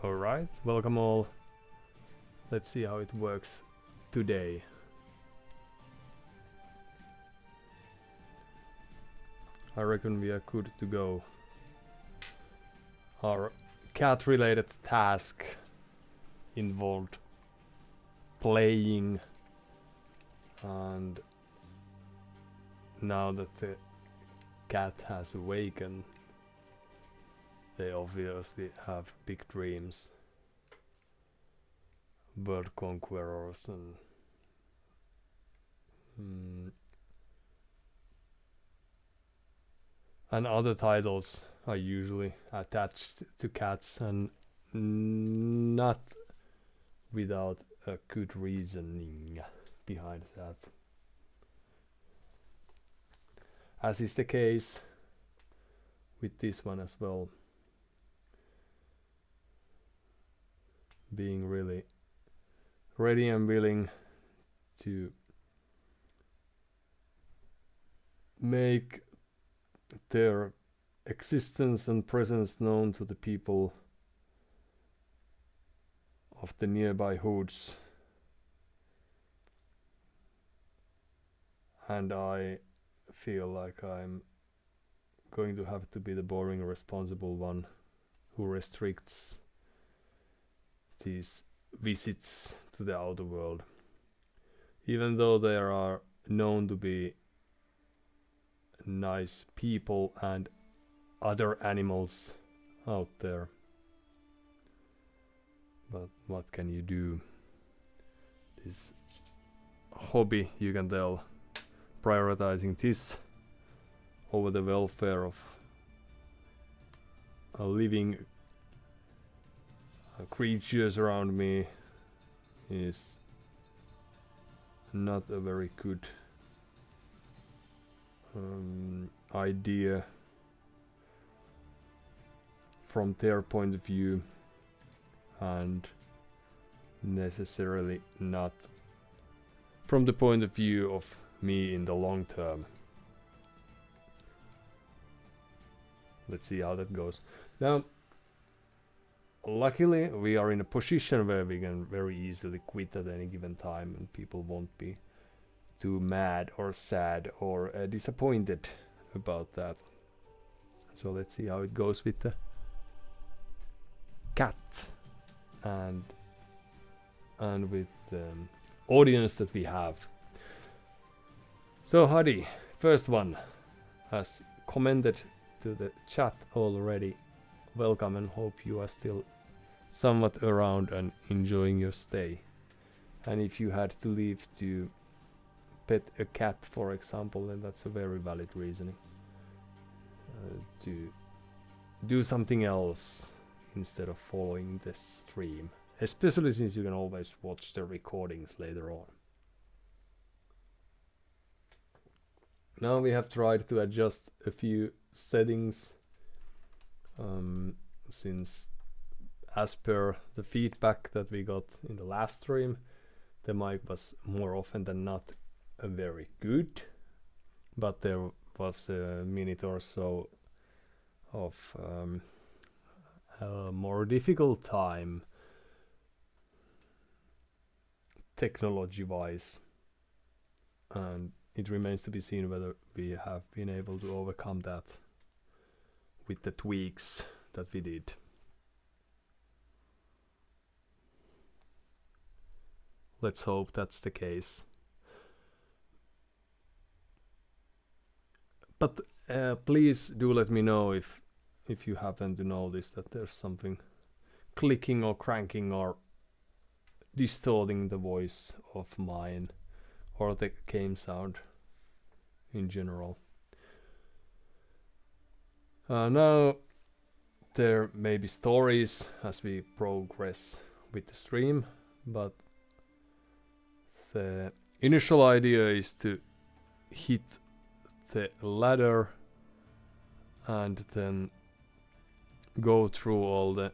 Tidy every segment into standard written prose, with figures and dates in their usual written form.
Alright, welcome all. Let's see how it works today. I reckon we are good to go. Our cat-related task involved playing, and now that the cat has awakened, they obviously have big dreams. World conquerors and other titles are usually attached to cats, and not without a good reasoning behind that. As is the case with this one as well. Being really ready and willing to make their existence and presence known to the people of the nearby hoods. And I feel like I'm going to have to be the boring responsible one who restricts these visits to the outer world, even though there are known to be nice people and other animals out there. But what can you do? This hobby, you can tell, prioritizing this over the welfare of living creatures around me is not a very good idea from their point of view, and necessarily not from the point of view of me in the long term. Let's see how that goes. Now, luckily we are in a position where we can very easily quit at any given time, and people won't be too mad or sad or disappointed about that. So let's see how it goes with the cat and with the audience that we have. So Hadi, first one, has commented to the chat already. Welcome, and hope you are still somewhat around and enjoying your stay. And if you had to leave to pet a cat, for example, then that's a very valid reasoning to do something else instead of following the stream, especially since you can always watch the recordings later on. Now we have tried to adjust a few settings, since as per the feedback that we got in the last stream, the mic was more often than not very good, but there was a minute or so of a more difficult time technology wise, and it remains to be seen whether we have been able to overcome that with the tweaks that we did. Let's hope that's the case. But please do let me know if you happen to notice that there's something clicking or cranking or distorting the voice of mine or the game sound in general. Now there may be stories as we progress with the stream, but the initial idea is to hit the ladder and then go through all the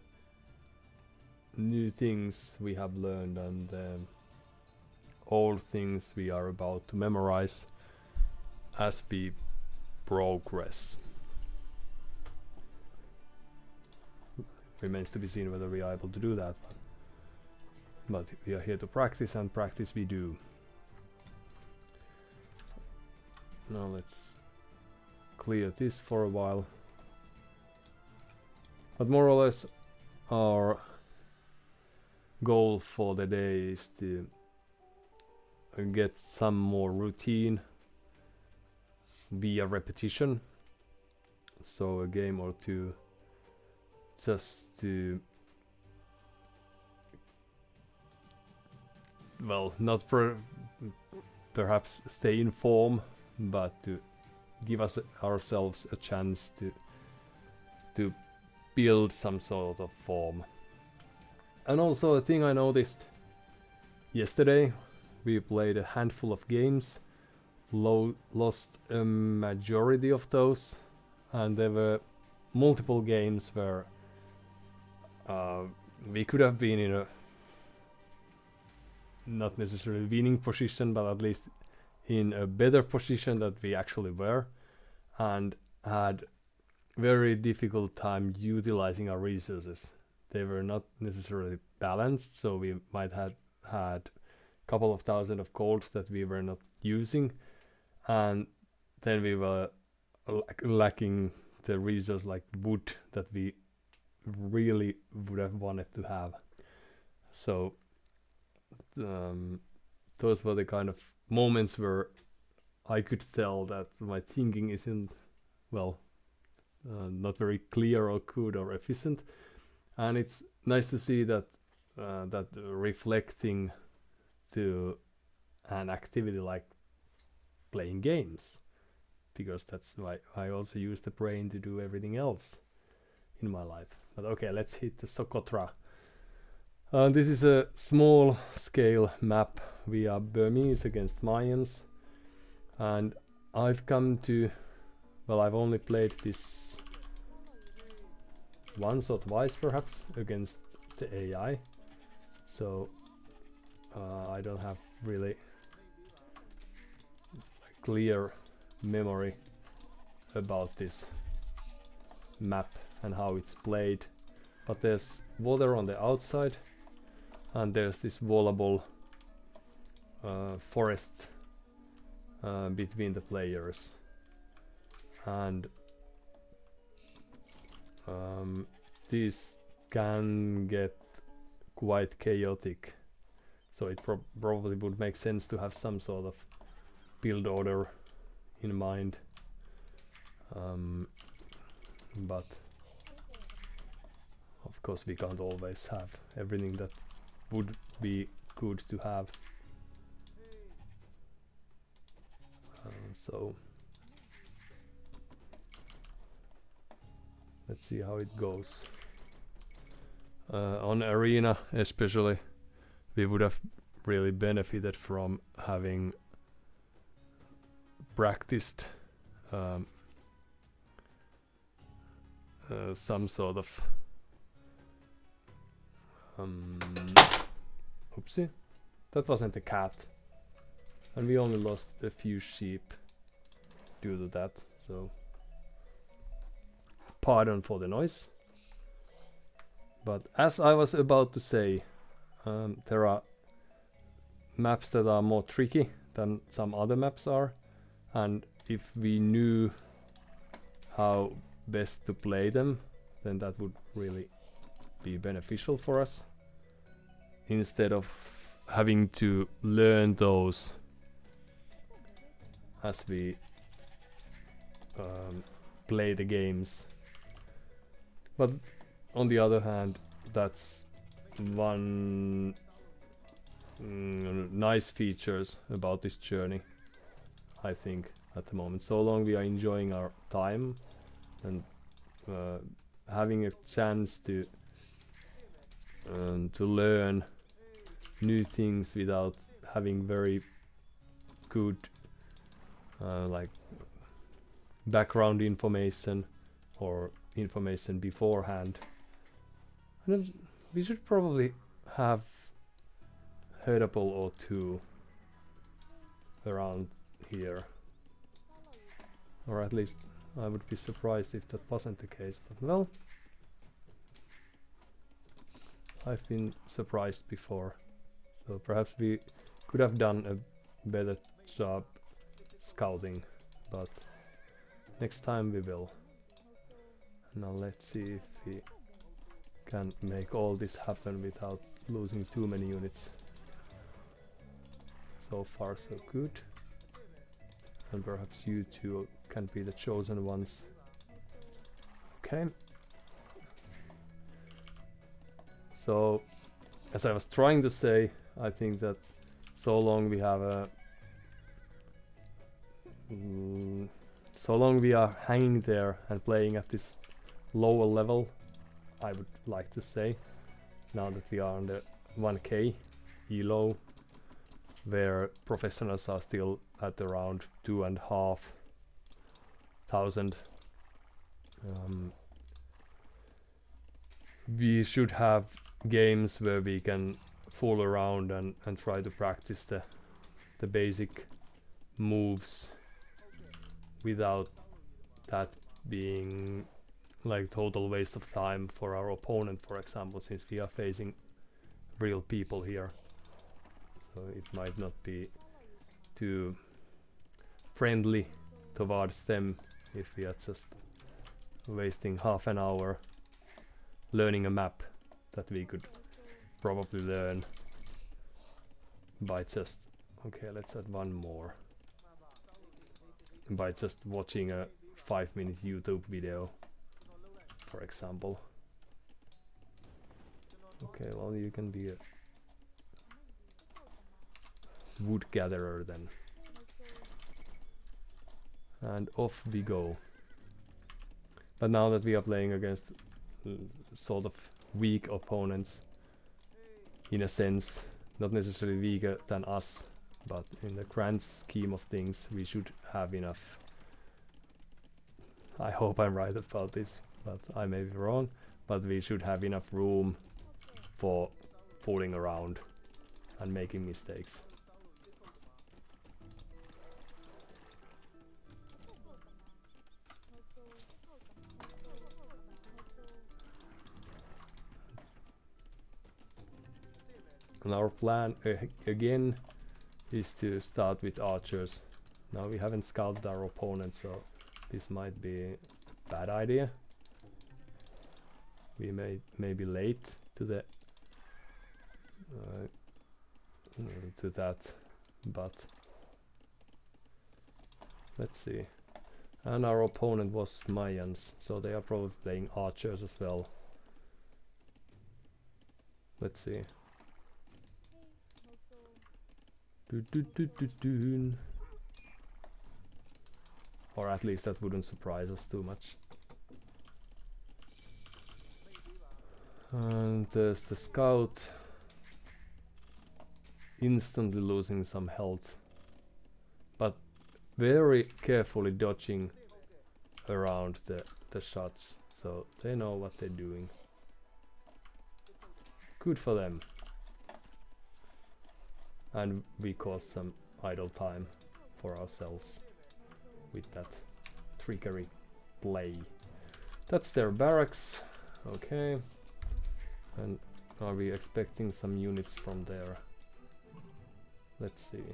new things we have learned and old things we are about to memorize as we progress. remains to be seen whether we are able to do that. But we are here to practice, and practice we do. Now let's clear this for a while. But more or less our goal for the day is to get some more routine via repetition. So a game or two, just to, well, not perhaps stay in form, but to give us ourselves a chance to build some sort of form. And also a thing I noticed yesterday, we played a handful of games, lost a majority of those, and there were multiple games where we could have been in a not necessarily winning position, but at least in a better position that we actually were, and had very difficult time utilizing our resources. They were not necessarily balanced, so we might have had a couple of thousand of gold that we were not using, and then we were lacking the resource like wood that we really would have wanted to have. So those were the kind of moments where I could tell that my thinking isn't, well, not very clear or good or efficient, and it's nice to see that that reflecting to an activity like playing games, because that's why I also use the brain to do everything else in my life. But okay, let's hit the Socotra. This is a small scale map. We are Burmese against Mayans, and I've come to, well, I've only played this once or twice perhaps against the AI, so I don't have really a clear memory about this map and how it's played. But there's water on the outside, and there's this wallable forest between the players, and these can get quite chaotic, so it probably would make sense to have some sort of build order in mind, but of course we can't always have everything that would be good to have. So let's see how it goes. On arena especially, we would have really benefited from having practiced some sort of oopsie, that wasn't a cat, and we only lost a few sheep due to that, so pardon for the noise. But as I was about to say, there are maps that are more tricky than some other maps are, and if we knew how best to play them, then that would really be beneficial for us, instead of having to learn those as we play the games. But on the other hand, that's one nice features about this journey, I think, at the moment. So long we are enjoying our time and having a chance to learn new things without having very good like background information or information beforehand. And we should probably have herdable or two around here, or at least I would be surprised if that wasn't the case. But well, I've been surprised before. So perhaps we could have done a better job scouting, but next time we will. Now let's see if we can make all this happen without losing too many units. So far so good. And perhaps you two can be the chosen ones. Okay. So, as I was trying to say, I think that so long we have a so long we are hanging there and playing at this lower level, I would like to say, now that we are on the 1k elo, where professionals are still at around 2,500. We should have games where we can fool around and try to practice the basic moves without that being like total waste of time for our opponent, for example, since we are facing real people here. So it might not be too friendly towards them if we are just wasting half an hour learning a map that we could probably learn by just, okay, let's add one more, by just watching a 5-minute YouTube video, for example. Okay, well, you can be a wood gatherer then. And off we go. But now that we are playing against sort of weak opponents, in a sense, not necessarily weaker than us, but in the grand scheme of things, we should have enough. I hope I'm right about this, but I may be wrong, but we should have enough room for fooling around and making mistakes. And our plan again is to start with archers. Now we haven't scouted our opponent, so this might be a bad idea. We may be late to the to that, but let's see. And our opponent was Mayans, so they are probably playing archers as well. Let's see. Or at least that wouldn't surprise us too much. And there's the scout, instantly losing some health, but very carefully dodging around the shots, so they know what they're doing. Good for them. And we caused some idle time for ourselves with that trickery play. That's their barracks. Okay. And are we expecting some units from there? Let's see.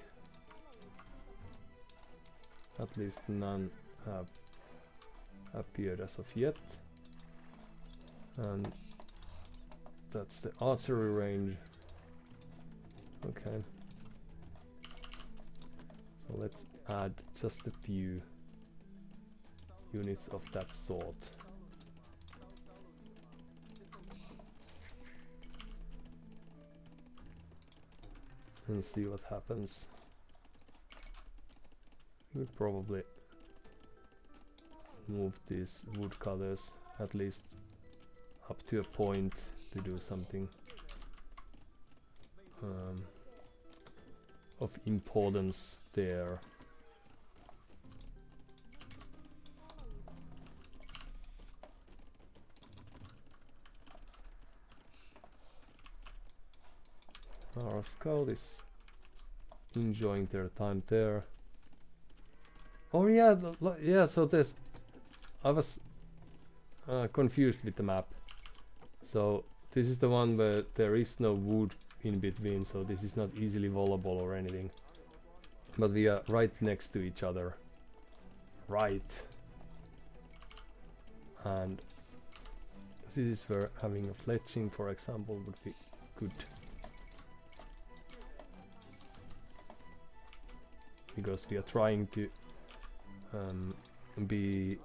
At least none have appeared as of yet. And that's the archery range. Okay. So let's add just a few units of that sort. And see what happens. We'll probably move these woodcutters at least up to a point to do something of importance there. Our scout is enjoying their time there. Oh yeah, yeah. So I was confused with the map. So this is the one where there is no wood in between, so this is not easily vulnerable or anything. But we are right next to each other. Right. And this is where having a fletching, for example, would be good. Because we are trying to be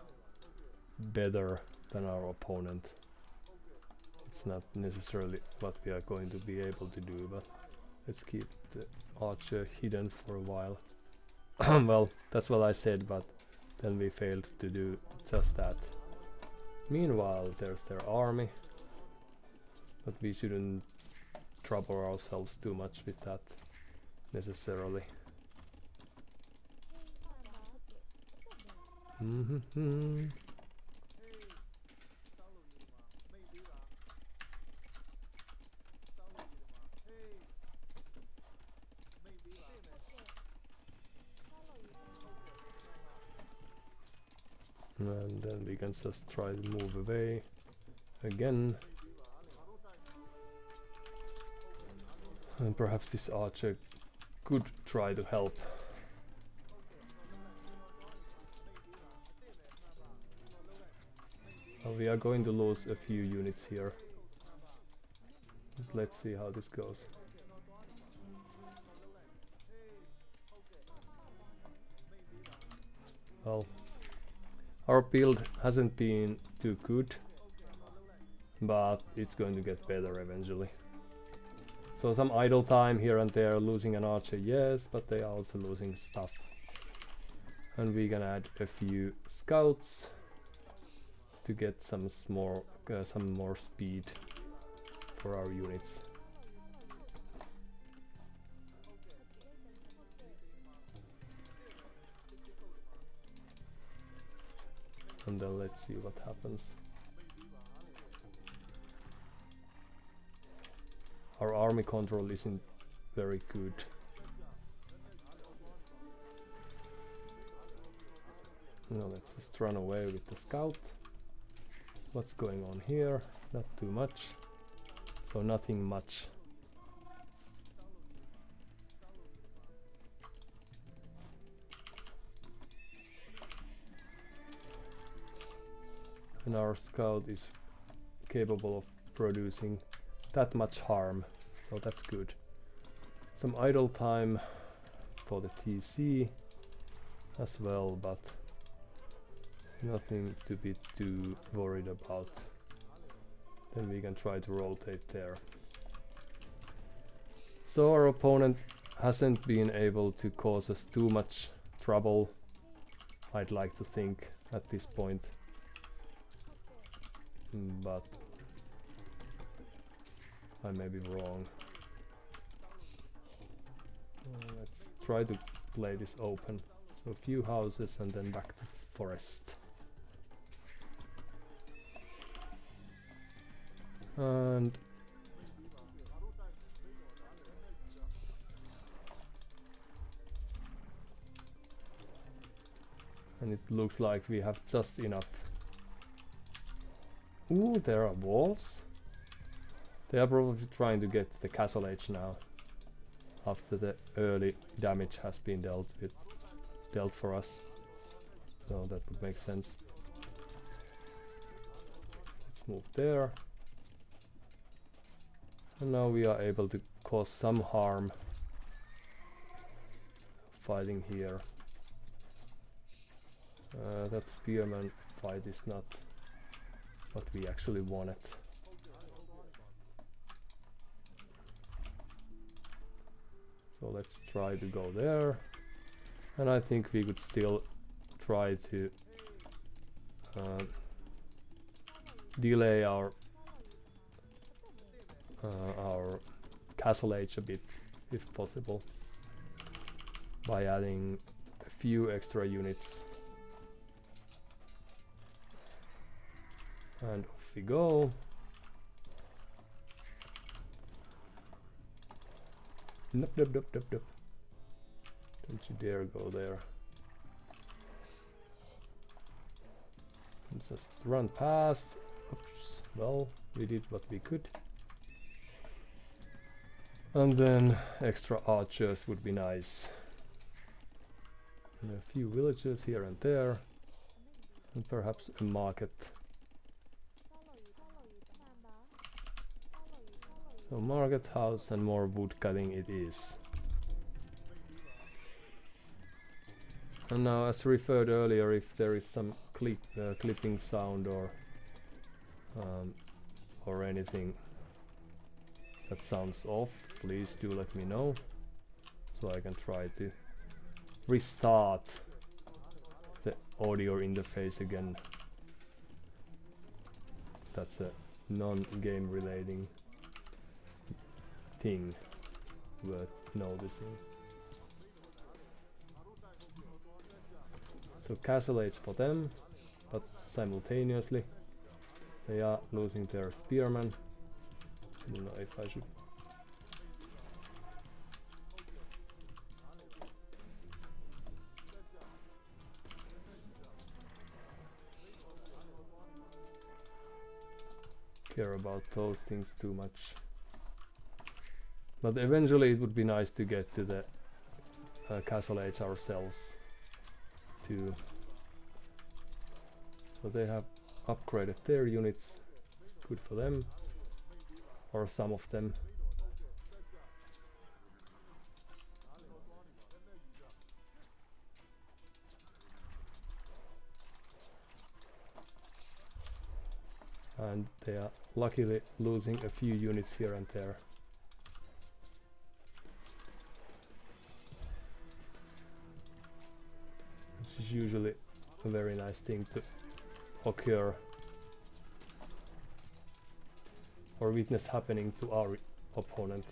better than our opponent. It's not necessarily what we are going to be able to do, but let's keep the archer hidden for a while. Well, that's what I said, but then we failed to do just that. Meanwhile, there's their army, but we shouldn't trouble ourselves too much with that necessarily. And then we can just try to move away again. And perhaps this archer could try to help. We are going to lose a few units here. But let's see how this goes. Well, our build hasn't been too good, but it's going to get better eventually. So some idle time here and there, losing an archer, yes, but they are also losing stuff. And we can add a few scouts to get some more speed for our units. And then let's see what happens. Our army control isn't very good. Now let's just run away with the scout. What's going on here? Not too much. So nothing much. And our scout is capable of producing that much harm, so that's good. Some idle time for the TC as well, but nothing to be too worried about. Then we can try to rotate there. So our opponent hasn't been able to cause us too much trouble, I'd like to think, at this point. But I may be wrong. Let's try to play this open. So a few houses and then back to forest. And it looks like we have just enough. Ooh, there are walls. They are probably trying to get the castle age now, after the early damage has been dealt for us. So that would make sense. Let's move there. And now we are able to cause some harm fighting here. That spearman fight is not what we actually wanted. So let's try to go there. And I think we could still try to delay our castle age a bit, if possible, by adding a few extra units. And off we go. Nope, nope, nope, nope, nope. Don't you dare go there. And just run past. Oops. Well, we did what we could. And then extra archers would be nice. And a few villages here and there. And perhaps a market. So market house and more wood cutting it is. And now, as referred earlier, if there is some clipping sound or anything that sounds off, please do let me know, so I can try to restart the audio interface again. That's a non-game relating thing worth noticing. So castle age for them, but simultaneously they are losing their spearmen. I don't know if I should. Care about those things too much. But eventually it would be nice to get to the castle age ourselves too. So they have upgraded their units, good for them, or some of them. And they are luckily losing a few units here and there. Which is usually a very nice thing to occur or witness happening to our opponent.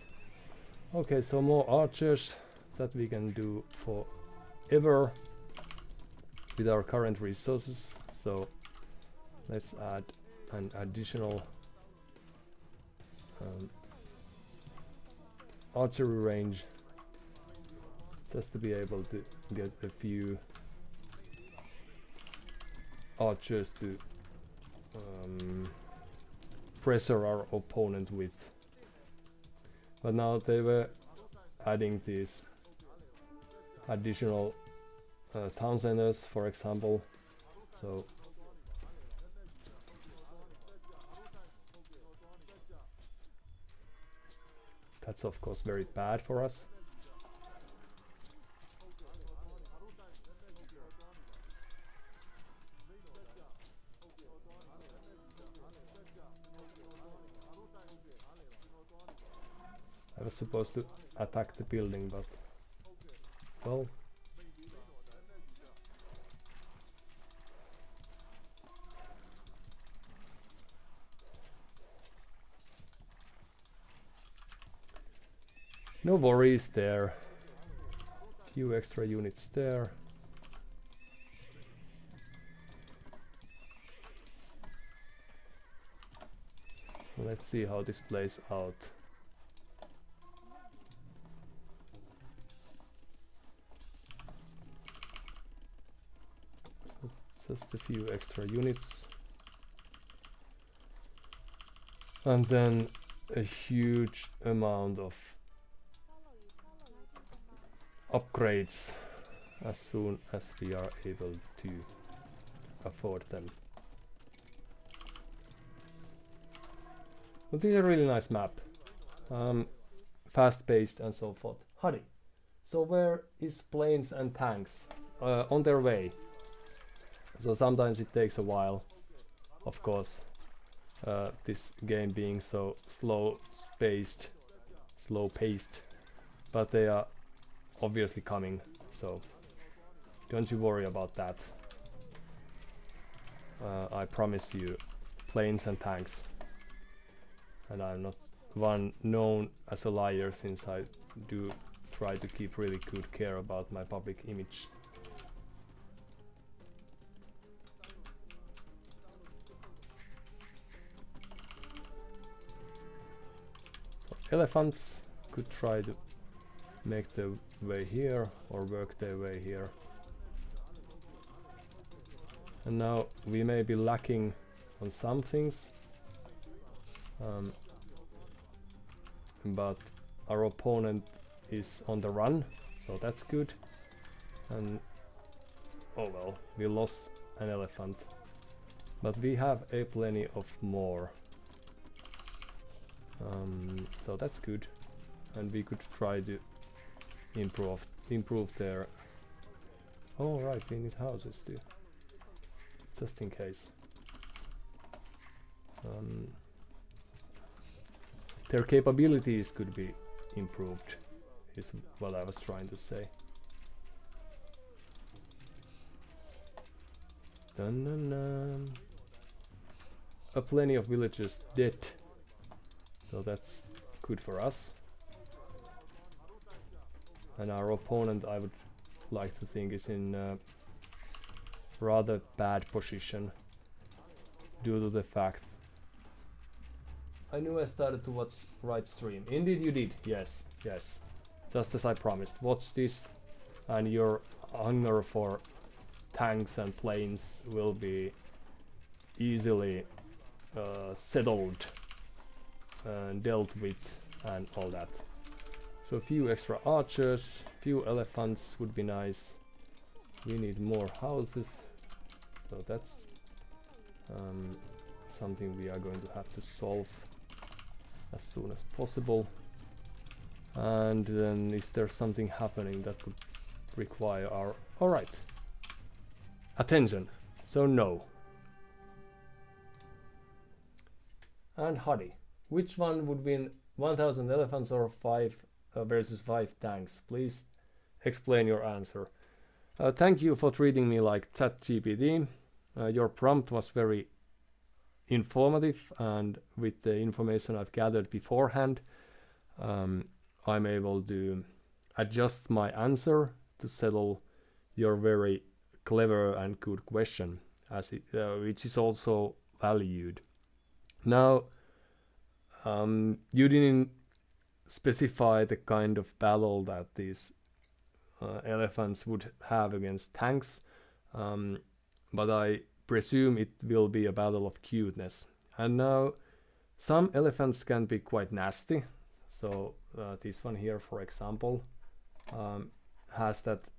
Okay, so more archers that we can do forever with our current resources. So let's add an additional archery range just to be able to get a few archers to pressure our opponent with. But now they were adding these additional town centers, for example. So that's of course very bad for us. I was supposed to attack the building, but well. No worries there. Few extra units there. Let's see how this plays out. Just a few extra units. And then a huge amount of upgrades as soon as we are able to afford them. But this is a really nice map. Fast-paced and so forth. Hadi, so where is planes and tanks? On their way. So sometimes it takes a while, of course, this game being so slow-paced, but they are obviously coming, so don't you worry about that. I promise you planes and tanks, and I'm not one known as a liar, since I do try to keep really good care about my public image. Elephants could try to make their way here or work their way here. And now we may be lacking on some things, but our opponent is on the run, so that's good. And oh well, we lost an elephant, but we have a plenty of more. So that's good, and we could try to improve their. Oh right, we need houses too, just in case. Their capabilities could be improved, is what I was trying to say. Dun, dun, dun. Plenty of villagers dead, so that's good for us. And our opponent, I would like to think, is in a rather bad position due to the fact. I knew I started to watch right stream. Indeed you did, yes, yes. Just as I promised. Watch this and your hunger for tanks and planes will be easily settled and dealt with and all that. So a few extra archers, few elephants would be nice. We need more houses, so that's something we are going to have to solve as soon as possible. And then is there something happening that would require our alright attention? So no. And Hadi, which one would win 1000 elephants or 5 versus 5 tanks? Please explain your answer. Thank you for treating me like ChatGPT. Your prompt was very informative, and with the information I've gathered beforehand, I'm able to adjust my answer to settle your very clever and good question, as it, which is also valued. Now, you didn't specify the kind of battle that these elephants would have against tanks, but I presume it will be a battle of cuteness. And now some elephants can be quite nasty, so this one here, for example, has that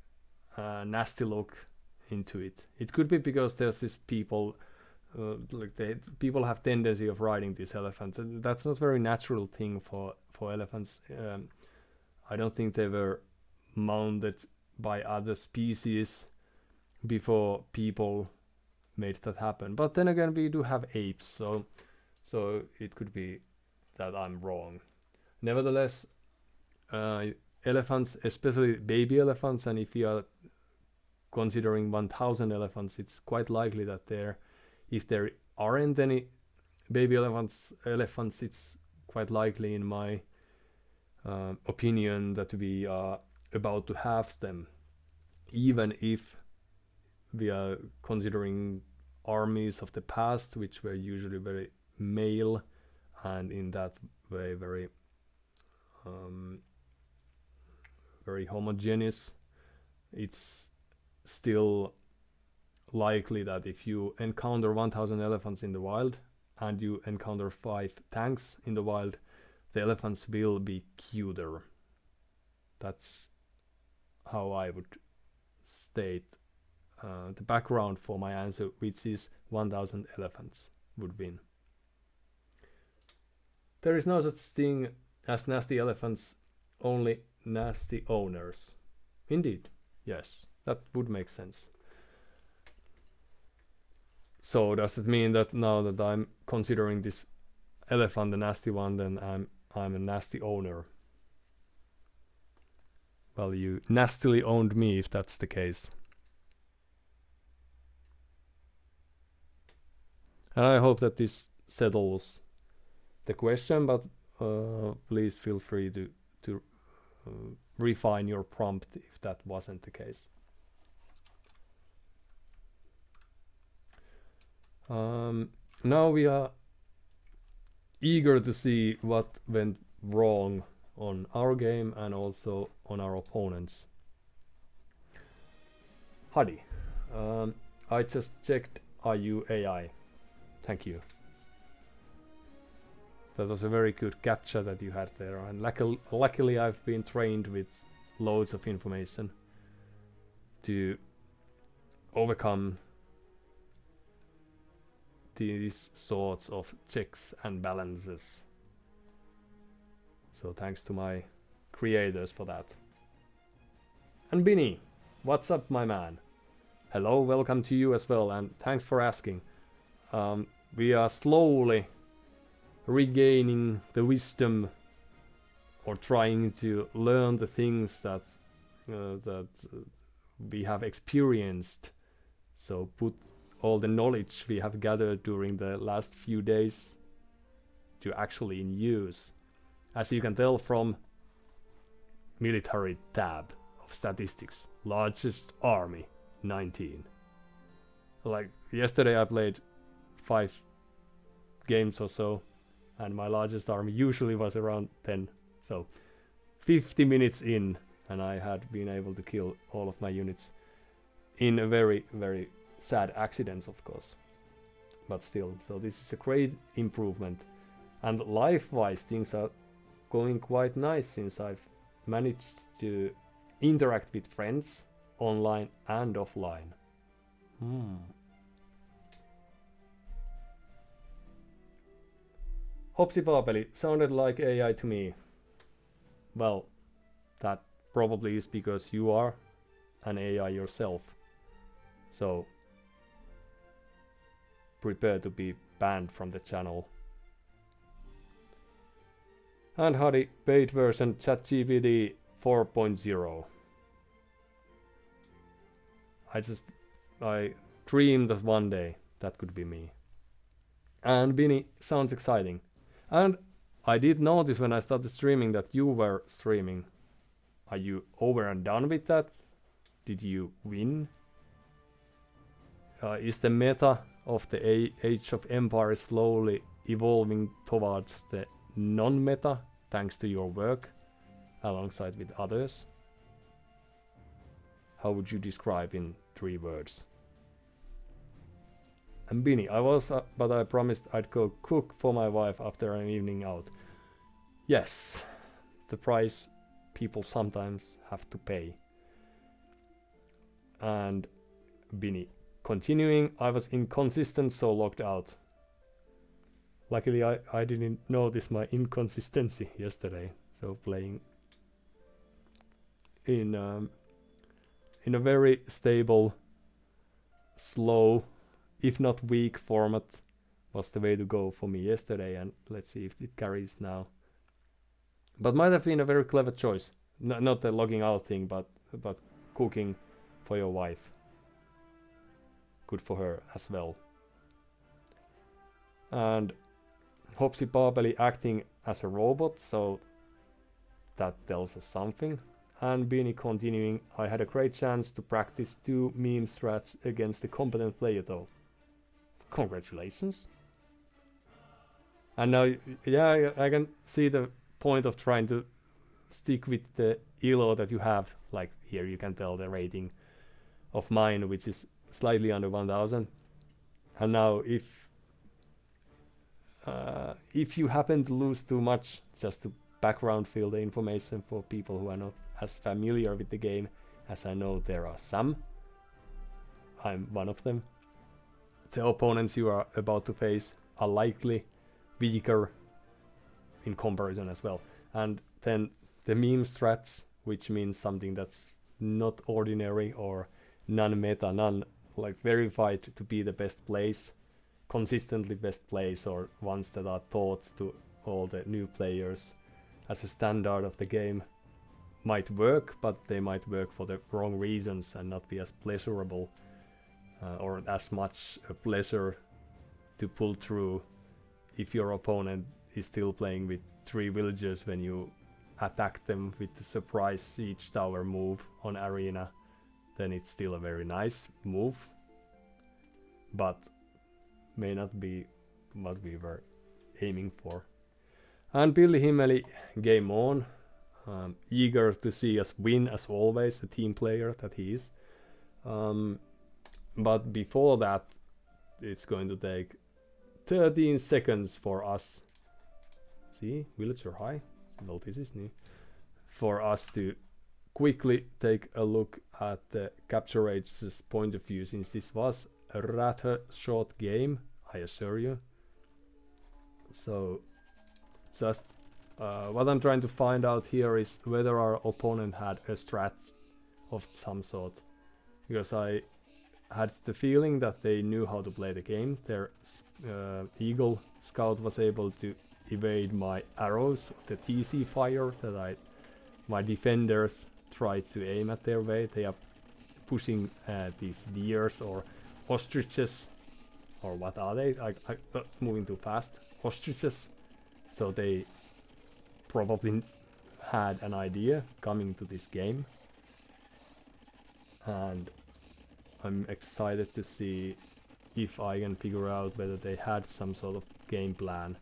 nasty look into it. It could be because there's this people people have tendency of riding these elephants, and that's not very natural thing for elephants. I don't think they were mounted by other species before people made that happen. But then again, we do have apes, so it could be that I'm wrong. Nevertheless, elephants, especially baby elephants, and if you are considering 1000 elephants, it's quite likely that if there aren't any baby elephants, it's quite likely, in my opinion, that we are about to have them, even if we are considering armies of the past, which were usually very male and in that way very very homogeneous. It's still likely that if you encounter 1000 elephants in the wild and you encounter 5 tanks in the wild, the elephants will be cuter. That's how I would state the background for my answer, which is 1000 elephants would win. There is no such thing as nasty elephants, only nasty owners. Indeed, yes, that would make sense. So does that mean that now that I'm considering this elephant a nasty one, then I'm a nasty owner? Well, you nastily owned me if that's the case. And I hope that this settles the question, but please feel free to refine your prompt if that wasn't the case. Now we are eager to see what went wrong on our game and also on our opponents. Hadi, I just checked. Are you AI? Thank you. That was a very good capture that you had there, and luckily I've been trained with loads of information to overcome these sorts of checks and balances. So thanks to my creators for that. And Binny, what's up, my man? Hello, welcome to you as well, and thanks for asking. We are slowly regaining the wisdom, or trying to learn the things that we have experienced. So put all the knowledge we have gathered during the last few days to actually in use. As you can tell from military tab of statistics, largest army 19. Like yesterday I played 5 games or so, and my largest army usually was around 10. So 50 minutes in, and I had been able to kill all of my units in a very, very sad accidents, of course. But still, so this is a great improvement. And life-wise, things are going quite nice since I've managed to interact with friends online and offline. Hopsi Papeli sounded like AI to me. Well, that probably is because you are an AI yourself. So prepare to be banned from the channel. And Hadi, paid version ChatGPT 4.0. I dreamed that one day that could be me. And Binny, sounds exciting. And I did notice when I started streaming that you were streaming. Are you over and done with that? Did you win? Is the meta of the Age of Empires slowly evolving towards the non-meta thanks to your work alongside with others? How would you describe in 3 words? And Binny, I was, but I promised I'd go cook for my wife after an evening out. Yes, the price people sometimes have to pay. And Binny, continuing, I was inconsistent, so logged out. Luckily, I didn't notice my inconsistency yesterday, so playing in a very stable, slow, if not weak format was the way to go for me yesterday, and let's see if it carries now. But might have been a very clever choice. Not the logging out thing, but cooking for your wife. Good for her as well. And Hopsi Papeli acting as a robot, so that tells us something. And Beanie continuing, I had a great chance to practice 2 meme strats against a competent player though. Congratulations. And now, yeah, I can see the point of trying to stick with the elo that you have. Like here you can tell the rating of mine, which is slightly under 1000. And now if you happen to lose too much, just to background fill the information for people who are not as familiar with the game, as I know there are some. I'm one of them. The opponents you are about to face are likely weaker in comparison as well. And then the meme strats, which means something that's not ordinary or non-meta, like verified to be the best plays, consistently best plays, or ones that are taught to all the new players as a standard of the game, might work, but they might work for the wrong reasons and not be as pleasurable or as much a pleasure to pull through if your opponent is still playing with 3 villagers when you attack them with the surprise siege tower move on arena. Then it's still a very nice move, but may not be what we were aiming for. And Billy Himmeli, game on. Eager to see us win as always, a team player that he is. But before that, it's going to take 13 seconds for us See, villager high. Well, this is new. For us to quickly take a look at the capture rates' point of view, since this was a rather short game, I assure you. So, just what I'm trying to find out here is whether our opponent had a strat of some sort. Because I had the feeling that they knew how to play the game. Their Eagle Scout was able to evade my arrows, the TC fire that my defenders tried to aim at their way. They are pushing these deers or ostriches, or what are they? Moving too fast. Ostriches. So they probably had an idea coming to this game. And I'm excited to see if I can figure out whether they had some sort of game plan.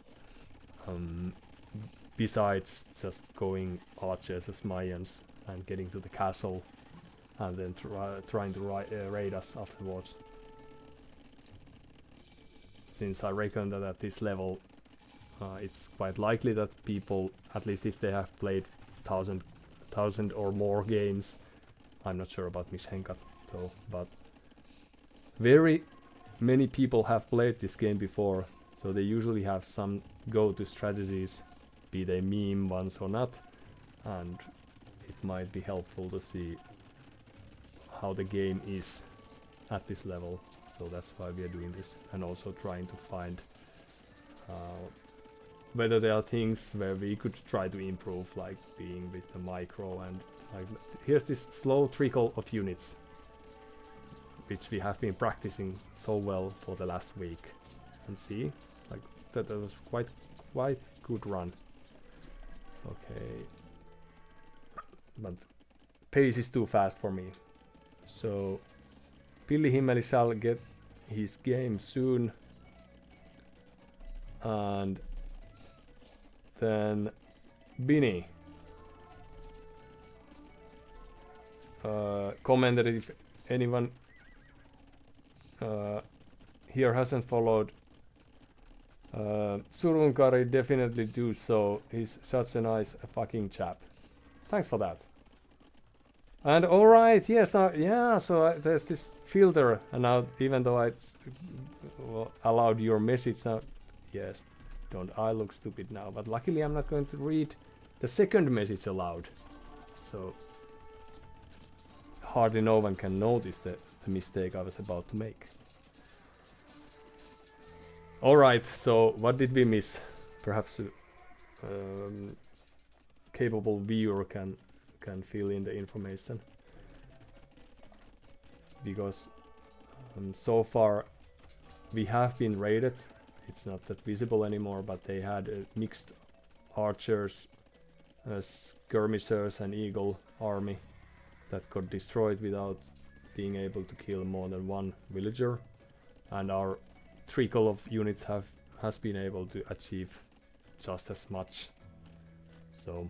Besides just going archers as Mayans and getting to the castle and then trying to raid us afterwards. Since I reckon that at this level it's quite likely that people, at least if they have played 1,000 or more games, I'm not sure about mishenka though, but very many people have played this game before, so they usually have some go-to strategies, be they meme ones or not, and it might be helpful to see how the game is at this level. So that's why we are doing this, and also trying to find whether there are things where we could try to improve, like being with the micro, and like here's this slow trickle of units which we have been practicing so well for the last week. And see, like that was quite good run. Okay, but pace is too fast for me. So Pilli Himmeli shall get his game soon, and then Bini commented if anyone here hasn't followed Surunkari, definitely do so. He's such a nice fucking chap. Thanks for that. And alright, yes, now, yeah, so there's this filter, and now even though I allowed your message now, yes, don't I look stupid now, but luckily I'm not going to read the second message aloud. So hardly no one can notice the mistake I was about to make. Alright, so what did we miss? Perhaps a capable viewer can fill in the information. Because so far we have been raided. It's not that visible anymore, but they had mixed archers, skirmishers and eagle army that got destroyed without being able to kill more than one villager, and our trickle of units has been able to achieve just as much. So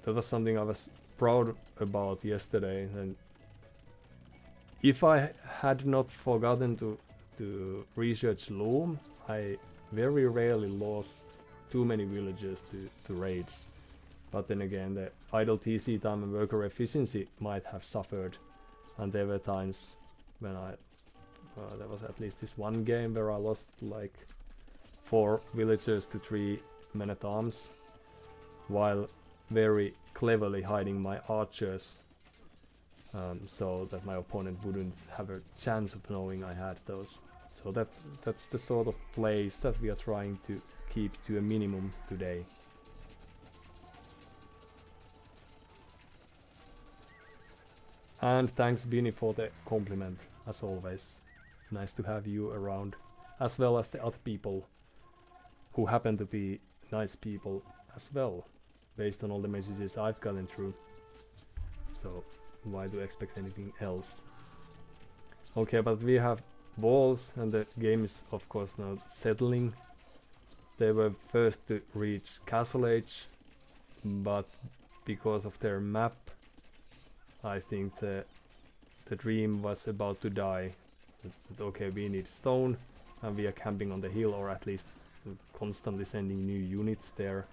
that was something I was proud about yesterday, and if I had not forgotten to research Loom, I very rarely lost too many villagers to raids. But then again, the idle TC time and worker efficiency might have suffered, and there were times when there was at least this one game where I lost like 4 villagers to 3 men-at-arms, while very cleverly hiding my archers, so that my opponent wouldn't have a chance of knowing I had those. So that's the sort of plays that we are trying to keep to a minimum today. And thanks Bini for the compliment, as always. Nice to have you around, as well as the other people who happen to be nice people as well, based on all the messages I've gotten through. So why do I expect anything else? Okay, but we have walls, and the game is of course now settling. They were first to reach Castle Age, but because of their map, I think the dream was about to die. It's okay, we need stone, and we are camping on the hill, or at least constantly sending new units there.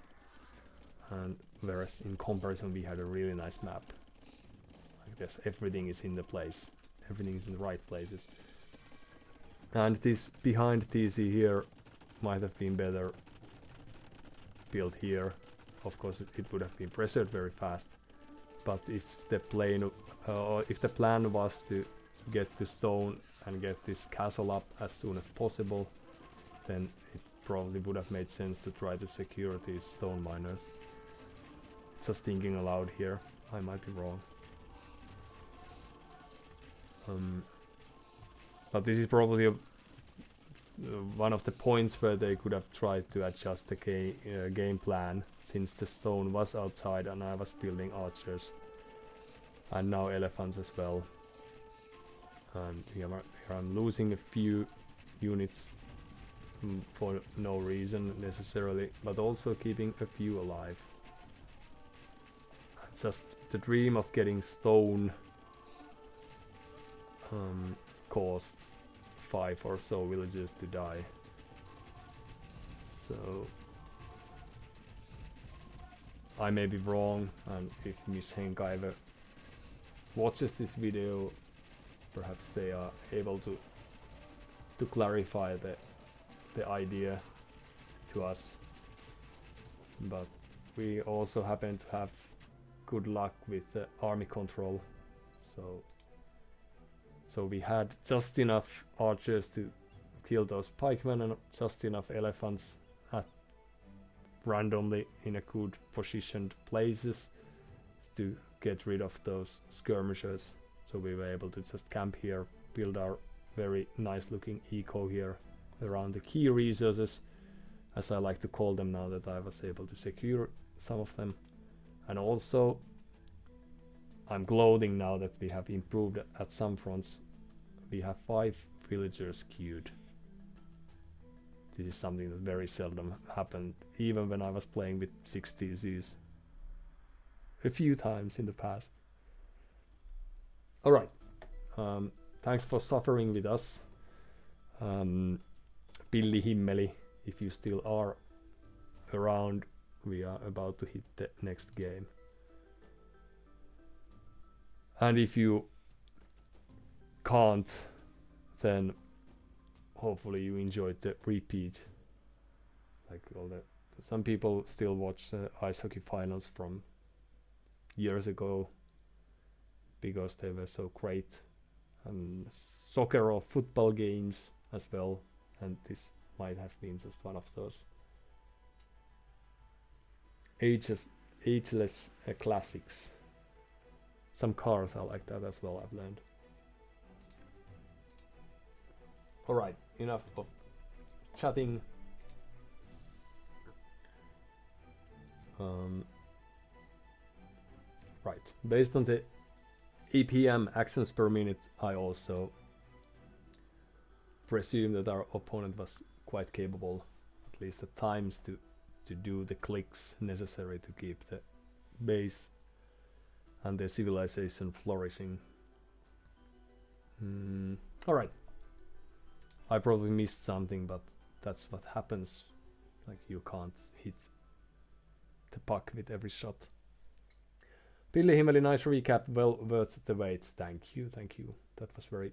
And whereas in comparison we had a really nice map. Like this, everything is in the place. Everything is in the right places. And this behind TC here might have been better built here. Of course it would have been pressured very fast. But if the plan was to get to stone and get this castle up as soon as possible, then it probably would have made sense to try to secure these stone miners. Just thinking aloud here, I might be wrong. But this is probably one of the points where they could have tried to adjust the game plan, since the stone was outside and I was building archers and now elephants as well. And here I'm losing a few units for no reason necessarily, but also keeping a few alive. Just the dream of getting stone caused 5 or so villagers to die. So I may be wrong, and if mishenka ever watches this video, perhaps they are able to clarify the idea to us. But we also happen to have good luck with the army control, so we had just enough archers to kill those pikemen and just enough elephants at randomly in a good positioned places to get rid of those skirmishers. So we were able to just camp here, build our very nice looking eco here around the key resources, as I like to call them now that I was able to secure some of them. And also I'm gloating now that we have improved at some fronts. We have 5 villagers queued. This is something that very seldom happened, even when I was playing with 6 TCs a few times in the past. Alright, thanks for suffering with us. Pilli Himmeli, if you still are around, we are about to hit the next game. And if you can't, then hopefully you enjoyed the repeat. Like some people still watch the ice hockey finals from years ago because they were so great, and soccer or football games as well, and this might have been just one of those ageless classics. Some cars are like that as well, I've learned. Alright, enough of chatting. Right, based on the APM actions per minute, I also presume that our opponent was quite capable, at least at times, to do the clicks necessary to keep the base and the civilization flourishing. Alright. I probably missed something, but that's what happens. Like, you can't hit the puck with every shot. Pilli Himmeli, nice recap, well worth the wait. Thank you. That was very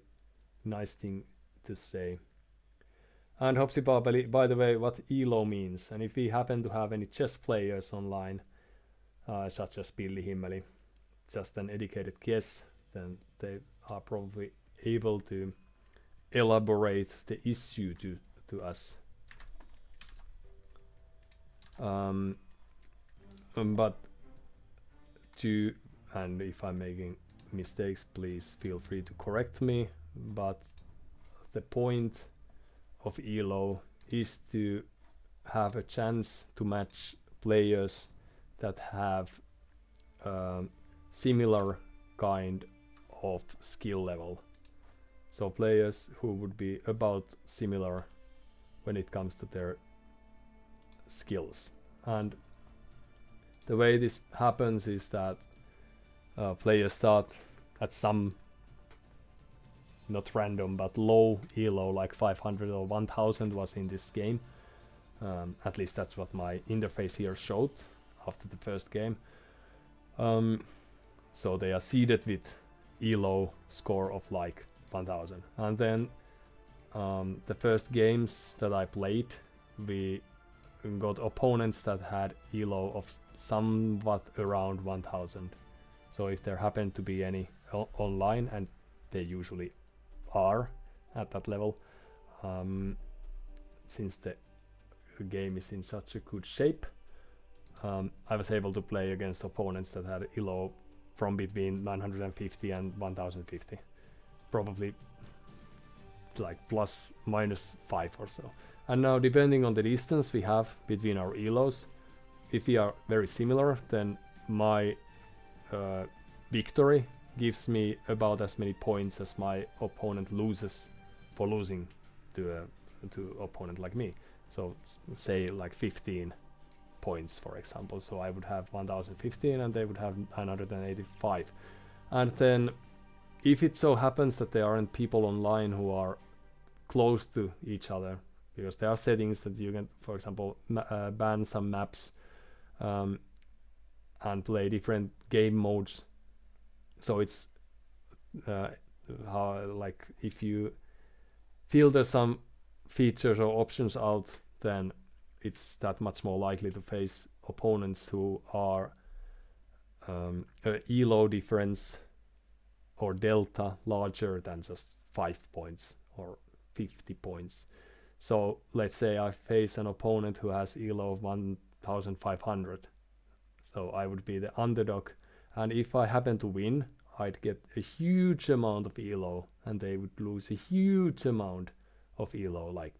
nice thing to say. And Hopsi Babeli, by the way, what ELO means, and if we happen to have any chess players online, such as Pilli Himmeli, just an educated guess, then they are probably able to elaborate the issue to us. But and if I'm making mistakes, please feel free to correct me, but the point of ELO is to have a chance to match players that have similar kind of skill level. So players who would be about similar when it comes to their skills. And the way this happens is that players start at some not random, but low elo, like 500 or 1000 was in this game. At least that's what my interface here showed after the first game. So they are seeded with elo score of like 1000. And then the first games that I played, we got opponents that had elo of somewhat around 1000. So if there happened to be any online, and they usually are at that level, since the game is in such a good shape, I was able to play against opponents that had elo from between 950 and 1050, probably like plus minus 5 or so. And now, depending on the distance we have between our elos, if we are very similar, then my victory gives me about as many points as my opponent loses for losing to opponent like me. So say like 15 points, for example. So I would have 1015 and they would have 985. And then if it so happens that there aren't people online who are close to each other, because there are settings that you can, for example, ban some maps and play different game modes. So it's how, like, if you filter some features or options out, then it's that much more likely to face opponents who are elo difference or delta larger than just 5 points or 50 points. So let's say I face an opponent who has elo of 1500, so I would be the underdog, and if I happen to win, I'd get a huge amount of elo and they would lose a huge amount of elo, like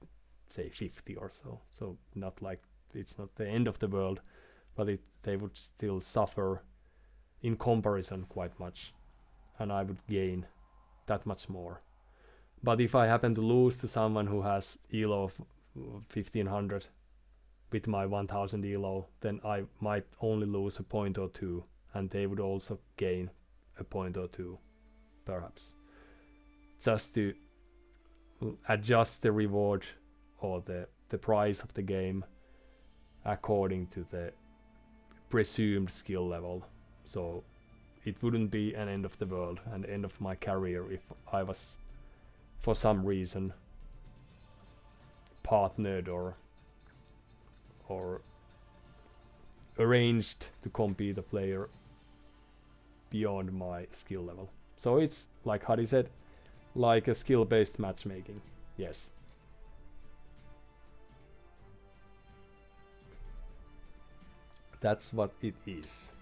say 50 or so. So not like, it's not the end of the world, but they would still suffer in comparison quite much, and I would gain that much more. But if I happen to lose to someone who has elo of 1500 with my 1000 elo, then I might only lose a point or two, and they would also gain a point or two, perhaps, just to adjust the reward or the price of the game according to the presumed skill level. So it wouldn't be an end of the world, an end of my career, if I was for some reason partnered or arranged to compete a player beyond my skill level. So it's, like Hadi said, like a skill-based matchmaking. Yes. That's what it is.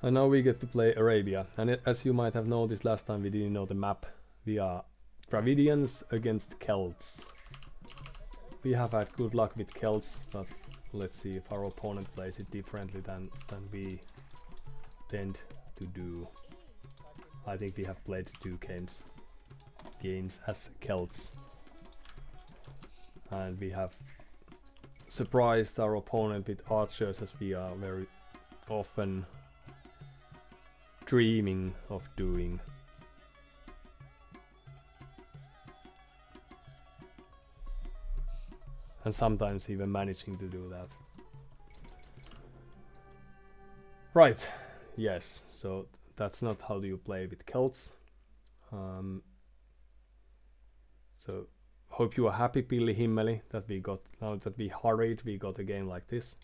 And now we get to play Arabia. And as you might have noticed last time, we didn't know the map. We are Dravidians against Celts. We have had good luck with Celts, but let's see if our opponent plays it differently than we tend to do. I think we have played 2 games as Celts, and we have surprised our opponent with archers, as we are very often dreaming of doing. And sometimes even managing to do that. Right, yes, so that's not how do you play with Celts. So hope you are happy, Pilli Himmeli, that we got, now that we hurried, we got a game like this.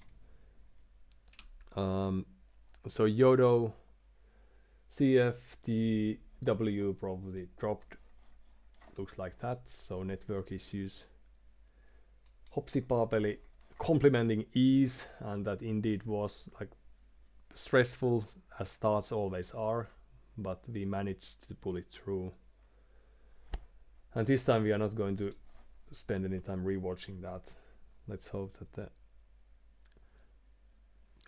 So Yodo CFDW probably dropped, looks like that, so network issues. Hopsi Papeli complimenting ease, and that indeed was like stressful, as starts always are, but we managed to pull it through. And this time we are not going to spend any time rewatching that. Let's hope that the...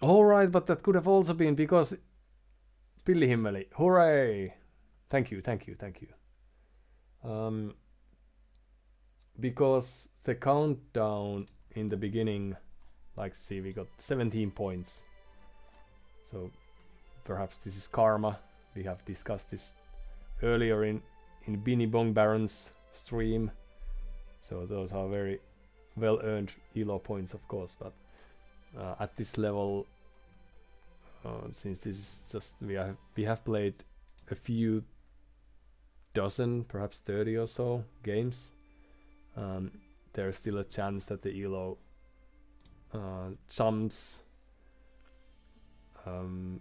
Alright, but that could have also been because... Pilli Himmeli, hooray! Thank you. Because the countdown in the beginning, like, see, we got 17 points. So perhaps this is karma. We have discussed this earlier in in Bini Bong Baron's stream. So those are very well earned elo points, of course, but at this level, since this is just we have played a few dozen, perhaps 30 or so games, there's still a chance that the elo jumps in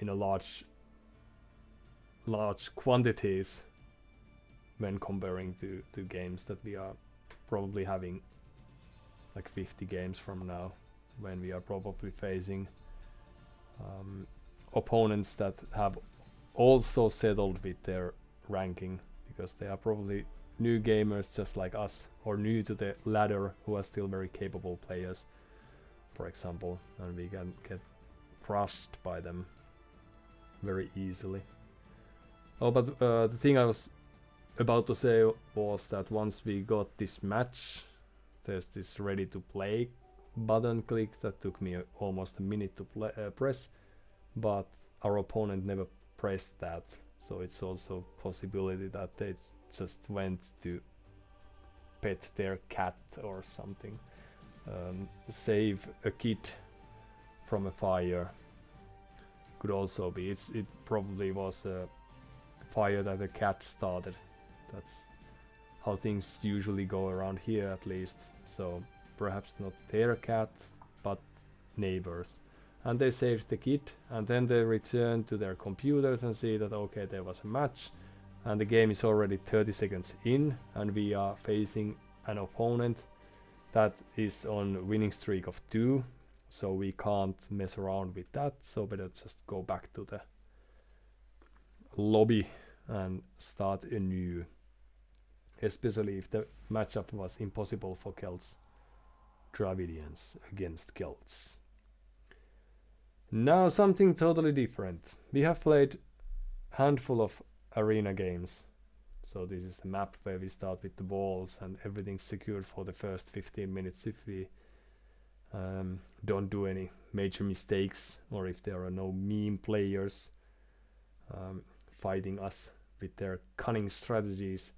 a large quantities when comparing to games that we are probably having like 50 games from now, when we are probably facing opponents that have also settled with their ranking, because they are probably new gamers just like us, or new to the ladder, who are still very capable players, for example, and we can get crushed by them very easily. Oh, but the thing I was about to say was that once we got this match, there's this ready to play button click that took me almost a minute to press, but our opponent never pressed that, so it's also a possibility that they just went to pet their cat or something, save a kid from a fire. Could also be, it probably was a fire that the cat started. That's how things usually go around here, at least. So perhaps not their cat, but neighbors. And they saved the kid, and then they return to their computers and see that okay, there was a match, and the game is already 30 seconds in, and we are facing an opponent that is on winning streak of 2, so we can't mess around with that, so better just go back to the lobby and start anew, especially if the matchup was impossible for Celts. Dravidians against Celts. Now something totally different. We have played a handful of arena games. So this is the map where we start with the walls and everything's secured for the first 15 minutes if we don't do any major mistakes, or if there are no meme players fighting us with their cunning strategies.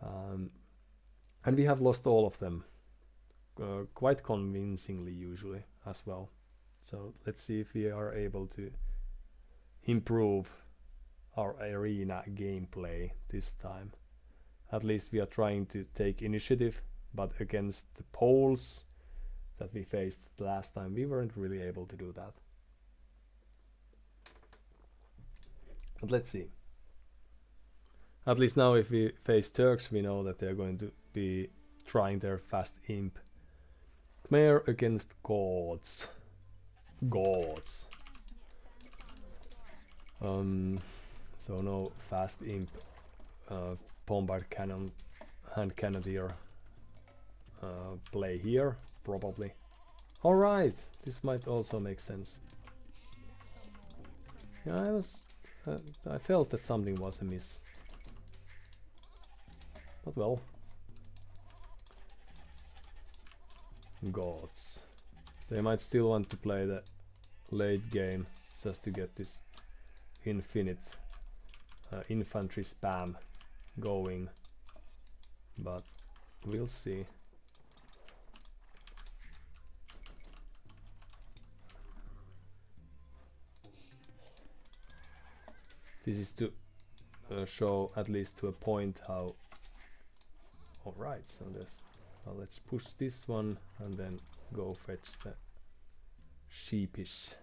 And we have lost all of them quite convincingly usually as well. So let's see if we are able to improve our arena gameplay this time. At least we are trying to take initiative, but against the Poles that we faced last time, we weren't really able to do that. But let's see. At least now if we face Turks, we know that they're going to be trying their fast imp. Khmer against Goths. Goths. So no fast imp, bombard cannon, hand cannoneer play here, probably. Alright, this might also make sense. Yeah, I felt that something was amiss. But well. Gods. They might still want to play the late game just to get this infinite infantry spam going, but we'll see. This is to show at least to a point how. Alright, so there's let's push this one and then go fetch the sheepish.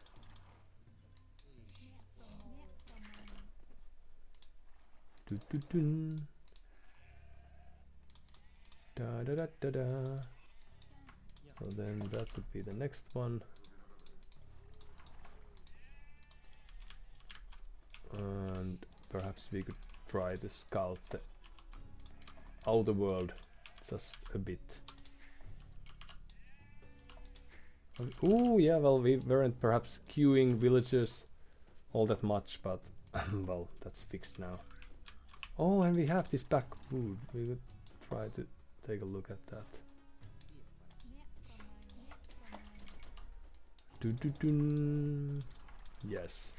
Da da da da da. So then that would be the next one. And perhaps we could try to scout the outer world just a bit. Oh yeah, well, we weren't perhaps queuing villagers all that much, but well, that's fixed now. Oh, and we have this back food. We could try to take a look at that. Yes.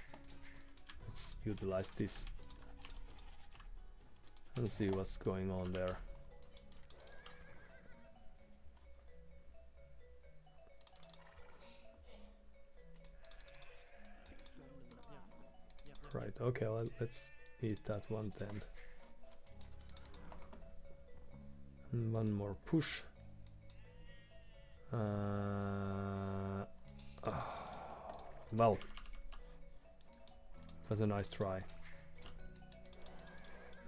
Let's utilize this and see what's going on there. Right, okay, well, let's eat that one then. And one more push. Well, that's a nice try.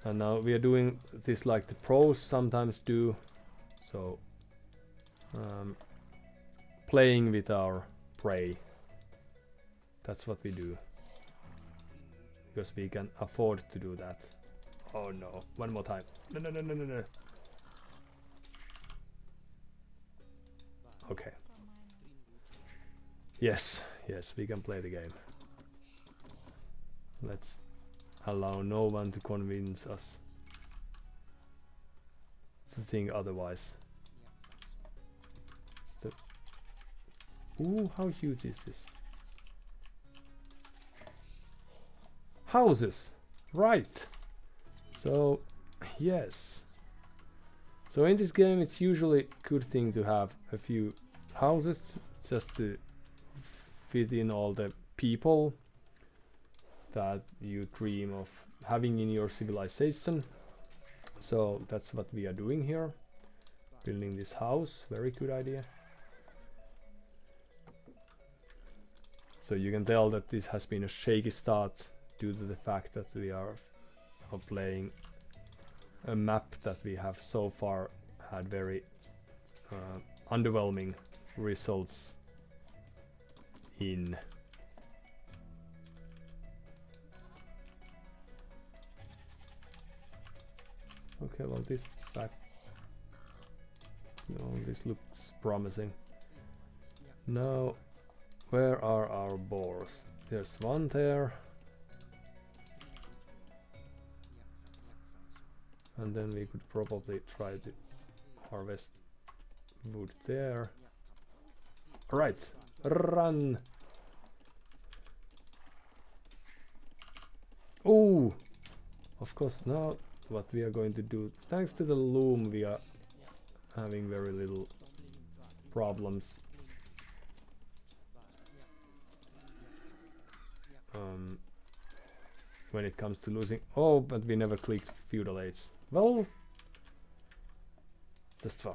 And now we are doing this like the pros sometimes do. So, playing with our prey. That's what we do. Because we can afford to do that. Oh no, one more time. No, no, no, no, no, no. Okay. Yes, yes, we can play the game. Let's allow no one to convince us to think otherwise. It's the ooh, how huge is this? Houses, right? So, yes. So in this game, it's usually a good thing to have a few houses just to fit in all the people that you dream of having in your civilization. So that's what we are doing here. Building this house, very good idea. So you can tell that this has been a shaky start due to the fact that we are playing a map that we have so far had very underwhelming results in. Okay, well this back, no, this looks promising. Now, where are our boars? There's one there. And then we could probably try to harvest wood there. Alright, run! Oh! Of course, now what we are going to do, thanks to the loom, we are having very little problems. When it comes to losing. Oh, but we never clicked feudal aids. Well, just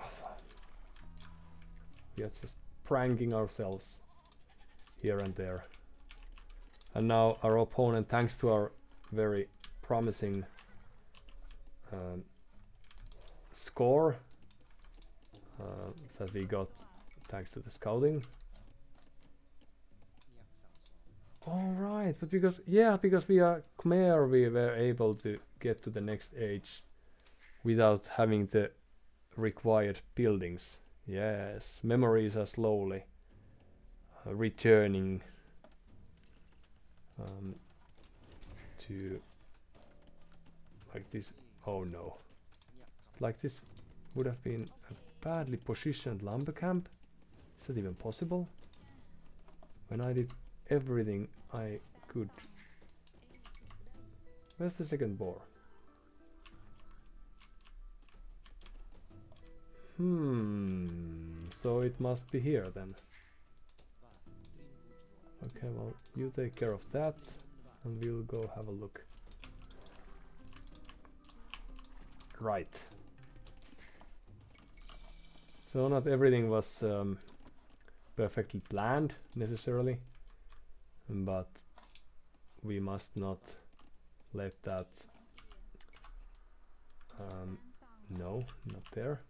we are just pranking ourselves here and there. And now our opponent, thanks to our very promising score that we got thanks to the scouting. All right, but because we are Khmer, we were able to get to the next age without having the required buildings. Yes, memories are slowly returning to like this. Oh no, like this would have been a badly positioned lumber camp. Is that even possible? When I did everything I could. Where's the second boar? So it must be here then. Okay, well, you take care of that and we'll go have a look. Right. So not everything was perfectly planned necessarily, but we must not let that no, not there.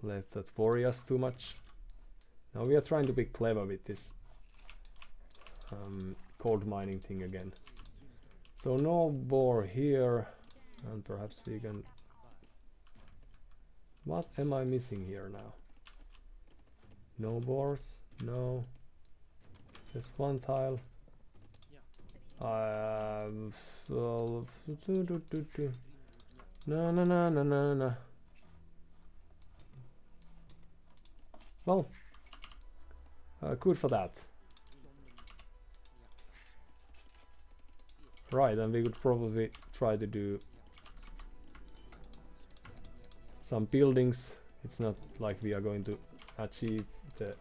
Let that worry us too much. Now we are trying to be clever with this gold mining thing again. So no boar here, and perhaps we can. What am I missing here now? No boars, no. Just one tile. No, no, no, no, no, no. Well, good for that. Right, and we could probably try to do some buildings. It's not like we are going to achieve the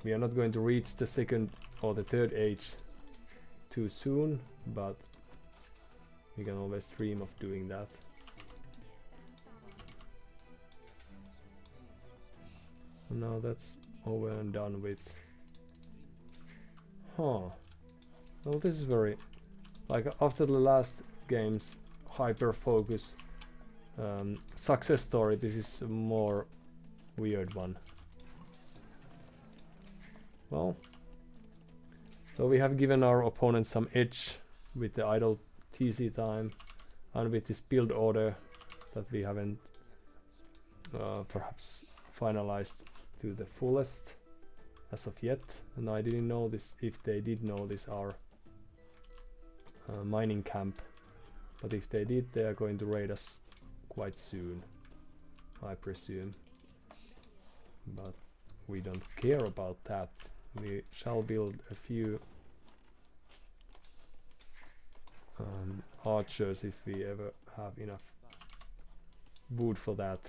we are not going to reach the second or the third age too soon, but we can always dream of doing that. Now that's over and done with. Huh. Well, this is very, like, after the last game's hyper focus success story, this is a more weird one. Well, so we have given our opponent some edge with the idle TC time and with this build order that we haven't perhaps finalized to the fullest as of yet. And I didn't know this, if they did know this, our mining camp, but if they did, they are going to raid us quite soon, I presume, but we don't care about that. We shall build a few archers if we ever have enough wood for that.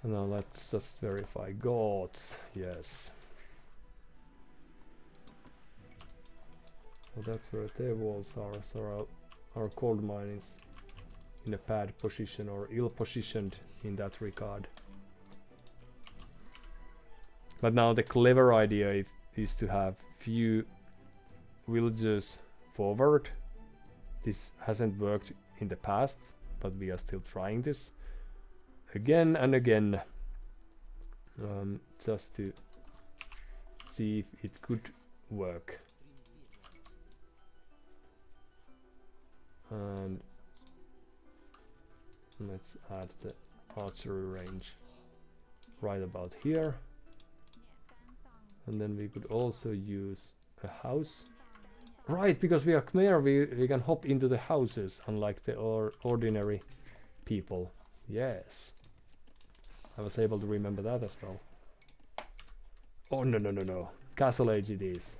And now let's just verify Goths. Yes. Well, that's where their walls are, so our coal mine is in a bad position, or ill-positioned in that regard. But now the clever idea is to have few villagers forward. This hasn't worked in the past, but we are still trying this again and again, just to see if it could work. And let's add the archery range right about here. And then we could also use a house. Right, because we are Khmer, we can hop into the houses, unlike the ordinary people. Yes. I was able to remember that as well. Oh, no, no, no, no. Castle Age it is.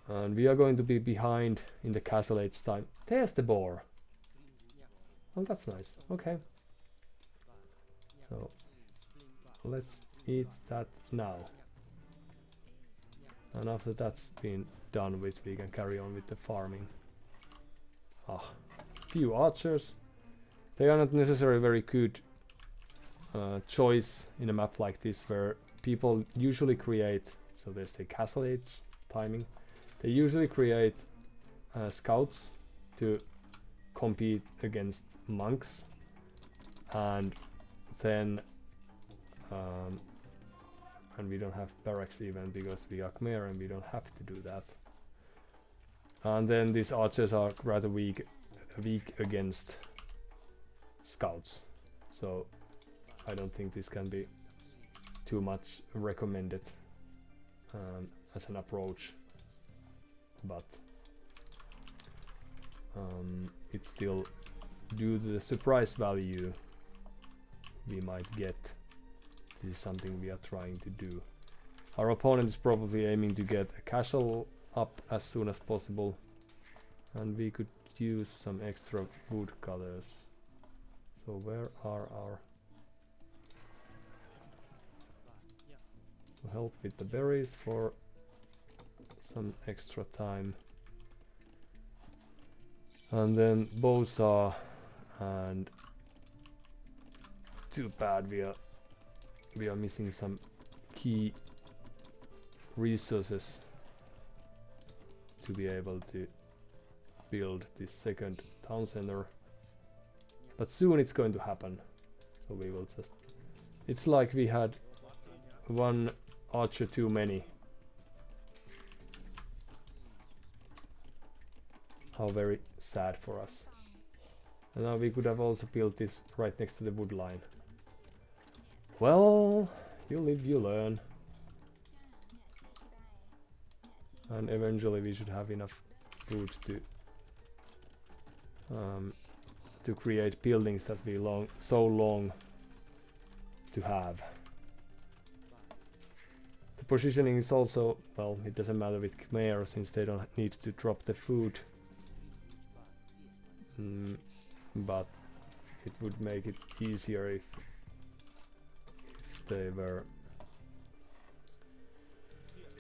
And we are going to be behind in the Castle Age time. There's the boar. Oh, that's nice. Okay. So, let's eat that now. And after that's been done with, we can carry on with the farming. Ah, few archers. They are not necessarily very good choice in a map like this, where people usually create, so there's the Castle Age timing, they usually create scouts to compete against monks, and then and we don't have barracks even because we are Khmer and we don't have to do that. And then these archers are rather weak against scouts, so I don't think this can be too much recommended as an approach, but it's still, due to the surprise value we might get, this is something we are trying to do. Our opponent is probably aiming to get a castle up as soon as possible, and we could use some extra wood cutters. So where are our help with the berries for some extra time? And then Bosa, and too bad we are missing some key resources to be able to build this second town center, but soon it's going to happen. So we will just, it's like we had one archer too many. How very sad for us. And now we could have also built this right next to the wood line. Well, you live, you learn. And eventually we should have enough wood to create buildings that we so long to have. positioning is also, well, it doesn't matter with Khmer since they don't need to drop the food. But it would make it easier if they were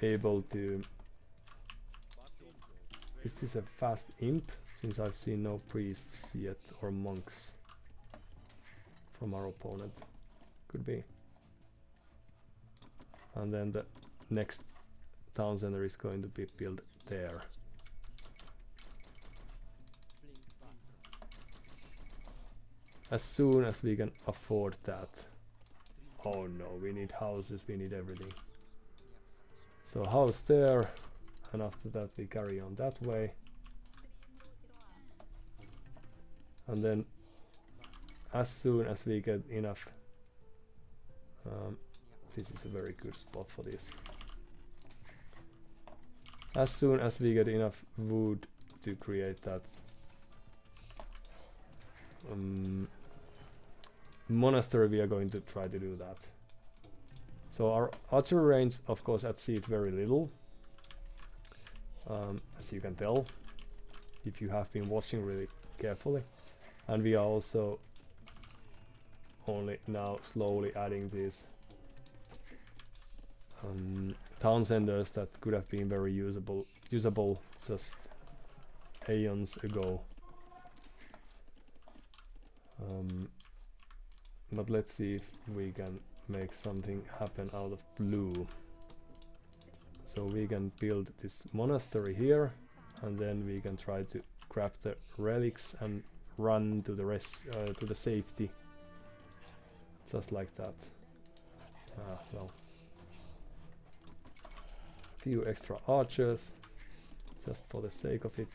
able to... Is this a fast imp? Since I've seen no priests yet or monks from our opponent. Could be. And then the next town center is going to be built there. As soon as we can afford that. Oh no, we need houses, we need everything. So house there, and after that we carry on that way. And then as soon as we get enough, this is a very good spot for this. As soon as we get enough wood to create that monastery, we are going to try to do that. So our archery range, of course, achieved very little, as you can tell if you have been watching really carefully. And we are also only now slowly adding these town centers that could have been very usable just aeons ago. But let's see if we can make something happen out of blue. So we can build this monastery here, and then we can try to grab the relics and run to the to the safety, just like that. Well, few extra archers, just for the sake of it.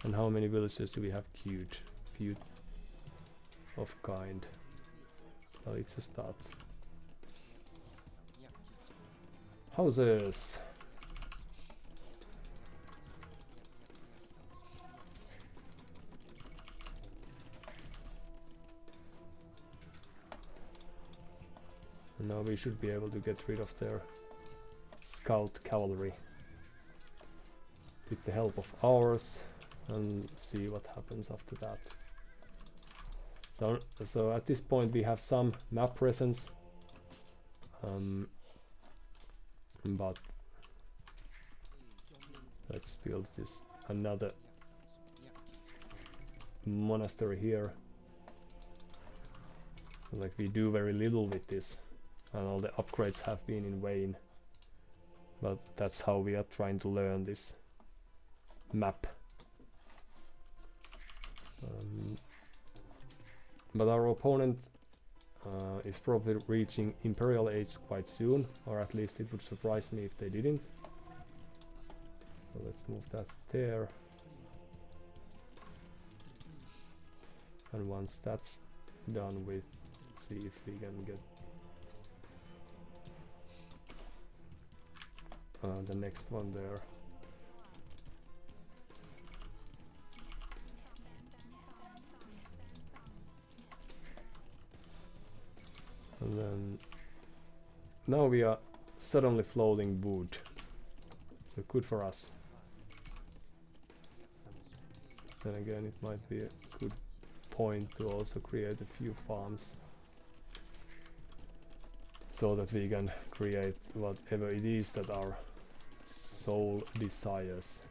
And how many villages do we have queued? Few of kind. Well, it's a start. Houses. And now we should be able to get rid of their scout cavalry with the help of ours, and see what happens after that. So at this point we have some map presence, but let's build this another monastery here. Like, we do very little with this, and all the upgrades have been in vain, but that's how we are trying to learn this map. But our opponent is probably reaching Imperial Age quite soon, or at least it would surprise me if they didn't. So let's move that there. And once that's done with, see if we can get the next one there. And then now we are suddenly floating wood, so good for us. Then again, it might be a good point to also create a few farms, so that we can create whatever it is that our soul desires.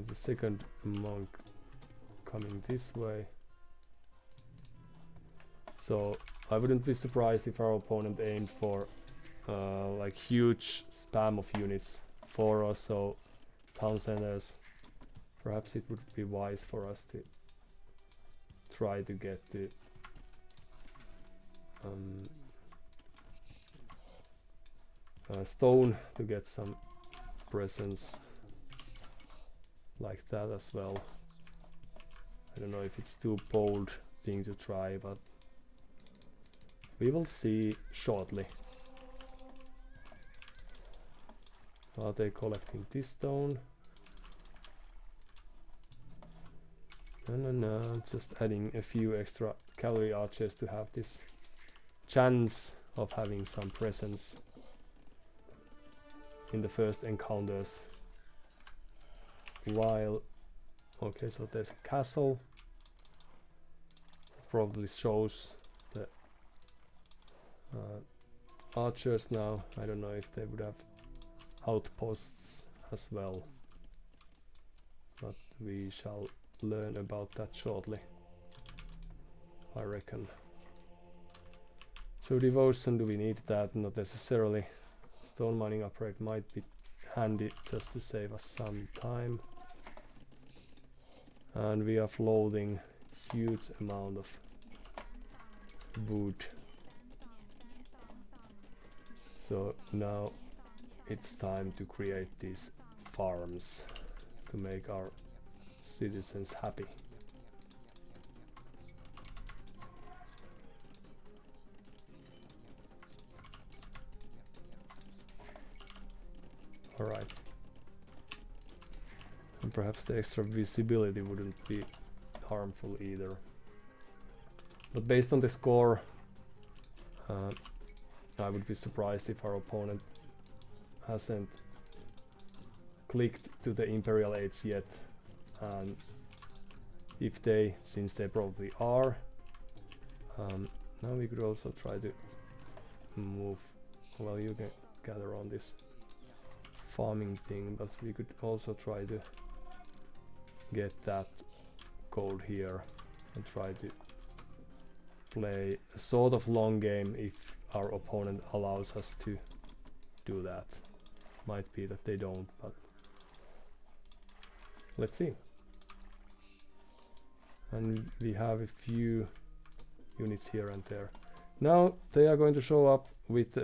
The second monk coming this way. So I wouldn't be surprised if our opponent aimed for like huge spam of units, 4 or so town centers. Perhaps it would be wise for us to try to get the stone to get some presence like that as well. I don't know if it's too bold thing to try, but we will see shortly. Are they collecting this stone? No, just adding a few extra cavalry archers to have this chance of having some presence in the first encounters. While, okay, so there's a castle. Probably shows the archers now. I don't know if they would have outposts as well, but we shall learn about that shortly, I reckon. So devotion, do we need that? Not necessarily. Stone mining upgrade might be handy just to save us some time. And we are floating huge amount of wood. So now it's time to create these farms to make our citizens happy. Alright. And perhaps the extra visibility wouldn't be harmful either. But based on the score, I would be surprised if our opponent hasn't clicked to the Imperial Age yet. And if they, since they probably are, now we could also try to move, well, you can gather on this farming thing, but we could also try to get that gold here and try to play a sort of long game if our opponent allows us to do that. Might be that they don't, but let's see. And we have a few units here and there. Now they are going to show up with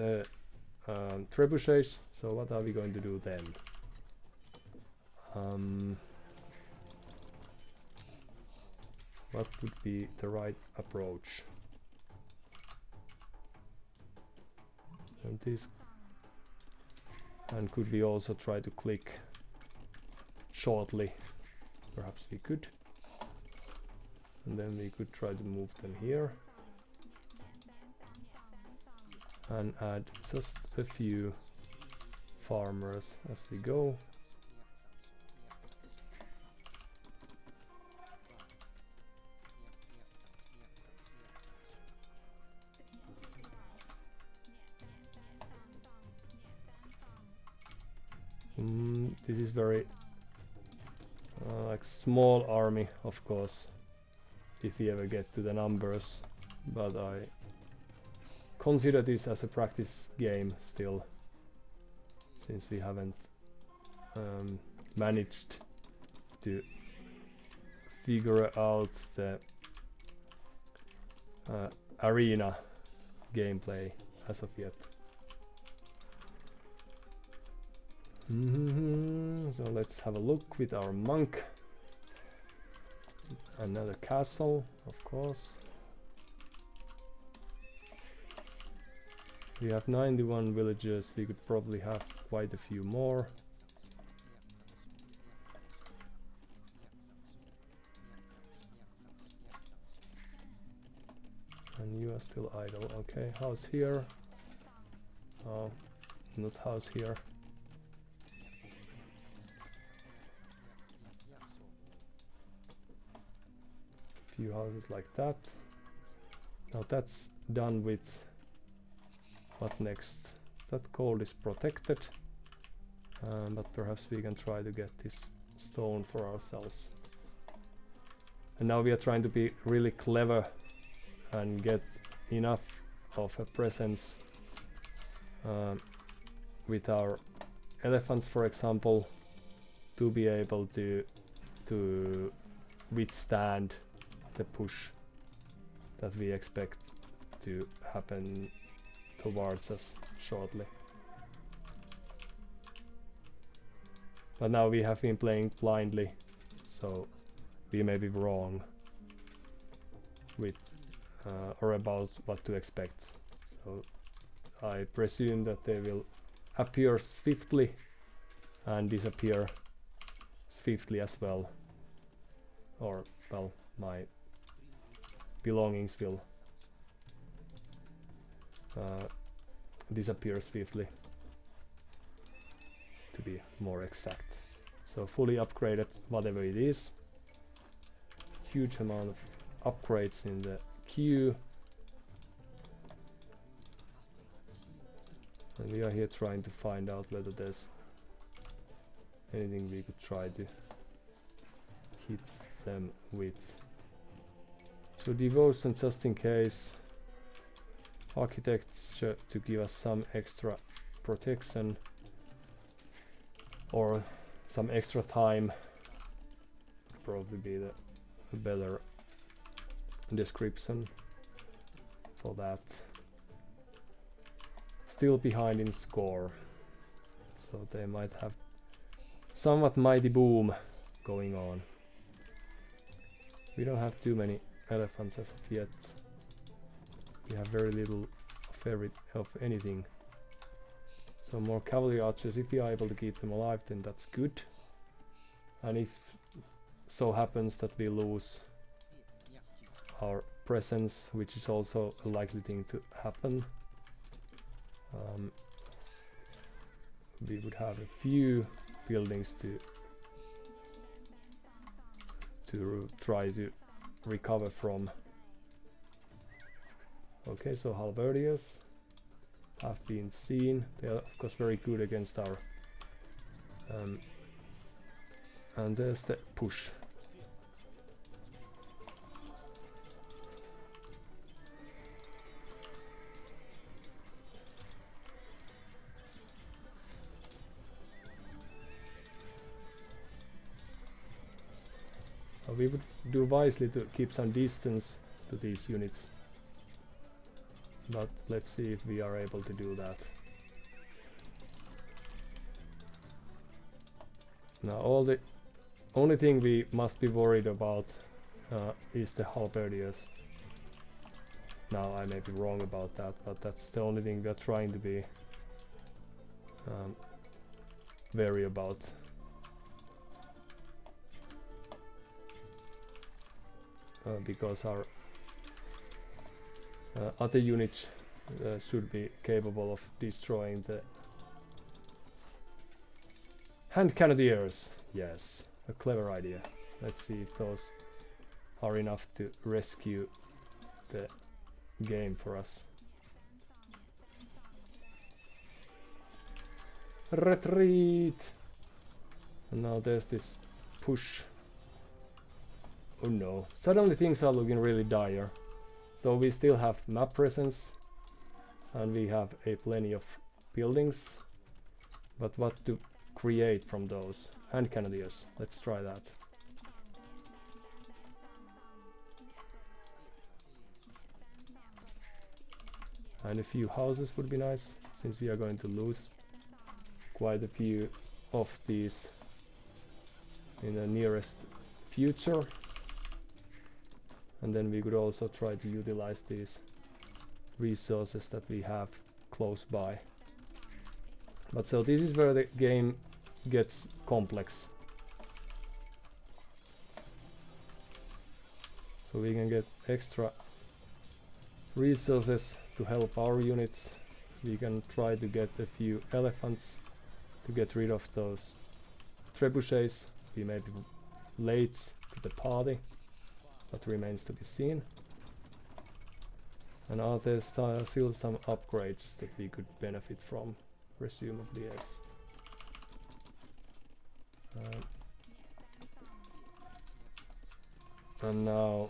trebuchets. So what are we going to do then? What would be the right approach? And this, and could we also try to click shortly? Perhaps we could. And then we could try to move them here and add just a few farmers as we go. This is very like small army, of course, if we ever get to the numbers, but I consider this as a practice game still, since we haven't managed to figure out the arena gameplay as of yet. So let's have a look with our monk. Another castle, of course. We have 91 villagers, we could probably have quite a few more. And you are still idle, okay. House here. Oh, not house here. Few houses like that. Now that's done with. What next? That gold is protected, but perhaps we can try to get this stone for ourselves. And now we are trying to be really clever and get enough of a presence with our elephants, for example, to be able to withstand the push that we expect to happen towards us shortly. But now we have been playing blindly, so we may be wrong with or about what to expect. So I presume that they will appear swiftly and disappear swiftly as well, or well, my belongings will disappear swiftly, to be more exact. So fully upgraded, whatever it is. Huge amount of upgrades in the queue. And we are here trying to find out whether there's anything we could try to hit them with. So devotion just in case. Architecture to give us some extra protection or some extra time. Probably be the better description for that. Still behind in score, so they might have somewhat mighty boom going on. We don't have too many elephants as of yet. We have very little of anything. So more cavalry archers. If we are able to keep them alive, then that's good. And if so happens that we lose our presence, which is also a likely thing to happen, we would have a few buildings to try to recover from. Okay, so halberdiers have been seen. They are of course very good against our and there's the push. We would do wisely to keep some distance to these units, but let's see if we are able to do that. Now the only thing we must be worried about is the halberdiers. Now I may be wrong about that, but that's the only thing we are trying to be wary about. Because our other units should be capable of destroying the hand cannoneers. Yes, a clever idea. Let's see if those are enough to rescue the game for us. Retreat! And now there's this push. Oh no, suddenly things are looking really dire. So we still have map presence and we have a plenty of buildings, but what to create from those? Hand cannoneers, let's try that. And a few houses would be nice, since we are going to lose quite a few of these in the nearest future. And then we could also try to utilize these resources that we have close by. But so this is where the game gets complex. So we can get extra resources to help our units. We can try to get a few elephants to get rid of those trebuchets. We may be late to the party, but remains to be seen. And are there still some upgrades that we could benefit from? Presumably yes. And now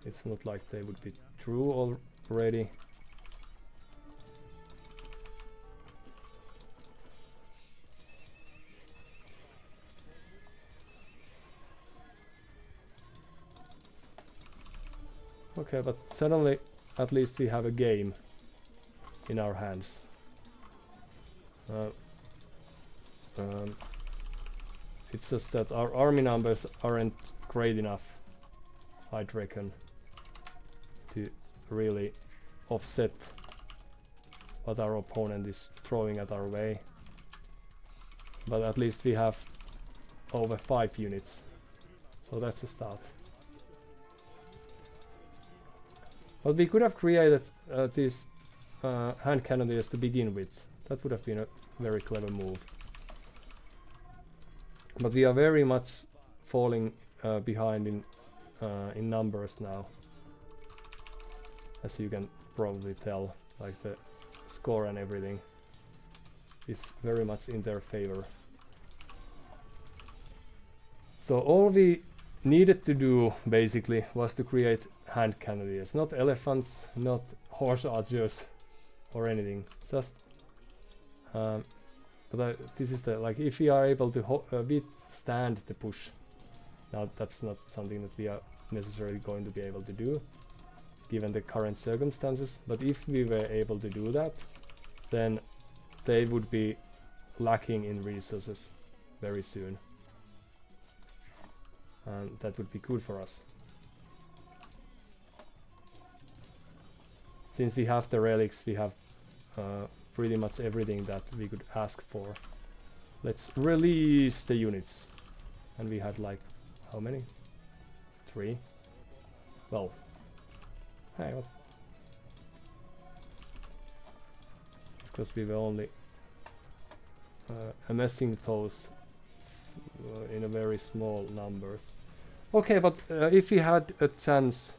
it's not like they would be true already. Okay, but suddenly at least we have a game in our hands. It's just that our army numbers aren't great enough, I'd reckon, to really offset what our opponent is throwing at our way. But at least we have over 5 units, So that's a start. But we could have created these hand cannoneers to begin with. That would have been a very clever move. But we are very much falling behind in numbers now, as you can probably tell. Like the score and everything is very much in their favor. So all we needed to do basically was to create hand cannoneers, not elephants, not horse archers or anything. Just this is the, like, if we are able to withstand the push. Now that's not something that we are necessarily going to be able to do given the current circumstances, but if we were able to do that, then they would be lacking in resources very soon, and that would be good for us. Since we have the relics, we have pretty much everything that we could ask for. Let's release the units. And we had like, how many? 3? Well, hang on. Because we were only amassing those in a very small numbers. Okay, but if we had a chance.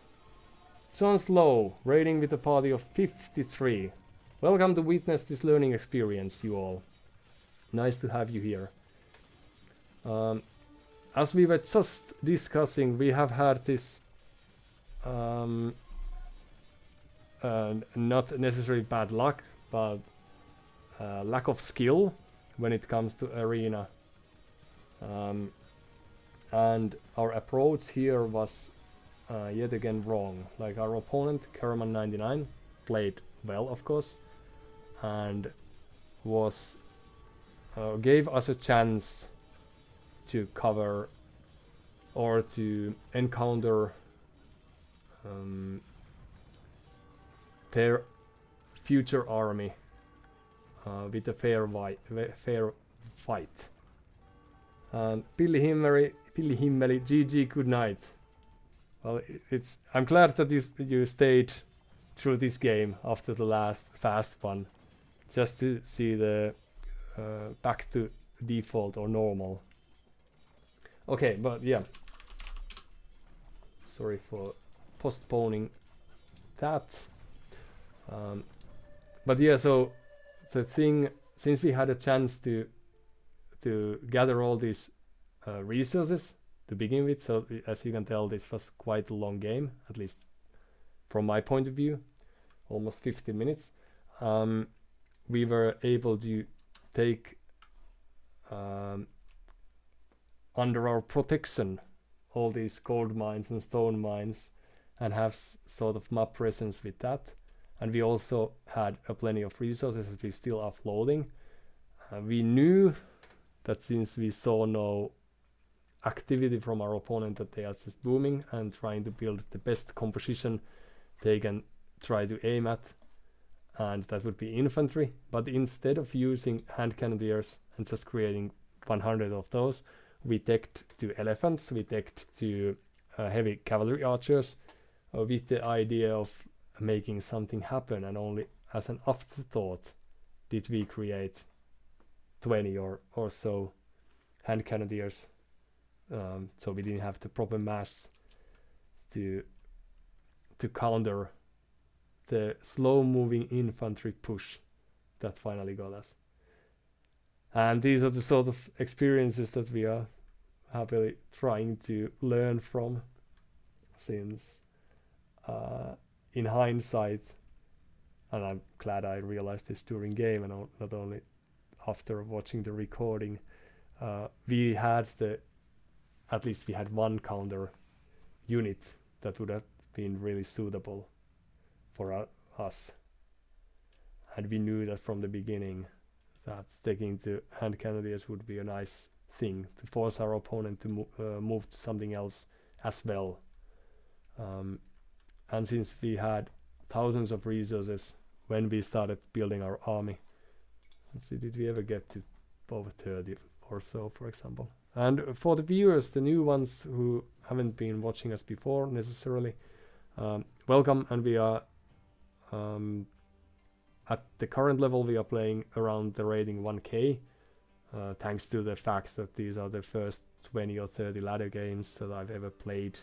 John Slow, raiding with a party of 53. Welcome to witness this learning experience, you all. Nice to have you here. As we were just discussing, we have had this not necessarily bad luck, but lack of skill when it comes to arena. And our approach here was yet again wrong. Like our opponent, Karaman99, played well, of course, and was gave us a chance to cover or to encounter their future army with a fair fight. And Billy Himmeli, GG, good night. Well, I'm glad that you stayed through this game after the last fast one, just to see the back to default or normal. Okay, but yeah, sorry for postponing that. But yeah, so the thing, since we had a chance to gather all these resources to begin with, so as you can tell, this was quite a long game, at least from my point of view, almost 50 minutes. We were able to take under our protection all these gold mines and stone mines and have sort of map presence with that. And we also had plenty of resources that we still offloading. We knew that since we saw no activity from our opponent, that they are just booming and trying to build the best composition they can try to aim at, and that would be infantry. But instead of using hand cannoneers and just creating 100 of those, we teched to elephants, we teched to heavy cavalry archers with the idea of making something happen, and only as an afterthought did we create 20 or so hand cannoneers, so we didn't have the proper mass to counter the slow-moving infantry push that finally got us. And these are the sort of experiences that we are happily trying to learn from, since in hindsight, and I'm glad I realized this during game and not only after watching the recording, we had at least we had one counter unit that would have been really suitable for us, and we knew that from the beginning that sticking to hand cannoneers would be a nice thing to force our opponent to move to something else as well. And since we had thousands of resources when we started building our army, let's see, did we ever get to over 30 or so, for example? And for the viewers, the new ones who haven't been watching us before necessarily, welcome. And we are at the current level, we are playing around the rating 1k, thanks to the fact that these are the first 20 or 30 ladder games that I've ever played,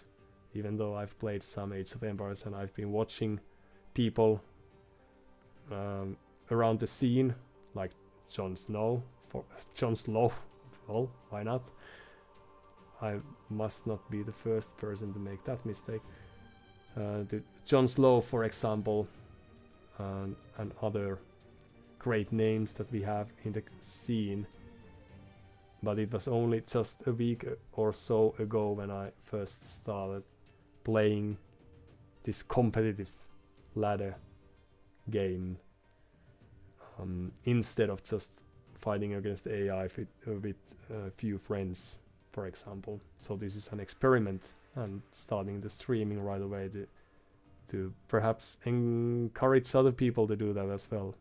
even though I've played some Age of Empires and I've been watching people around the scene, like Jon Snow, well, why not? I must not be the first person to make that mistake. Jon Snow, for example, and other great names that we have in the scene. But it was only just a week or so ago when I first started playing this competitive ladder game, instead of just fighting against AI with a few friends, for example. So this is an experiment, and starting the streaming right away to perhaps encourage other people to do that as well.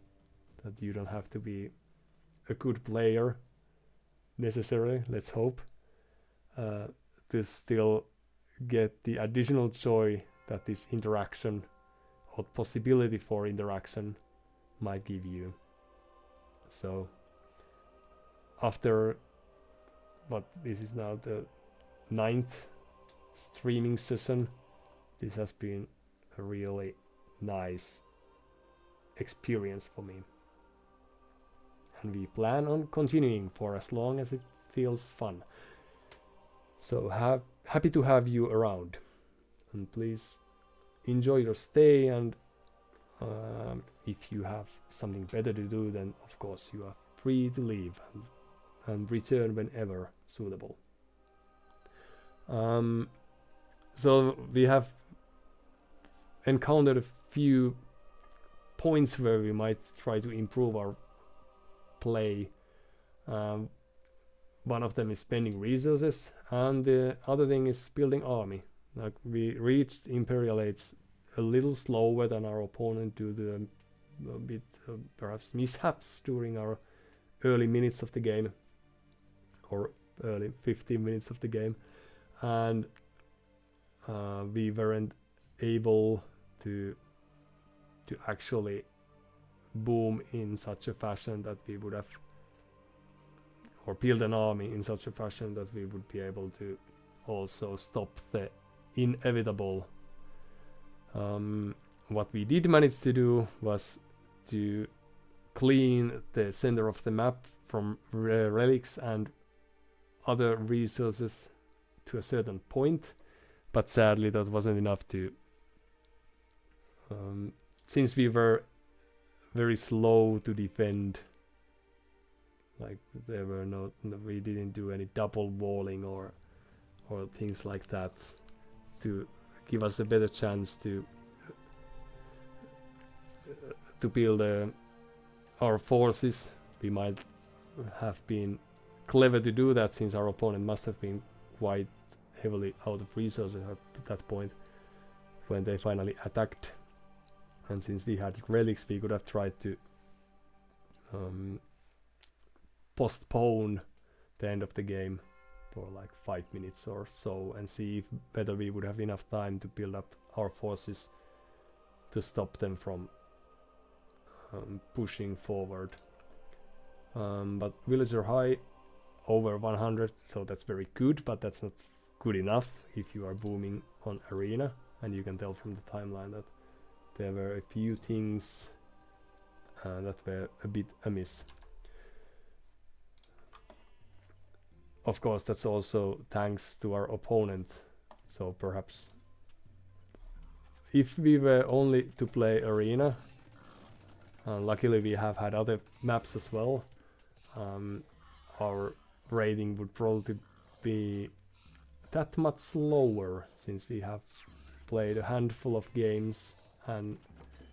That you don't have to be a good player necessarily, let's hope, to still get the additional joy that this interaction or possibility for interaction might give you. So after this is now the 9th streaming session, this has been a really nice experience for me, and we plan on continuing for as long as it feels fun. So happy to have you around, and please enjoy your stay, and if you have something better to do, then of course you are free to leave and return whenever suitable. So we have encountered a few points where we might try to improve our play. One of them is spending resources, and the other thing is building army. Like, we reached Imperial Age a little slower than our opponent due to a bit perhaps mishaps during our early minutes of the game, or early 15 minutes of the game, and we weren't able to actually boom in such a fashion that we would have, or build an army in such a fashion that we would be able to also stop the inevitable. What we did manage to do was to clean the center of the map from relics and other resources to a certain point, but sadly that wasn't enough to, since we were very slow to defend, like there were we didn't do any double walling or things like that to give us a better chance to build our forces. We might have been clever to do that, since our opponent must have been quite heavily out of resources at that point when they finally attacked. And since we had relics, we could have tried to postpone the end of the game for like 5 minutes or so, and see if whether we would have enough time to build up our forces to stop them from pushing forward. But villager high over 100, so that's very good, but that's not good enough if you are booming on arena, and you can tell from the timeline that there were a few things that were a bit amiss. Of course, that's also thanks to our opponent. So perhaps if we were only to play arena, luckily we have had other maps as well, our rating would probably be that much slower, since we have played a handful of games and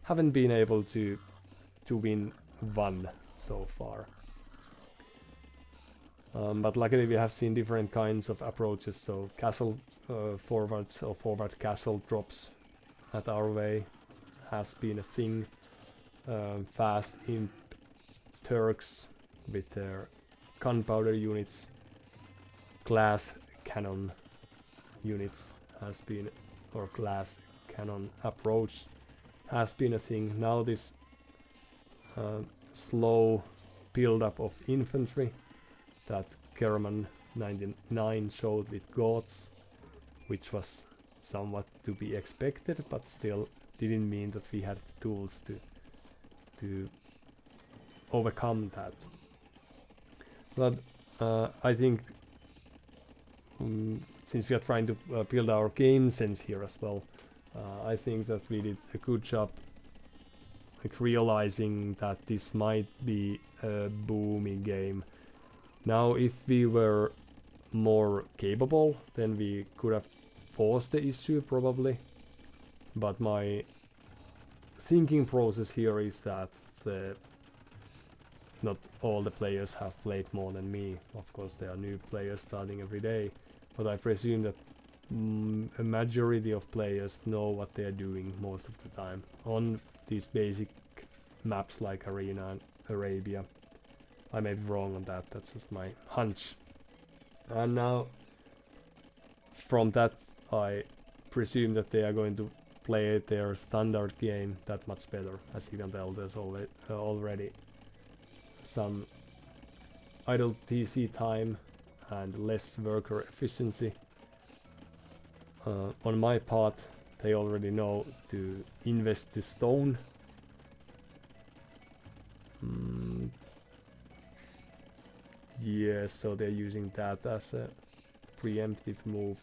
haven't been able to win one so far. But luckily we have seen different kinds of approaches, so castle forwards or forward castle drops at our way has been a thing. Fast imp Turks with their gunpowder units, glass cannon units has been, or glass cannon approach has been a thing. Now this slow build-up of infantry that Kerman 99 showed with Goths, which was somewhat to be expected, but still didn't mean that we had the tools to overcome that. But I think since we are trying to build our game sense here as well, I think that we did a good job like realizing that this might be a booming game. Now if we were more capable, then we could have forced the issue probably, but my thinking process here is that not all the players have played more than me. Of course there are new players starting every day, but I presume that a majority of players know what they are doing most of the time on these basic maps like Arena and Arabia. I may be wrong on that, that's just my hunch. And now from that I presume that they are going to play their standard game that much better. As you can tell, there's already some idle TC time and less worker efficiency. On my part, they already know to invest to stone. Yeah, so they're using that as a preemptive move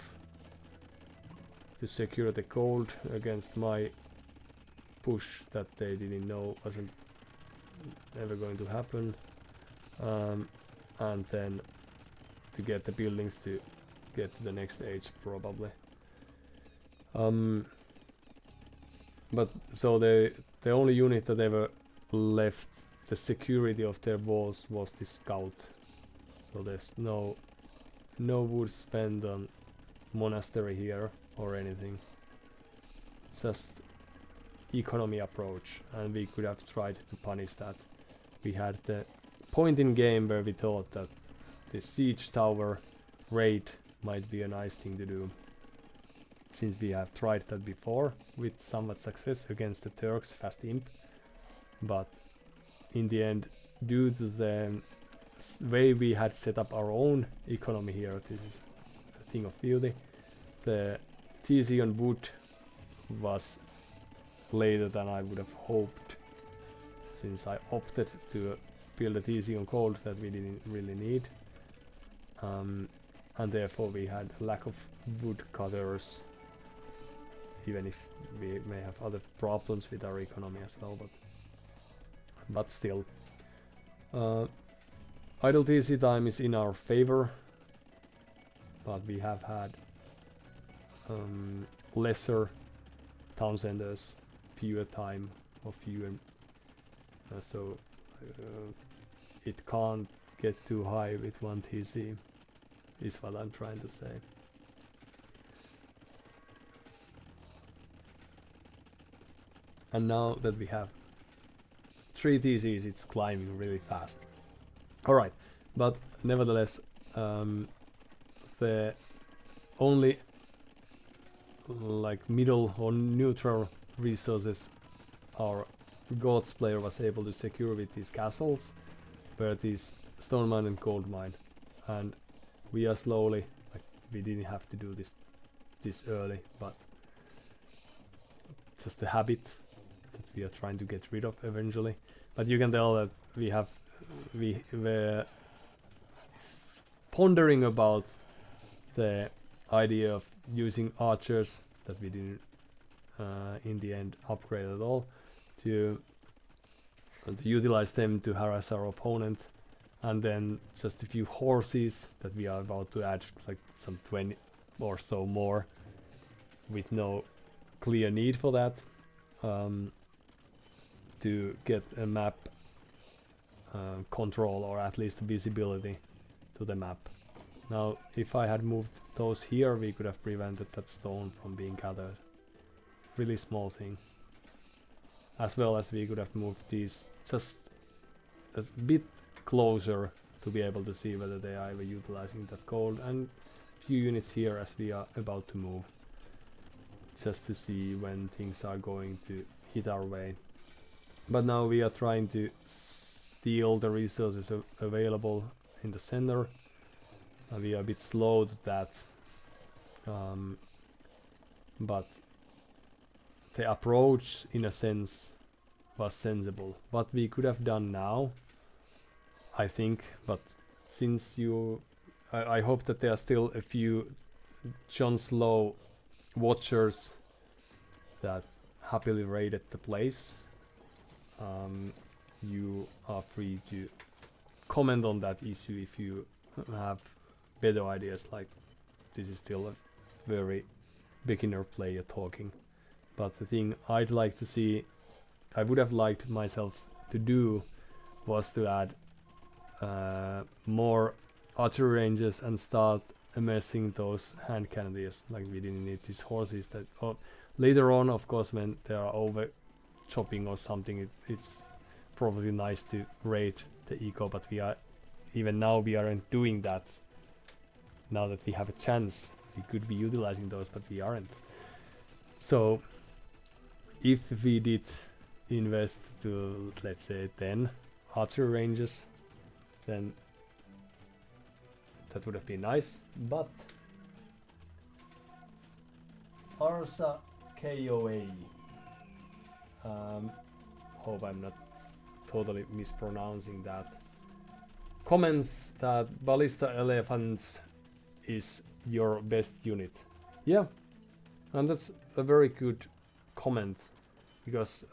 to secure the gold against my push that they didn't know wasn't ever going to happen, and then to get the buildings to get to the next stage probably. But so the only unit that ever left the security of their walls was the scout. So there's no wood spent on monastery here or anything. It's just economy approach, and we could have tried to punish that. We had the point in game where we thought that the siege tower raid might be a nice thing to do, since we have tried that before with somewhat success against the Turks fast imp, but in the end, due to the way we had set up our own economy here, this is a thing of beauty. The TC on wood was later than I would have hoped, since I opted to build a TC on gold that we didn't really need, and therefore we had a lack of wood cutters, even if we may have other problems with our economy as well, but still. Idle TC time is in our favor, but we have had lesser town centers, fewer time or fewer, so it can't get too high with one TC, is what I'm trying to say. And now that we have 3 TCs, it's climbing really fast. Alright, but nevertheless, the only like middle or neutral resources our Goths player was able to secure with these castles were these stone mine and gold mine, and we are slowly, like, we didn't have to do this early, but it's just a habit that we are trying to get rid of eventually. But you can tell that we were pondering about the idea of using archers that we didn't in the end upgrade at all, to utilize them to harass our opponent, and then just a few horses that we are about to add, like some 20 or so more, with no clear need for that, to get a map control, or at least visibility to the map. Now if I had moved those here, we could have prevented that stone from being gathered. Really small thing. As well as we could have moved these just a bit closer to be able to see whether they are ever utilizing that gold, and few units here as we are about to move, just to see when things are going to hit our way. But now we are trying to steal the resources available in the center. We are a bit slow to that, but the approach in a sense was sensible. What we could have done now, I think, but since I hope that there are still a few Jon Snow watchers that happily raided the place. You are free to comment on that issue if you have better ideas. Like, this is still a very beginner player talking, but the thing I'd like to see, I would have liked myself to do, was to add more archery ranges and start immersing those hand cannoneers. Like, we didn't need these horses that later on, of course, when they are over chopping or something, it's probably nice to raid the eco, but we are even now we aren't doing that. Now that we have a chance, we could be utilizing those, but we aren't. So if we did invest to, let's say, 10 archery ranges, then that would have been nice. But Arsa KOA, hope I'm not totally mispronouncing that, comments that ballista elephants is your best unit. Yeah, and that's a very good comment, because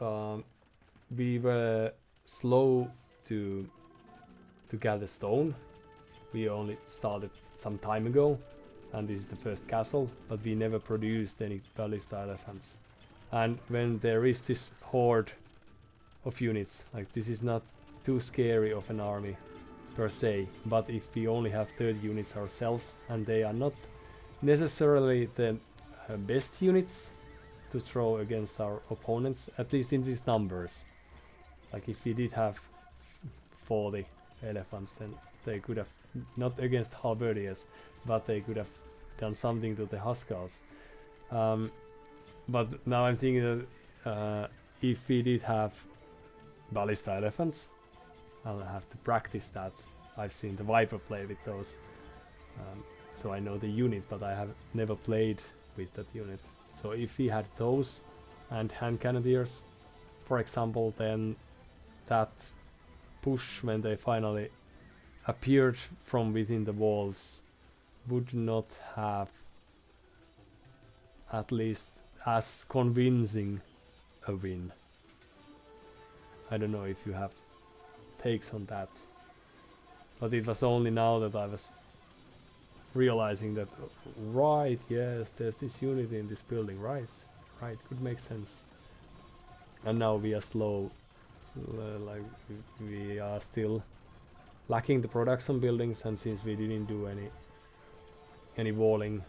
we were slow to gather stone. We only started some time ago, and this is the first castle, but we never produced any ballista elephants. And when there is this horde of units, like, this is not too scary of an army per se, but if we only have 30 units ourselves and they are not necessarily the best units to throw against our opponents, at least in these numbers. Like, if we did have 40 elephants, then they could have, not against halberdiers, but they could have done something to the Huskars. But now I'm thinking that if we did have ballista elephants, I'll have to practice that. I've seen the Viper play with those, so I know the unit, but I have never played with that unit. So if we had those and hand cannoneers, for example, then that push when they finally appeared from within the walls would not have at least as convincing a win. I don't know if you have takes on that, but it was only now that I was realizing that, right, yes, there's this unit in this building, right, could make sense. And now we are slow, like we are still lacking the production buildings, and since we didn't do any walling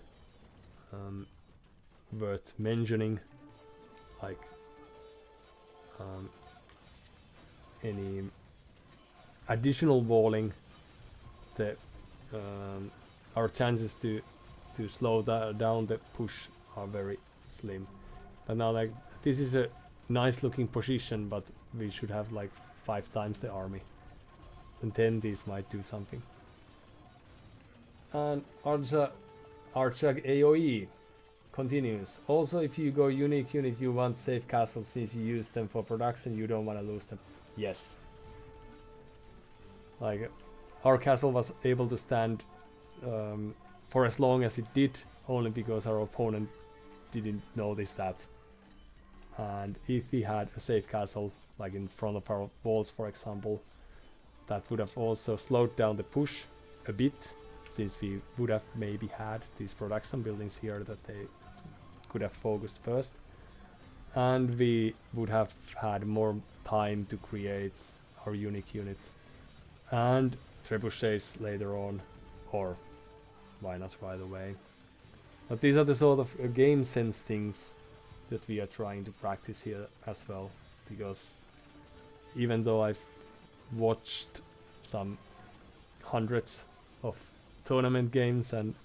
worth mentioning, like any additional walling, the our chances to slow down the push are very slim. But now, like, this is a nice looking position, but we should have like 5 times the army, and then these might do something. And Archag AOE continues. Also, if you go unique unit, you want safe castles, since you use them for production, you don't want to lose them. Yes. Like, our castle was able to stand for as long as it did, only because our opponent didn't notice that. And if we had a safe castle, like in front of our walls, for example, that would have also slowed down the push a bit, since we would have maybe had these production buildings here that they could have focused first, and we would have had more time to create our unique unit and trebuchets later on, or why not right away. But these are the sort of game sense things that we are trying to practice here as well, because even though I've watched some hundreds of tournament games and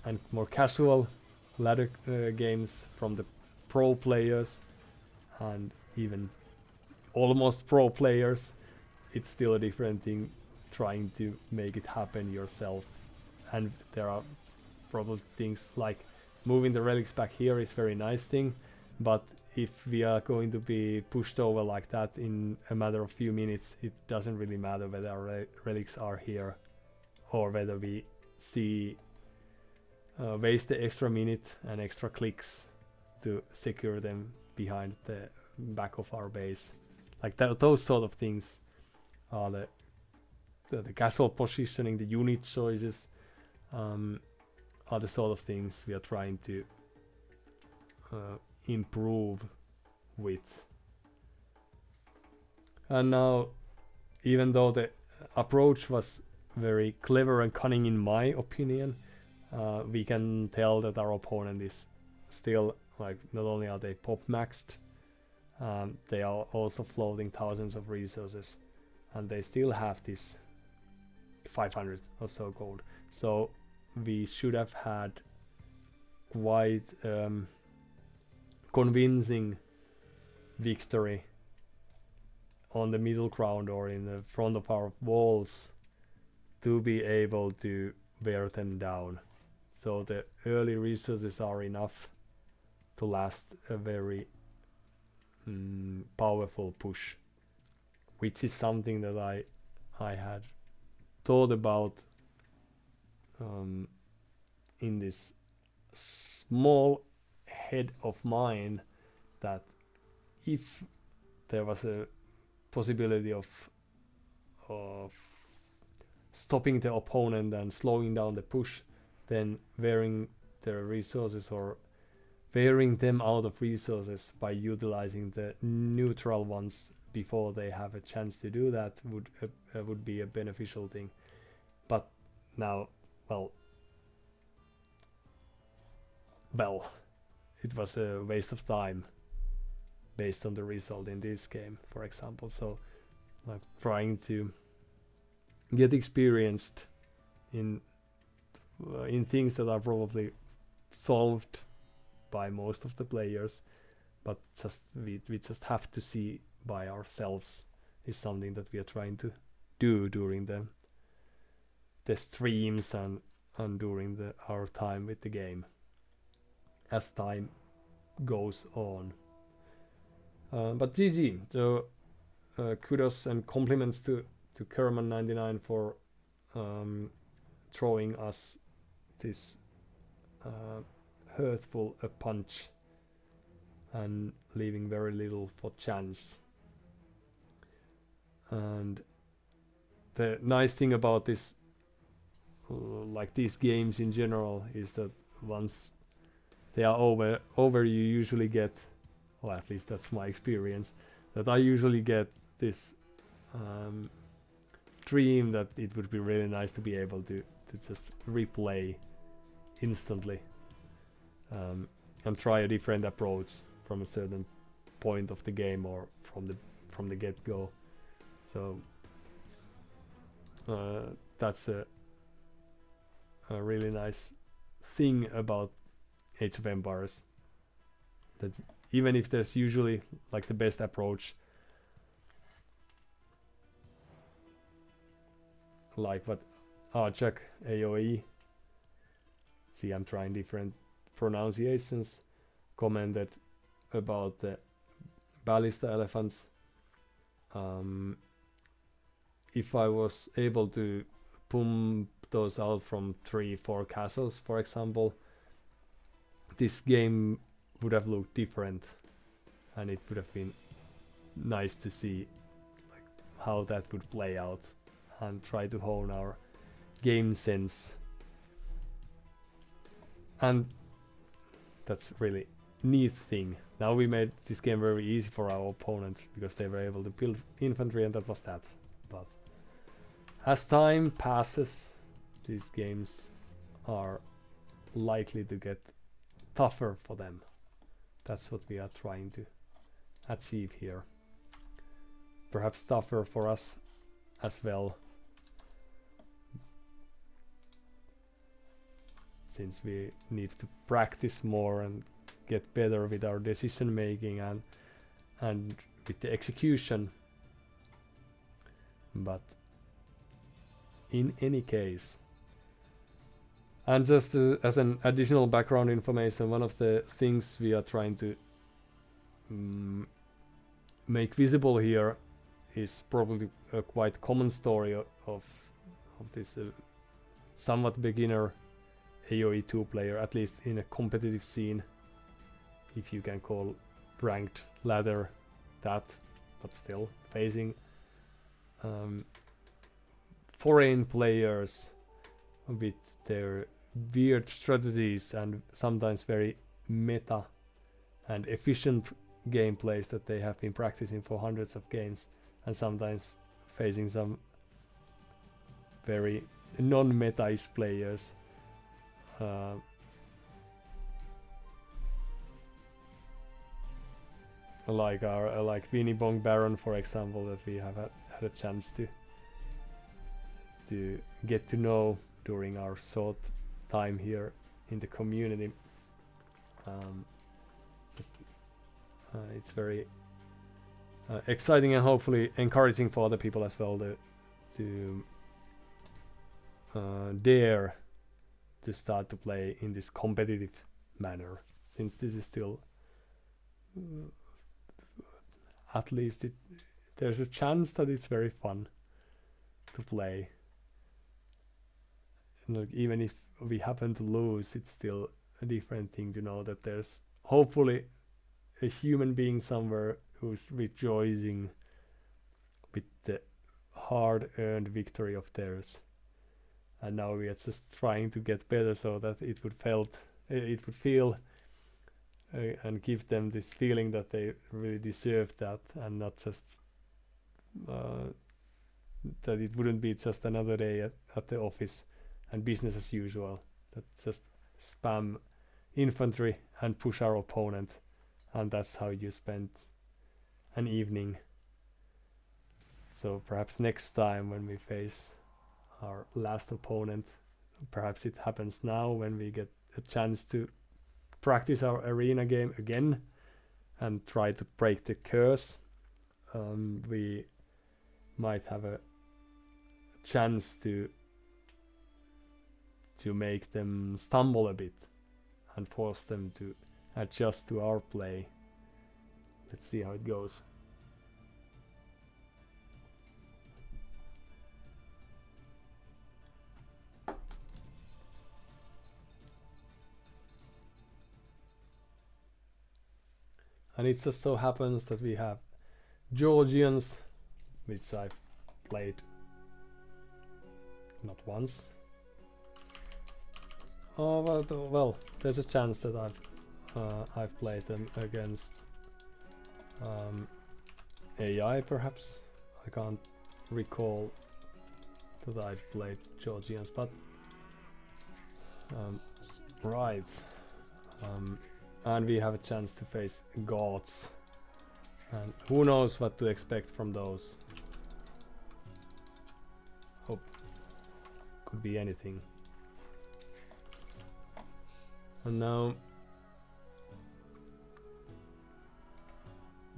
and more casual ladder games from the pro players and even almost pro players, it's still a different thing trying to make it happen yourself. And there are probably things like moving the relics back here is very nice thing, but if we are going to be pushed over like that in a matter of few minutes, it doesn't really matter whether our relics are here or whether we see waste the extra minute and extra clicks to secure them behind the back of our base. Like those sort of things are the castle positioning, the unit choices, are the sort of things we are trying to improve with. And now, even though the approach was very clever and cunning in my opinion, we can tell that our opponent is still, like, not only are they pop maxed, they are also floating thousands of resources, and they still have this 500 or so gold. So we should have had quite convincing victory on the middle ground or in the front of our walls to be able to wear them down. So the early resources are enough to last a very powerful push, which is something that I had thought about in this small head of mine, that if there was a possibility of stopping the opponent and slowing down the push, then wearing their resources or wearing them out of resources by utilizing the neutral ones before they have a chance to do that would be a beneficial thing. But now, well, it was a waste of time based on the result in this game, for example. So, like, trying to get experienced in things that are probably solved by most of the players, but just we just have to see by ourselves, is something that we are trying to do during the streams and during our time with the game as time goes on. But GG. So kudos and compliments to Kerman99 for throwing us this hurtful a punch and leaving very little for chance. And the nice thing about this, like these games in general, is that once they are over, you usually get, or at least that's my experience, that I usually get this dream that it would be really nice to be able to just replay instantly and try a different approach from a certain point of the game or from the get-go. So that's a really nice thing about Age of Empires, that even if there's usually like the best approach, like what Archak AOE, see, I'm trying different pronunciations, commented about the ballista elephants. If I was able to pump those out from 3-4 castles, for example, this game would have looked different, and it would have been nice to see like how that would play out and try to hone our game sense. And that's really neat thing. Now we made this game very easy for our opponent because they were able to build infantry, and that was that. But as time passes, these games are likely to get tougher for them. That's what we are trying to achieve here. Perhaps tougher for us as well. since we need to practice more and get better with our decision making and with the execution. But in any case, and just as an additional background information, one of the things we are trying to make visible here is probably a quite common story of this somewhat beginner AOE2 player, at least in a competitive scene, if you can call ranked ladder that, but still facing foreign players with their weird strategies and sometimes very meta and efficient gameplays that they have been practicing for hundreds of games, and sometimes facing some very non-meta-ish players. Like Weenie Bong Baron, for example, that we have had a chance to get to know during our short time here in the community. It's very exciting and hopefully encouraging for other people as well to dare to start to play in this competitive manner, since this is still at least there's a chance that it's very fun to play. Like, even if we happen to lose, it's still a different thing to know that there's hopefully a human being somewhere who's rejoicing with the hard-earned victory of theirs. And now we are just trying to get better so that it would feel and give them this feeling that they really deserve that, and not just that it wouldn't be just another day at the office and business as usual, that just spam infantry and push our opponent, and that's how you spend an evening. So perhaps next time when we face our last opponent, perhaps it happens now when we get a chance to practice our arena game again and try to break the curse, we might have a chance to make them stumble a bit and force them to adjust to our play. Let's see how it goes. And it just so happens that we have Georgians, which I've played not once. Oh, well, there's a chance that I've played them against AI, perhaps. I can't recall that I've played Georgians, but right. And we have a chance to face Goths, and who knows what to expect from those. Hope could be anything. And now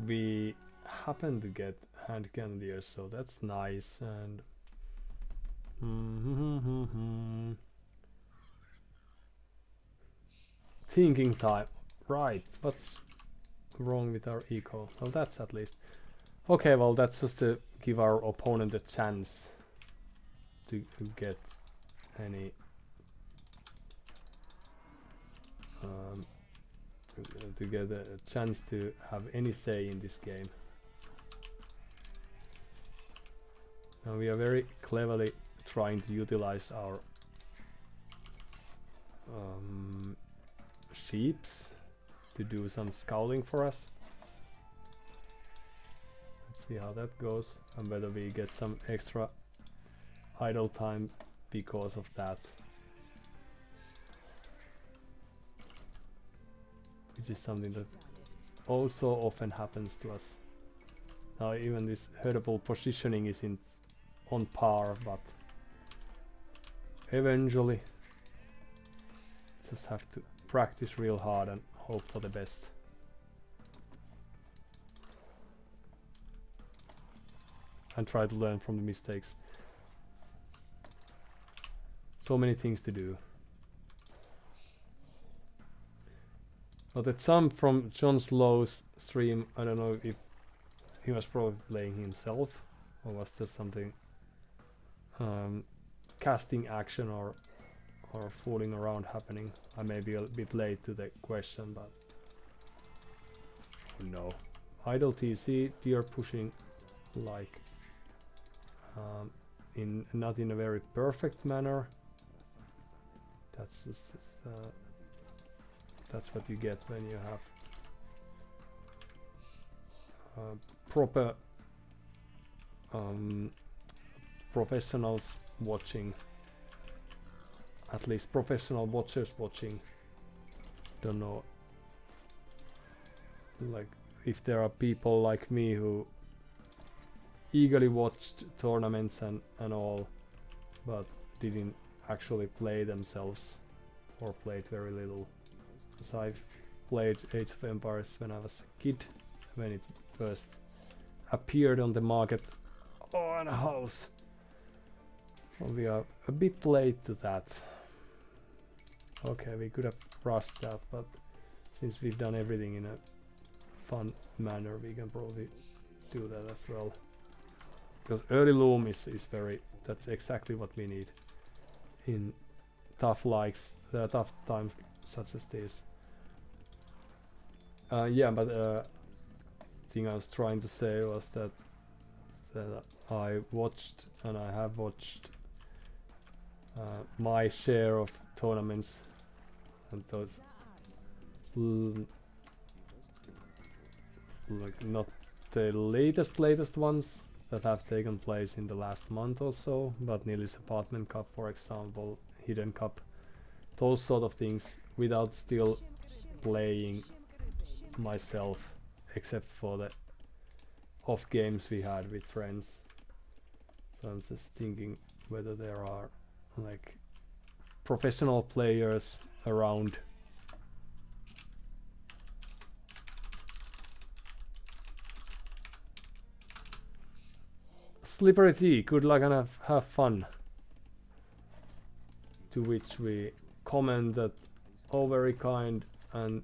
we happen to get hand cannoneers, so that's nice. And thinking time. Right, what's wrong with our eco? Well, that's at least okay. Well, that's just to give our opponent a chance to get any to get a chance to have any say in this game. Now we are very cleverly trying to utilize our sheeps to do some scouting for us. Let's see how that goes, and whether we get some extra idle time because of that, which is something that also often happens to us. Now even this herdable positioning isn't on par, but eventually Just have to practice real hard and hope for the best. And try to learn from the mistakes. So many things to do. Well, that's some from John Slow's stream. I don't know if he was probably playing himself or was there something casting action or fooling around happening. I may be a bit late to the question, but no. Idle TC, deer pushing like not in a very perfect manner. That's just that's what you get when you have proper professionals watching, at least professional watchers watching. Don't know, like if there are people like me who eagerly watched tournaments and all, but didn't actually play themselves or played very little. Because I've played Age of Empires when I was a kid, when it first appeared on the market. Oh, and a house! Well, we are a bit late to that. Okay, we could have rushed that, but since we've done everything in a fun manner, we can probably do that as well. Because early loom is very, that's exactly what we need in tough times such as this. Yeah, but thing I was trying to say was that I watched and I have watched my share of tournaments, and those like not the latest ones that have taken place in the last month or so, but Nilly's Apartment Cup, for example, Hidden Cup, those sort of things, without still playing myself, except for the off games we had with friends. So I'm just thinking whether there are like professional players around. Slippery Tea, good luck and have fun. To which we comment that, oh, very kind, and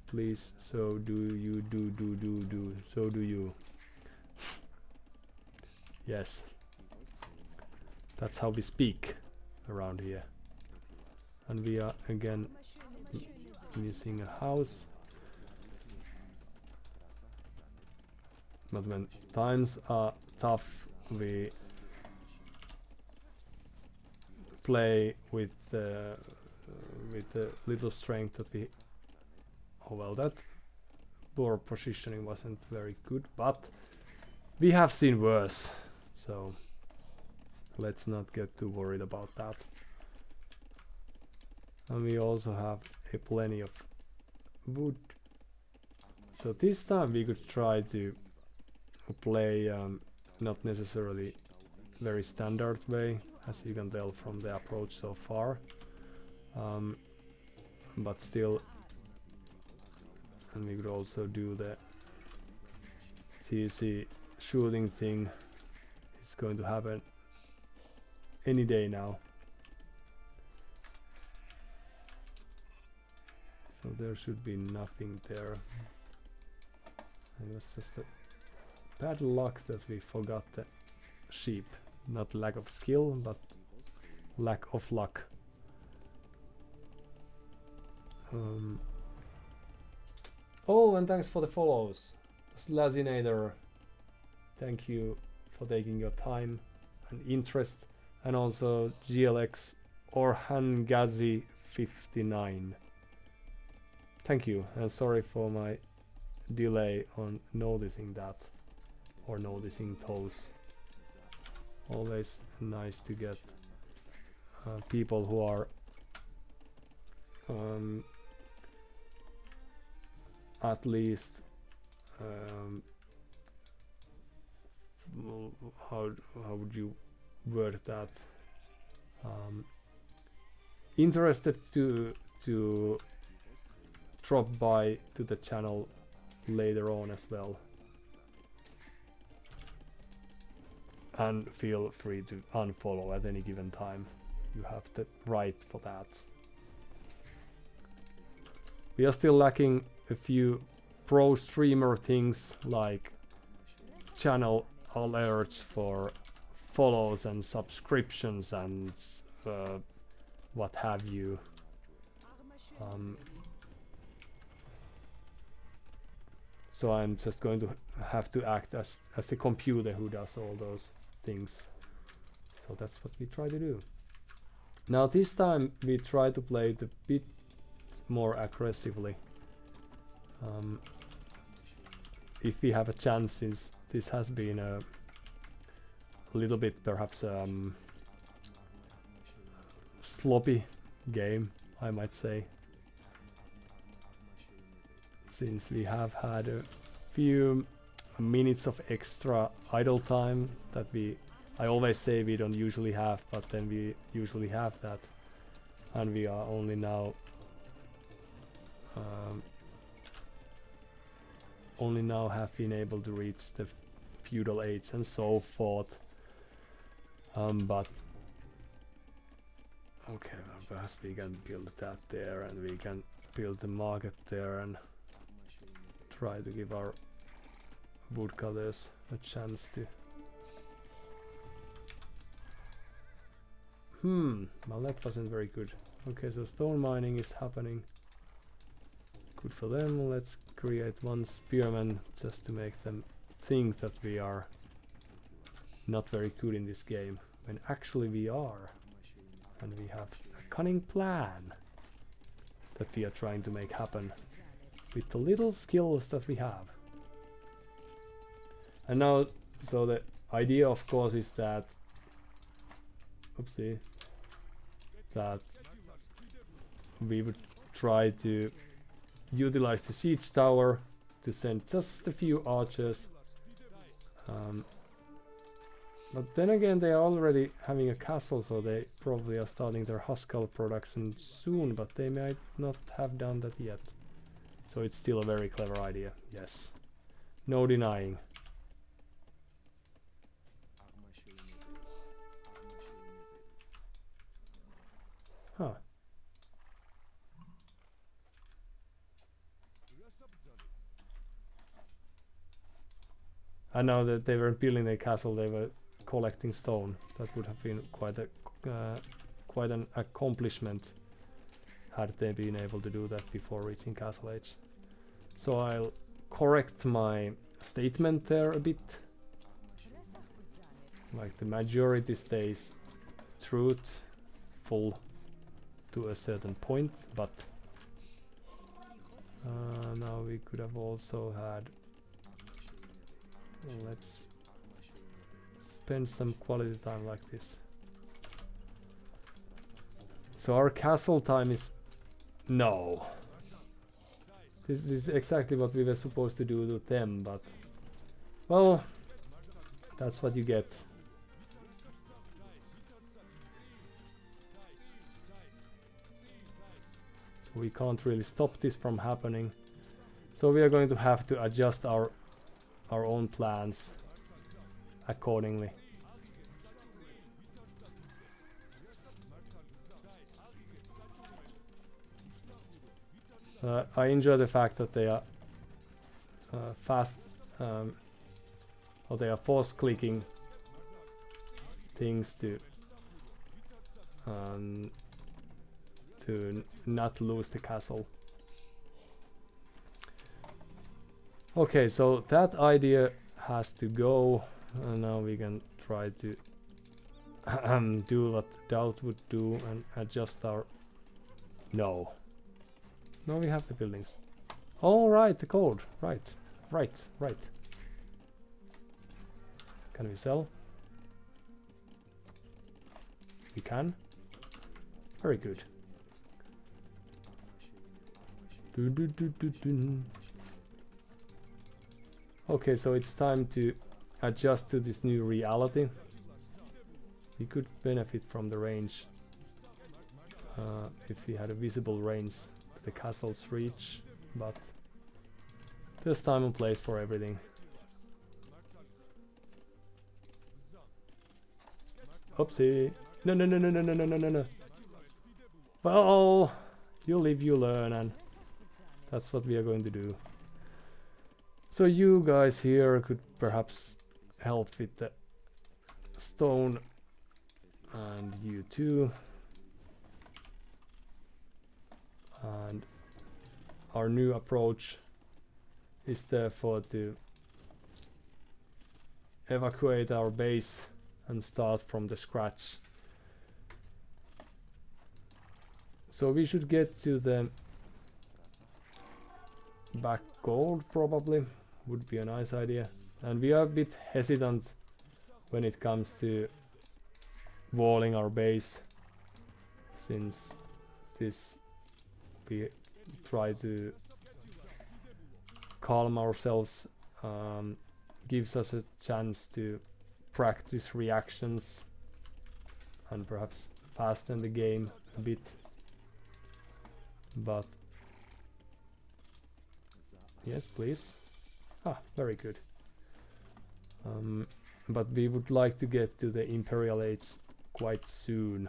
please, so do you, so do you. Yes, that's how we speak around here. And we are again missing a house. But when times are tough, we play with the little strength that we. Oh well, that poor positioning wasn't very good, but we have seen worse, so let's not get too worried about that. And we also have plenty of wood, so this time we could try to play not necessarily very standard way, as you can tell from the approach so far, but still. And we could also do the TC shooting thing. It's going to happen any day now. So there should be nothing there. And it was just a bad luck that we forgot the sheep. Not lack of skill, but lack of luck. Oh, and thanks for the follows, Slazinator. Thank you for taking your time and interest, and also GLX or Hangazi 59. Thank you, and sorry for my delay on noticing that, or noticing those. Always nice to get people who are at least how would you word that, interested to to drop by to the channel later on as well. And feel free to unfollow at any given time. You have the right for that. We are still lacking a few pro streamer things like channel alerts for follows and subscriptions and what have you. So I'm just going to have to act as the computer who does all those things. So that's what we try to do. Now this time we try to play it a bit more aggressively. If we have a chance, since this has been a little bit perhaps sloppy game, I might say, since we have had a few minutes of extra idle time that I always say we don't usually have, but then we usually have that, and we are only now have been able to reach the feudal age and so forth. But okay, well, perhaps we can build that there, and we can build the market there and try to give our woodcutters a chance to. Well, that wasn't very good. Okay, so stone mining is happening. Good for them. Let's create one spearman just to make them think that we are not very good in this game, when actually we are. And we have a cunning plan that we are trying to make happen with the little skills that we have. And now, so the idea of course is that, oopsie, that we would try to utilize the siege tower to send just a few archers. But then again, they are already having a castle, so they probably are starting their huskell production soon, but they might not have done that yet. So it's still a very clever idea, yes. No denying. Huh. I know that they were building a castle, they were collecting stone. That would have been quite an accomplishment had they been able to do that before reaching Castle Age. So I'll correct my statement there a bit. Like the majority stays truthful to a certain point, but now we could have also had. Let's spend some quality time like this. So our castle time is no. This is exactly what we were supposed to do to them, but well, that's what you get. So we can't really stop this from happening. So we are going to have to adjust our own plans accordingly. I enjoy the fact that they are fast, or they are force clicking things to not lose the castle. Okay, so that idea has to go, and now we can try to do what Doubt would do and adjust our. No, we have the buildings. All right, the code. Right. Can we sell? We can. Very good. Okay, so it's time to adjust to this new reality. We could benefit from the range if we had a visible range to the castle's reach, but there's time and place for everything. Oopsie. No, no, no, no, no, no, no, no, no, no. Well, you live, you learn, and that's what we are going to do. So you guys here could perhaps help with the stone, and you too. And our new approach is therefore to evacuate our base and start from the scratch. So we should get to the back gold, probably would be a nice idea. And we are a bit hesitant when it comes to walling our base, since this we try to calm ourselves, gives us a chance to practice reactions and perhaps fasten the game a bit. But yes, please. Ah, very good. But we would like to get to the Imperial Age quite soon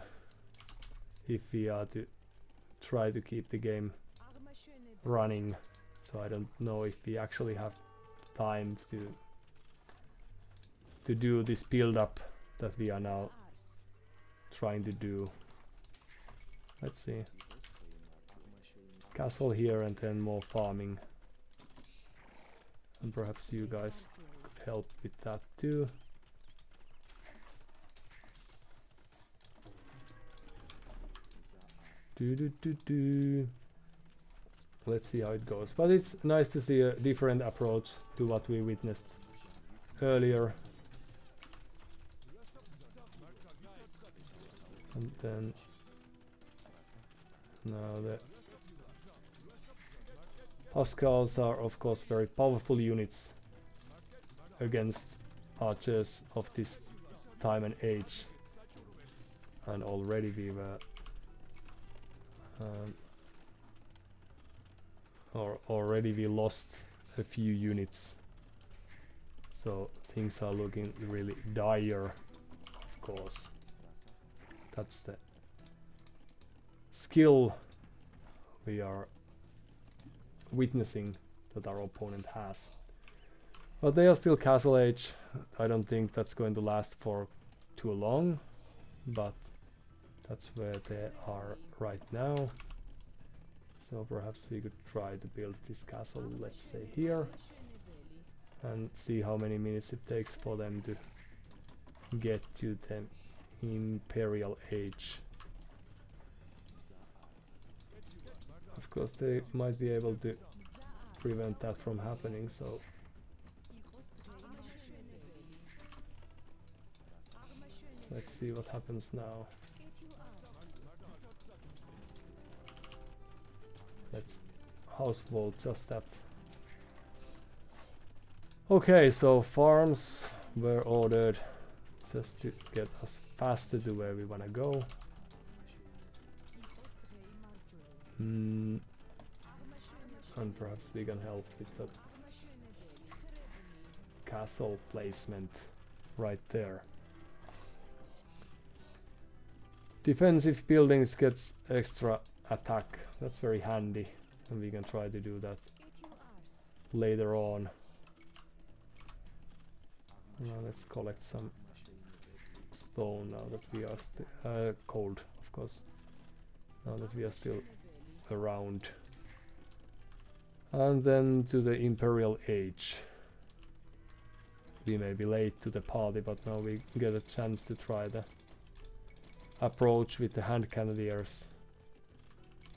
if we are to try to keep the game running. So I don't know if we actually have time to do this build up that we are now trying to do. Let's see. Castle here and then more farming. And perhaps you guys could help with that too. Let's see how it goes. But it's nice to see a different approach to what we witnessed earlier. And then now the Huskarls are of course very powerful units against archers of this time and age. And already we were already we lost a few units, so things are looking really dire. Of course, that's the skill we are witnessing that our opponent has. But they are still castle age. I don't think that's going to last for too long, but that's where they are right now. So perhaps we could try to build this castle, let's say here, and see how many minutes it takes for them to get to the Imperial Age. Of course they might be able to prevent that from happening, so let's see what happens now. Let's house vote just that. Okay, so farms were ordered just to get us faster to where we wanna go. And perhaps we can help with that castle placement right there. Defensive buildings gets extra attack. That's very handy, and we can try to do that later on. Now let's collect some stone now that we are cold, of course. Now that we are still around. And then to the Imperial Age. We may be late to the party, but now we get a chance to try the approach with the hand cannoneers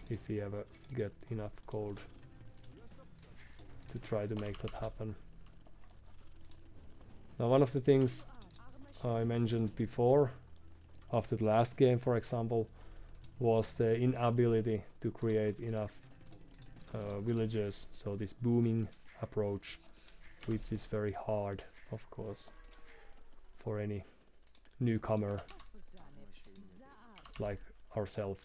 if we ever get enough gold to try to make that happen. Now one of the things I mentioned before, after the last game for example, was the inability to create enough villagers, so this booming approach, which is very hard of course for any newcomer like ourselves.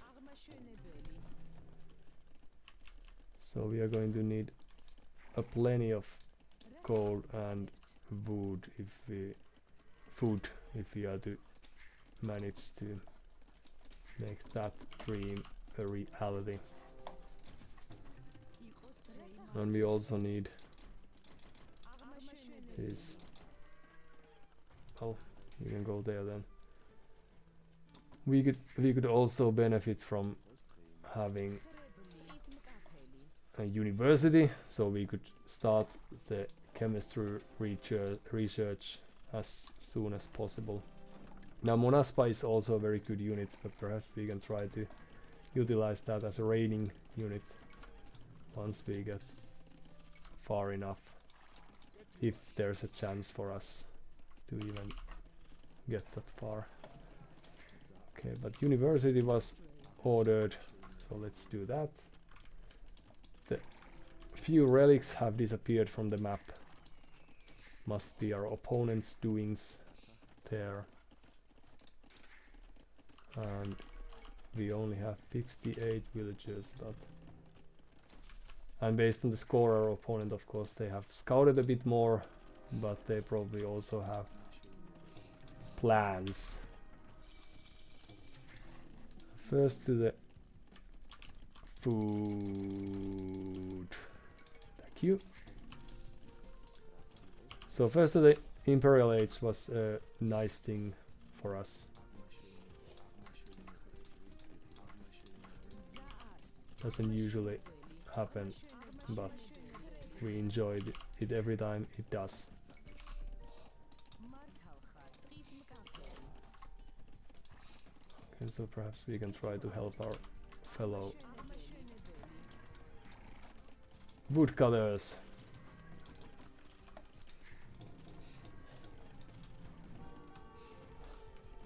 So we are going to need a plenty of coal and wood if we are to manage to make that dream a reality. And we also need this. Oh, you can go there then. We could also benefit from having a university, so we could start the chemistry research as soon as possible. Now Monaspa is also a very good unit, but perhaps we can try to utilize that as a raiding unit once we get far enough, if there's a chance for us to even get that far. Okay, but university was ordered, so let's do that. The few relics have disappeared from the map. Must be our opponent's doings there. And we only have 58 villagers. And based on the score, our opponent, of course, they have scouted a bit more, but they probably also have plans. First to the food. Thank you. So first to the Imperial Age was a nice thing for us. Doesn't usually happen, but we enjoyed it every time it does. Okay, so perhaps we can try to help our fellow woodcutters.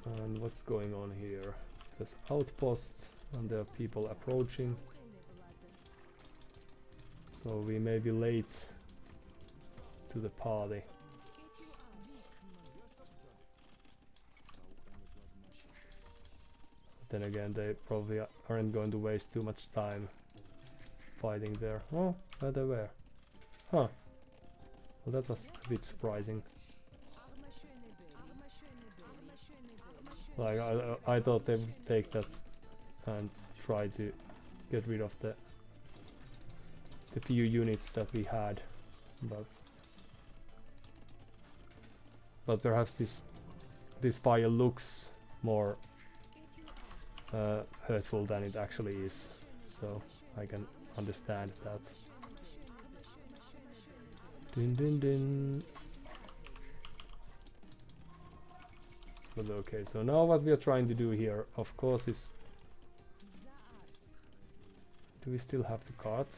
And what's going on here? There's outposts and there are people approaching. So we may be late to the party. Then again, they probably aren't going to waste too much time fighting there. Oh, there they were. Huh. Well, that was a bit surprising. Like, I thought they would take that and try to get rid of the few units that we had, but perhaps this fire looks more hurtful than it actually is, so I can understand that. Din din din. But okay, so now what we are trying to do here, of course, is... Do we still have the cart?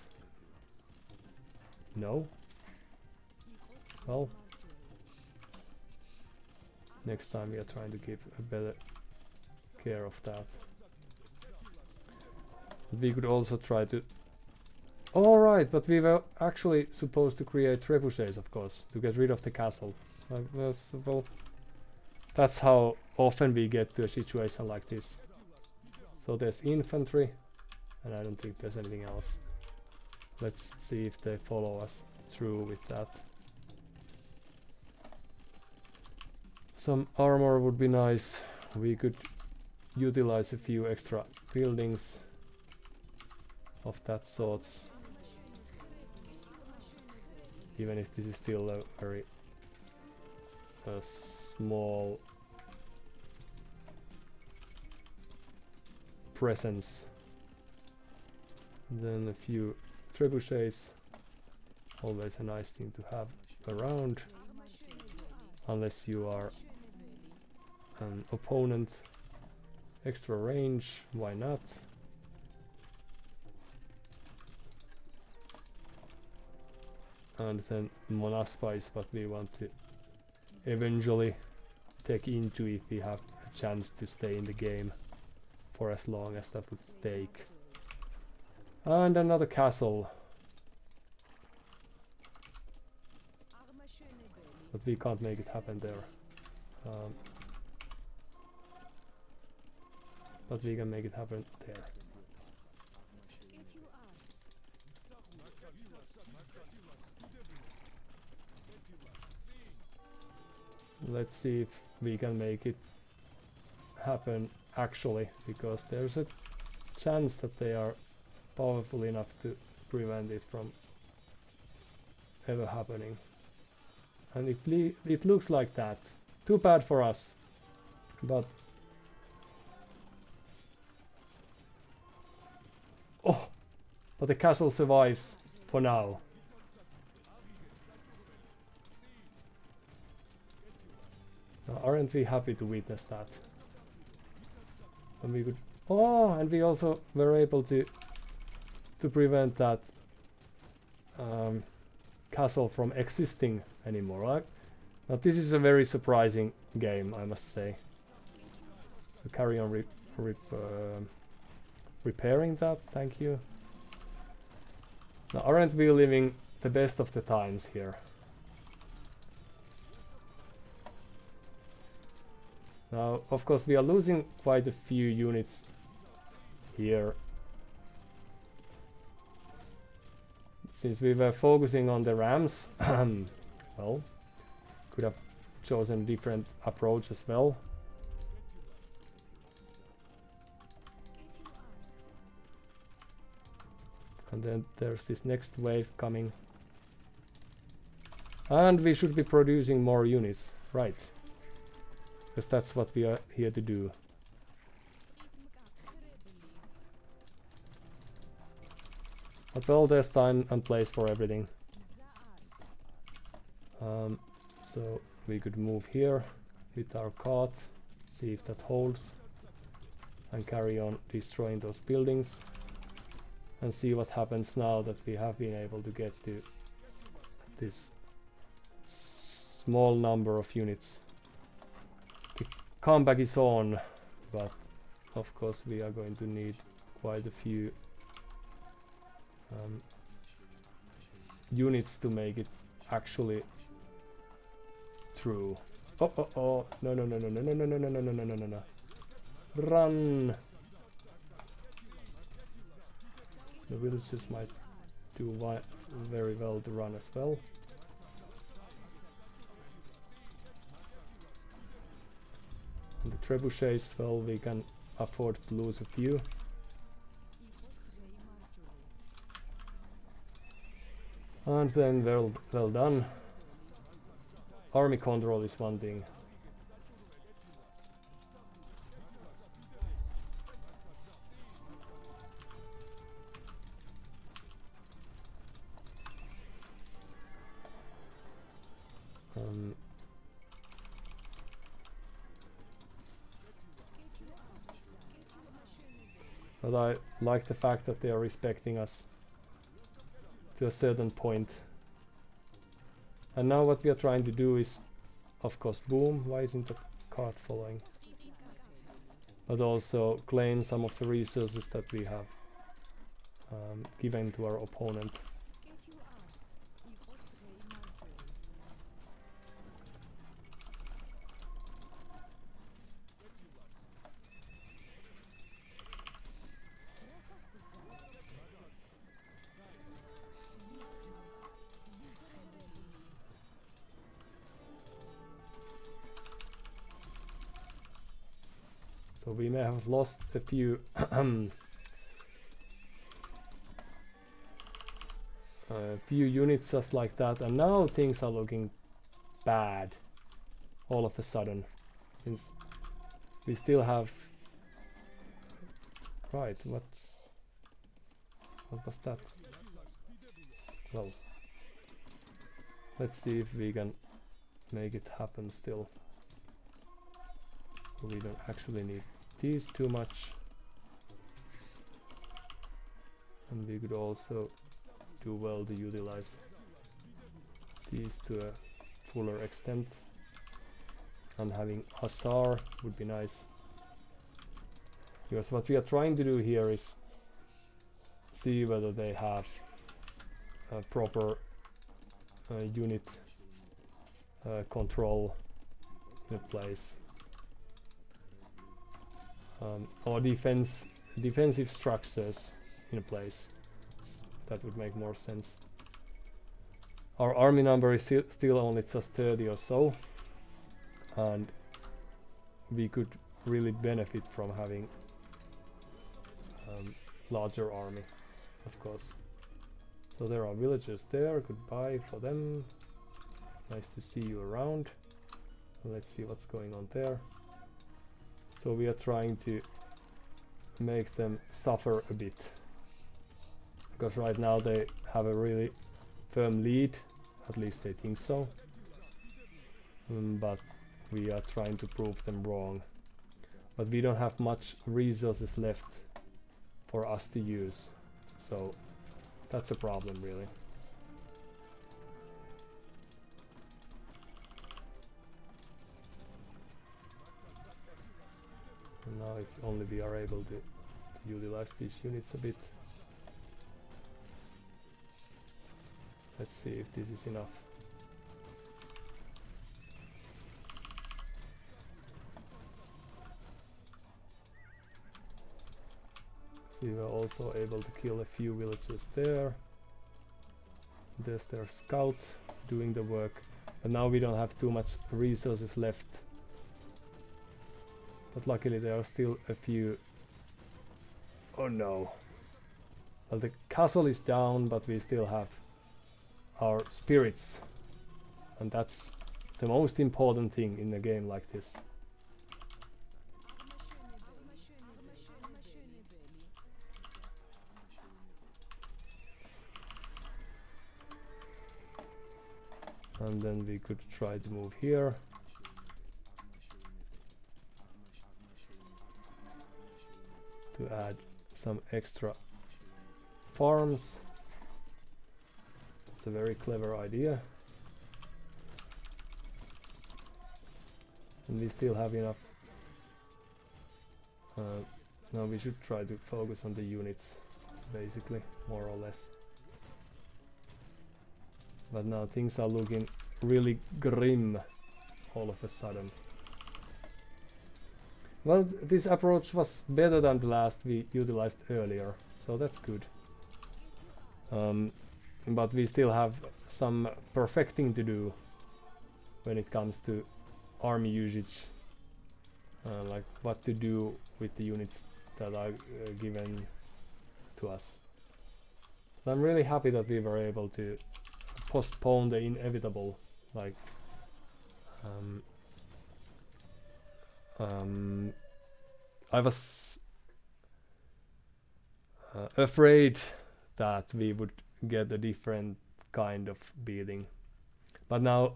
No? Well, next time we are trying to keep a better care of that. We could also try to... Alright, but we were actually supposed to create trebuchets, of course, to get rid of the castle. Well, that's how often we get to a situation like this. So there's infantry, and I don't think there's anything else. Let's see if they follow us through with that. Some armor would be nice. We could utilize a few extra buildings of that sort. Even if this is still a very small presence. Then a few trebuchets, always a nice thing to have around, unless you are an opponent. Extra range, why not? And then Monaspa is what we want to eventually take into if we have a chance to stay in the game for as long as that would take. And another castle. But we can't make it happen there. But we can make it happen there. let's see if we can make it happen actually, because there's a chance that they are powerful enough to prevent it from ever happening. And it looks like that. Too bad for us. But oh, but the castle survives for now. Now, aren't we happy to witness that? And we could, oh, and we also were able to prevent that castle from existing anymore, right? Now this is a very surprising game, I must say. So carry on repairing that, thank you. Now aren't we living the best of the times here? Now of course we are losing quite a few units here. Since we were focusing on the rams, well, could have chosen different approach as well. And then there's this next wave coming. And we should be producing more units, right? Because that's what we are here to do. But well, there's time and place for everything. So we could move here with our cart, see if that holds, and carry on destroying those buildings, and see what happens now that we have been able to get to this small number of units. The comeback is on, but of course we are going to need quite a few units to make it actually true. Oh, oh, oh, no, no, no, no, no, no, no, no, no, no, no, no, no, no. Run! The villagers might do very well to run as well. And the trebuchets, well, we can afford to lose a few. And then well done. Army control is one thing. But I like the fact that they are respecting us to a certain point. And now what we are trying to do is, of course, boom, why isn't the cart following? But also claim some of the resources that we have given to our opponent. So we may have lost a few few units just like that, and now things are looking bad all of a sudden, since we still have, right, what was that? Well, let's see if we can make it happen still. So we don't actually need these too much, and we could also do well to utilize these to a fuller extent, and having Hussar would be nice, because what we are trying to do here is see whether they have a proper unit control in place. Or defensive structures in place. That would make more sense. Our army number is still only just 30 or so. and we could really benefit from having larger army, of course. So there are villagers there, goodbye for them. Nice to see you around. Let's see what's going on there. So we are trying to make them suffer a bit, because right now they have a really firm lead, at least they think so. But we are trying to prove them wrong. But we don't have much resources left for us to use, so that's a problem really. And now if only we are able to utilize these units a bit. Let's see if this is enough. We were also able to kill a few villagers there. There's their scout doing the work, but now we don't have too much resources left. But luckily there are still a few. Oh no. Well, the castle is down, but we still have our spirits, and that's the most important thing in a game like this. And then we could try to move here. To add some extra farms. It's a very clever idea. And we still have enough. Now we should try to focus on the units, basically, more or less. But now things are looking really grim all of a sudden. Well, this approach was better than the last we utilized earlier, so that's good. But we still have some perfecting to do when it comes to army usage, like what to do with the units that are given to us. So I'm really happy that we were able to postpone the inevitable, like I was afraid that we would get a different kind of beating, but now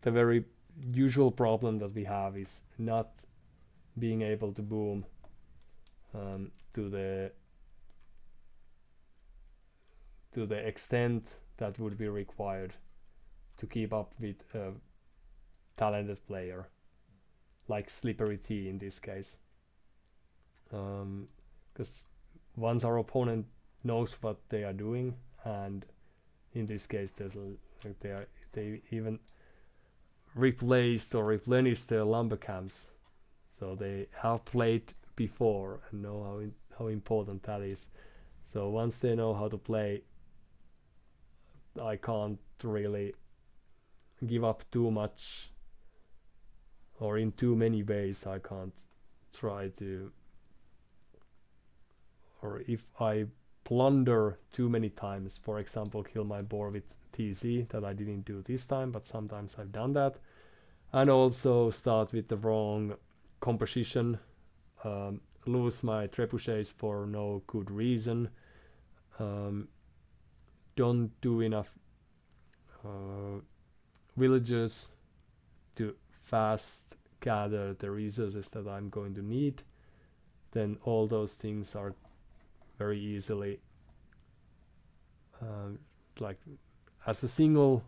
the very usual problem that we have is not being able to boom to the extent that would be required to keep up with a talented player like Slippery T in this case, because once our opponent knows what they are doing, and in this case there's like they even replaced or replenished their lumber camps, so they have played before and know how important that is. So once they know how to play, I can't really give up too much, or in too many ways. I can't try to, or if I plunder too many times, for example kill my boar with TC, that I didn't do this time, but sometimes I've done that, and also start with the wrong composition, lose my trebuchets for no good reason, don't do enough villagers to fast gather the resources that I'm going to need, then all those things are very easily like as a single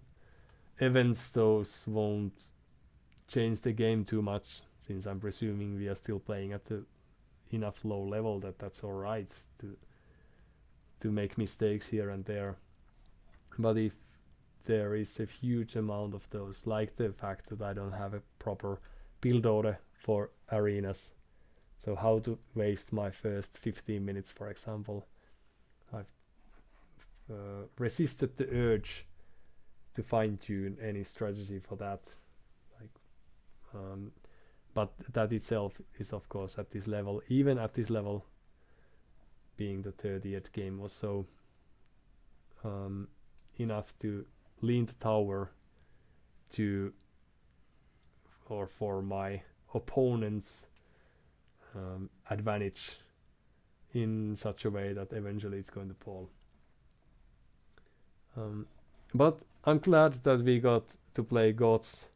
events, those won't change the game too much, since I'm presuming we are still playing at the enough low level that that's alright to make mistakes here and there. But if there is a huge amount of those, like the fact that I don't have a proper build order for arenas, so how to waste my first 15 minutes, for example, I've resisted the urge to fine-tune any strategy for that. Like But that itself is of course at this level, even at this level, being the 30th game or so, enough to lean the tower to, or for my opponent's advantage in such a way that eventually it's going to fall. But I'm glad that we got to play Goths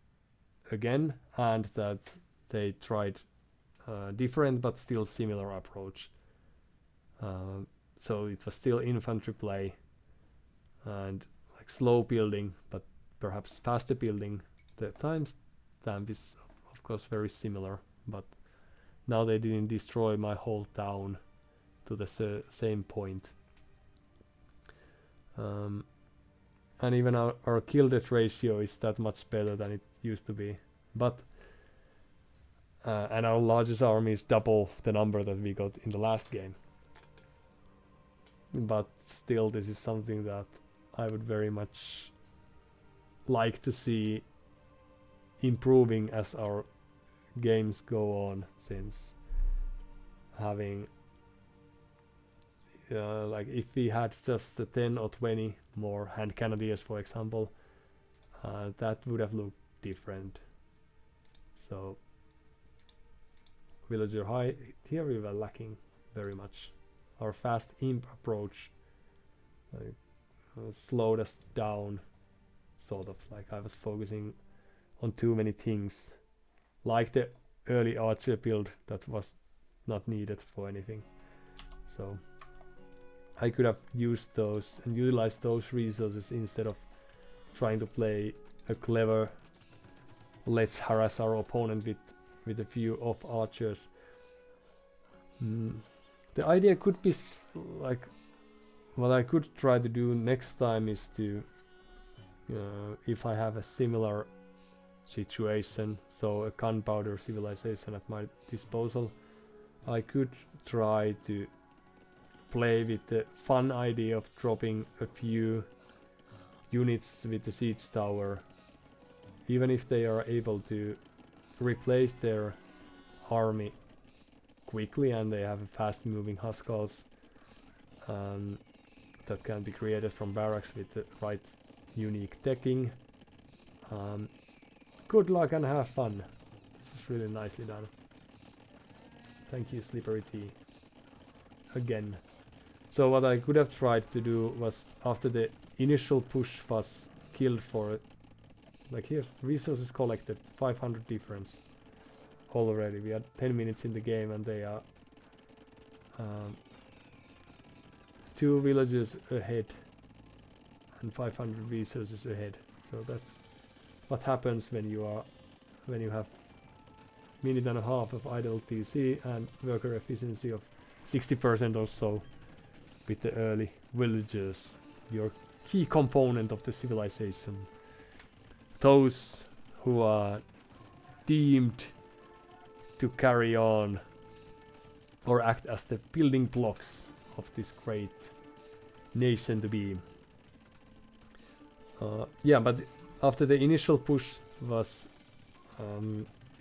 again, and that they tried different but still similar approach. So it was still infantry play and like slow building, but perhaps faster building. The timestamp is of course very similar, but now they didn't destroy my whole town to the same point. And even our kill death ratio is that much better than it used to be. But and our largest army is double the number that we got in the last game. But still, this is something that I would very much like to see improving as our games go on, since having like if we had just the 10 or 20 more hand cannoneers, for example, that would have looked different. So villager high, here we were lacking very much. Our fast imp approach slowed us down, sort of, like I was focusing on too many things, like the early archer build that was not needed for anything. So I could have used those and utilized those resources instead of trying to play a clever let's harass our opponent with a few off archers. The idea could be like, what I could try to do next time is to if I have a similar situation, so a gunpowder civilization at my disposal, I could try to play with the fun idea of dropping a few units with the siege tower, even if they are able to replace their army quickly and they have fast moving huskals that can be created from barracks with the right unique decking. Good luck and have fun. This is really nicely done. Thank you, Slippery Tea. Again. So what I could have tried to do was, after the initial push was killed for it, like here's resources collected, 500 difference already. We had 10 minutes in the game and they are 2 villages ahead and 500 resources ahead. So that's what happens when you have minute and a half of idle TC and worker efficiency of 60% or so with the early villagers, your key component of the civilization. Those who are deemed to carry on or act as the building blocks of this great nation to be. Yeah, but after the initial push was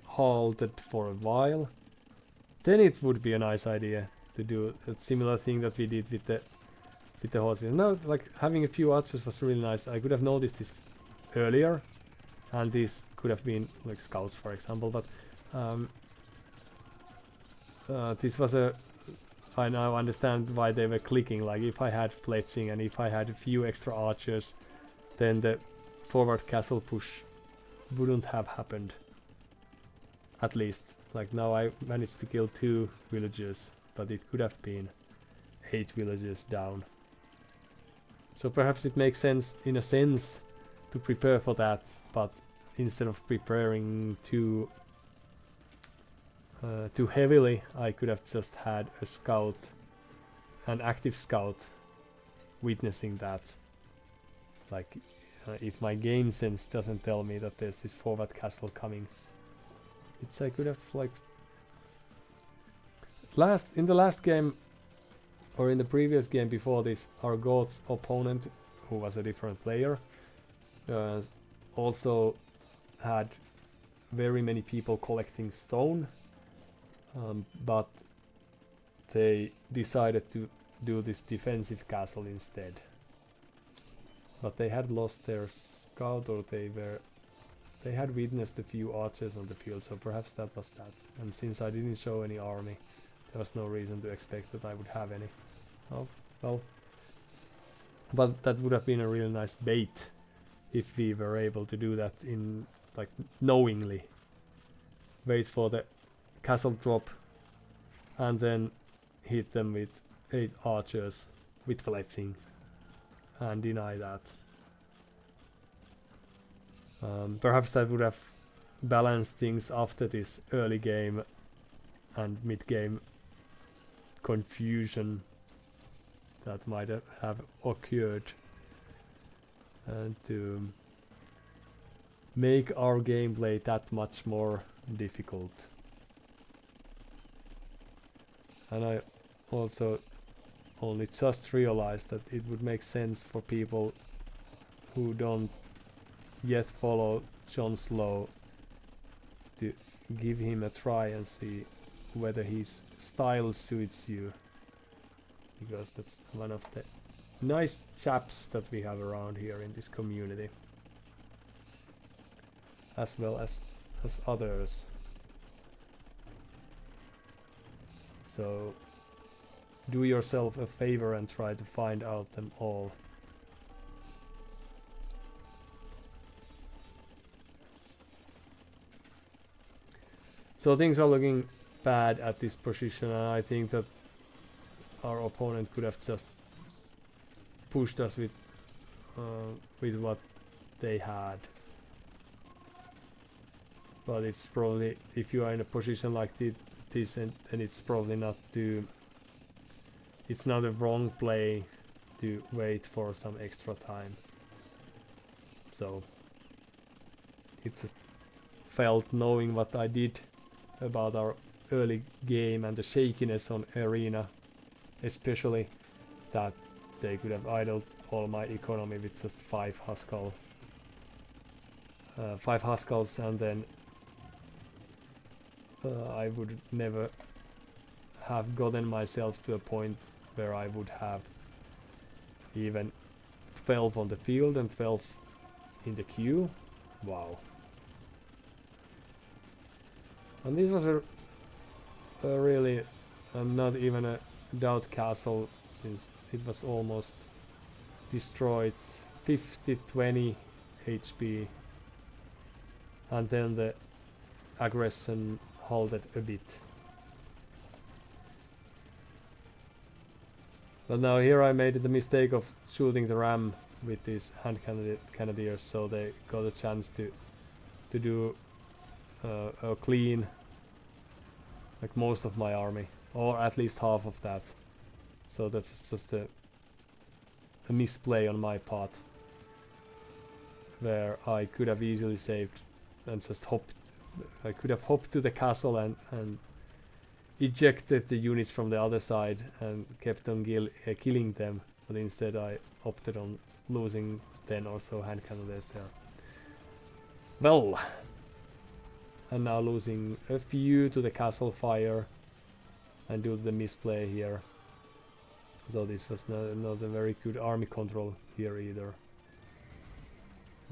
halted for a while, then it would be a nice idea to do a similar thing that we did with the horses. Now, like having a few archers was really nice. I could have noticed this earlier, and these could have been like scouts, for example. But this was I now understand why they were clicking. Like if I had fletching and if I had a few extra archers, then the forward castle push wouldn't have happened. At least, like now I managed to kill 2 villagers, but it could have been 8 villagers down. So perhaps it makes sense, in a sense, to prepare for that, but instead of preparing too heavily, I could have just had a scout, an active scout, witnessing that. Like, if my game sense doesn't tell me that there's this forward castle coming, which I could have, like, in the last game, or in the previous game before this, our Goths opponent, who was a different player, also had very many people collecting stone, but they decided to do this defensive castle instead. But they had lost their scout, or they had witnessed a few archers on the field, so perhaps that was that. And since I didn't show any army, there was no reason to expect that I would have any. Oh, well. But that would have been a really nice bait if we were able to do that in, like, knowingly. Wait for the castle drop and then hit them with 8 archers with fletching and deny that. Perhaps that would have balanced things after this early game and mid game confusion that might have occurred, and to make our gameplay that much more difficult. And I also only just realized that it would make sense for people who don't yet follow Jon Snow to give him a try and see whether his style suits you, because that's one of the nice chaps that we have around here in this community, as well as others. So do yourself a favor and try to find out them all. So things are looking bad at this position, and I think that our opponent could have just pushed us with what they had. But it's probably, if you are in a position like this, and it's probably not too, it's not a wrong play to wait for some extra time. So it just felt, knowing what I did about our early game and the shakiness on arena, especially, that they could have idled all my economy with just 5 Huskarls, and then I would never have gotten myself to a point where I would have even 12 on the field and 12 in the queue. Wow. And this was a really not even a doubt castle, since it was almost destroyed. 50-20 HP, and then the aggression halted a bit. But now here I made the mistake of shooting the ram with these hand cannoneers, so they got a chance to do a clean, like, most of my army, or at least half of that. So that was just a misplay on my part, where I could have easily saved and just hopped. I could have hopped to the castle and ejected the units from the other side and kept on killing them, but instead I opted on losing 10 or so hand cannoneers there. Well, and now losing a few to the castle fire and due to the misplay here. So this was not a very good army control here either.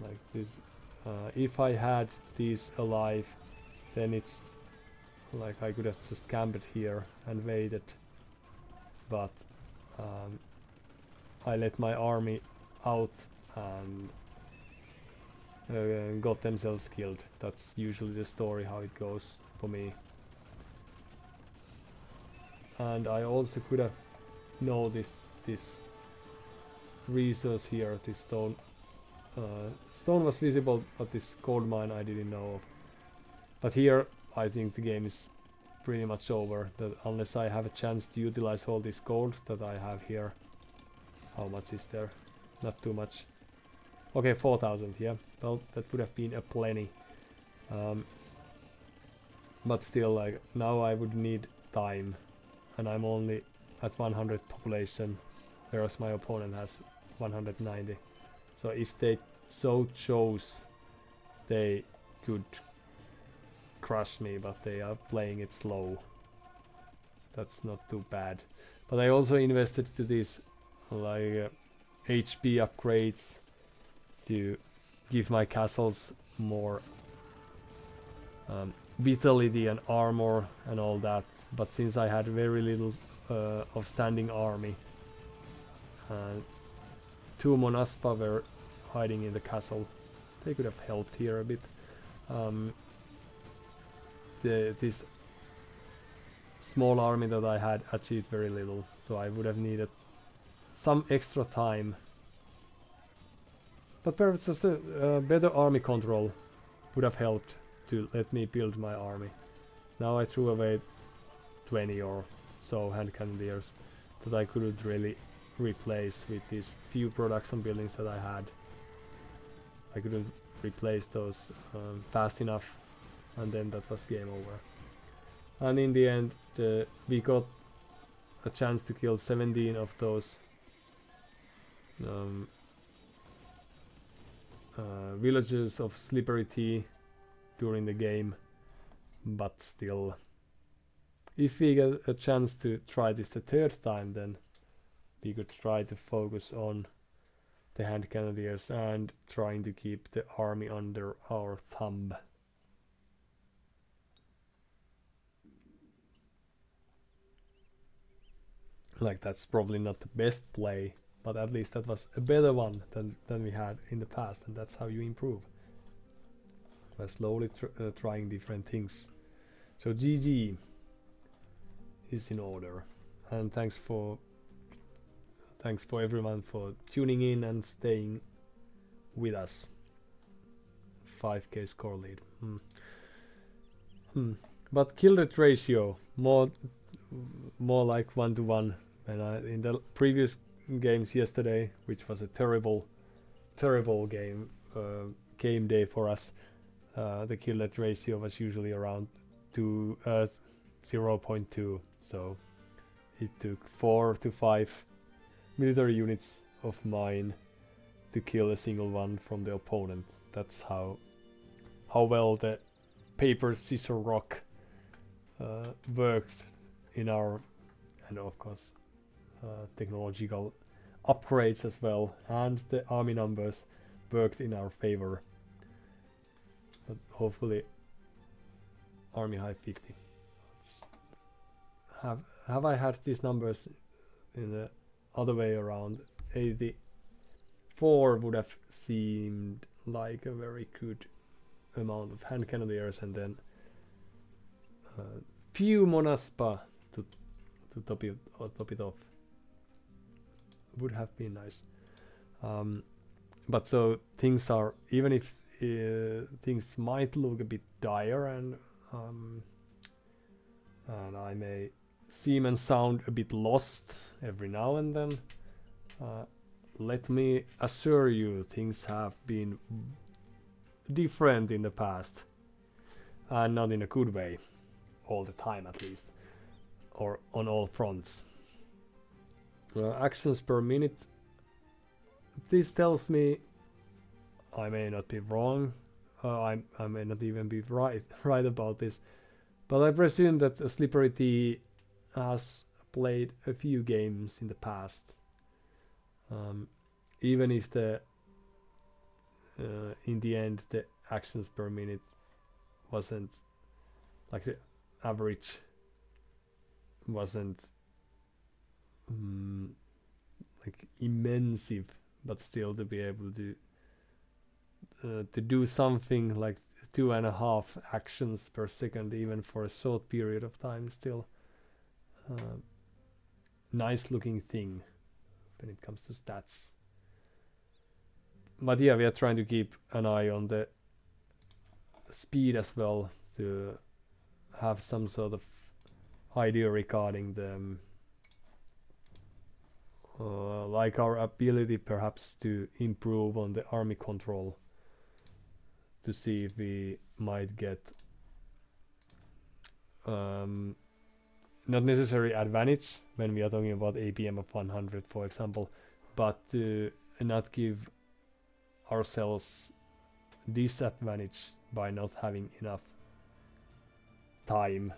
Like this, if I had these alive, then it's like I could have just camped here and waited, but I let my army out and got themselves killed. That's usually the story, how it goes for me. And I also could have noticed this resource here, this stone. Stone was visible, but this gold mine I didn't know of. But here I think the game is pretty much over, that unless I have a chance to utilize all this gold that I have here. How much is there? Not too much. Okay, 4,000, yeah. Well, that would have been a plenty. But still, like, now I would need time, and I'm only at 100 population, whereas my opponent has 190. So if they so chose, they could crush me, but they are playing it slow. That's not too bad. But I also invested to these like HP upgrades to give my castles more vitality and armor and all that. But since I had very little of standing army, and 2 Monaspa were hiding in the castle, they could have helped here a bit. This small army that I had achieved very little, so I would have needed some extra time. But perhaps just a better army control would have helped to let me build my army. Now I threw away 20 or so hand cannoneers that I couldn't really replace with these few production buildings that I had. I couldn't replace those fast enough, and then that was game over. And in the end, we got a chance to kill 17 of those villages of slippery tea during the game, but still, if we get a chance to try this the 3rd time, then we could try to focus on the hand cannoneers and trying to keep the army under our thumb. Like, that's probably not the best play, but at least that was a better one than we had in the past, and that's how you improve. By slowly trying different things. So GG is in order, and thanks for everyone for tuning in and staying with us. 5k score lead. But kill rate ratio more like 1-to-1. And in the previous games yesterday, which was a terrible game day for us, the kill rate ratio was usually around 0.2. So it took 4 to 5 military units of mine to kill a single one from the opponent. That's how well the paper, scissors, rock worked in our, and of course technological upgrades as well, and the army numbers worked in our favor. But hopefully army high 50. Have I had these numbers in the other way around? 84 would have seemed like a very good amount of hand cannoneers, and then few Monaspa to top it off would have been nice. But so things are, even if things might look a bit dire, and I may seem and sound a bit lost every now and then, let me assure you, things have been different in the past, and not in a good way all the time, at least, or on all fronts. Actions per minute. This tells me, I may not be wrong, I may not even be right about this, but I presume that Slippery Tea has played a few games in the past, even if the in the end the actions per minute wasn't, like, the average wasn't like immense, but still to be able to do something like 2.5 actions per second, even for a short period of time, still nice looking thing when it comes to stats. But yeah, we are trying to keep an eye on the speed as well, to have some sort of idea regarding the like our ability perhaps to improve on the army control, to see if we might get not necessary advantage when we are talking about APM of 100, for example, but to not give ourselves disadvantage by not having enough time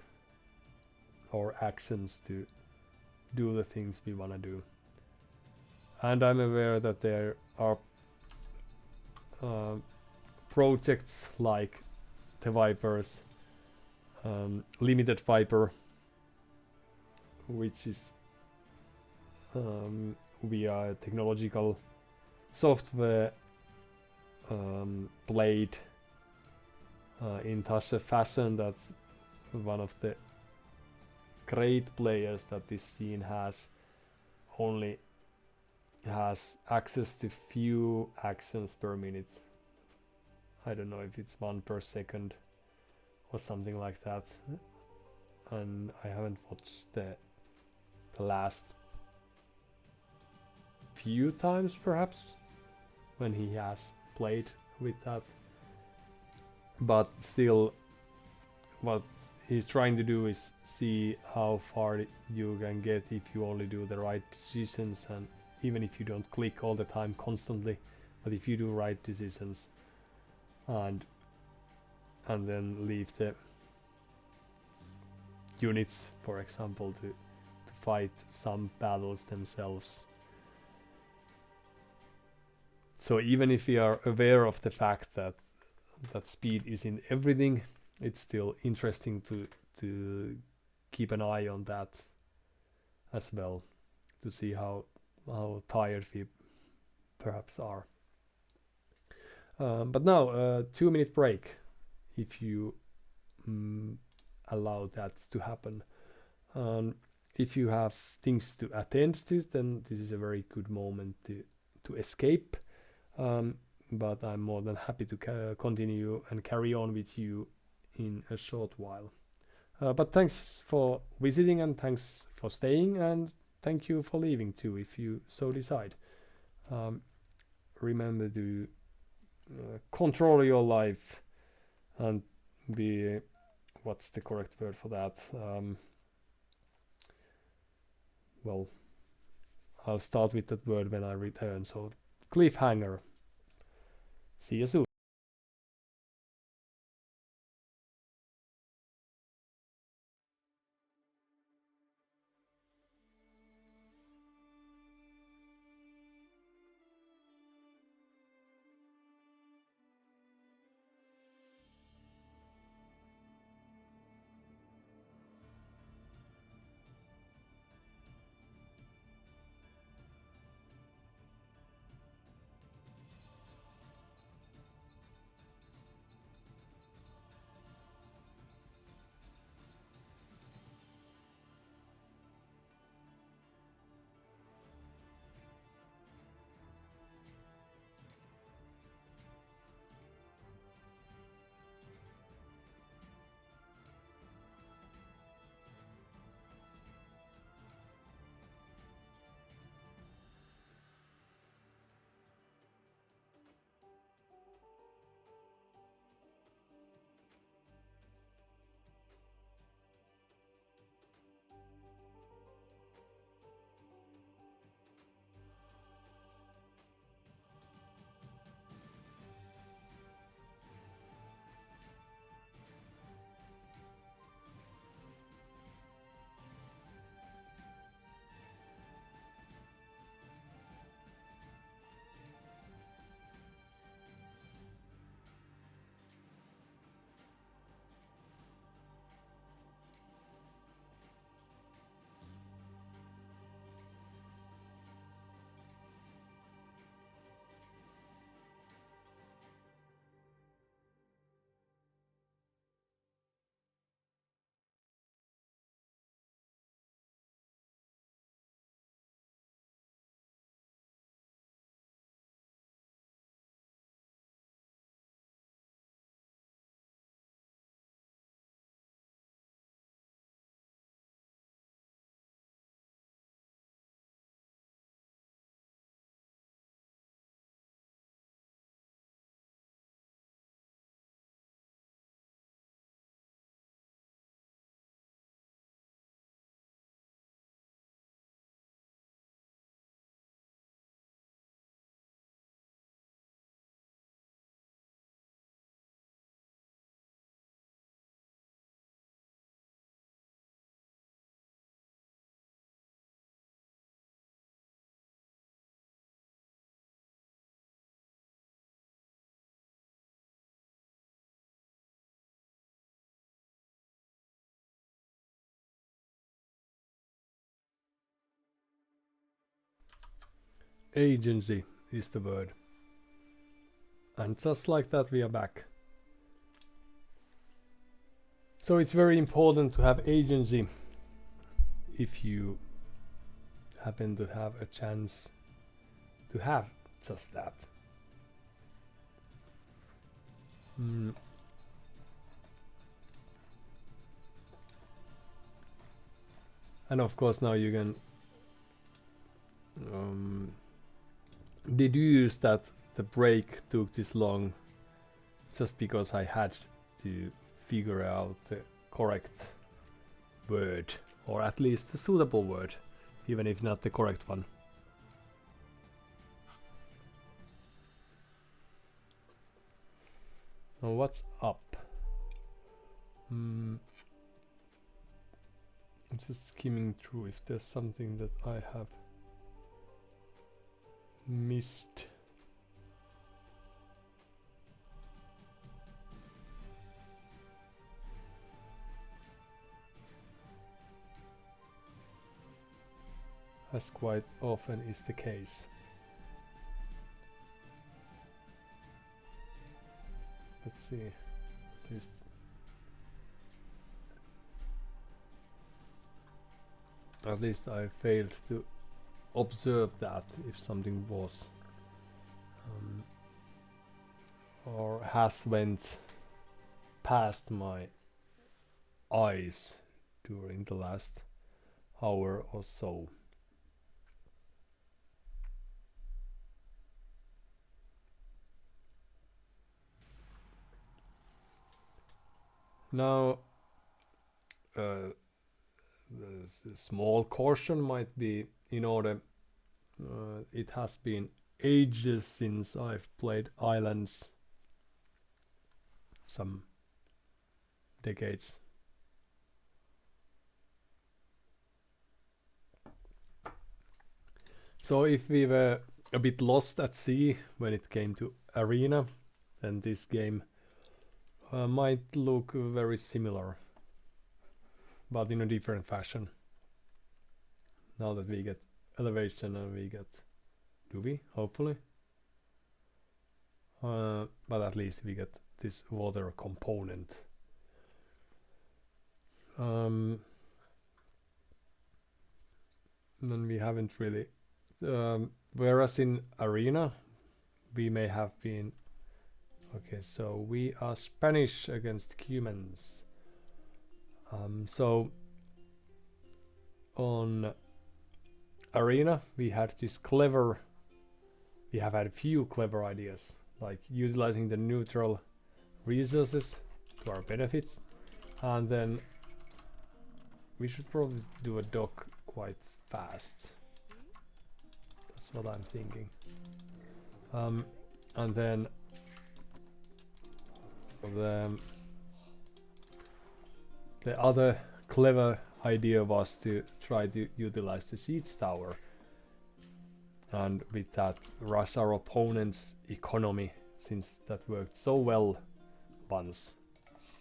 or actions to do the things we want to do. And I'm aware that there are projects like the Vipers, Limited Viper, which is via technological software played in such a fashion that one of the great players that this scene only has access to few actions per minute. I don't know if it's 1 per second or something like that, and I haven't watched the last few times perhaps when he has played with that, but still what he's trying to do is see how far you can get if you only do the right decisions, and even if you don't click all the time constantly, but if you do right decisions and then leave the units, for example, to fight some battles themselves. So even if we are aware of the fact that speed is in everything, it's still interesting to keep an eye on that as well, to see how tired we perhaps are. But now a 2-minute break, if you allow that to happen. If you have things to attend to, then this is a very good moment to escape. But I'm more than happy to continue and carry on with you in a short while. But thanks for visiting, and thanks for staying, and thank you for leaving too, if you so decide. Remember to control your life and be, what's the correct word for that? Well, I'll start with that word when I return. So cliffhanger. See you soon. Agency is the word. And just like that we are back. So it's very important to have agency if you happen to have a chance to have just that. And of course now you can deduce that the break took this long just because I had to figure out the correct word, or at least the suitable word, even if not the correct one. Now what's up? I'm just skimming through if there's something that I have missed. As quite often is the case. Let's see. At least I failed to observe that if something was or has went past my eyes during the last hour or so. Now, the small caution might be in order. It has been ages since I've played Islands. Some decades. So if we were a bit lost at sea when it came to Arena, then this game might look very similar, but in a different fashion. Now that we get elevation and we get, do we? Hopefully. But at least we get this water component. Then we haven't really, whereas in Arena we may have been. Okay, so we are Spanish against Cumans. So on Arena we had this we have had a few clever ideas, like utilizing the neutral resources to our benefits, and then we should probably do a dock quite fast. That's what I'm thinking. And then the other clever idea was to try to utilize the siege tower, and with that rush our opponent's economy, since that worked so well once,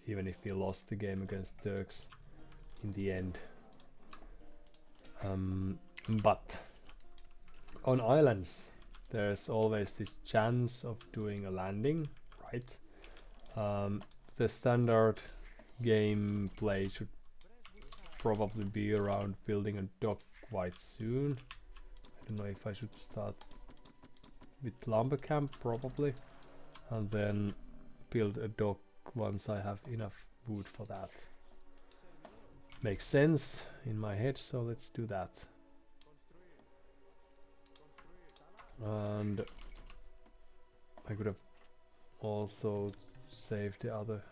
even if we lost the game against Turks in the end. But on islands there's always this chance of doing a landing, right? The standard gameplay should probably be around building a dock quite soon. I don't know if I should start with lumber camp, probably, and then build a dock once I have enough wood for that. Makes sense in my head, so let's do that. And I could have also saved the other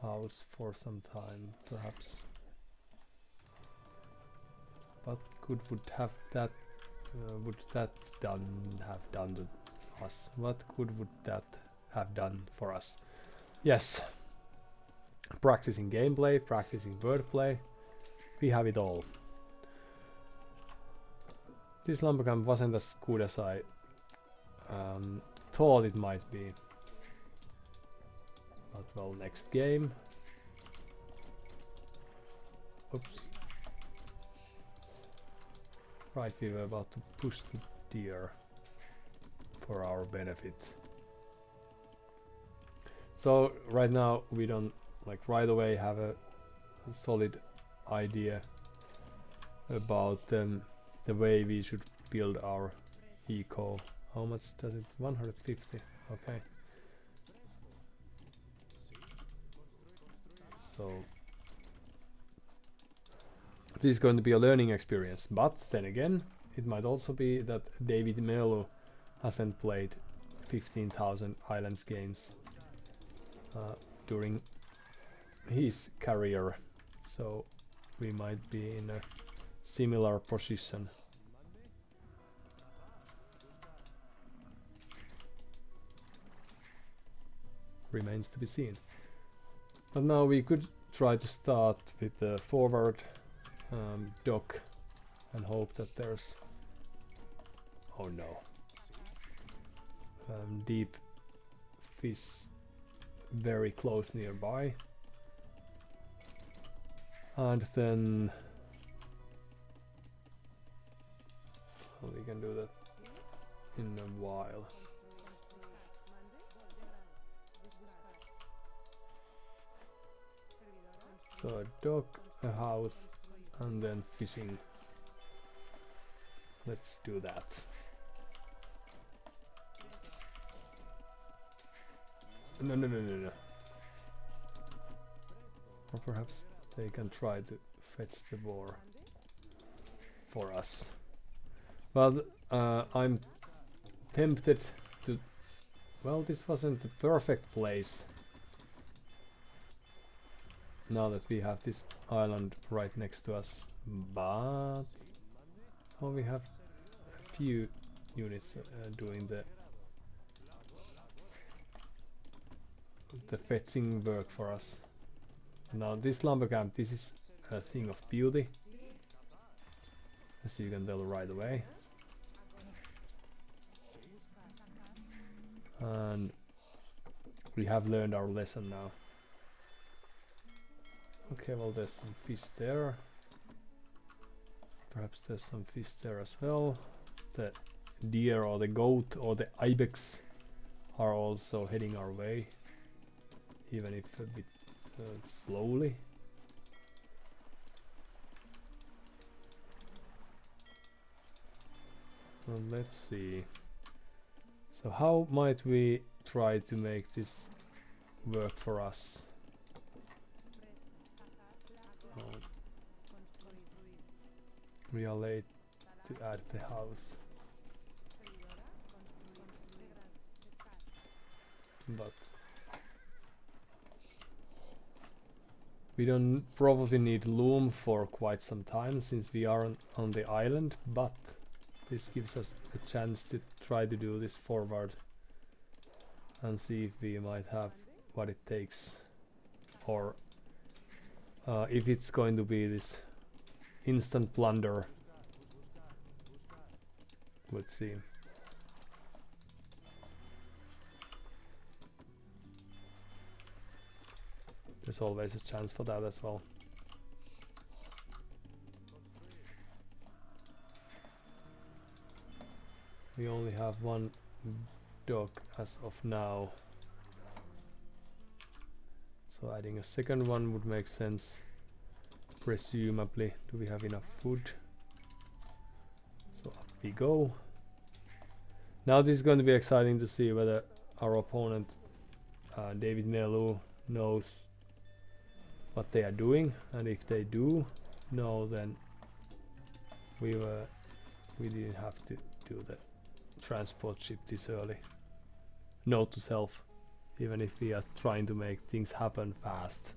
house for some time, perhaps. What good would have that have done to us? What good would that have done for us? Yes, practicing gameplay, practicing wordplay, we have it all. This lumber camp wasn't as good as I thought it might be. But well, next game. Oops. Right, we were about to push the deer. for our benefit. So right now we don't like right away have a solid idea about the way we should build our eco. How much does it? 150. Okay. So this is going to be a learning experience, but then again, it might also be that davidmerlu hasn't played 15,000 Islands games during his career, so we might be in a similar position. Remains to be seen. But now we could try to start with the forward dock and hope that there's, oh no, deep fish very close nearby, and then we can do that in a while. So a dock, a house, and then fishing. Let's do that. No. Or perhaps they can try to fetch the boar for us. Well, I'm tempted to... Well, this wasn't the perfect place. Now that we have this island right next to us, but oh, we have a few units doing the fetching work for us. Now this lumber camp, this is a thing of beauty, as you can tell right away, and we have learned our lesson now. Okay, well, there's some fish there. Perhaps there's some fish there as well. The deer or the goat or the ibex are also heading our way, even if a bit slowly. Well, let's see. So how might we try to make this work for us? We are late to add the house, but we don't probably need loom for quite some time since we are on the island, but this gives us a chance to try to do this forward and see if we might have what it takes, or if it's going to be this instant plunder. Let's see. There's always a chance for that as well. We only have one dock as of now, so adding a second one would make sense. Presumably, do we have enough food? So up we go. Now this is going to be exciting to see whether our opponent davidmerlu knows what they are doing, and if they do know, then we didn't have to do the transport ship this early. Note to self, even if we are trying to make things happen fast.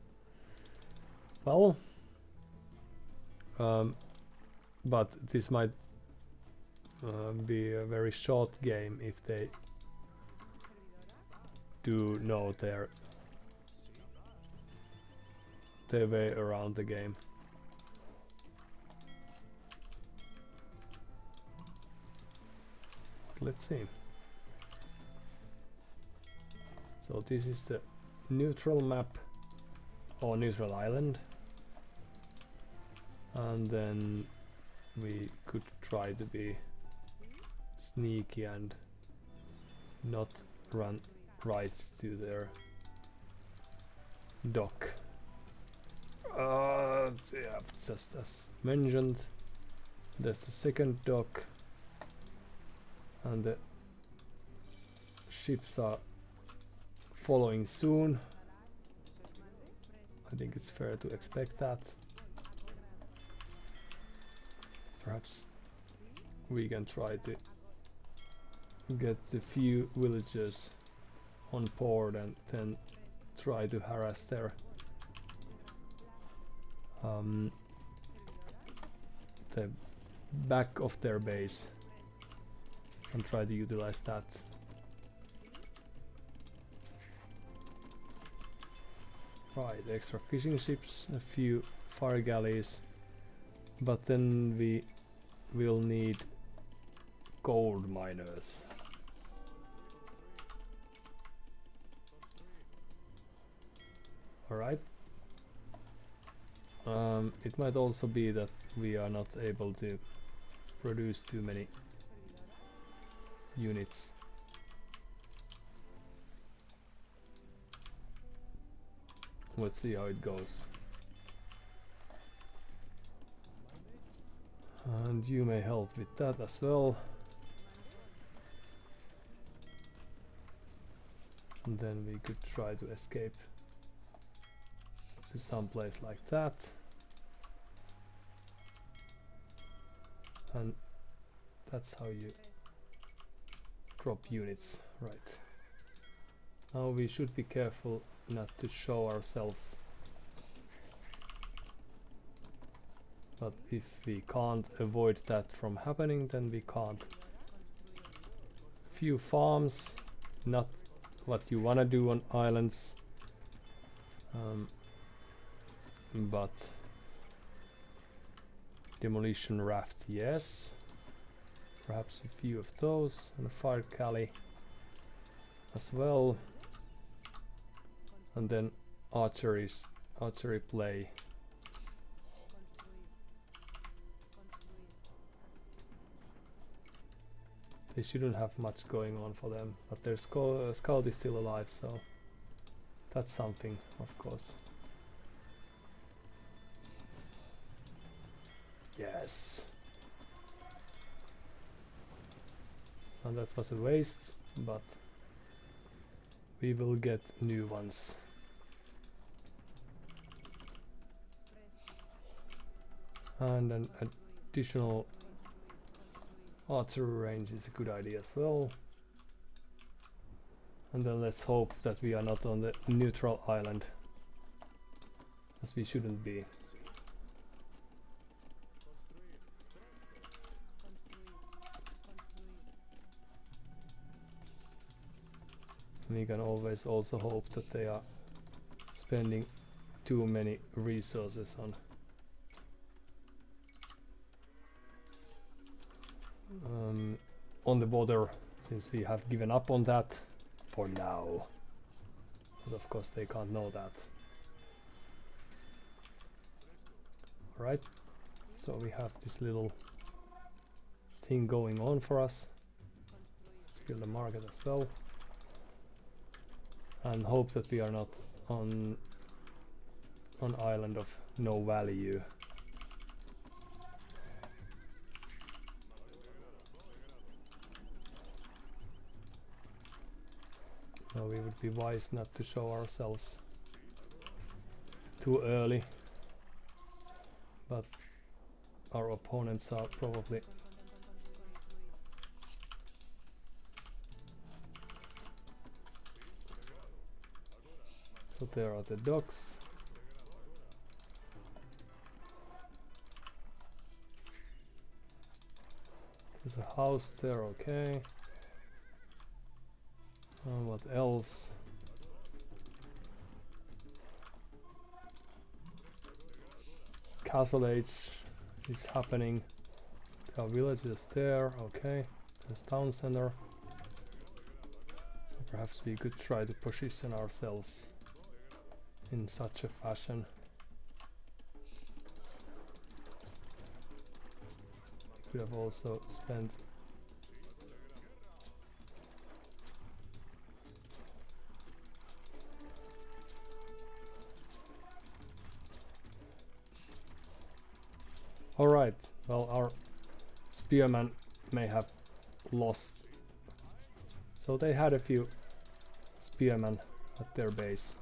Well, but this might be a very short game if they do know their way around the game. Let's see. So this is the neutral map, or neutral island, and then we could try to be sneaky and not run right to their dock. Yeah, just as mentioned, there's the second dock, and the ships are following soon. I think it's fair to expect that. Perhaps we can try to get a few villagers on board and then try to harass their the back of their base and try to utilize that. Right, extra fishing ships, a few fire galleys, but then we will need gold miners. Alright. It might also be that we are not able to produce too many units. Let's see how it goes. And you may help with that as well. And then we could try to escape to some place like that. And that's how you drop units, right? Now we should be careful not to show ourselves. But if we can't avoid that from happening, then we can't. Few farms, not what you wanna do on islands, but demolition raft, yes. Perhaps a few of those, and a fire galley as well. And then archery play. They shouldn't have much going on for them, but their scout is still alive, so that's something, of course. Yes. And that was a waste, but we will get new ones. And an additional archery range is a good idea as well. And then let's hope that we are not on the neutral island, as we shouldn't be. We can always also hope that they are spending too many resources on the water, since we have given up on that for now. But of course they can't know that. Alright, so we have this little thing going on for us. Let's build a market as well. And hope that we are not on island of no value. Now we would be wise not to show ourselves too early, but our opponents are probably so there are the docks. There's a house there, okay. What else? Castle Age is happening. There are villages there, okay. There's town center. So perhaps we could try to position ourselves in such a fashion. Could have also spent Alright, well, our spearmen may have lost. So they had a few spearmen at their base.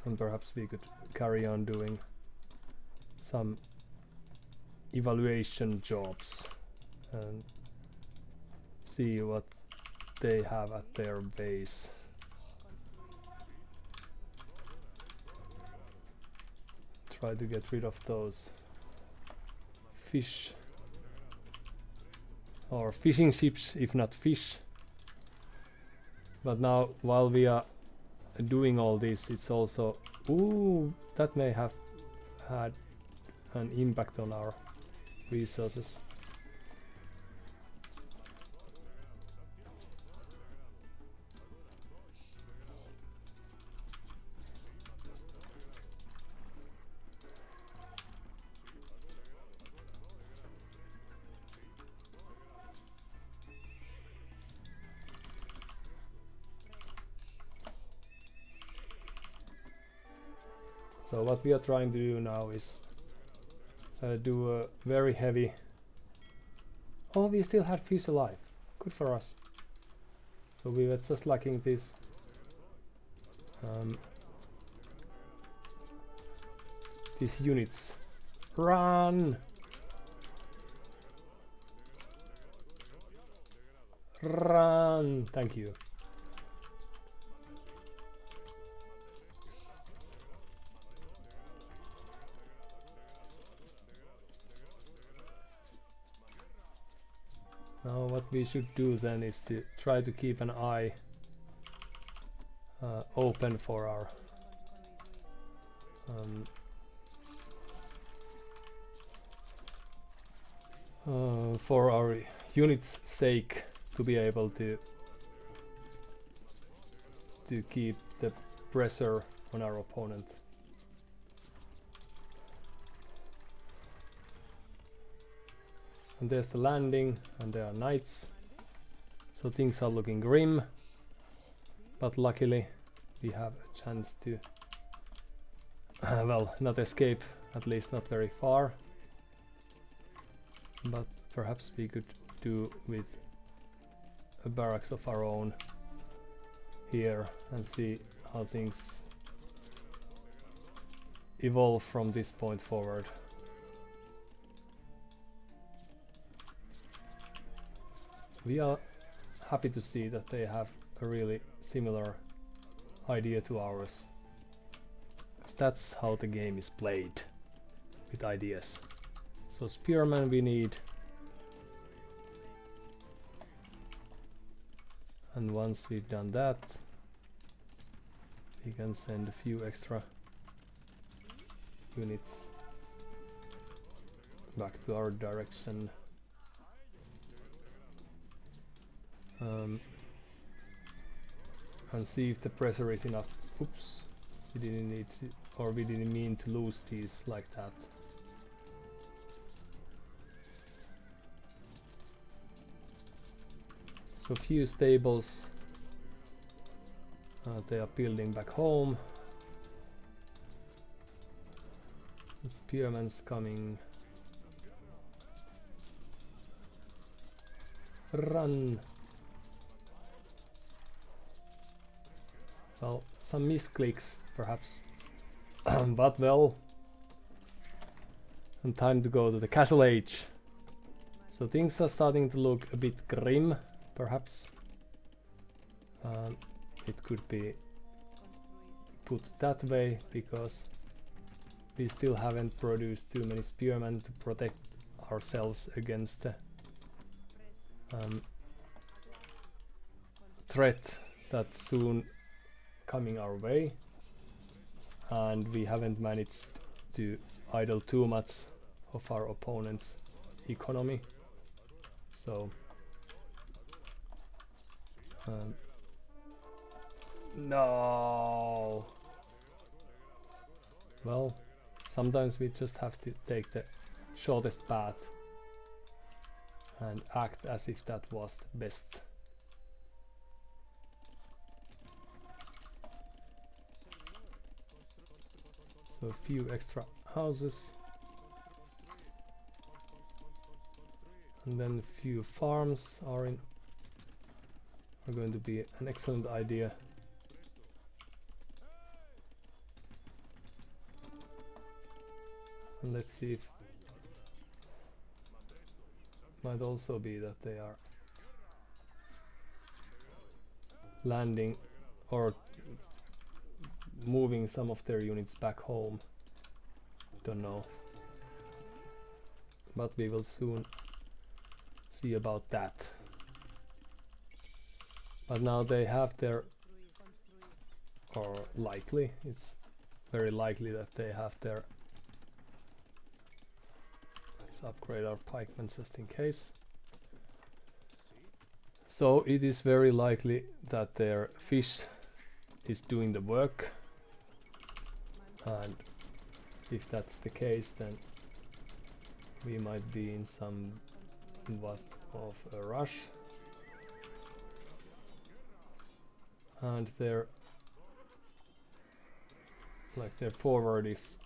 And perhaps we could carry on doing some evaluation jobs and see what they have at their base. Try to get rid of those fish or fishing ships, if not fish. But now, while we are doing all this, it's also, ooh, that may have had an impact on our resources. So what we are trying to do now is do a very heavy... Oh, we still had fish alive. Good for us. So we were just lacking this these units. Run! Run! Thank you. Now what we should do then is to try to keep an eye open for our units' sake, to be able to keep the pressure on our opponent. And there's the landing, and there are knights, so things are looking grim, but luckily we have a chance to well, not escape, at least not very far, but perhaps we could do with a barracks of our own here and see how things evolve from this point forward. We are happy to see that they have a really similar idea to ours. 'Cause that's how the game is played, with ideas. So spearmen we need. And once we've done that, we can send a few extra units back to our direction. And see if the pressure is enough. Oops, we didn't need to, or we didn't mean to lose these like that. So few stables they are building back home. The spearmen's coming. Run! Well, some misclicks perhaps, but well, and time to go to the Castle Age. So things are starting to look a bit grim, perhaps. It could be put that way, because we still haven't produced too many spearmen to protect ourselves against the threat that's soon coming our way, and we haven't managed to idle too much of our opponent's economy. So no, well, sometimes we just have to take the shortest path and act as if that was the best So a few extra houses. And then a few farms are going to be an excellent idea. And let's see if might also be that they are landing or moving some of their units back home. Don't know. But we will soon see about that. But now they have their, or likely, it's very likely that they have their, let's upgrade our pikemen just in case. So it is very likely that their fish is doing the work, and if that's the case, then we might be in somewhat of a rush. And their forward is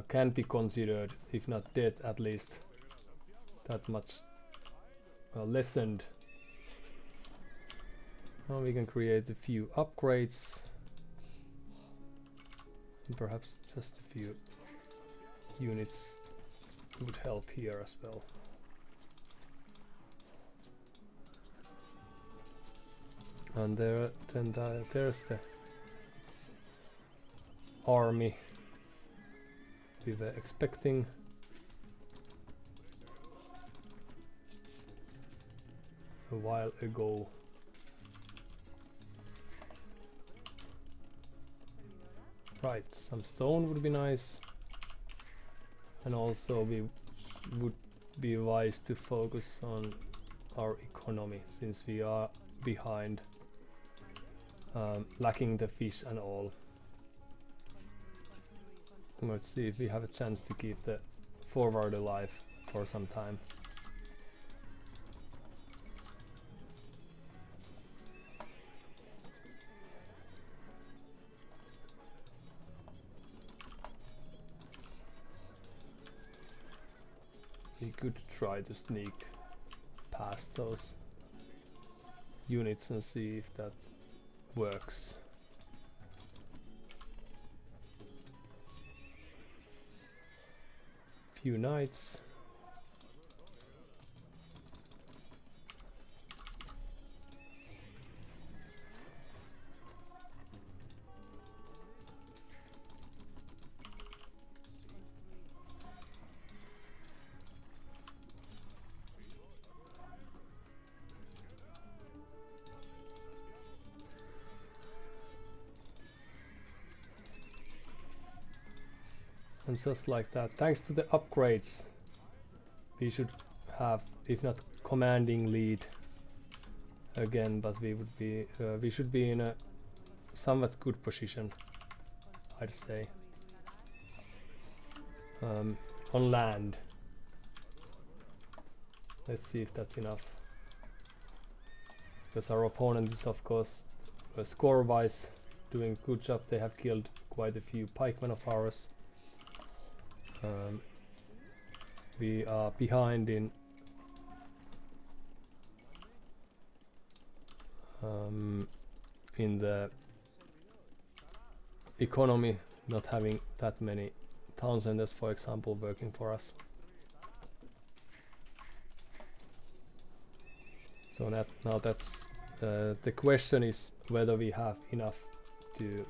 can be considered, if not dead, at least that much lessened. Now we can create a few upgrades, and perhaps just a few units would help here as well. And there's the army we were expecting. A while ago. Right, some stone would be nice, and also we would be wise to focus on our economy, since we are behind, lacking the fish and all. Let's see if we have a chance to keep the forward alive for some time. We could try to sneak past those units and see if that works. Few knights. And just like that, thanks to the upgrades, we should have, if not commanding lead again, but we would be, we should be in a somewhat good position, I'd say, on land. Let's see if that's enough, because our opponent is, of course, score-wise doing a good job. They have killed quite a few pikemen of ours. We are behind in the economy, not having that many town centers, for example, working for us. So now that's the question is whether we have enough to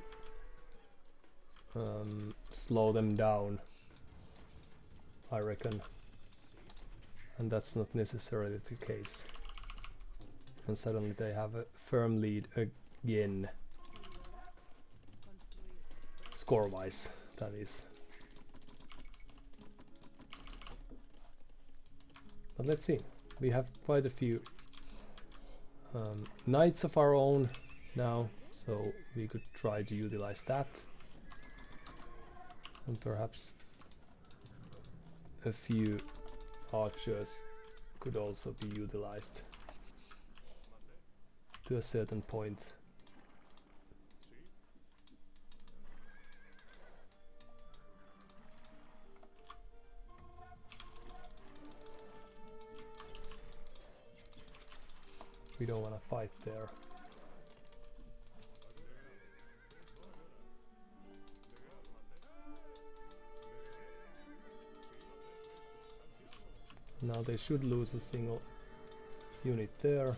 slow them down, I reckon, and that's not necessarily the case. And suddenly they have a firm lead again, score-wise, that is. But let's see, we have quite a few knights of our own now, so we could try to utilize that, and perhaps a few archers could also be utilized to a certain point. We don't want to fight there. Now they should lose a single unit there.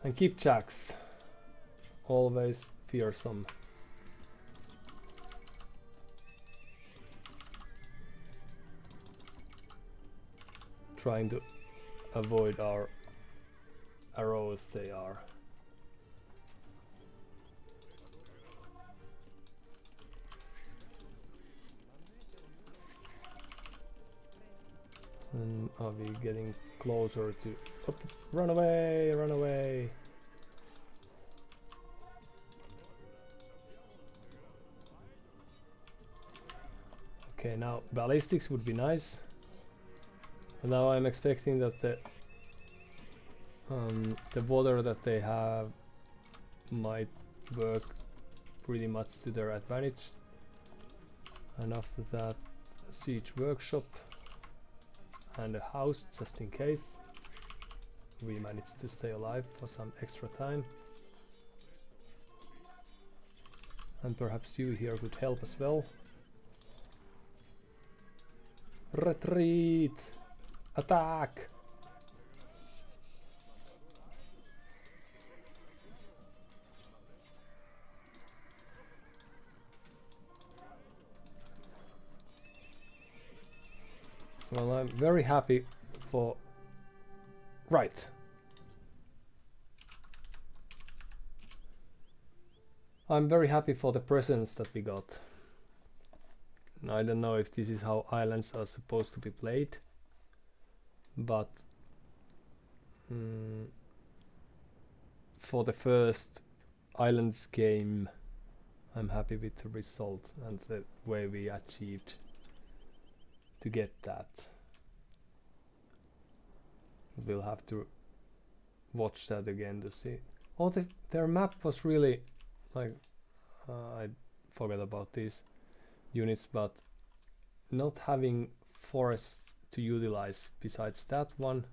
And Kipchaks, always fearsome. Trying to avoid our arrows, they are. And are we getting closer to... Oh, run away, run away! Okay, now ballistics would be nice. And now I'm expecting that the water that they have might work pretty much to their advantage. And after that, a siege workshop and a house, just in case we manage to stay alive for some extra time. And perhaps you here could help as well. Retreat! Attack! Well, I'm very happy for... Right. I'm very happy for the presents that we got. I don't know if this is how islands are supposed to be played, but for the first islands game, I'm happy with the result and the way we achieved to get that. We'll have to watch that again to see. Oh, their map was really like I forgot about these units, but not having forests to utilize besides that one,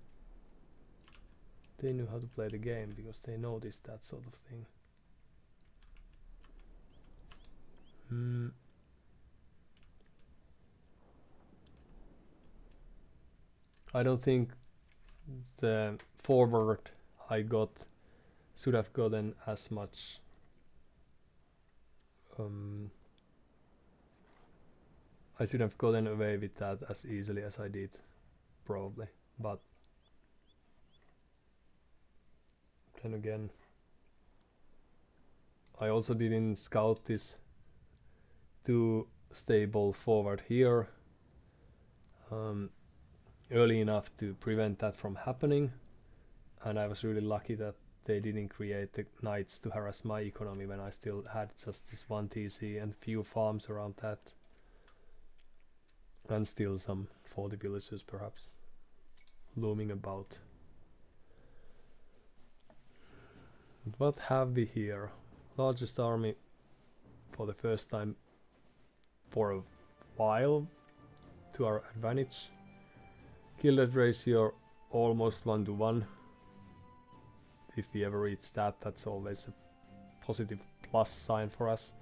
they knew how to play the game because they noticed that sort of thing. I don't think the forward I got should have gotten as much I should have gotten away with that as easily as I did, probably, but then again, I also didn't scout this too stable forward here early enough to prevent that from happening, and I was really lucky that they didn't create the knights to harass my economy when I still had just this one TC and few farms around that. And still some 40 villages perhaps looming about. What have we here? Largest army for the first time for a while to our advantage. Kill death ratio almost 1-to-1. If we ever reach that, that's always a positive plus sign for us.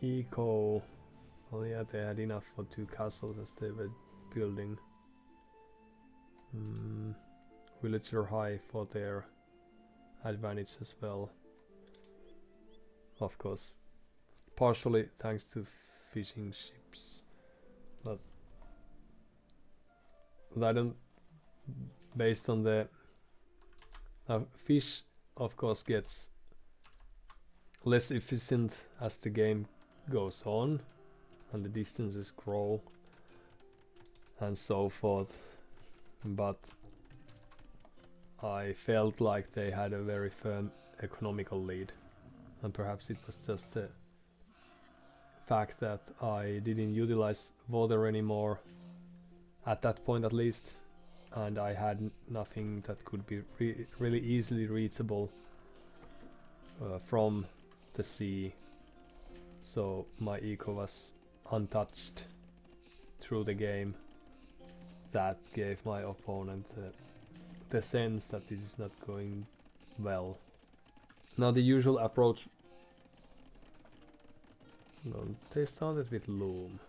Eco, well, yeah, they had enough for 2 castles as they were building. Villager high for their advantage as well. Of course, partially thanks to fishing ships, but I don't. Based on the fish, of course, gets less efficient as the game goes on and the distances grow and so forth, but I felt like they had a very firm economical lead, and perhaps it was just the fact that I didn't utilize water anymore at that point at least, and I had nothing that could be really easily reachable from the sea, so my eco was untouched through the game that gave my opponent the sense that this is not going well. Now the usual approach, no, they started with loom.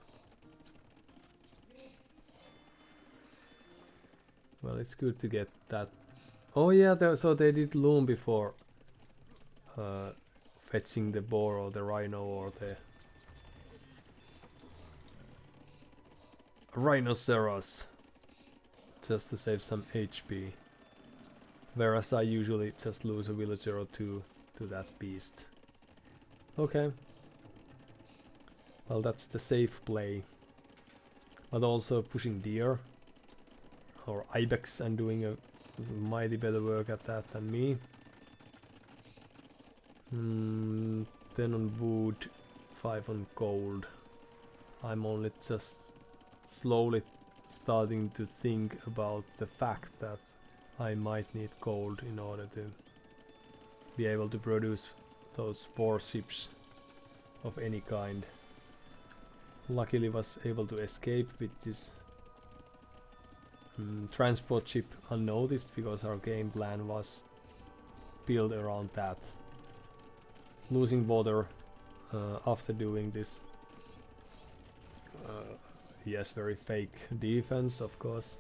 Well, it's good to get that. Oh yeah, so they did loom before fetching the boar or the rhino or the rhinoceros, just to save some HP. Whereas I usually just lose a villager or two to that beast. Okay. Well, that's the safe play. But also pushing deer or ibex and doing a mighty better work at that than me. 10 on wood, 5 on gold. I'm only just slowly starting to think about the fact that I might need gold in order to be able to produce those warships of any kind. Luckily was able to escape with this transport ship unnoticed, because our game plan was built around that. Losing water after doing this yes, very fake defense, of course.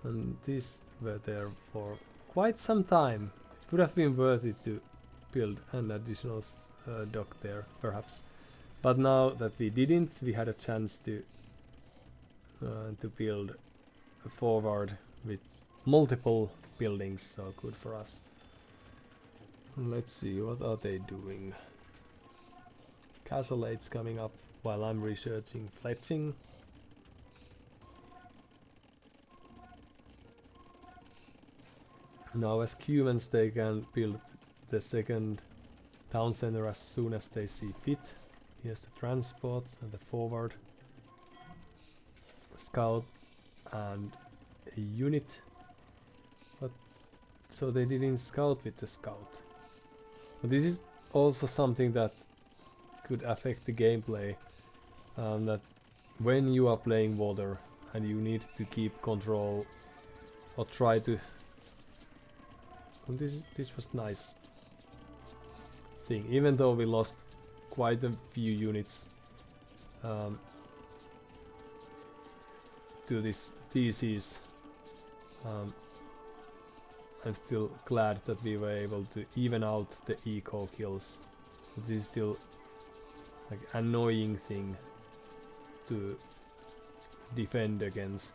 And these were there for quite some time. It would have been worth it to build an additional dock there, perhaps. But now that we didn't, we had a chance to build a forward with multiple buildings, so good for us. Let's see, what are they doing? Castle 8's coming up while I'm researching fletching. Now as Cumans they can build the second town center as soon as they see fit. Here's the transport and the forward. Scout and a unit. But so they didn't scout with the scout. But this is also something that could affect the gameplay. That when you are playing water and you need to keep control or try to. This was nice thing, even though we lost quite a few units to this thesis. I'm still glad that we were able to even out the eco kills. But this is still like annoying thing to defend against.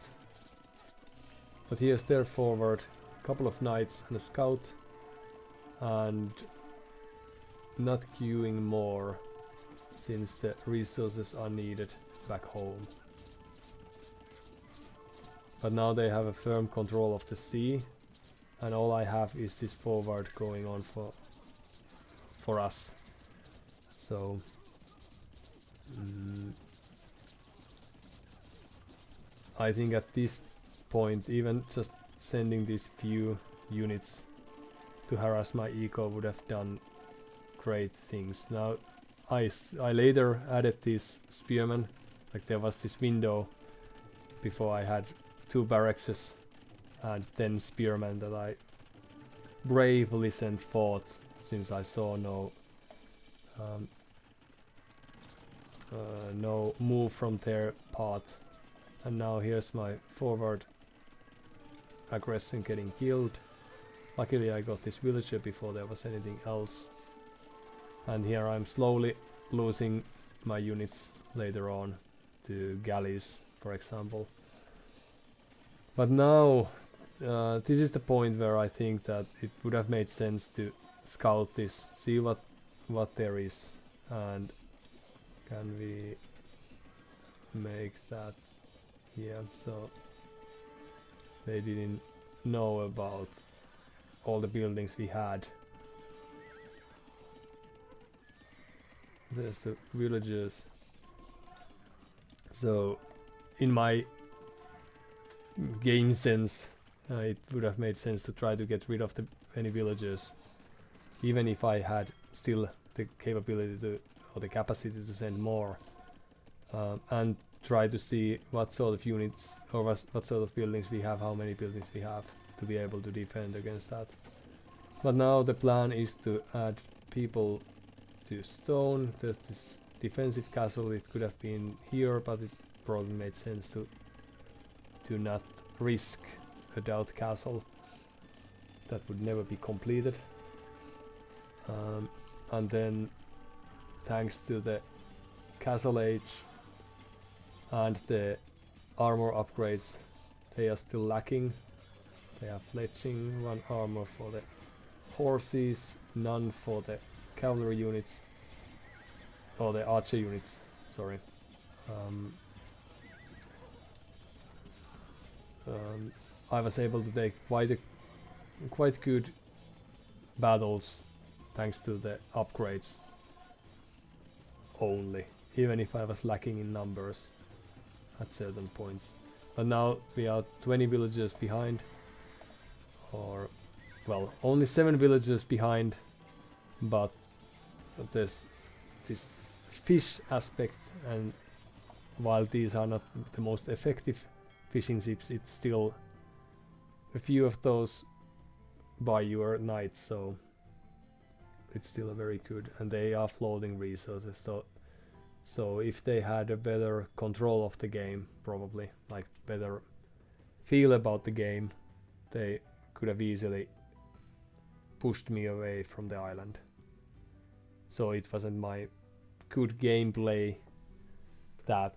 But here's their forward, couple of knights and a scout, and not queuing more since the resources are needed back home. But now they have a firm control of the sea, and all I have is this forward going on for us. So I think at this point, even just sending these few units to harass my eco would have done great things. Now I later added these spearmen, like there was this window before I had 2 barracks and 10 spearmen that I bravely sent forth since I saw no move from their part. And now here's my forward aggression getting killed. Luckily I got this villager before there was anything else. And here I'm slowly losing my units later on to galleys, for example. But now this is the point where I think that it would have made sense to scout this, see what there is, and can we make that? Yeah, so they didn't know about all the buildings we had. There's the villagers. So in my game sense, it would have made sense to try to get rid of any villagers, even if I had still the capability to, or the capacity to send more. And try to see what sort of units or what sort of buildings we have, how many buildings we have to be able to defend against that. But now the plan is to add people to stone. There's this defensive castle. It could have been here, but it probably made sense to not risk a doubt castle that would never be completed. And then thanks to the castle age and the armor upgrades, they are still lacking. They have fletching, 1 armor for the horses, none for the cavalry units, or the archer units, sorry. I was able to take quite good battles thanks to the upgrades only, even if I was lacking in numbers at certain points. But now we are 20 villagers behind, or well, only 7 villagers behind, but there's this fish aspect, and while these are not the most effective fishing ships, it's still a few of those by your knights, so it's still very good, and they are floating resources. So if they had a better control of the game, probably like better feel about the game, they could have easily pushed me away from the island. So it wasn't my good gameplay that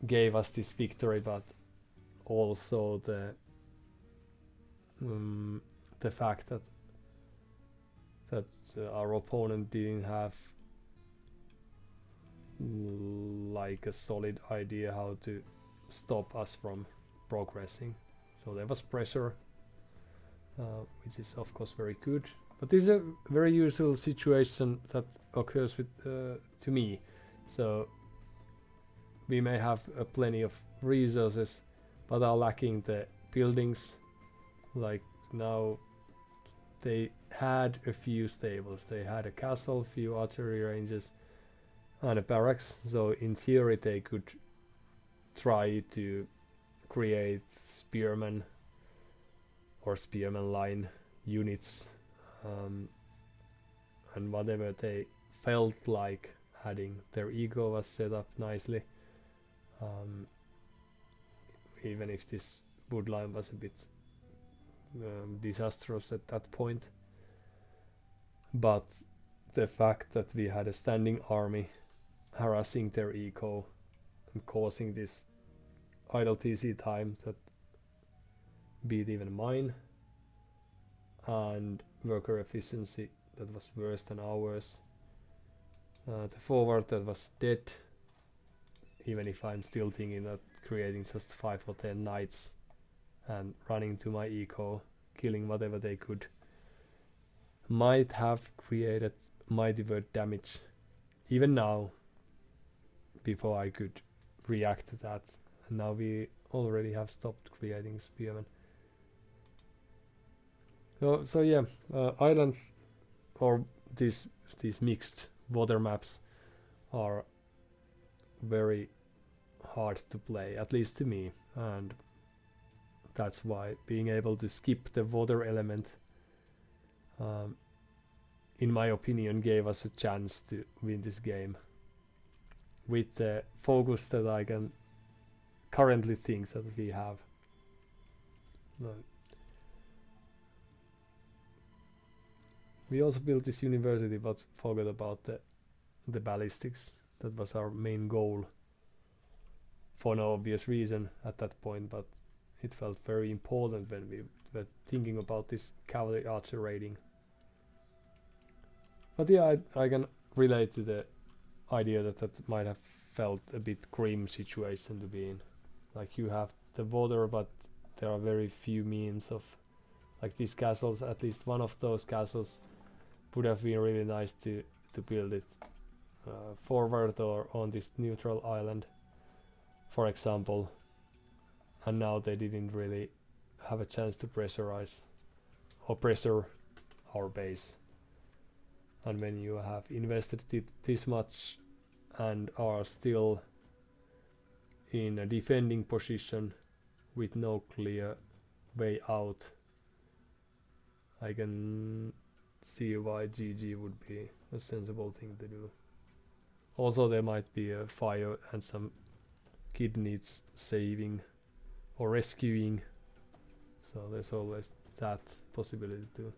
gave us this victory, but also the fact that our opponent didn't have like a solid idea how to stop us from progressing. So there was pressure, which is of course very good. But this is a very usual situation that occurs with to me. So we may have plenty of resources, but are lacking the buildings. Like now, they had a few stables. They had a castle, few artillery ranges, and a barracks. So in theory, they could try to create spearmen or spearman line units, and whatever they felt like adding. Their ego was set up nicely, even if this woodline was a bit disastrous at that point. But the fact that we had a standing army harassing their eco and causing this idle TC time that beat even mine, and worker efficiency that was worse than ours, the forward that was dead, even if I'm still thinking that creating just 5 or 10 knights and running to my eco, killing whatever they could, might have created mighty word damage even now, before I could react to that. And now we already have stopped creating spearmen. So yeah, islands or these mixed water maps are very hard to play, at least to me, and that's why being able to skip the water element, in my opinion, gave us a chance to win this game with the focus that I can currently think that we have. We also built this university, but forgot about the ballistics. That was our main goal, for no obvious reason at that point, but it felt very important when we were thinking about this cavalry archer raiding. But yeah, I can relate to the idea that might have felt a bit grim situation to be in. Like, you have the water, but there are very few means of, like, these castles. At least one of those castles would have been really nice to build it forward or on this neutral island, for example. And now they didn't really have a chance to pressurize or pressure our base. And when you have invested this much and are still in a defending position with no clear way out, I can see why GG would be a sensible thing to do. Also, there might be a fire and some kid needs saving or rescuing, so there's always that possibility too.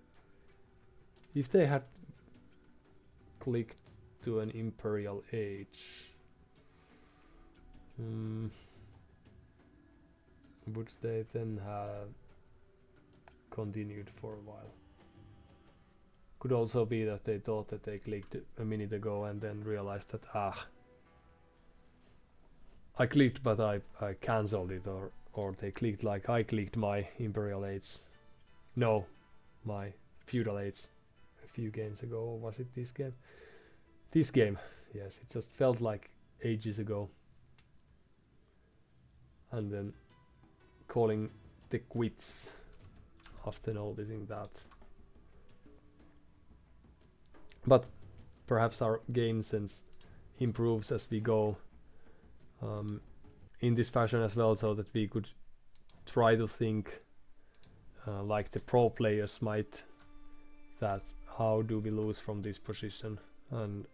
If they had clicked to an imperial age, would they then have continued for a while? Could also be that they thought that they clicked a minute ago and then realized that I clicked but I cancelled it, or they clicked like I clicked my imperial age. No, my feudal age a few games ago, or was it this game? This game, yes, it just felt like ages ago. And then calling the quits after noticing that. But perhaps our game sense improves as we go in this fashion as well, so that we could try to think like the pro players might, that how do we lose from this position and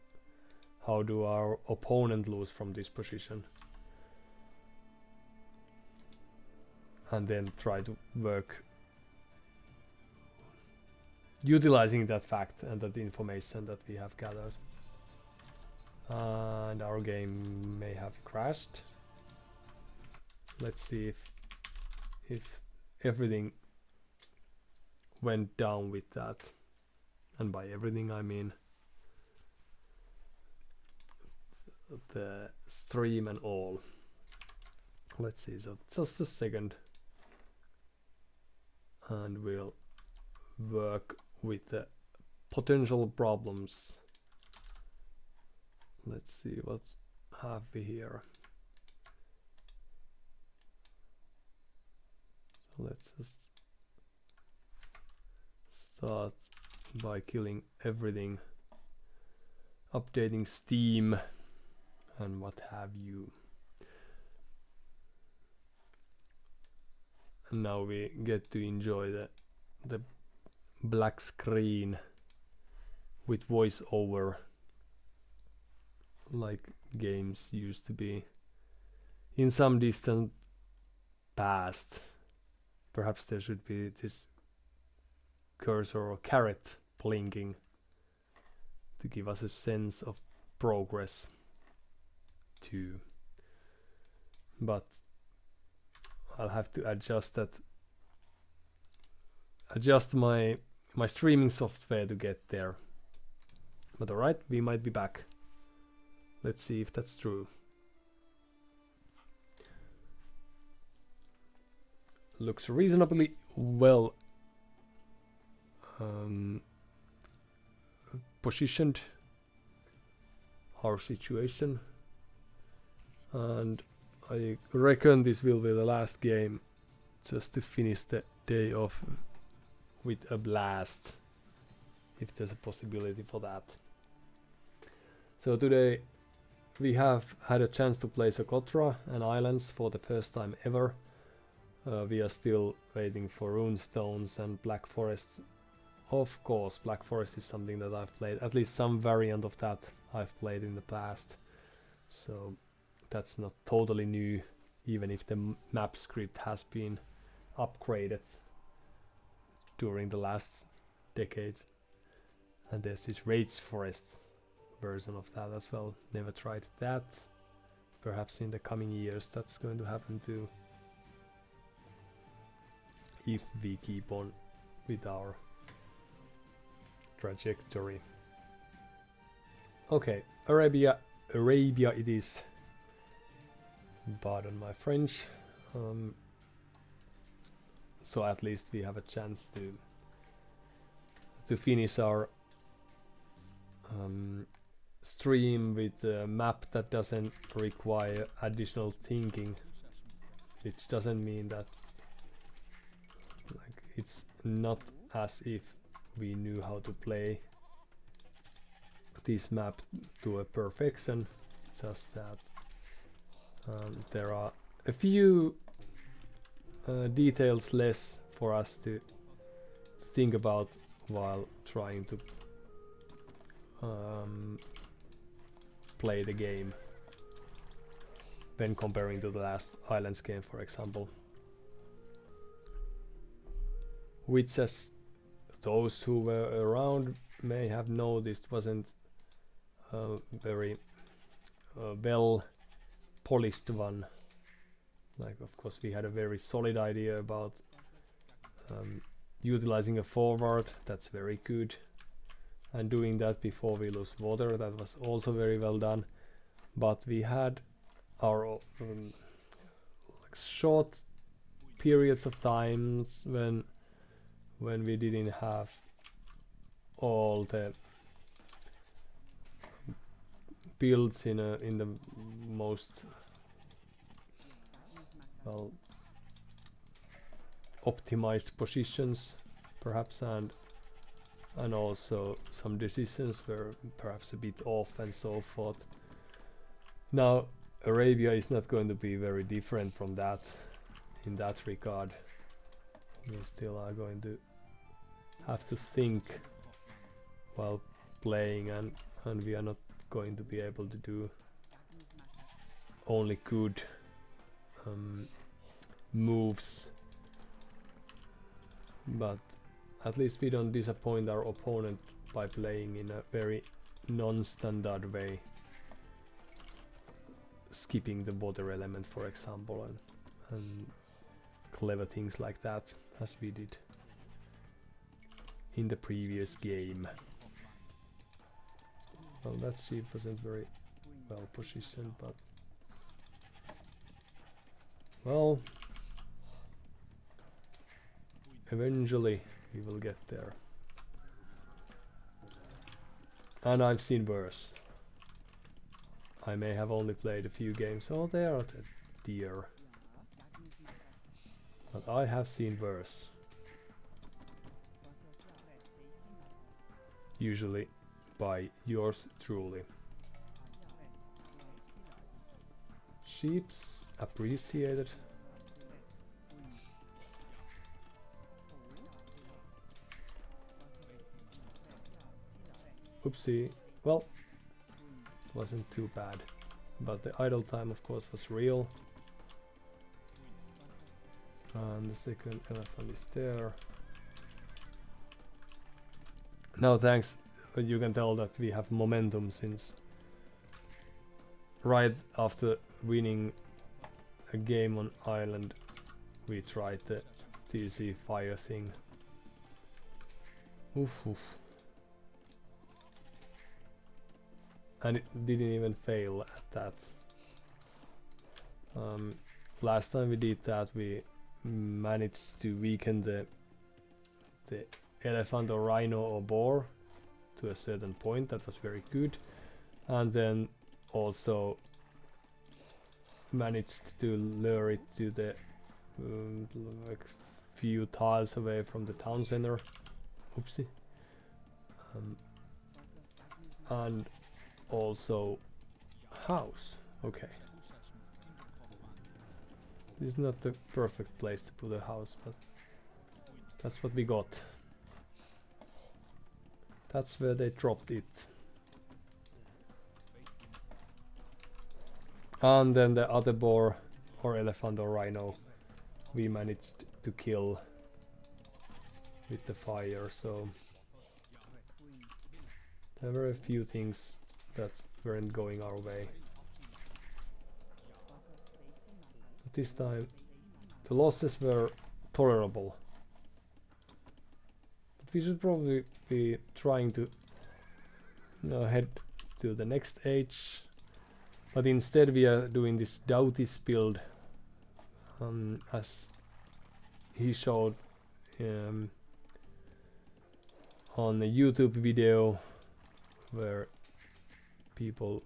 how do our opponent lose from this position, and then try to work utilizing that fact and that information that we have gathered. And our game may have crashed. Let's see if everything went down with that, and by everything I mean the stream and all. Let's see, so just a second and we'll work with the potential problems. Let's see what have we here. So let's just start by killing everything, updating Steam and what have you. And now we get to enjoy the black screen with voiceover like games used to be in some distant past. Perhaps there should be this cursor or carrot blinking to give us a sense of progress too. But I'll have to adjust my streaming software to get there. But alright, we might be back. Let's see if that's true. Looks reasonably well positioned, our situation, and I reckon this will be the last game, just to finish the day off with a blast, if there's a possibility for that. So today we have had a chance to play Socotra and Islands for the first time ever. We are still waiting for Runestones and Black Forest. Of course, Black Forest is something that I've played, at least some variant of that I've played in the past. So that's not totally new, even if the map script has been upgraded during the last decades. And there's this Rage Forest version of that as well. Never tried that. Perhaps in the coming years that's going to happen too, if we keep on with our trajectory. Okay, Arabia it is. Pardon my French. So at least we have a chance to finish our stream with a map that doesn't require additional thinking, which doesn't mean that like it's not as if we knew how to play this map to a perfection, just that There are a few details less for us to think about while trying to play the game when comparing to the last Islands game, for example. Which, as those who were around may have noticed, wasn't a very well polished one. Like, of course, we had a very solid idea about utilizing a forward. That's very good, and doing that before we lose water, that was also very well done. But we had our like short periods of times when we didn't have all the builds in the most well optimized positions, perhaps, and also some decisions were perhaps a bit off and so forth. Now Arabia is not going to be very different from that in that regard. We still are going to have to think while playing, and we are not going to be able to do only good moves, but at least we don't disappoint our opponent by playing in a very non-standard way, skipping the water element, for example, and clever things like that, as we did in the previous game. Well, that sheep wasn't very well positioned, but well, eventually we will get there. And I've seen worse. I may have only played a few games. Oh, there are the deer. But I have seen worse. Usually by yours truly. Sheep's appreciated. Oopsie. Well, wasn't too bad. But the idle time, of course, was real. And the second elephant is there. Now, thanks. You can tell that we have momentum, since right after winning a game on island, we tried the TC fire thing. Oof, oof. And it didn't even fail at that. Last time we did that, we managed to weaken the elephant or rhino or boar to a certain point. That was very good, and then also managed to lure it to the like few tiles away from the town center. Oopsie. And also house. Okay. This is not the perfect place to put a house, but that's what we got. That's where they dropped it. And then the other boar or elephant or rhino we managed to kill with the fire, so there were a few things that weren't going our way. But this time the losses were tolerable. But we should probably be trying to head to the next age. But instead we are doing this Doughty's build, as he showed on a YouTube video where people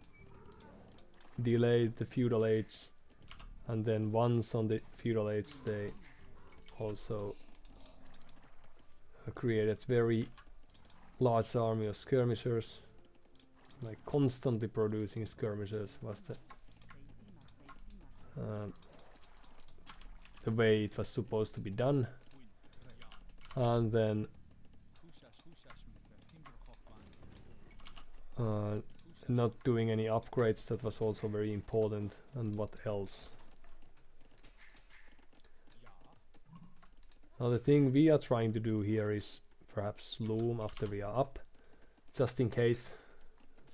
delayed the feudal age, and then once on the feudal age they also created very large army of skirmishers, like constantly producing skirmishers was the the way it was supposed to be done, and then not doing any upgrades, that was also very important. And what else? Now the thing we are trying to do here is perhaps loom after we are up, just in case,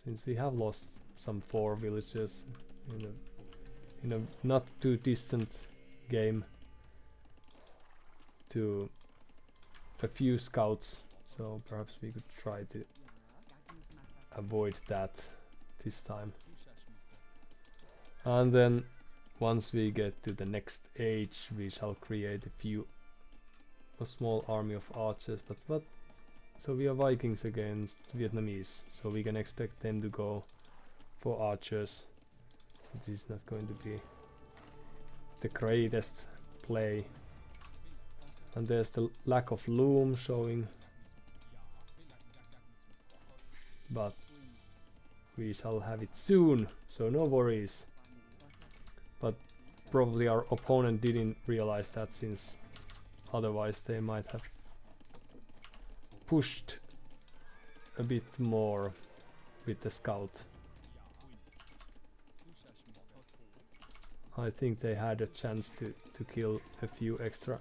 since we have lost some 4 villages in a not too distant game to a few scouts, so perhaps we could try to avoid that this time. And then once we get to the next age, we shall create a small army of archers, but so we are Vikings against Vietnamese, so we can expect them to go for archers. So this is not going to be the greatest play. And there's the lack of loom showing, but we shall have it soon, so no worries. But probably our opponent didn't realize that, since otherwise they might have pushed a bit more with the scout. I think they had a chance to kill a few extra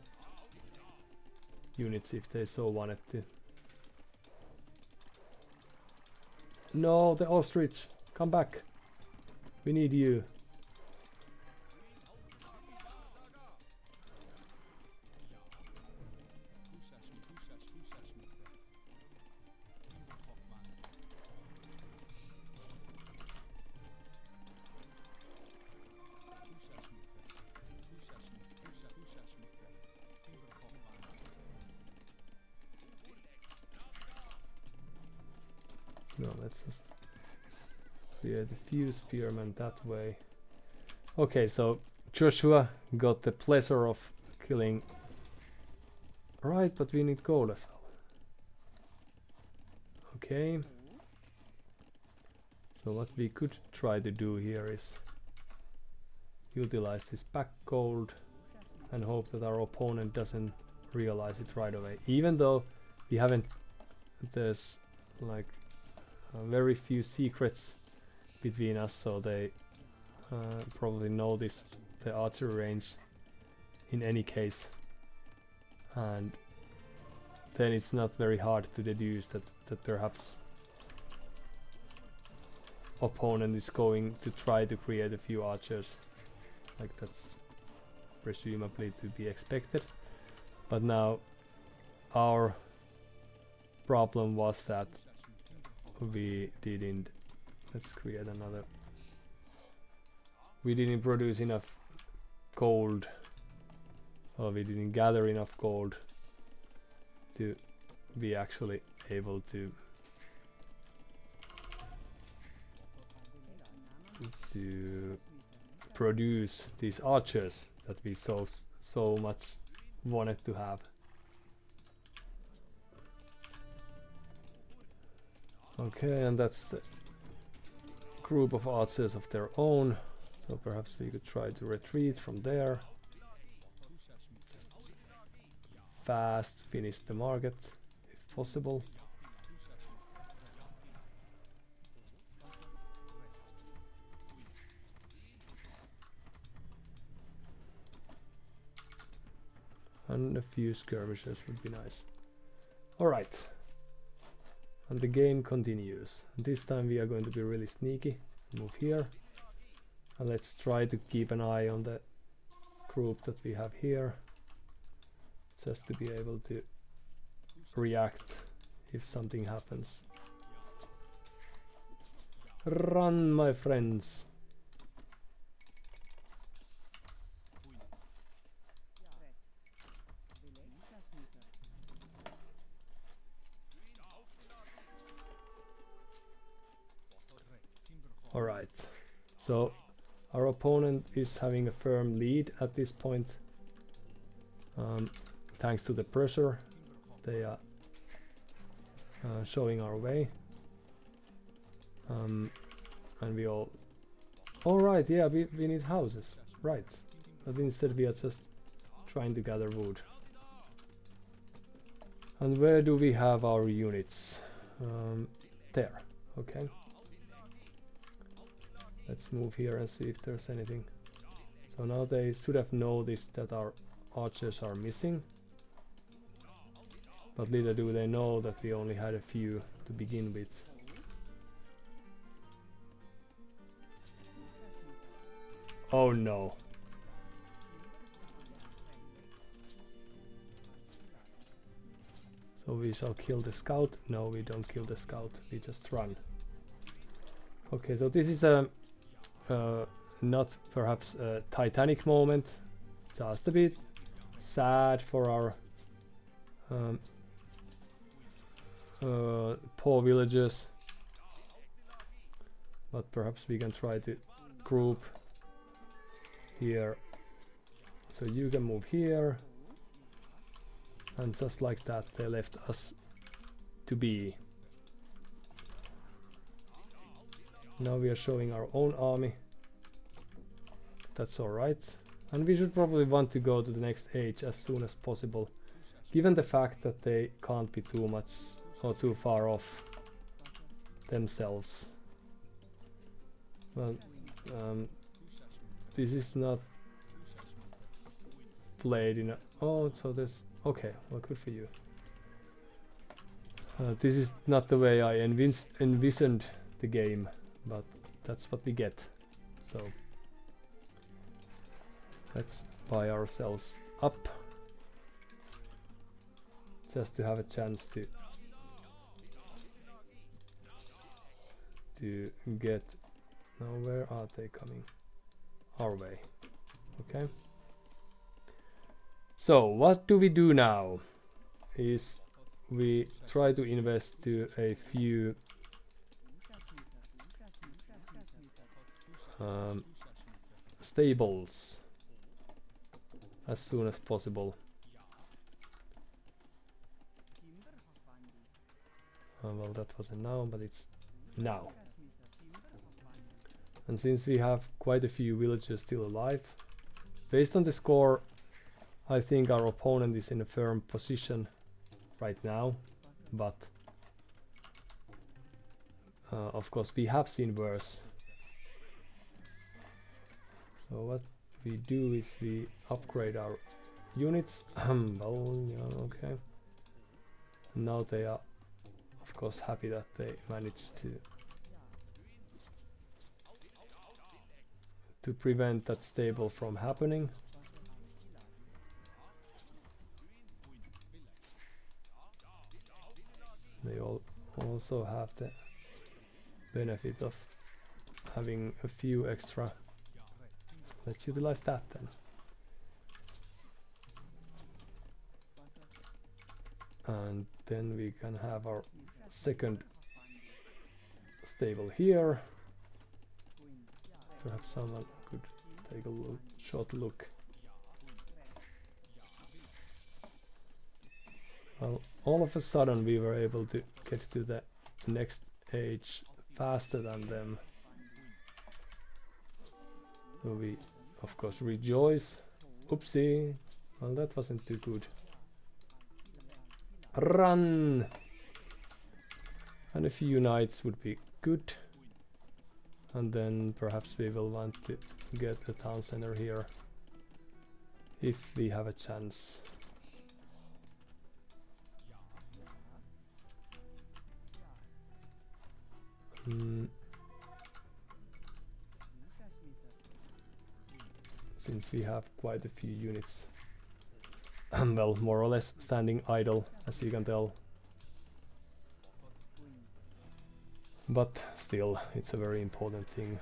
units if they so wanted to. No, the ostrich! Come back! We need you! No, let's just create a few spearmen that way. Okay, so Joshua got the pleasure of killing. Right, but we need gold as well. Okay. So what we could try to do here is utilize this back gold and hope that our opponent doesn't realize it right away. Even though we haven't, there's like very few secrets between us, so they probably noticed the archery range in any case, and then it's not very hard to deduce that perhaps opponent is going to try to create a few archers. Like, that's presumably to be expected. But now our problem was that we didn't, let's create another, we didn't produce enough gold, or we didn't gather enough gold to be actually able to produce these archers that we so much wanted to have. Okay, and that's the group of archers of their own, so perhaps we could try to retreat from there. Just fast finish the market if possible. And a few skirmishes would be nice. Alright. And the game continues. This time we are going to be really sneaky. Move here. And let's try to keep an eye on the group that we have here, just to be able to react if something happens. Run, my friends! Alright, so our opponent is having a firm lead at this point, thanks to the pressure they are showing our way, and we all... Alright, yeah, we need houses. Right. But instead we are just trying to gather wood. And where do we have our units? There. Okay. Let's move here and see if there's anything. So now they should have noticed that our archers are missing. But little do they know that we only had a few to begin with. Oh no. So we shall kill the scout. No, we don't kill the scout. We just run. Okay, so this is a not perhaps a Titanic moment. Just a bit sad for our poor villagers. But perhaps we can try to group here. So you can move here. And just like that, they left us to be. Now we are showing our own army. That's alright. And we should probably want to go to the next age as soon as possible, given the fact that they can't be too much or too far off themselves. Well, this is not played in a... Oh, so there's... Okay, well, good for you. This is not the way I envisioned the game, but that's what we get. So let's buy ourselves up just to have a chance to get... Now where are they coming? Our way. Okay. So what do we do now is we try to invest to a few stables as soon as possible. Well, that wasn't now, but it's now. And since we have quite a few villagers still alive, based on the score, I think our opponent is in a firm position right now, but of course we have seen worse. So what we do is we upgrade our units. Well, yeah, okay. Now they are of course happy that they managed to prevent that stable from happening. They all also have the benefit of having a few extra. Let's utilize that then. And then we can have our second stable here. Perhaps someone could take a short look. Well, all of a sudden we were able to get to the next age faster than them. So we of course rejoice. Oopsie. Well, that wasn't too good. Run! And a few knights would be good. And then perhaps we will want to get a town center here if we have a chance. Since we have quite a few units, well, more or less standing idle, as you can tell. But still, it's a very important thing.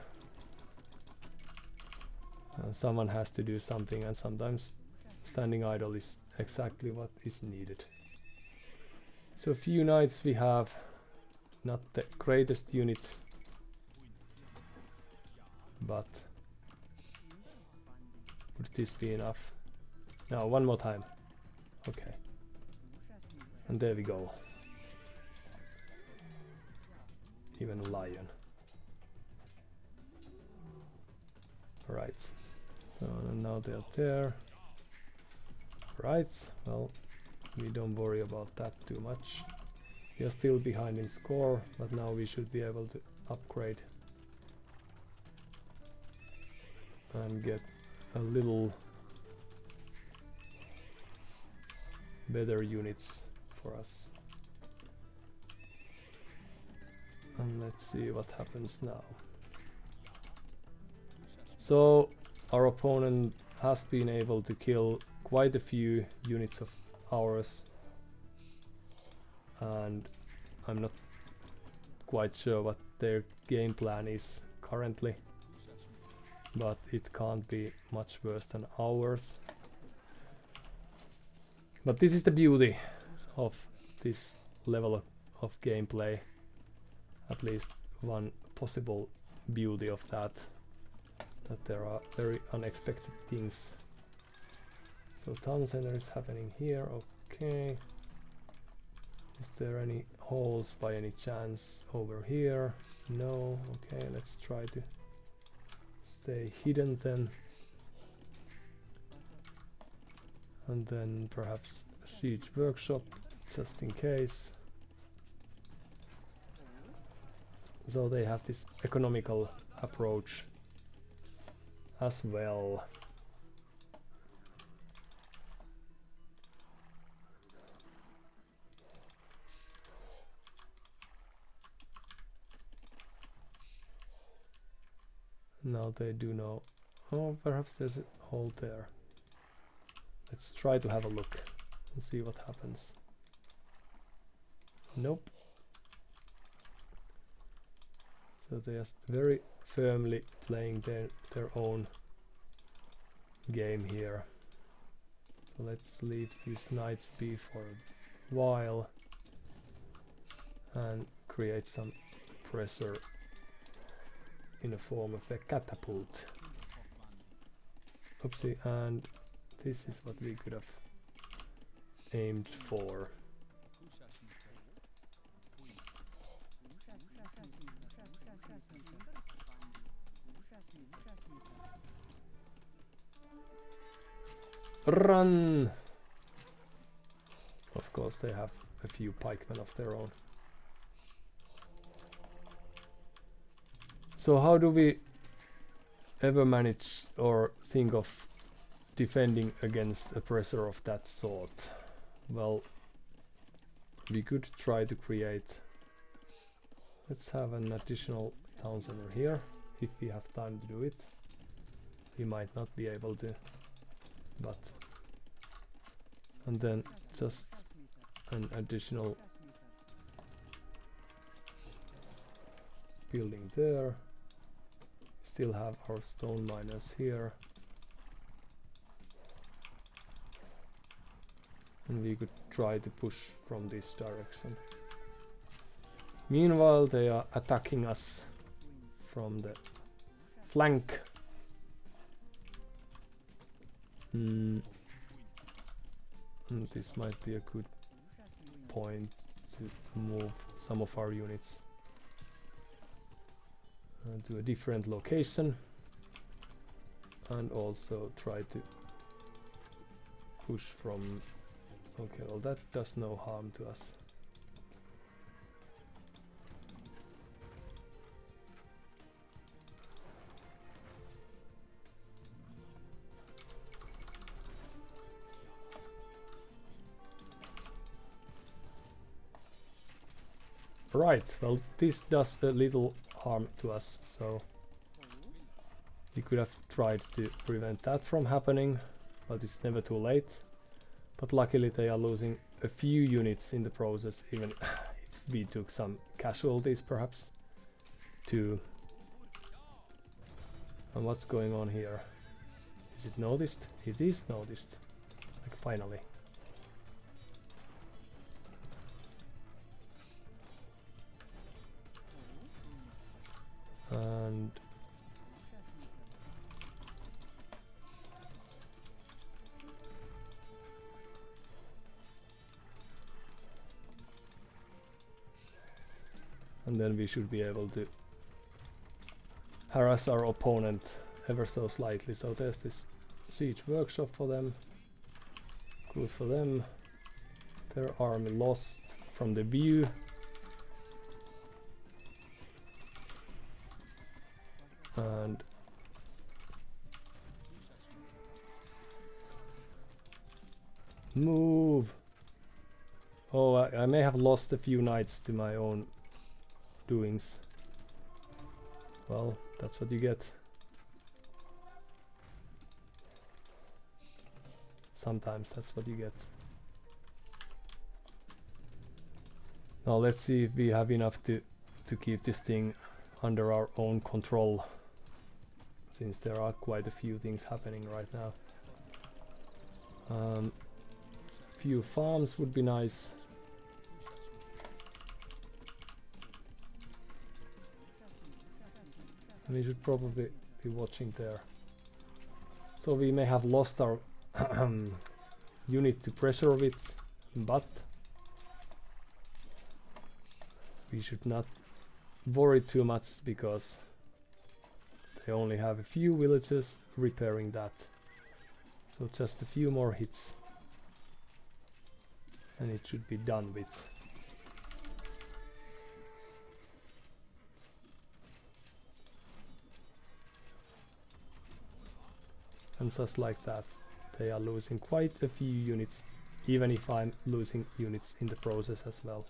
Someone has to do something, and sometimes standing idle is exactly what is needed. So few knights we have, not the greatest unit, but would this be enough? No, one more time. Okay. And there we go. Even a lion. Right. So now they're there. Right, well, we don't worry about that too much. We are still behind in score, but now we should be able to upgrade and get a little better units for us. And let's see what happens now. So our opponent has been able to kill quite a few units of ours, and I'm not quite sure what their game plan is currently, but it can't be much worse than ours. But this is the beauty of this level of gameplay, at least one possible beauty of that there are very unexpected things. So town center is happening here, okay. Is there any holes by any chance over here? No, okay, let's try to stay hidden then. And then perhaps a siege workshop, just in case. So they have this economical approach as well. Now they do know. Oh, perhaps there's a hole there. Let's try to have a look and see what happens. Nope. So they are very firmly playing their own game here. So let's leave these knights be for a while and create some pressure in the form of a catapult. Oopsie, and this is what we could have aimed for. Run! Of course they have a few pikemen of their own. So how do we ever manage or think of defending against a pressure of that sort? Well, we could try to create... Let's have an additional town center here, if we have time to do it. We might not be able to, but... And then just an additional building there. Still have our stone miners here. And we could try to push from this direction. Meanwhile, they are attacking us from the flank. And this might be a good point to move some of our units to a different location, and also try to push from... Okay, well that does no harm to us. Right, well this does a little harm to us, so we could have tried to prevent that from happening, but it's never too late. But luckily they are losing a few units in the process, even if we took some casualties perhaps too. And what's going on here? Is it noticed? It is noticed, like finally. And then we should be able to harass our opponent ever so slightly. So there's this siege workshop for them. Good for them. Their army lost from the view. And move. Oh, I may have lost a few knights to my own doings. Well, that's what you get. Sometimes that's what you get. Now let's see if we have enough to keep this thing under our own control, since there are quite a few things happening right now. Few farms would be nice. We should probably be watching there. So we may have lost our unit to pressure with, but we should not worry too much because they only have a few villages repairing that. So just a few more hits and it should be done with. And just like that, they are losing quite a few units, even if I'm losing units in the process as well.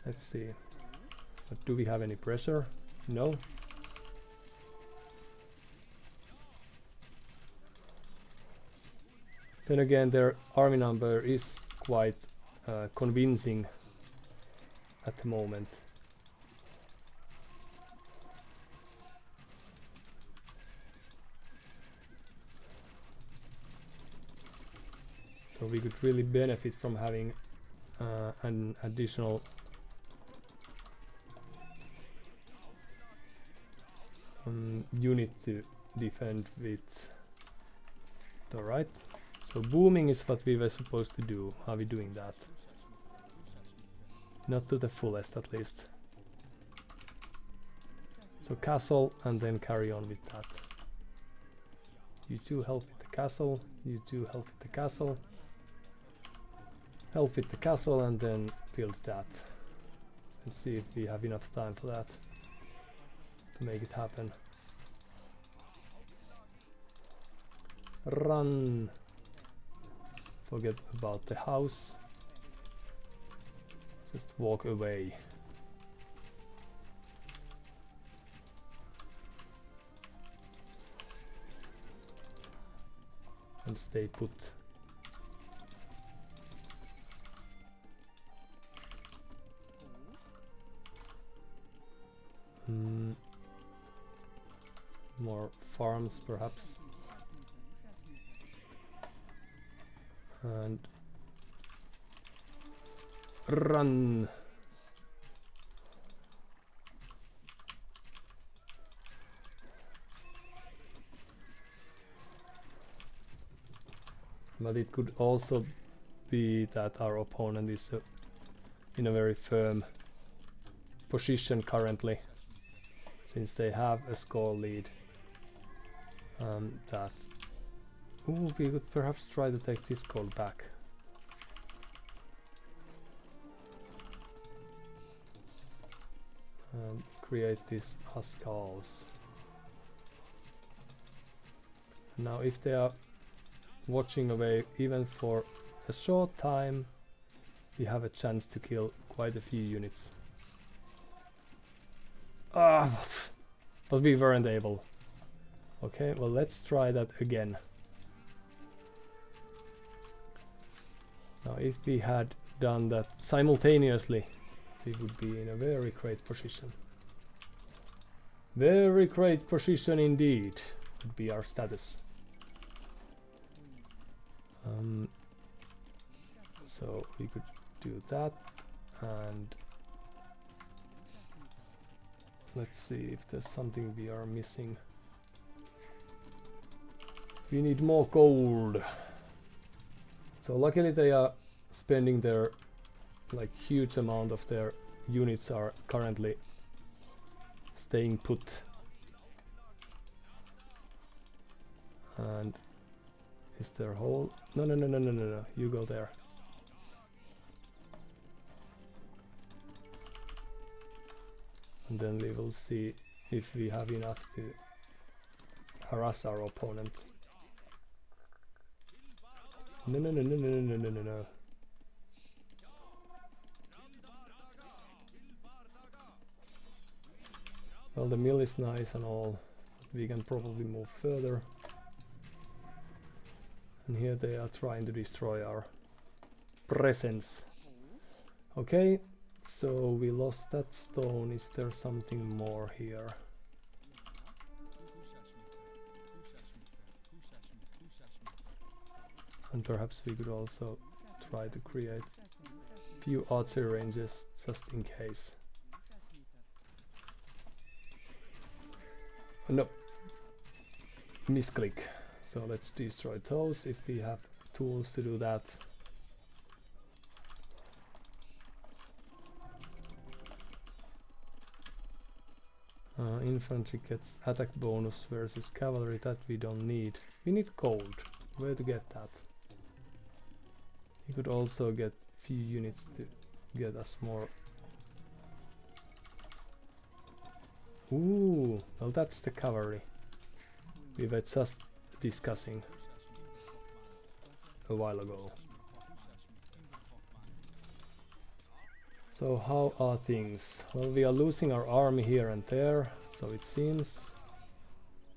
Let's see. But do we have any pressure? No. Then again, their army number is quite convincing at the moment. So we could really benefit from having an additional unit to defend with. Alright, so booming is what we were supposed to do. Are we doing that? Not to the fullest, at least. So castle and then carry on with that. You two help with the castle, you two help with the castle. Help with the castle and then build that. Let's see if we have enough time for that to make it happen. Run! Forget about the house. Just walk away. And stay put. More farms perhaps. And run. But it could also be that our opponent is in a very firm position currently, since they have a score lead. That we could perhaps try to take this goal back. And create these huskals. Now if they are watching away even for a short time, we have a chance to kill quite a few units. But we weren't able. Okay, well let's try that again. Now if we had done that simultaneously, we would be in a very great position. Very great position indeed would be our status. So we could do that, and let's see if there's something we are missing. We need more gold. So luckily they are spending their huge amount of their units are currently staying put. And is there a hole? No, no, no, no, no, no, no. You go there. And then we will see if we have enough to harass our opponent. No, no, no, no, no, no, no, no, no. Well, the mill is nice and all. We can probably move further. And here they are trying to destroy our presence. Okay, so we lost that stone. Is there something more here? And perhaps we could also try to create a few archery ranges just in case. Oh, no, misclick. So let's destroy those if we have tools to do that. Infantry gets attack bonus versus cavalry, that we don't need. We need gold. Where to get that? You could also get few units to get us more. Ooh, well that's the cavalry we were just discussing a while ago. So how are things? Well, we are losing our army here and there, so it seems.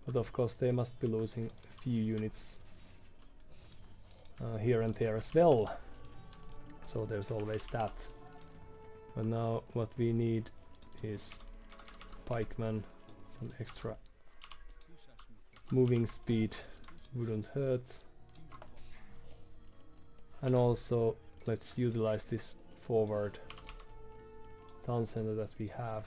But of course they must be losing a few units here and there as well. So there's always that. But now what we need is pikemen, some extra moving speed wouldn't hurt. And also let's utilize this forward town center that we have.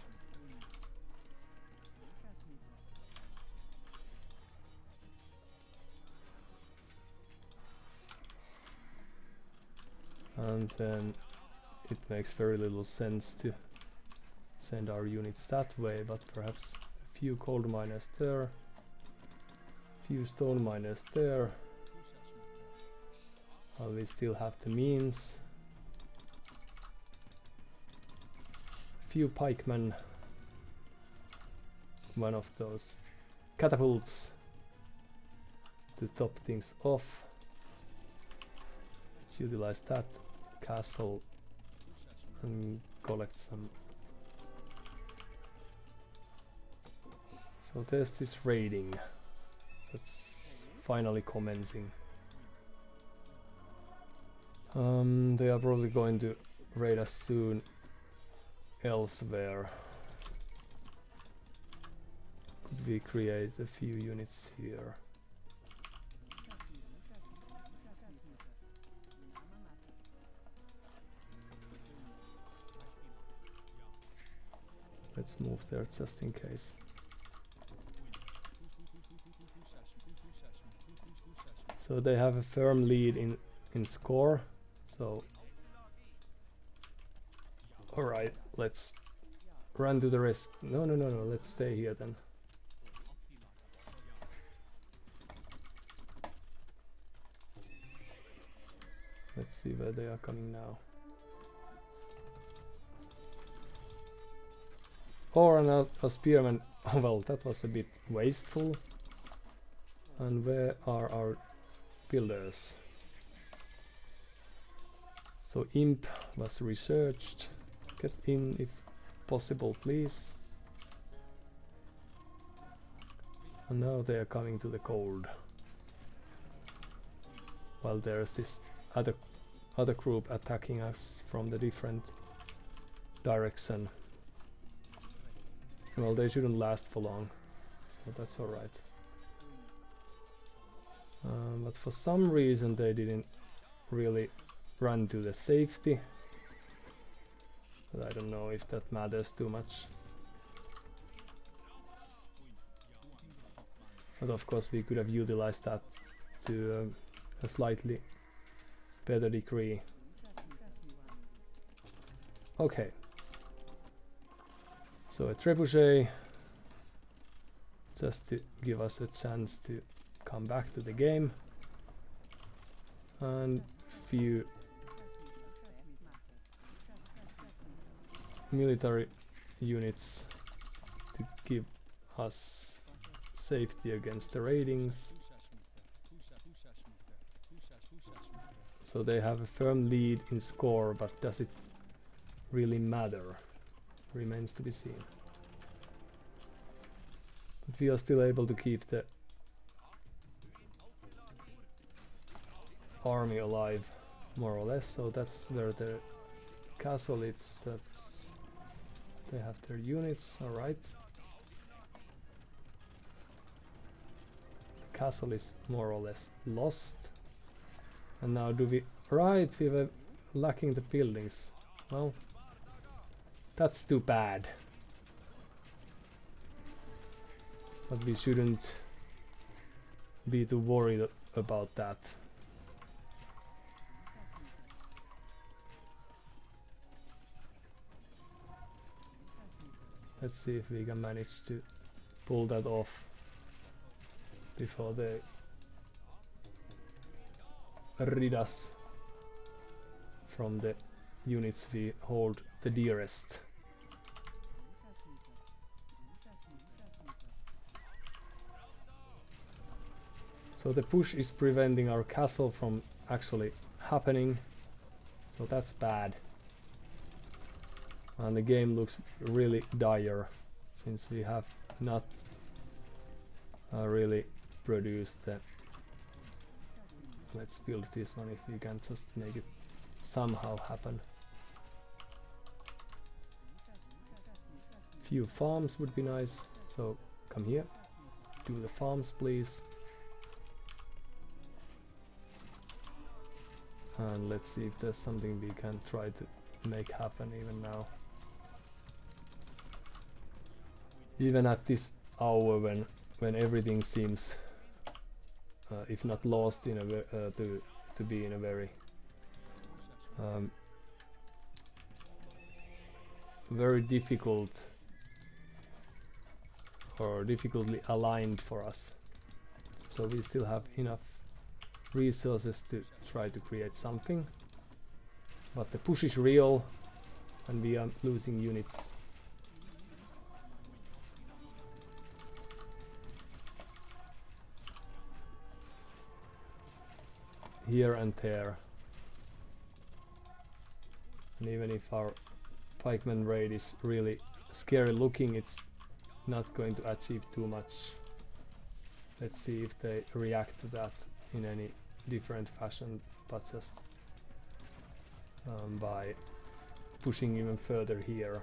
And then it makes very little sense to send our units that way, but perhaps a few coal miners there, few stone miners there. Well, we still have the means. Few pikemen, one of those catapults to top things off. Let's utilize that castle and collect some. So there's this raiding that's finally commencing. They are probably going to raid us soon elsewhere. Could we create a few units here? Let's move there just in case. So they have a firm lead in score. So alright, let's run to the rest. No, no, no, no, let's stay here then. Let's see where they are coming now. Or a spearman. Oh, well, that was a bit wasteful. And where are our builders? So imp was researched. Get in if possible, please. And now they are coming to the cold. While there's this other group attacking us from the different direction. Well, they shouldn't last for long, so that's alright. But for some reason they didn't really run to the safety. But I don't know if that matters too much. But of course we could have utilized that to a slightly better degree. Okay. So a trebuchet just to give us a chance to come back to the game. And few military units to give us safety against the raidings. So they have a firm lead in score, but does it really matter? Remains to be seen. But we are still able to keep the army alive, more or less. So that's where the castle is. That's, they have their units, alright. The castle is more or less lost. And now do we... Right, we were lacking the buildings. Well, that's too bad. But we shouldn't be too worried about that. Let's see if we can manage to pull that off before they rid us from the units we hold the dearest. So the push is preventing our castle from actually happening, so that's bad. And the game looks really dire since we have not really produced the... Let's build this one if we can just make it somehow happen. Few farms would be nice, so come here, do the farms please. And let's see if there's something we can try to make happen even now. Even at this hour when everything seems if not lost in a to be in a very very difficult or difficultly aligned for us, so we still have enough resources to try to create something, but the push is real and we are losing units. Here and there, and even if our pikeman raid is really scary looking, it's not going to achieve too much. Let's see if they react to that in any different fashion, but just by pushing even further here.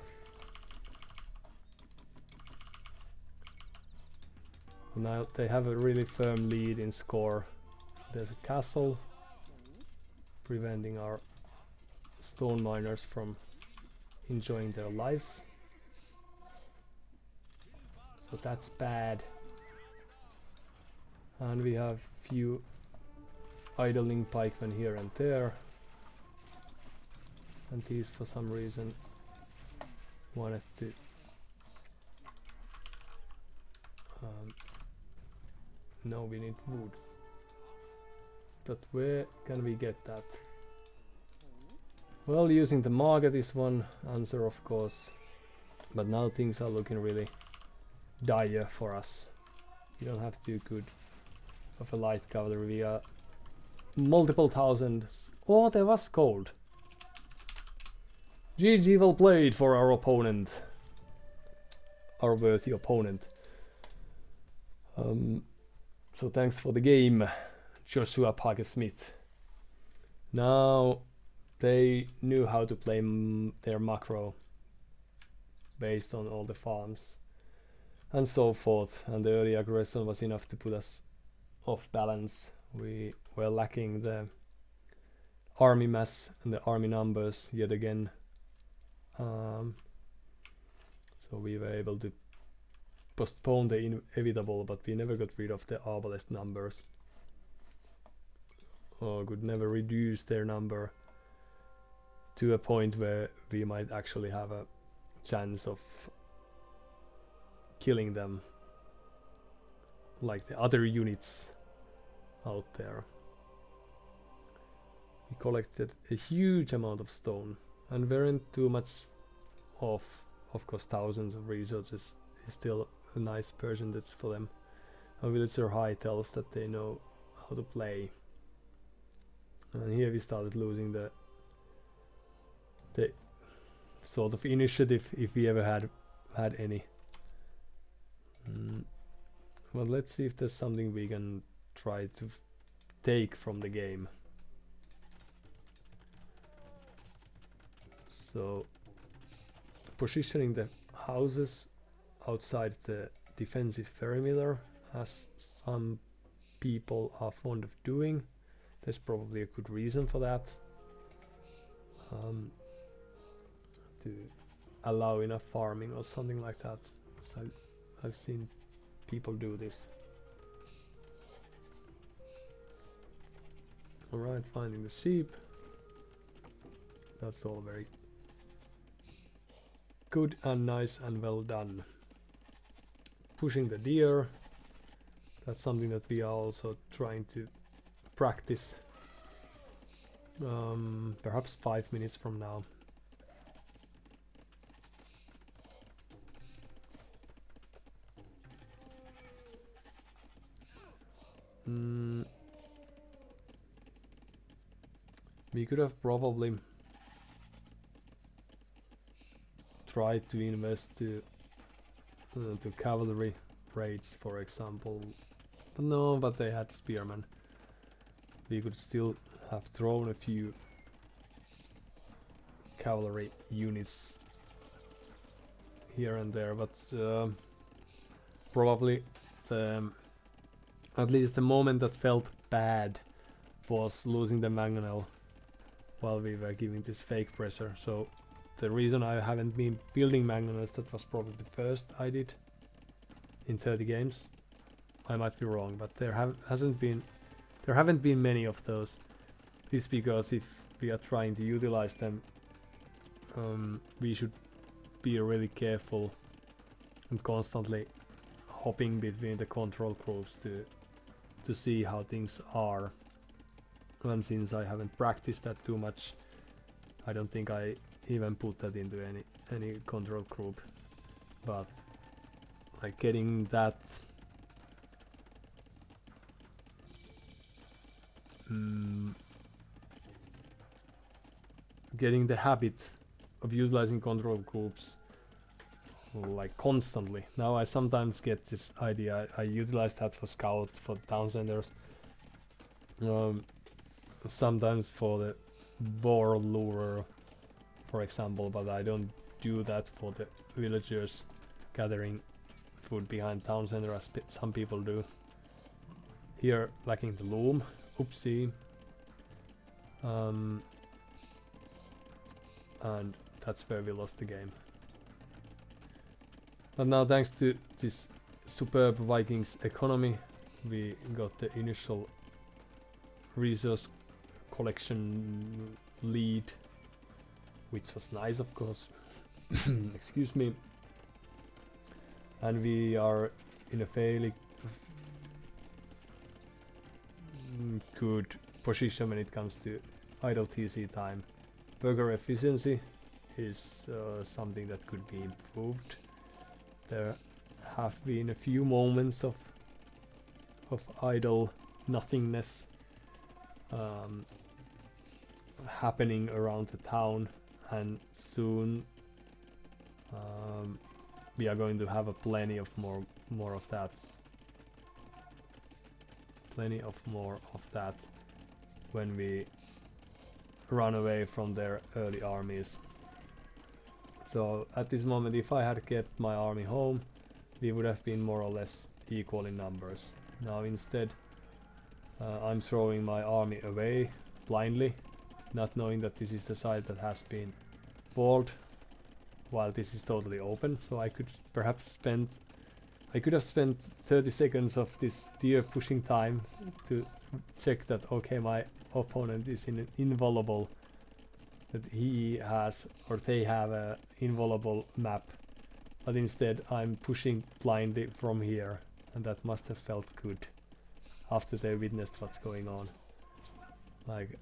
Now they have a really firm lead in score. There's a castle preventing our stone miners from enjoying their lives, so that's bad. And we have few idling pikemen here and there, and these for some reason wanted to no, we need wood. But where can we get that? Well, using the market is one answer, of course, but now things are looking really dire for us. We don't have too good of a light cavalry. We are multiple thousands. Oh, there was gold. GG, well played for our opponent, our worthy opponent. So thanks for the game, joshuaparkesmith. Now they knew how to play their macro based on all the farms and so forth, and the early aggression was enough to put us off balance. We were lacking the army mass and the army numbers yet again, so we were able to postpone the inevitable, but we never got rid of the arbalest numbers, or could never reduce their number to a point where we might actually have a chance of killing them. like the other units out there. We collected a huge amount of stone and weren't too much off. Of course, thousands of resources is still a nice percentage for them. A villager high tells that they know how to play. And here we started losing the sort of initiative, if we ever had any. Well, let's see if there's something we can try to take from the game. So, positioning the houses outside the defensive perimeter, as some people are fond of doing. There's probably a good reason for that. To allow enough farming or something like that. So I've seen people do this. Alright, finding the sheep. That's all very good and nice and well done. Pushing the deer. That's something that we are also trying to practice. Perhaps 5 minutes from now. We could have probably tried to invest to cavalry raids, for example. No, but they had spearmen. We could still have thrown a few cavalry units here and there, but probably at least the moment that felt bad was losing the mangonel while we were giving this fake pressure. So the reason I haven't been building mangonels, that was probably the first I did in 30 games. I might be wrong, but there haven't been many of those. This is because if we are trying to utilize them, we should be really careful and constantly hopping between the control groups to see how things are. And since I haven't practiced that too much, I don't think I even put that into any control group. But like getting that getting the habit of utilizing control groups like constantly. Now I sometimes get this idea, I utilize that for scout, for the town centers, sometimes for the boar lure, for example, but I don't do that for the villagers gathering food behind town center as some people do. Here lacking the loom, oopsie. And that's where we lost the game. But now, thanks to this superb Vikings economy, we got the initial resource collection lead, which was nice, of course. Excuse me. And we are in a fairly good position when it comes to idle TC time. Burger efficiency is something that could be improved. There have been a few moments of idle nothingness happening around the town, and soon we are going to have plenty of more of that. Plenty of more of that when we run away from their early armies. So at this moment, if I had kept my army home, we would have been more or less equal in numbers. Now instead, I'm throwing my army away blindly, not knowing that this is the side that has been walled, while this is totally open. So I could perhaps I could have spent 30 seconds of this deer pushing time to check that, okay, my opponent is in an invulnerable, that he has, or they have a invulnerable map, but instead I'm pushing blindly from here, and that must have felt good after they witnessed what's going on. Like,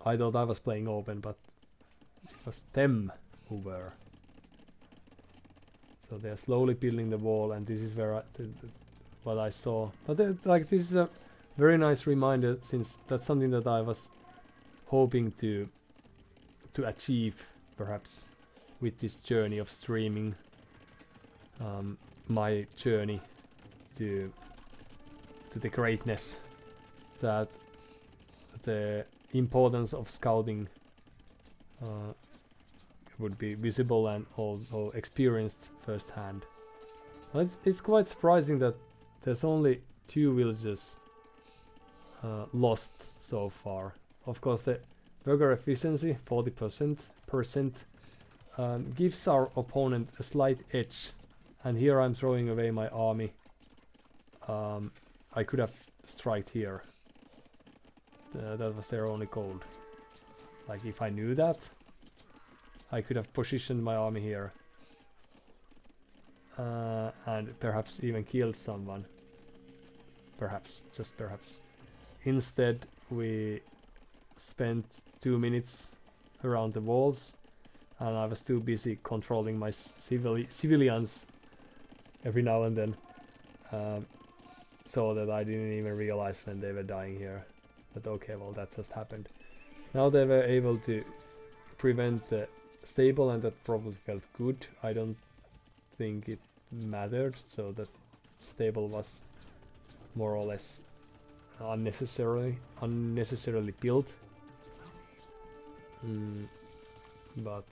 I thought I was playing open, but it was them who were. So they're slowly building the wall, and this is where what I saw. But like, this is a very nice reminder, since that's something that I was hoping to achieve, perhaps, with this journey of streaming. My journey to the greatness, that the importance of scouting would be visible and also experienced firsthand. It's quite surprising that there's only 2 villages lost so far. Of course, the worker efficiency 40% gives our opponent a slight edge, and here I'm throwing away my army. I could have striked here. That was their only goal. Like, if I knew that, I could have positioned my army here and perhaps even killed someone. Perhaps, just perhaps. Instead, we spent 2 minutes around the walls, and I was too busy controlling my civilians every now and then, so that I didn't even realize when they were dying here. But okay, well, that just happened. Now they were able to prevent the stable, and that probably felt good. I don't think it mattered, so that stable was more or less unnecessarily built. But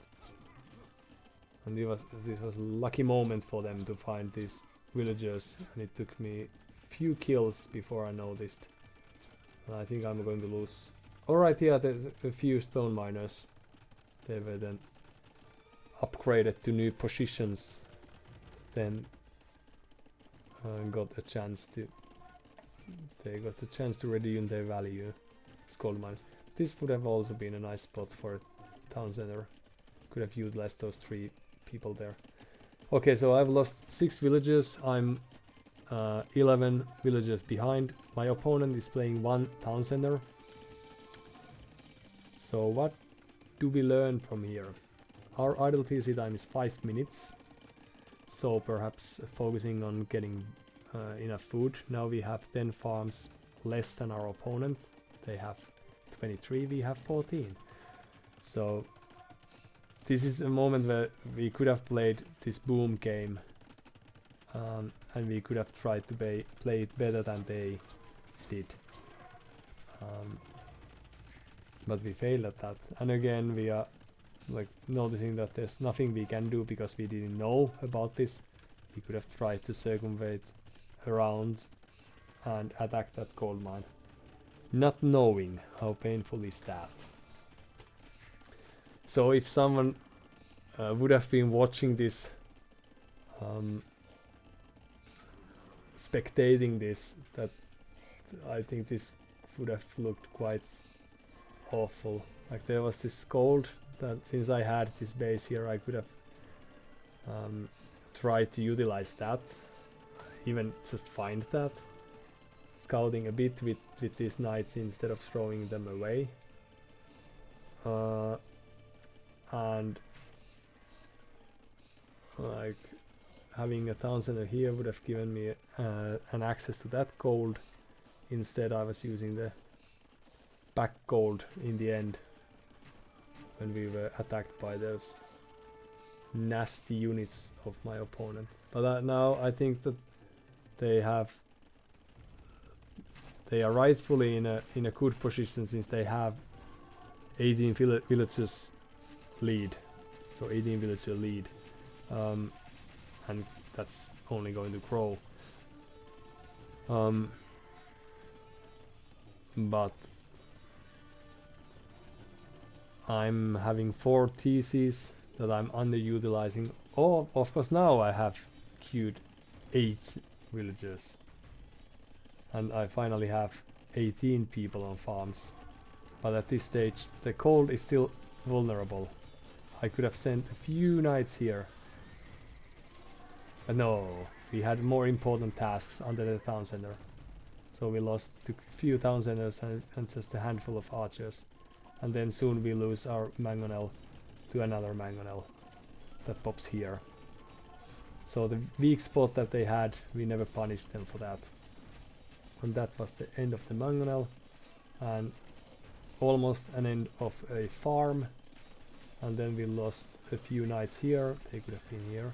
and this was a lucky moment for them to find these villagers, and it took me few kills before I noticed. And I think I'm going to lose. Alright, yeah, there's a few stone miners. They were then upgraded to new positions, then got a chance to redeem their value as gold mines. This would have also been a nice spot for a town center. Could have utilized those 3 people there. Okay, so I've lost 6 villagers. I'm 11 villagers behind. My opponent is playing 1 town center. So what do we learn from here? Our idle TC time is 5 minutes. So perhaps focusing on getting enough food. Now we have 10 farms less than our opponent. They have 23, we have 14. So this is a moment where we could have played this boom game, and we could have tried to play it better than they did. But we failed at that. And again, we are like noticing that there's nothing we can do because we didn't know about this. We could have tried to circumvent around and attack that gold mine, not knowing. How painful is that? So if someone would have been watching this, spectating this, that I think this would have looked quite awful. Like, there was this gold that, since I had this base here, I could have tried to utilize that, even just find that, scouting a bit with these knights instead of throwing them away. And like, having a town center here would have given me an access to that gold. Instead, I was using the back gold in the end when we were attacked by those nasty units of my opponent. But now I think that they are rightfully in a good position, since they have 18 villages lead, so 18 villager lead, and that's only going to grow. But I'm having 4 TCs that I'm underutilizing. Oh, of course, now I have queued 8 villagers, and I finally have 18 people on farms. But at this stage, the cold is still vulnerable. I could have sent a few knights here. No, we had more important tasks under the town center. So we lost a few town centers and just a handful of archers. And then soon we lose our mangonel to another mangonel that pops here. So the weak spot that they had, we never punished them for that. And that was the end of the mangonel. And almost an end of a farm. And then we lost a few knights here. They could have been here.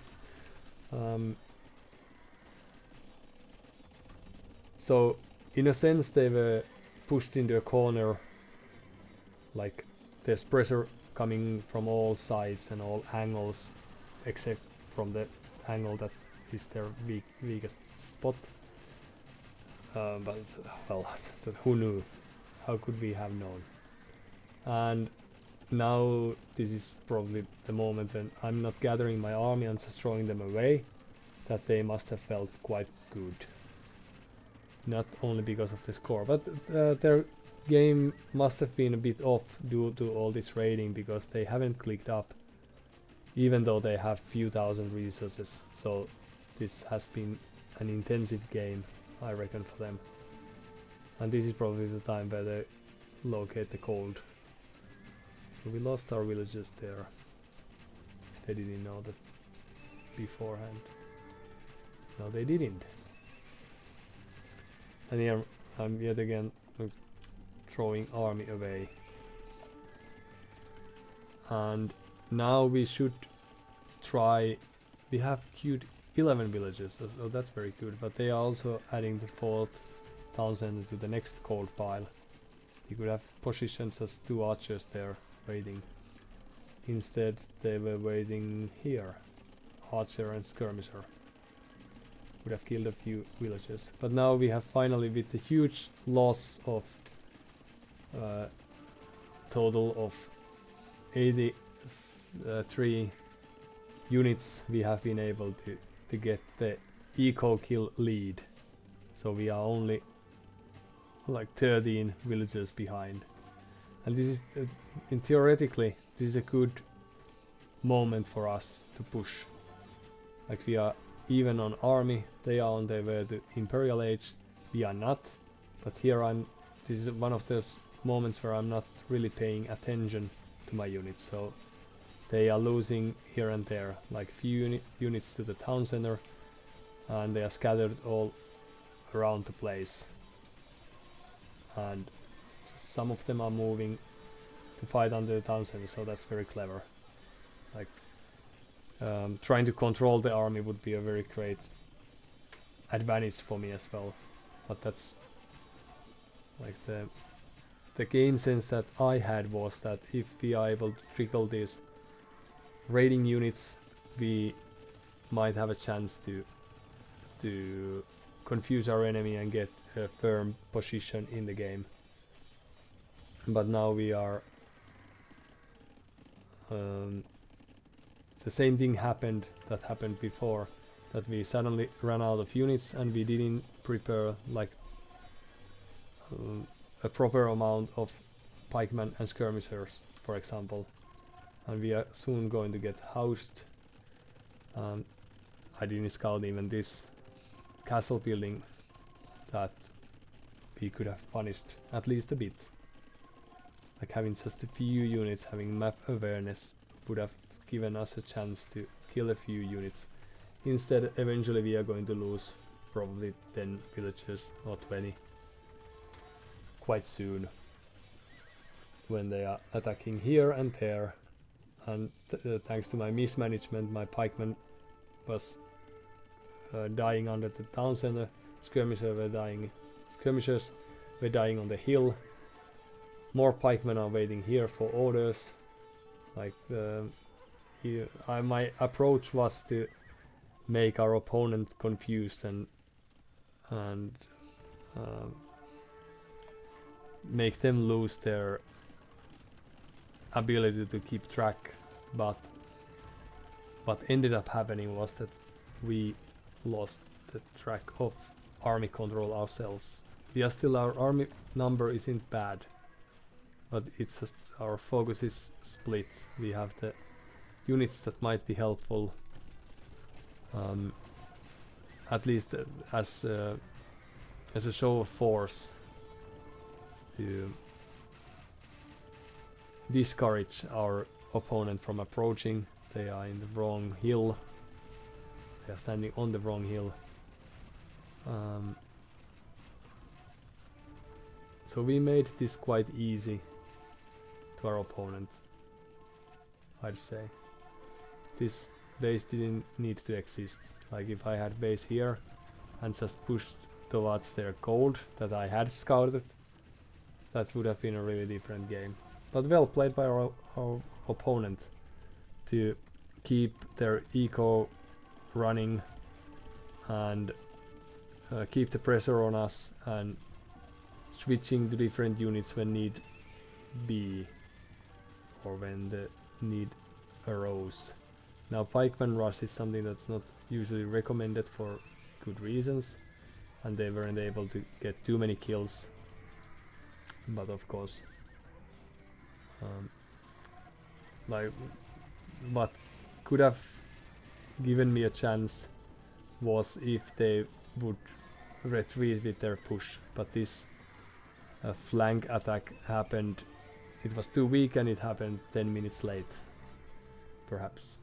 So in a sense they were pushed into a corner, like there's pressure coming from all sides and all angles except from the angle that is their weakest spot. But well, who knew? How could we have known? And now this is probably the moment when I'm not gathering my army, I'm just throwing them away. That they must have felt quite good. Not only because of the score, but their game must have been a bit off due to all this raiding, because they haven't clicked up, even though they have few thousand resources. So this has been an intensive game, I reckon, for them. And this is probably the time where they locate the cold. So we lost our villagers there. They didn't know that beforehand. No, they didn't. And here I'm yet again throwing army away. And now we should try. We have queued 11 villages, so that's very good. But they are also adding the 4th town center to the next cold pile. You could have positioned as 2 archers there waiting. Instead they were waiting here. Archer and skirmisher. Would have killed a few villagers. But now we have finally, with the huge loss of total of 83 units, we have been able to get the eco kill lead. So we are only like 13 villagers behind. And this is, in theoretically, this is a good moment for us to push. Like we are even on army, they are on their way to Imperial Age, we are not. But here this is one of those moments where I'm not really paying attention to my units. So they are losing here and there, like few units to the town center, and they are scattered all around the place. And some of them are moving to fight under the town center, so that's very clever. Like trying to control the army would be a very great advantage for me as well. But that's like the game sense that I had was that if we are able to trickle these raiding units, we might have a chance to confuse our enemy and get a firm position in the game. But now we are the same thing happened that happened before, that we suddenly ran out of units and we didn't prepare like a proper amount of pikemen and skirmishers, for example, and we are soon going to get housed. I didn't scout even this castle building that we could have punished at least a bit. Like having just a few units, having map awareness would have given us a chance to kill a few units. Instead, eventually we are going to lose probably 10 villagers or 20 quite soon, when they are attacking here and there. And thanks to my mismanagement, my pikemen was dying under the town center. Skirmishers were dying on the hill. More pikemen are waiting here for orders. Like my approach was to make our opponent confused and make them lose their ability to keep track. But what ended up happening was that we lost the track of army control ourselves. Our army number isn't bad, but it's just our focus is split. We have the units that might be helpful at least as a show of force to discourage our opponent from approaching. They are in the wrong hill. They are standing on the wrong hill. So we made this quite easy to our opponent, I'd say. This base didn't need to exist. Like if I had base here and just pushed towards their gold that I had scouted, that would have been a really different game. But well played by our opponent to keep their eco running and keep the pressure on us and switching to different units when need be or when the need arose. Now pikeman rush is something that's not usually recommended for good reasons, and they weren't able to get too many kills, but of course like what could have given me a chance was if they would retreat with their push, but this flank attack happened. It was too weak and it happened 10 minutes late, perhaps.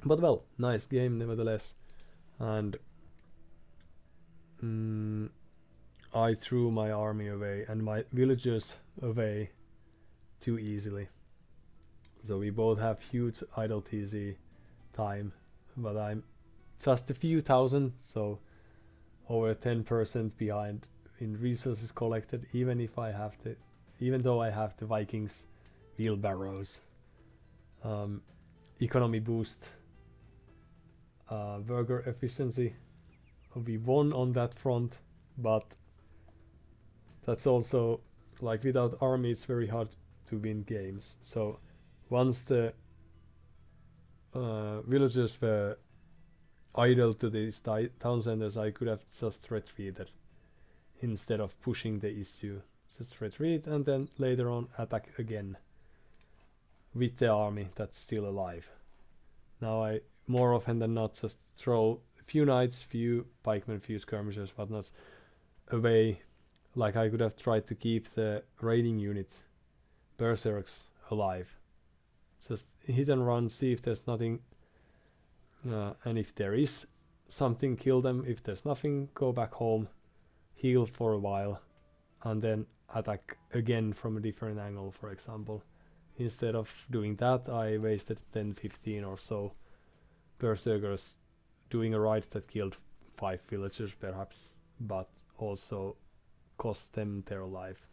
But well, nice game nevertheless, and I threw my army away and my villagers away too easily. So we both have huge idle TZ time, but I'm just a few thousand, so over 10% behind in resources collected, even though I have the Vikings wheelbarrows, economy boost, worker efficiency. We won on that front, but that's also like without army it's very hard to win games. So once the villagers were idle to these town centers, I could have just retreated instead of pushing the issue. Just retreat and then later on attack again with the army that's still alive. Now I more often than not just throw a few knights, few pikemen, few skirmishers, whatnot away. Like I could have tried to keep the raiding unit berserks alive. Just hit and run, see if there's nothing, and if there is something, kill them. If there's nothing, go back home, heal for a while, and then attack again from a different angle, for example. Instead of doing that, I wasted 10-15 or so berserkers doing a raid that killed 5 villagers perhaps, but also cost them their life,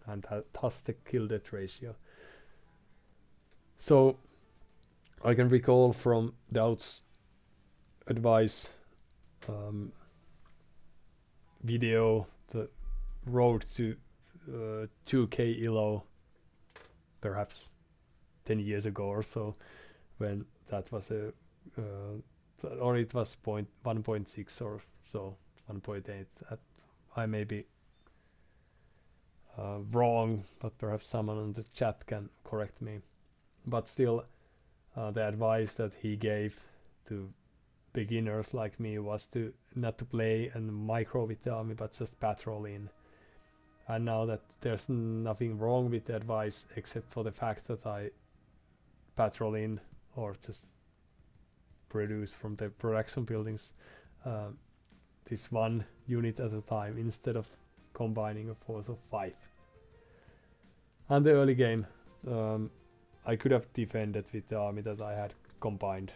and thus the kill death ratio. So I can recall from Doubt's advice video the road to 2k elo perhaps 10 years ago or so, when that was a or it was 1.6 or so, 1.8. I may be wrong, but perhaps someone on the chat can correct me. But still, the advice that he gave to beginners like me was to not to play and micro with the army, but just patrol in. And now that there's nothing wrong with the advice except for the fact that I patrol in or just produce from the production buildings this one unit at a time instead of combining a force of 5. And the early game, I could have defended with the army that I had combined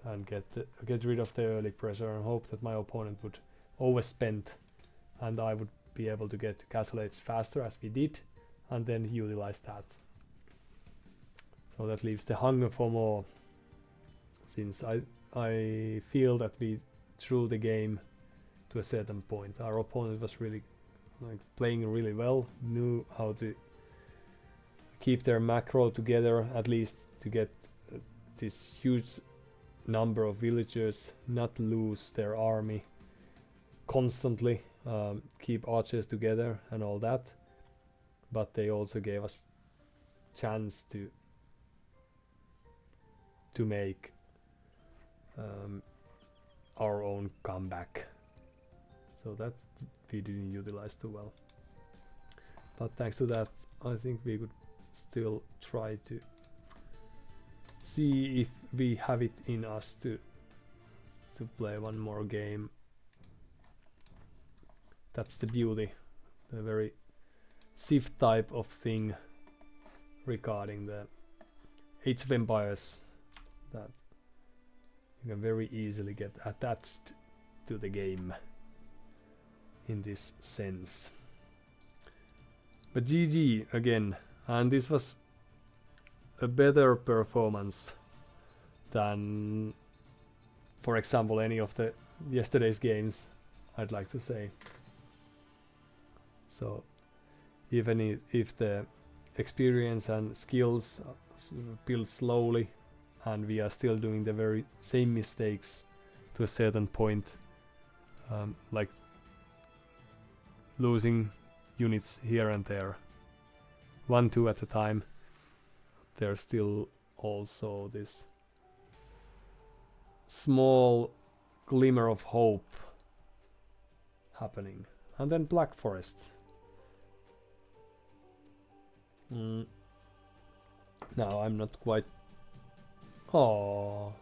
and get rid of the early pressure and hope that my opponent would overspend and I would be able to get castle age faster as we did, and then utilize that. So that leaves the hunger for more, since I feel that we threw the game to a certain point. Our opponent was really playing really well, knew how to keep their macro together, at least to get this huge number of villagers, not lose their army constantly, keep archers together and all that. But they also gave us chance to make our own comeback. So that we didn't utilize too well. But thanks to that, I think we could still try to see if we have it in us to play one more game. That's the beauty, the very Civ type of thing regarding the Age of Empires, that you can very easily get attached to the game in this sense. But GG again, and this was a better performance than, for example, any of the yesterday's games, I'd like to say. So even if the experience and skills build slowly and we are still doing the very same mistakes to a certain point, like losing units here and there, 1-2 at a time, there's still also this small glimmer of hope happening. And then Black Forest. Now I'm not quite... Oh,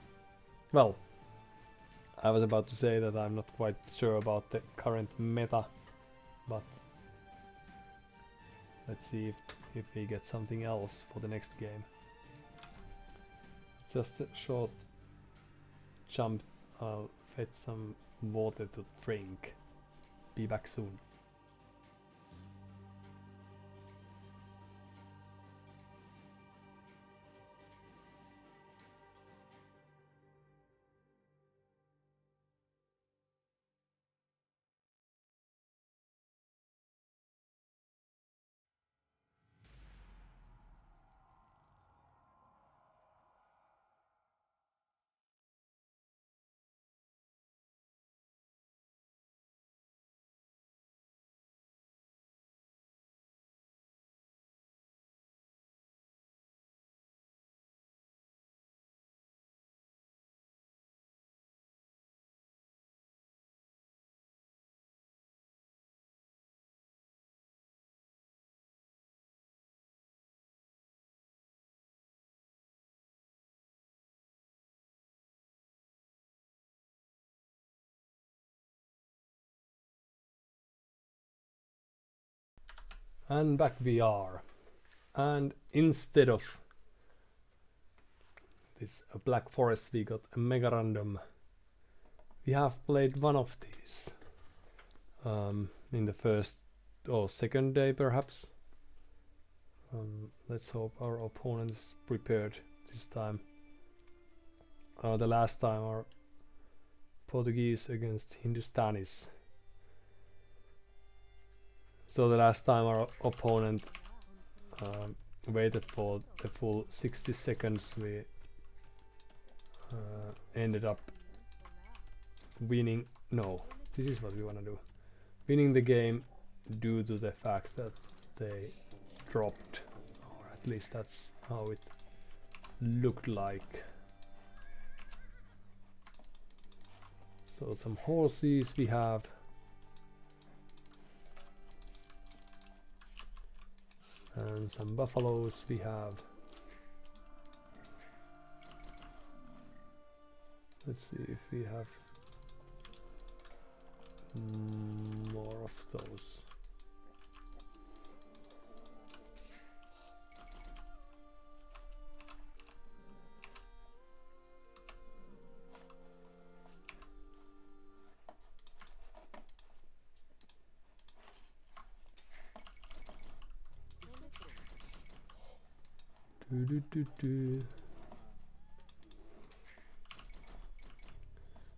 well, I was about to say that I'm not quite sure about the current meta, but let's see if we get something else for the next game. Just a short jump. I'll fetch some water to drink. Be back soon. And back we are. And instead of this Black Forest, we got a MegaRandom. We have played one of these in the first or second day perhaps. Let's hope our opponent is prepared this time. The last time our Portuguese against Hindustanis. So the last time our opponent waited for the full 60 seconds, we ended up winning. No, this is what we want to do. Winning the game due to the fact that they dropped, or at least that's how it looked like. So some horses we have. And some buffaloes we have. Let's see if we have more of those.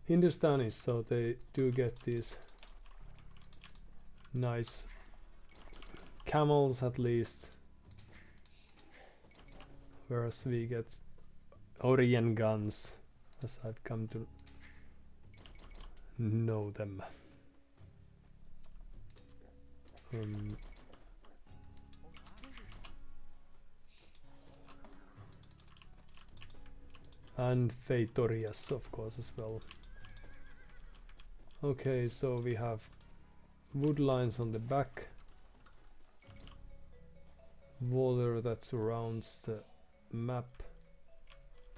Hindustanis, so they do get these nice camels at least, whereas we get Orient guns, as I've come to know them. And Feitorias, of course, as well. Okay, so we have wood lines on the back, water that surrounds the map.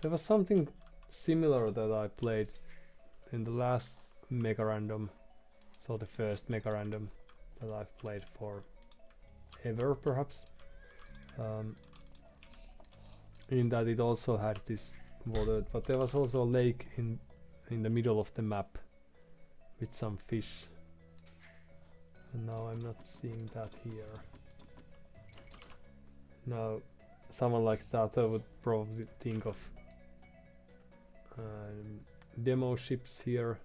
There was something similar that I played in the last MegaRandom, so the first MegaRandom that I've played for ever, perhaps. In that it also had this water, but there was also a lake in the middle of the map with some fish. And now I'm not seeing that here. Now, someone like that I would probably think of demo ships here,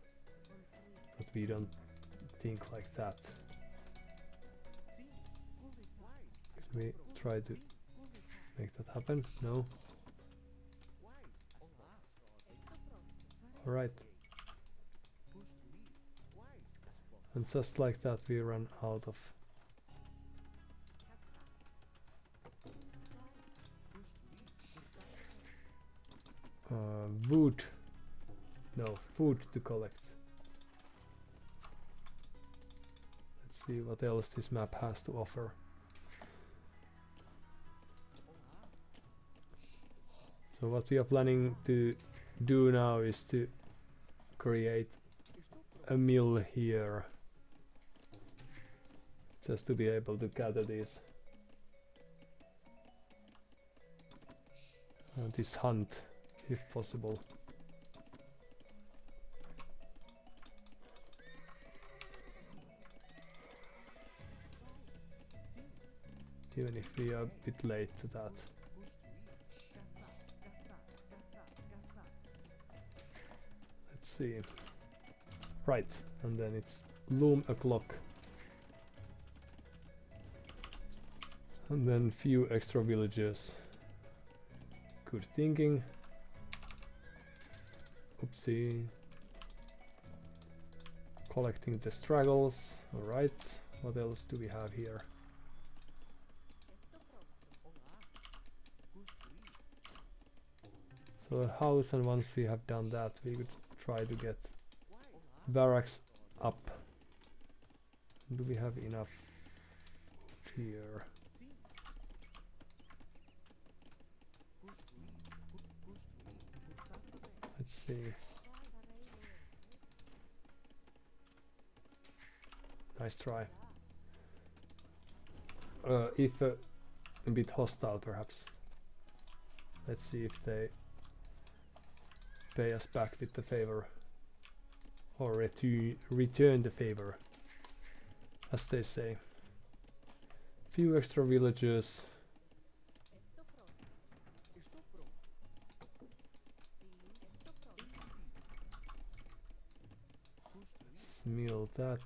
but we don't think like that. Can we try to make that happen? No. Alright. And just like that we run out of wood. No, food to collect. Let's see what else this map has to offer. So what we are planning to do now is to create a mill here, just to be able to gather these. This hunt, if possible. Even if we are a bit late to that. Let's see. Right, and then it's loom o'clock. And then few extra villagers. Good thinking. Oopsie. Collecting the straggles. Alright, what else do we have here? So a house, and once we have done that we could try to get barracks up. Do we have enough here? Let's see. Nice try. If a bit hostile perhaps. Let's see if they pay us back with the favor, or return the favor, as they say. Few extra villagers. Let's mill that.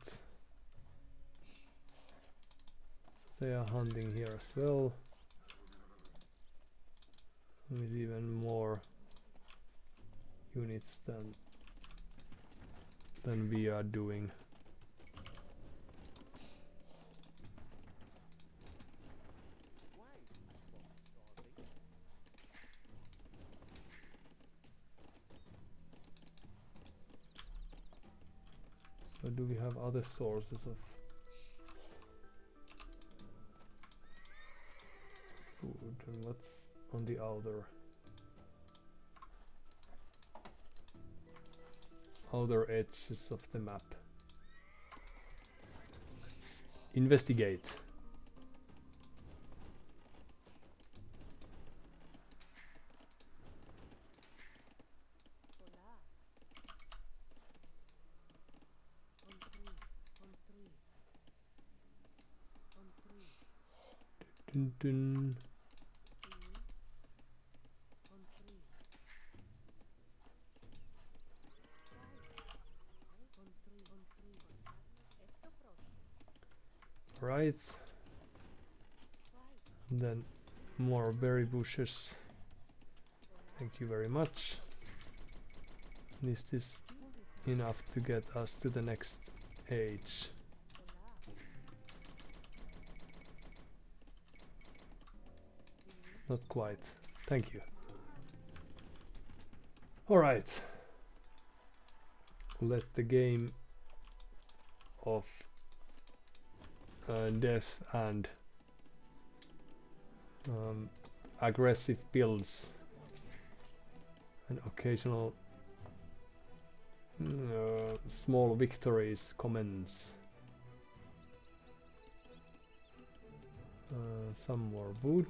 They are hunting here as well, with even more units than we are doing. So do we have other sources of food, and what's on the outer edges of the map? Let's investigate. Dun dun. Right, and then more berry bushes. Thank you very much. Is this enough to get us to the next age? Not quite. Thank you. Alright. Let the game of death and aggressive builds and occasional small victories commence. Some more wood.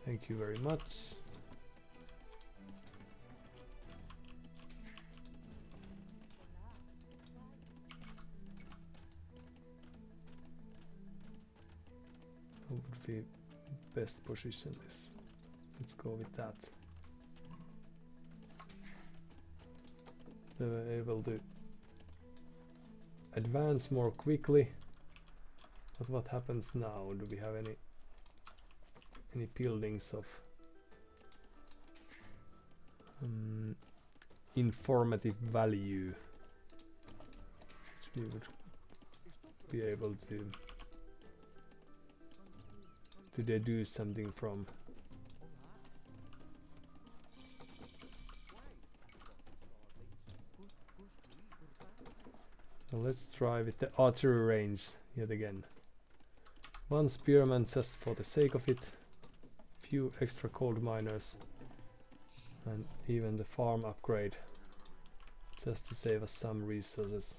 Thank you very much. What would be best position this? Let's go with that. They were able to advance more quickly. But what happens now? Do we have any buildings of informative value which we would be able to deduce something from? So let's try with the archery range yet again. One spearman just for the sake of it, few extra coal miners, and even the farm upgrade just to save us some resources.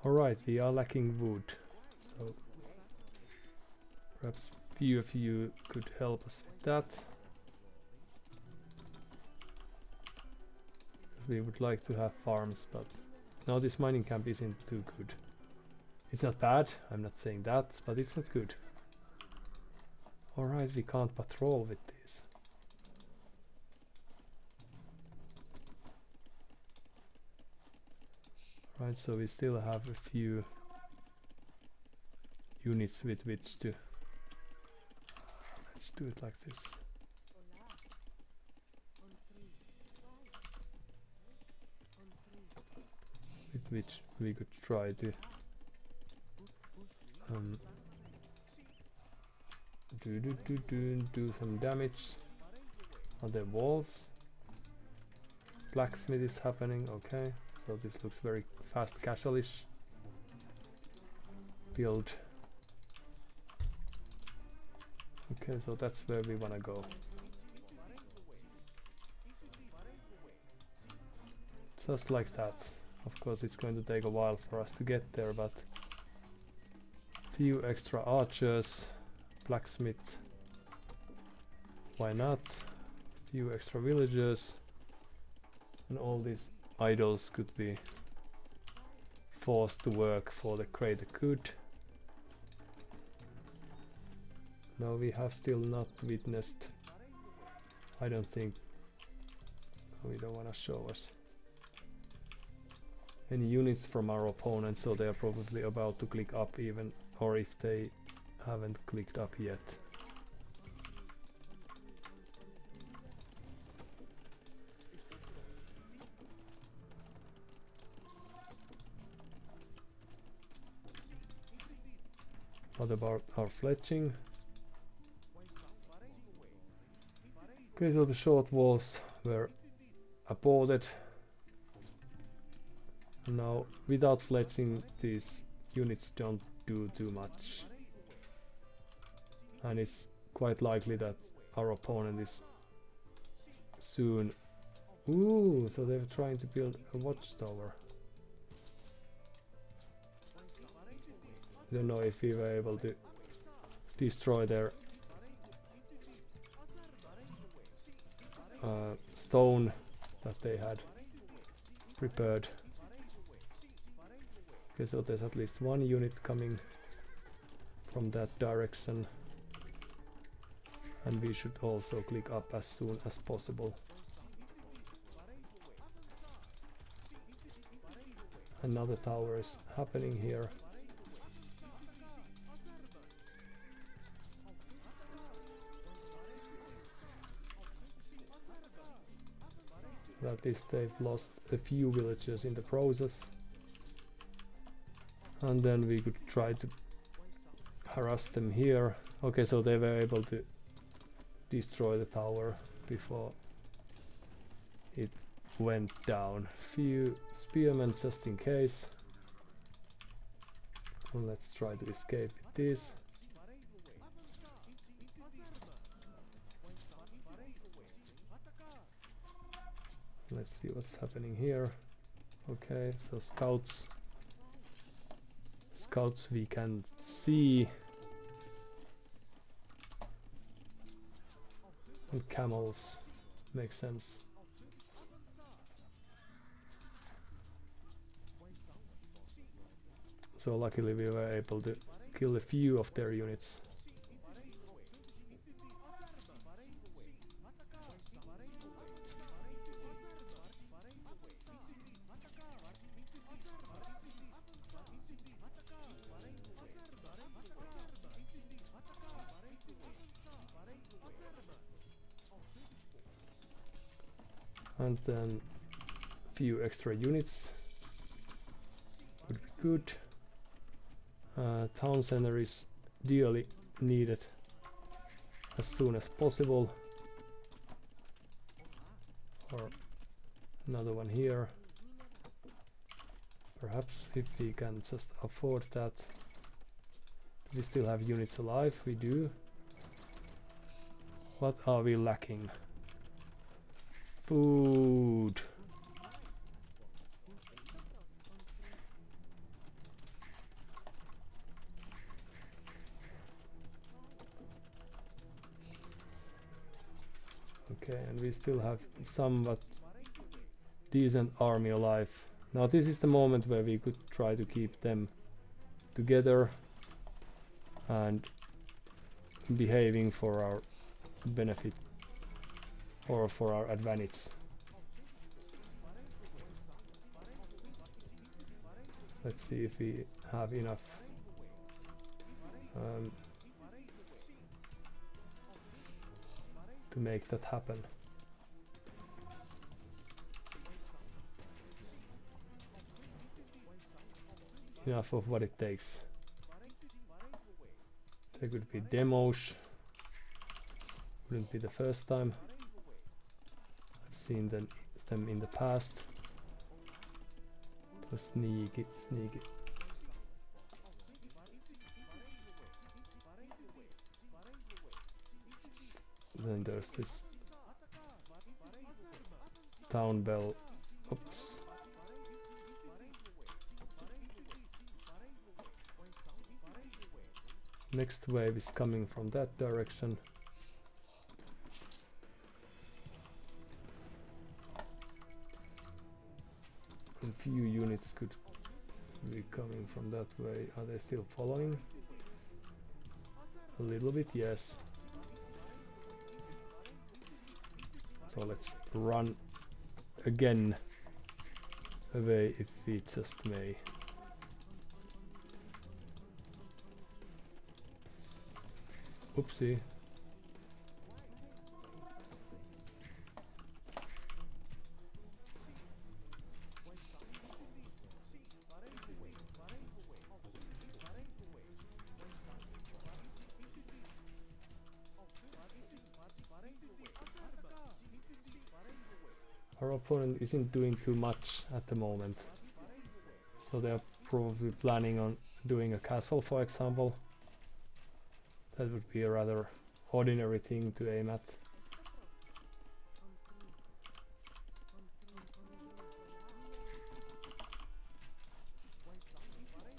Alright, we are lacking wood, so perhaps few of you could help us with that. We would like to have farms, but now this mining camp isn't too good. It's not bad, I'm not saying that, but it's not good. Alright, we can't patrol with this. Right, so we still have a few units with which to... Let's do it like this. With which we could try to do some damage on the walls. Blacksmith is happening, okay. So this looks very fast casualish build. Okay, so that's where we wanna go. Just like that. Of course it's going to take a while for us to get there, but few extra archers, blacksmith, why not? Few extra villagers, and all these idols could be forced to work for the greater good. No, we have still not witnessed. I don't think we don't want to show us any units from our opponent, so they are probably about to click up even, or if they haven't clicked up yet. What about our fletching? Okay, so the short walls were aborted. Now, without fletching, these units don't do too much. And it's quite likely that our opponent is soon... Ooh, so they're trying to build a watchtower. I don't know if we were able to destroy their stone that they had prepared. Okay, so there's at least one unit coming from that direction, and we should also click up as soon as possible. Another tower is happening here. That is, they've lost a few villagers in the process. And then we could try to harass them here. Okay, so they were able to destroy the tower before it went down. Few spearmen just in case. Well, let's try to escape with this. Let's see what's happening here. Okay, so scouts we can see, and camels make sense. So luckily we were able to kill a few of their units. And then a few extra units would be good. Town center is dearly needed as soon as possible. Or another one here. Perhaps if we can just afford that. Do we still have units alive? We do. What are we lacking? Food. Okay, and we still have somewhat decent army alive. Now this is the moment where we could try to keep them together and behaving for our benefit or for our advantage. Let's see if we have enough to make that happen. Enough of what it takes. There could be demos. Wouldn't be the first time. I've seen them in the past. So sneaky, sneaky. Then there's this town bell. Oops. Next wave is coming from that direction. A few units could be coming from that way. Are they still following? A little bit, yes. So let's run again away if we just may. Oopsie. Our opponent isn't doing too much at the moment, so they're probably planning on doing a castle, for example. That would be a rather ordinary thing to aim at.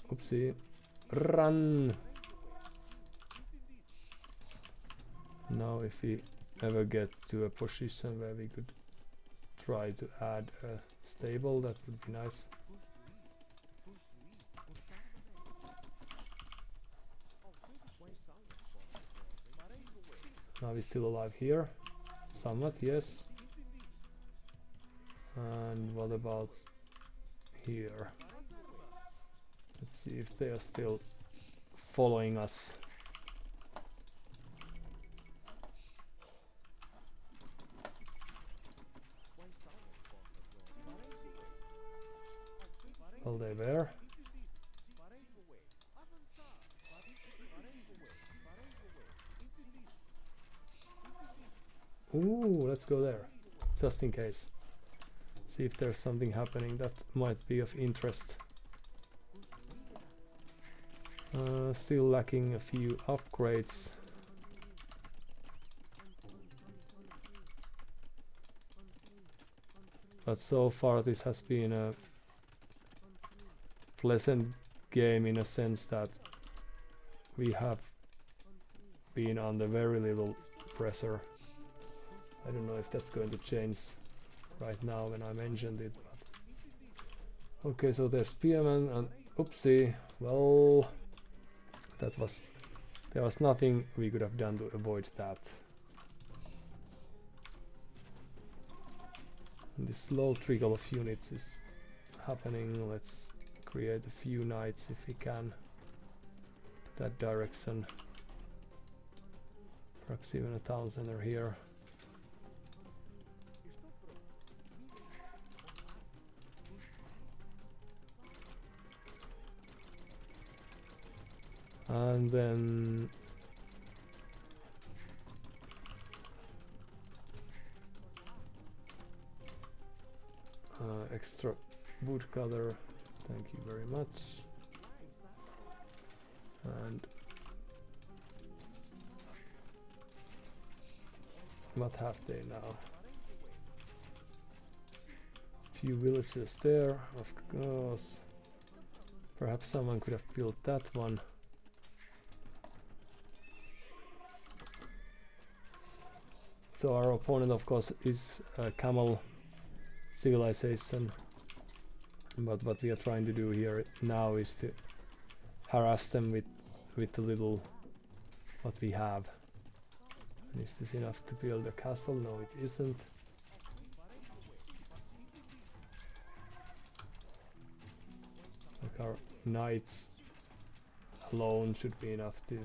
Oopsie. Run! Now if we ever get to a position where we could try to add a stable, that would be nice. Now we're still alive here. Somewhat, yes. And what about here? Let's see if they are still following us. Well, they were. Ooh, let's go there, just in case. See if there's something happening that might be of interest. Still lacking a few upgrades. But so far this has been a pleasant game in a sense that we have been under very little pressure. I don't know if that's going to change right now when I mentioned it. But okay, so there's spearman and oopsie. Well, there was nothing we could have done to avoid that. And this slow trickle of units is happening. Let's create a few knights if we can. That direction. Perhaps even a town center here. And then extra woodcutter, thank you very much. And what have they now? Few villages there, of course. Perhaps someone could have built that one. So our opponent, of course, is a camel civilization, but what we are trying to do here now is to harass them with the little what we have. And is this enough to build a castle? No, it isn't. Like our knights alone should be enough to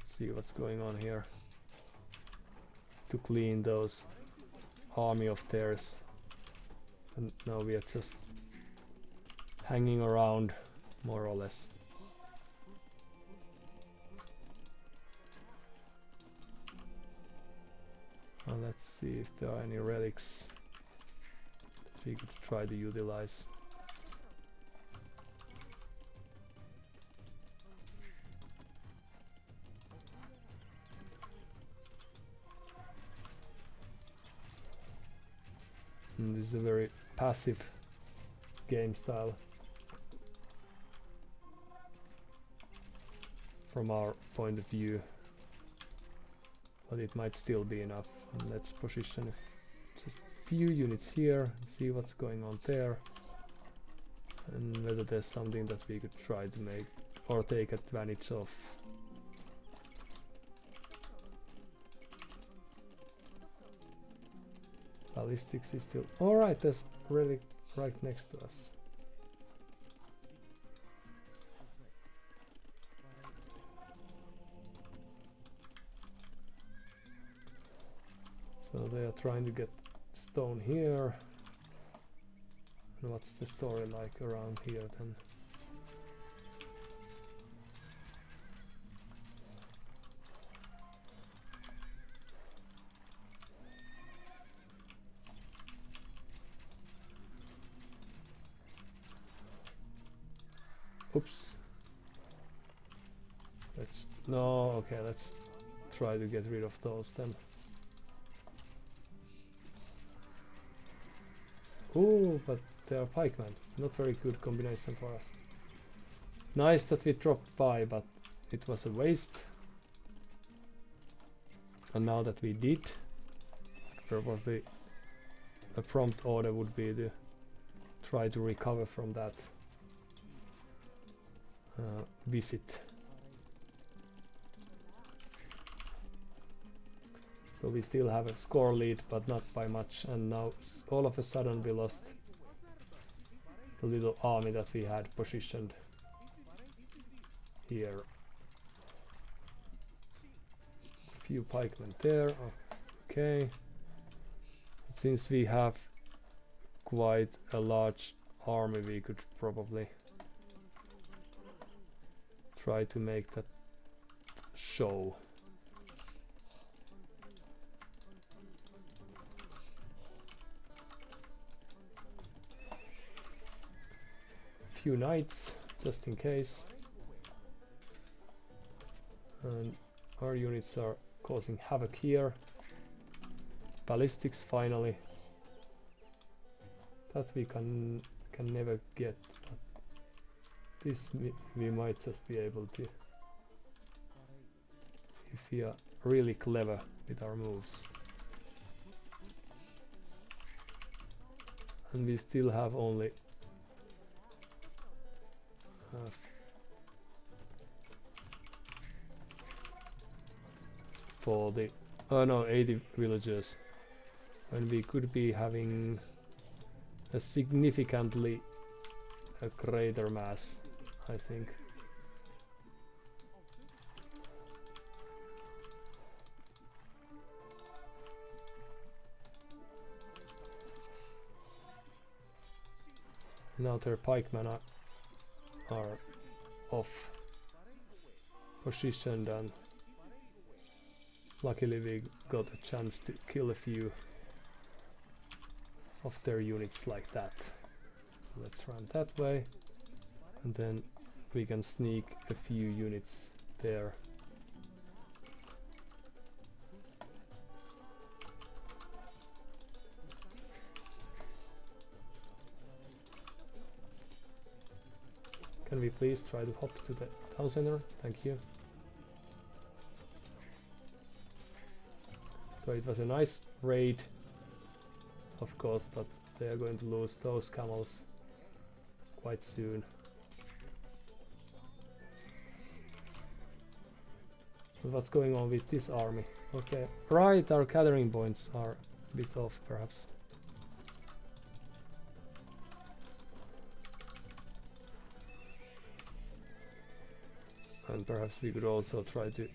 see what's going on here, to clean those army of theirs. And now we are just hanging around more or less. Well, let's see if there are any relics that we could try to utilize. And this is a very passive game style from our point of view, but it might still be enough. And let's position just a few units here and see what's going on there, and whether there's something that we could try to make or take advantage of. Ballistics is still alright. There's relic right next to us. So they are trying to get stone here. And what's the story like around here then? Oops. Let's try to get rid of those then. Ooh, but they are pikemen. Not very good combination for us. Nice that we dropped by, but it was a waste. And now that we did, probably a prompt order would be to try to recover from that visit. So we still have a score lead, but not by much, and now all of a sudden we lost the little army that we had positioned here. A few pikemen there. Okay. Since we have quite a large army, we could probably try to make that show. Few knights, just in case. And our units are causing havoc here. Ballistics finally. That we can never get. But this we might just be able to, if we are really clever with our moves. And we still have only for the 80 villagers, and we could be having a significantly greater mass, I think. Now their pikemen are off positioned, and luckily we got a chance to kill a few of their units like that. Let's run that way, and then we can sneak a few units there. Can we please try to hop to the town center? Thank you. So it was a nice raid, of course, but they are going to lose those camels quite soon. But what's going on with this army? Okay, right, our gathering points are a bit off, perhaps. And perhaps we could also try to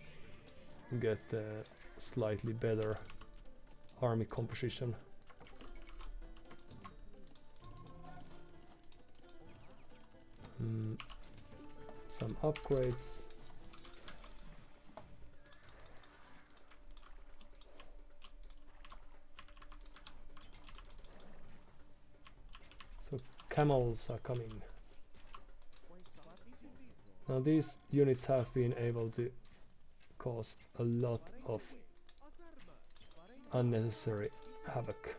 get a slightly better army composition. Some upgrades. So camels are coming. Now these units have been able to cause a lot of unnecessary havoc.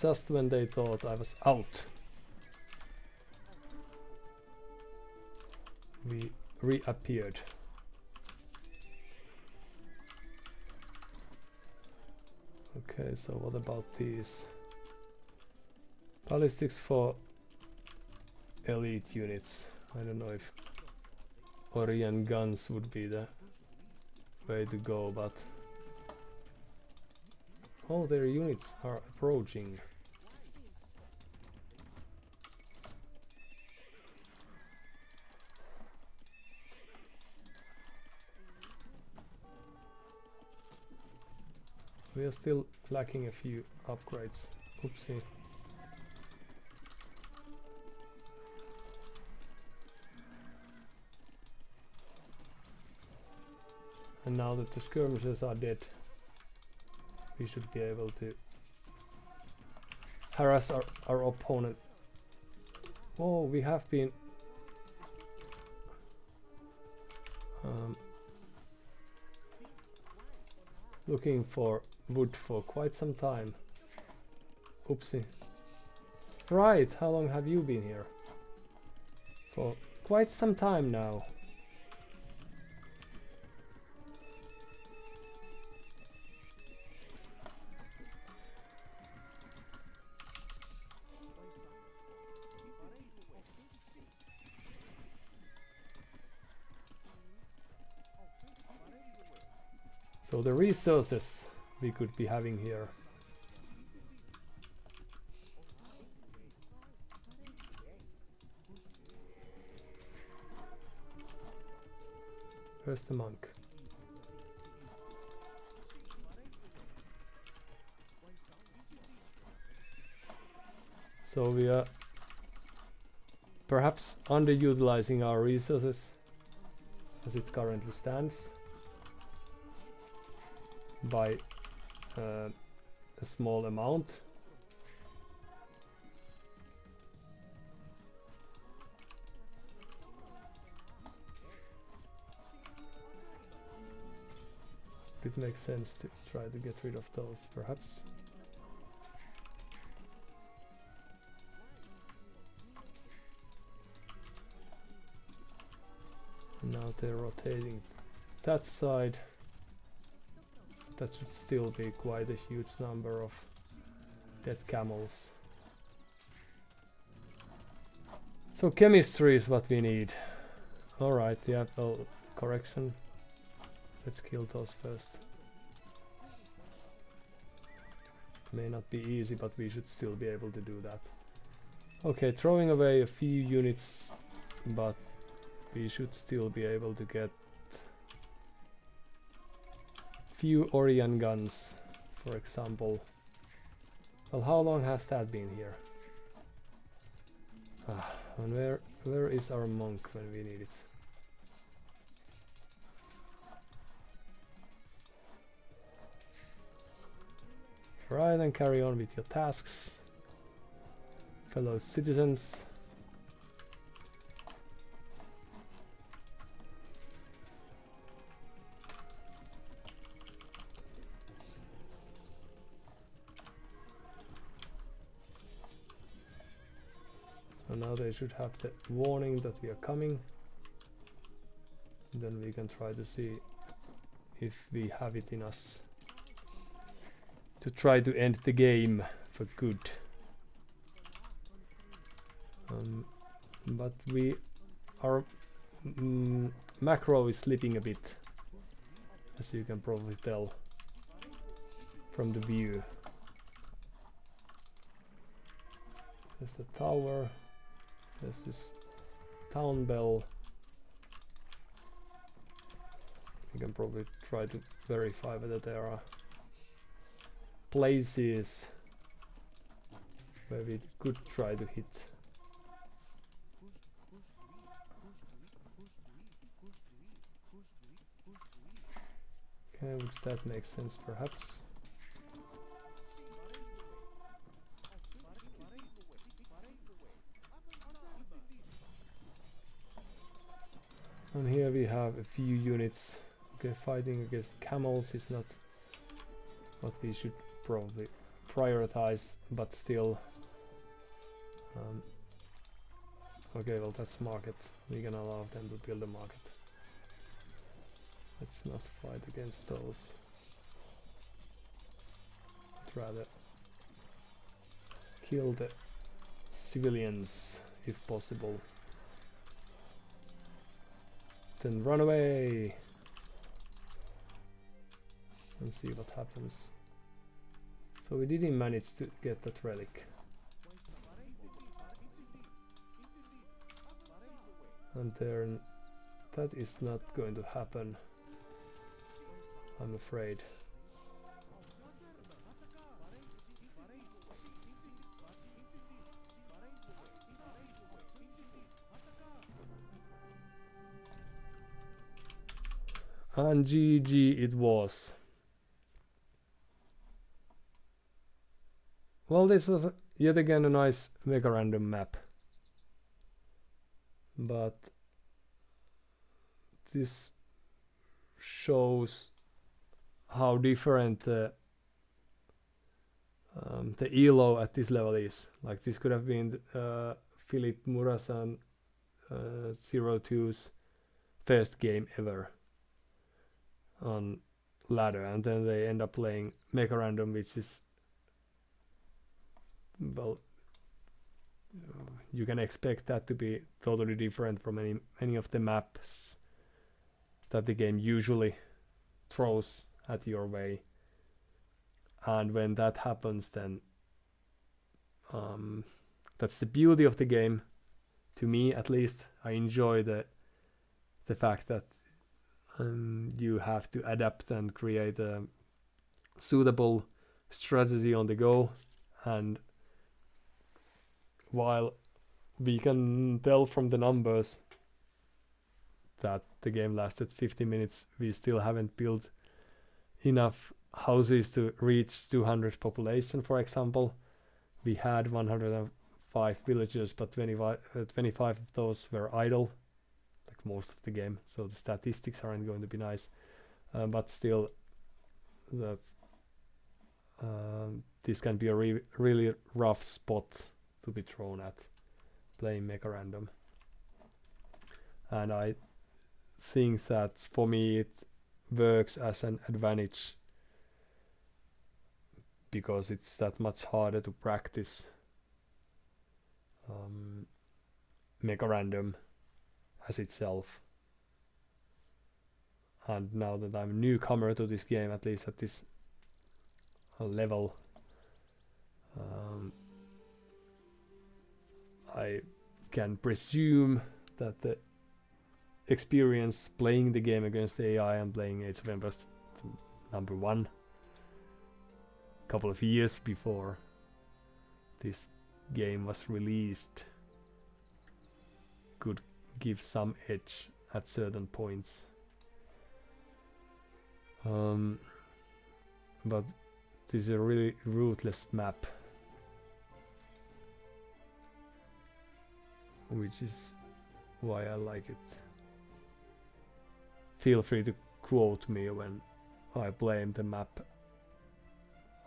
Just when they thought I was out, we reappeared. Okay, so what about these ballistics for elite units? I don't know if Orient guns would be the way to go, but all their units are approaching. We are still lacking a few upgrades. Oopsie. And now that the skirmishers are dead, we should be able to harass our opponent. Oh, we have been looking for wood for quite some time. Oopsie. Right, how long have you been here? For quite some time now. So the resources we could be having here. Where's the monk? So we are perhaps underutilizing our resources as it currently stands by a small amount. It makes sense to try to get rid of those, perhaps. Now they're rotating that side. That should still be quite a huge number of dead camels. So chemistry is what we need. Alright, yeah, well, correction. Let's kill those first. May not be easy, but we should still be able to do that. Okay, throwing away a few units, but we should still be able to get few Orion guns, for example. Well, how long has that been here? And where is our monk when we need it? Right, then carry on with your tasks, fellow citizens. So now they should have the warning that we are coming. And then we can try to see if we have it in us to try to end the game for good. But our macro is slipping a bit, as you can probably tell from the view. There's the tower, there's this town bell. You can probably try to verify whether there are places where we could try to hit. Okay, would that make sense perhaps? And here we have a few units. Okay, fighting against camels is not what we should probably prioritize, but still. Okay, well, that's market. We can allow them to build a market. Let's not fight against those. But rather kill the civilians if possible. Then run away and see what happens. So we didn't manage to get that relic. And then that is not going to happen, I'm afraid. And GG it was. Well, this was yet again a nice MegaRandom map. But this shows how different the elo at this level is. Like, this could have been Philip Murasan 02's first game ever on ladder, and then they end up playing MegaRandom, which is, well, you can expect that to be totally different from any of the maps that the game usually throws at your way. And when that happens, then that's the beauty of the game. To me, at least, I enjoy the fact that you have to adapt and create a suitable strategy on the go. And while we can tell from the numbers that the game lasted 50 minutes, we still haven't built enough houses to reach 200 population, for example. We had 105 villagers, but 25 of those were idle, like most of the game, so the statistics aren't going to be nice. But still, that this can be a really rough spot to be thrown at playing MegaRandom. And I think that for me it works as an advantage because it's that much harder to practice MegaRandom as itself. And now that I'm a newcomer to this game, at least at this level, I can presume that the experience playing the game against the AI and playing Age of Empires #1 couple of years before this game was released could give some edge at certain points. But this is a really ruthless map, which is why I like it. Feel free to quote me when I blame the map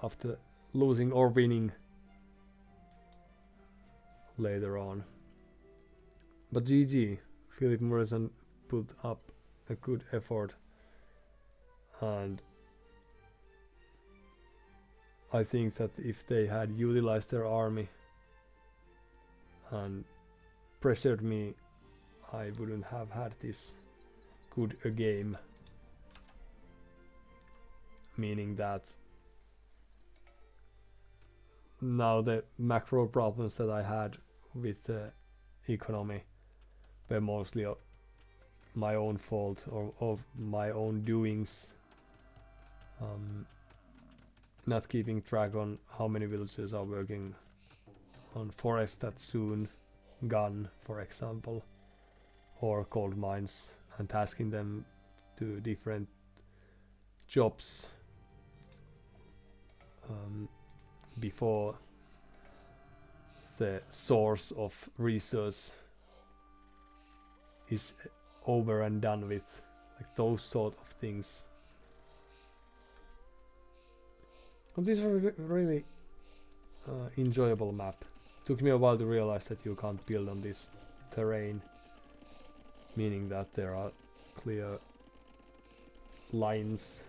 after losing or winning later on. But GG, Philip Morrison put up a good effort, and I think that if they had utilized their army and pressured me, I wouldn't have had this good a game. Meaning that now the macro problems that I had with the economy were mostly my own fault or of my own doings. Not keeping track on how many villagers are working on forest that soon gone, for example, or gold mines, and tasking them to different jobs before the source of resource is over and done with, like those sort of things. But this is a really enjoyable map. Took me a while to realize that you can't build on this terrain, meaning that there are clear lines.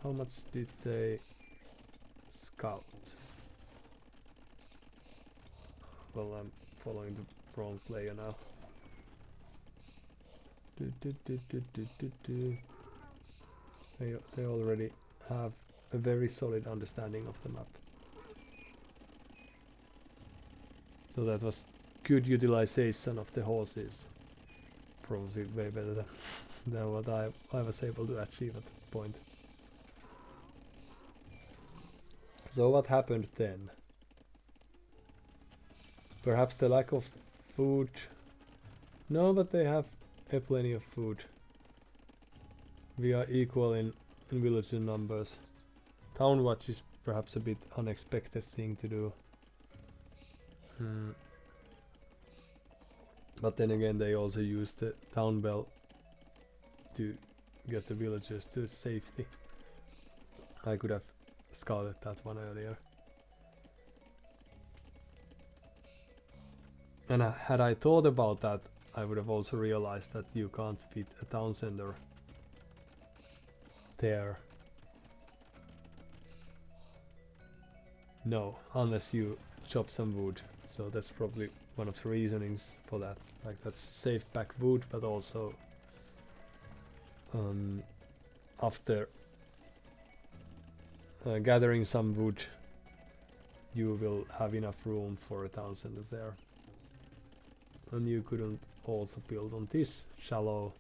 How much did they scout? Well, I'm following the wrong player now. They already have a very solid understanding of the map. So that was good utilization of the horses. Probably way better than what I was able to achieve at that point. So what happened then? Perhaps the lack of food? No, but they have plenty of food. We are equal in villager numbers. Town watch is perhaps a bit unexpected thing to do. But then again, they also use the town bell to get the villagers to safety. I could have scouted that one earlier. And had I thought about that, I would have also realized that you can't fit a town center there. No, unless you chop some wood. So that's probably one of the reasonings for that. Like, that's safe back wood, but also after gathering some wood, you will have enough room for a town center there. And you couldn't also build on this shallow,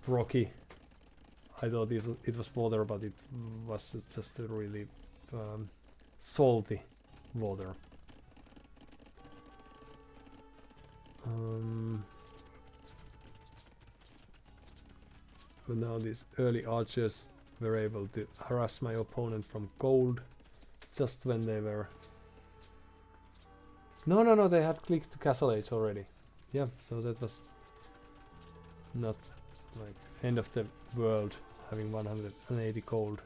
rocky. I thought it was water, but it was just a really salty water. But now these early archers were able to harass my opponent from cold just when they were... No, they had clicked to Castle Age already. Yeah, so that was not like end of the world having 180 cold.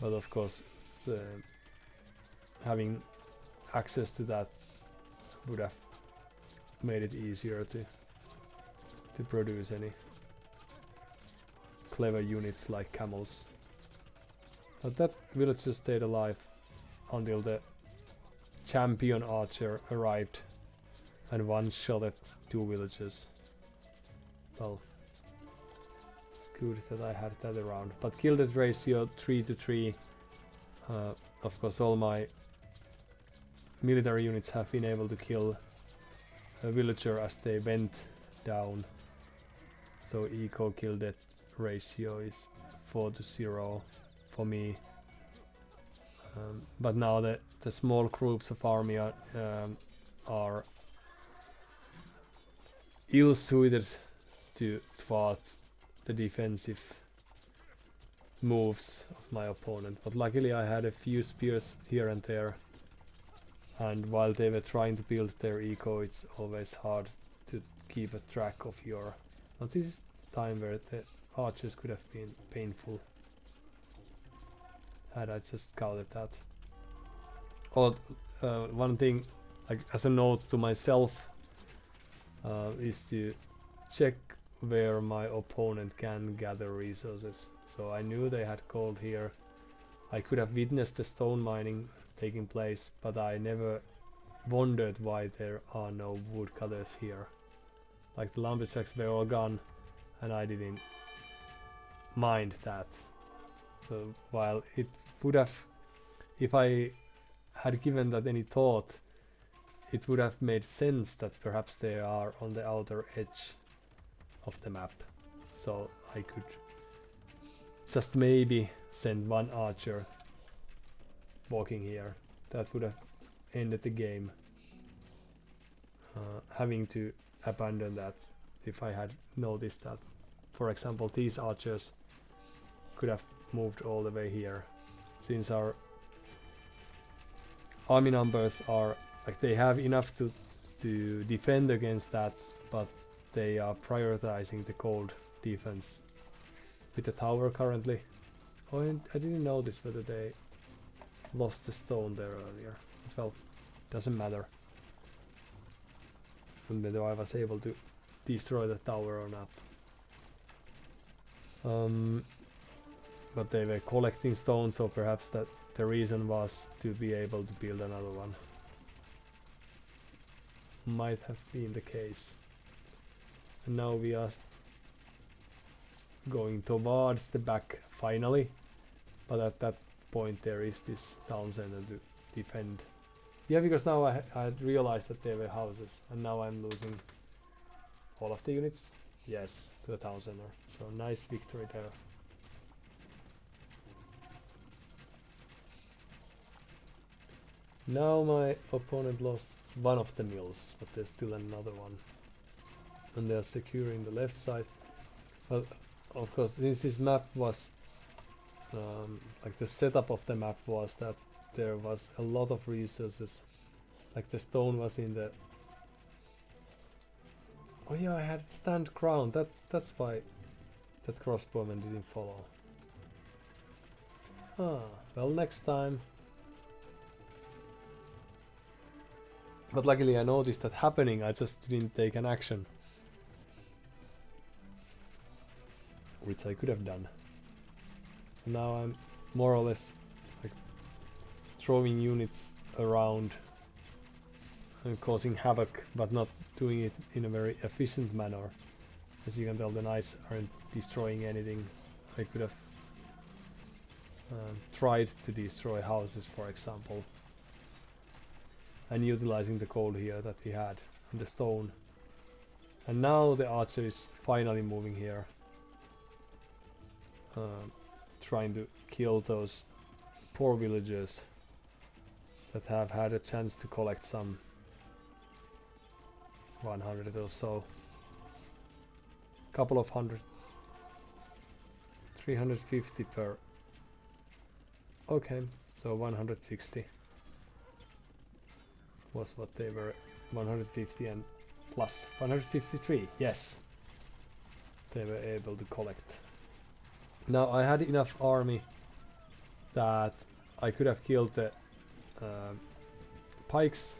But of course, having access to that would have made it easier to produce any clever units like camels. But that village just stayed alive until the champion archer arrived and one-shot at 2 villagers. Well, good that I had that around. But kill death ratio 3 to 3. Of course, all my military units have been able to kill a villager as they went down. So eco kill death ratio is 4 to 0 for me. But now the small groups of army are ill-suited to thwart the defensive moves of my opponent. But luckily I had a few spears here and there, and while they were trying to build their eco, it's always hard to keep a track of your... Now this is the time where the archers could have been painful had I just scouted that. Or one thing, like as a note to myself, is to check where my opponent can gather resources. So I knew they had gold here. I could have witnessed the stone mining taking place, but I never wondered why there are no woodcutters here. Like the lumberjacks were all gone, and I didn't mind that. So while it would have, if I had given that any thought, it would have made sense that perhaps they are on the outer edge of the map. So I could just maybe send one archer walking here. That would have ended the game. Having to abandon that if I had noticed that, for example, these archers could have moved all the way here, since our army numbers are like they have enough to defend against that, but they are prioritizing the cold defense with the tower currently. Oh, and I didn't notice whether they lost the stone there earlier. Well, doesn't matter whether I was able to destroy the tower or not. But they were collecting stones, so perhaps that the reason was to be able to build another one. Might have been the case. And now we are going towards the back finally, but at that point there is this town center to defend. Yeah, because now I had realized that there were houses, and now I'm losing all of the units. Yes, to the town center. So nice victory there. Now my opponent lost one of the mills, but there's still another one. And they're securing the left side. But of course, since this map was like the setup of the map was that there was a lot of resources. Like the stone was in the... Oh yeah, I had stand ground. That's why that crossbowman didn't follow. Ah, well, next time. But luckily I noticed that happening, I just didn't take an action. Which I could have done. Now I'm more or less like throwing units around and causing havoc, but not doing it in a very efficient manner. As you can tell, the knights aren't destroying anything I could have tried to destroy houses, for example, and utilizing the coal here that we had and the stone. And now the archer is finally moving here, trying to kill those poor villagers that have had a chance to collect some 100 or so, couple of hundred, 350 per. Okay, so 160 was what they were, 150 and plus 153, yes, they were able to collect. Now I had enough army that I could have killed the pikes,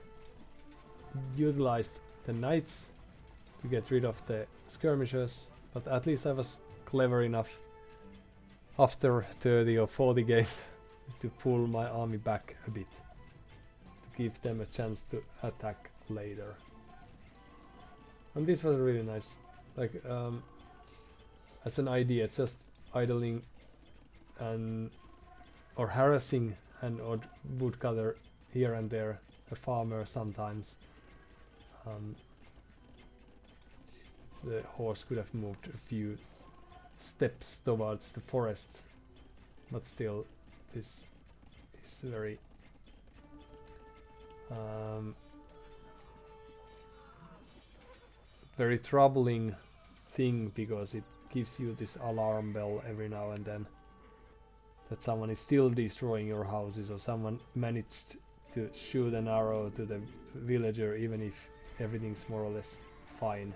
utilized the knights to get rid of the skirmishers, but at least I was clever enough after 30 or 40 games to pull my army back a bit, to give them a chance to attack later. And this was really nice, like as an idea, just idling and or harassing an odd woodcutter here and there, a farmer sometimes. The horse could have moved a few steps towards the forest, but still this is very very troubling thing, because it gives you this alarm bell every now and then that someone is still destroying your houses, or someone managed to shoot an arrow to the villager even if everything's more or less fine.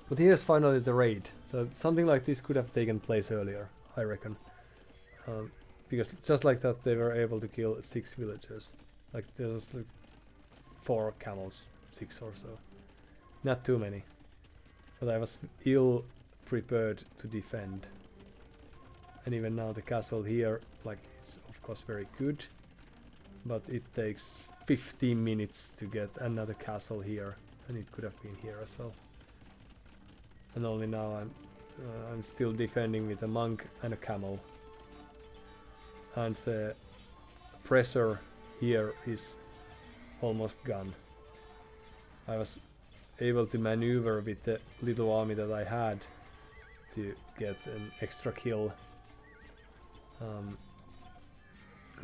But here's finally the raid. So something like this could have taken place earlier, I reckon. Because just like that they were able to kill 6 villagers. Like there's like 4 camels, 6 or so. Not too many. But I was ill prepared to defend. And even now the castle here, like, it's of course very good, but it takes 15 minutes to get another castle here, and it could have been here as well. And only now I'm still defending with a monk and a camel. And the pressure here is almost gone. I was able to maneuver with the little army that I had to get an extra kill.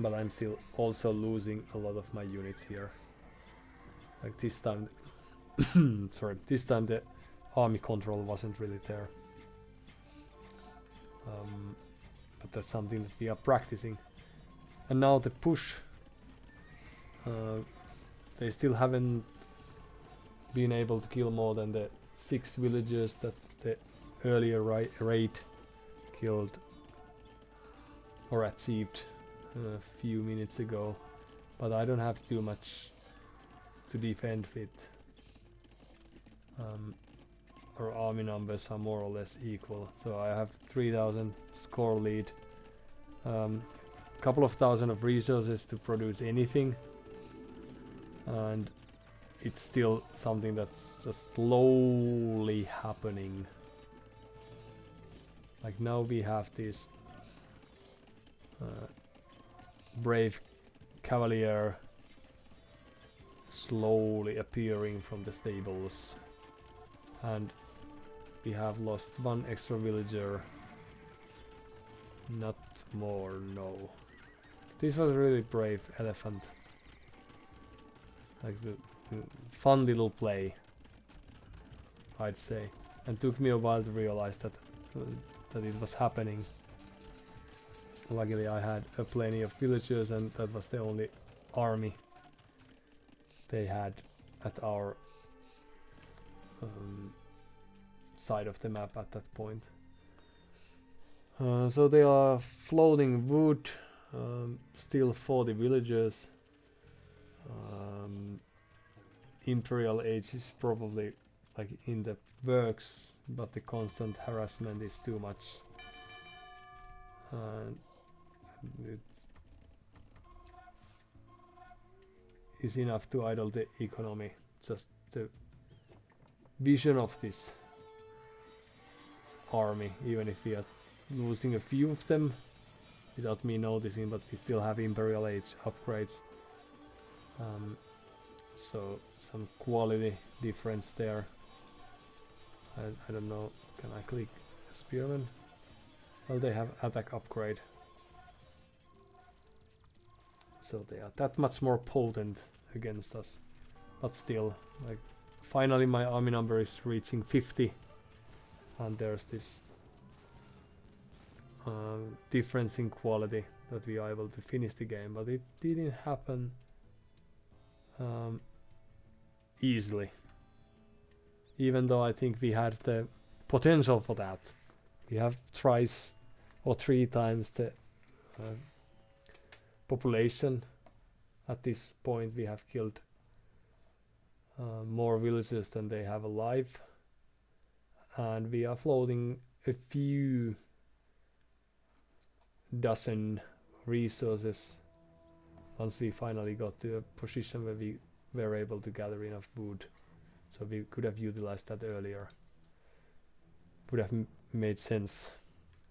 But I'm still also losing a lot of my units here. Like this time, sorry, this time the army control wasn't really there. But that's something that we are practicing. And now the push, they still haven't been able to kill more than the 6 villagers that the earlier raid killed or achieved a few minutes ago, but I don't have too much to defend with. Our army numbers are more or less equal, so I have 3000 score lead, couple of thousand of resources to produce anything, and it's still something that's just slowly happening. Like now we have this brave cavalier slowly appearing from the stables, and we have lost 1 extra villager. Not more, no. This was a really brave elephant. Like the fun little play, I'd say. And took me a while to realize that it was happening. Luckily I had plenty of villagers, and that was the only army they had at our side of the map at that point. So they are floating wood, still 40 villagers. Imperial age is probably like in the works, but the constant harassment is too much. It is enough to idle the economy. Just the vision of this army, even if we are losing a few of them without me noticing, but we still have Imperial Age upgrades. So some quality difference there. I don't know, can I click Spearman? Well, they have attack upgrade. So they are that much more potent against us. But still, like, finally my army number is reaching 50. And there's this difference in quality that we are able to finish the game. But it didn't happen easily. Even though I think we had the potential for that. We have twice or 3 times the population. At this point we have killed more villagers than they have alive. And we are floating a few dozen resources once we finally got to a position where we were able to gather enough wood. So we could have utilized that earlier. Would have made sense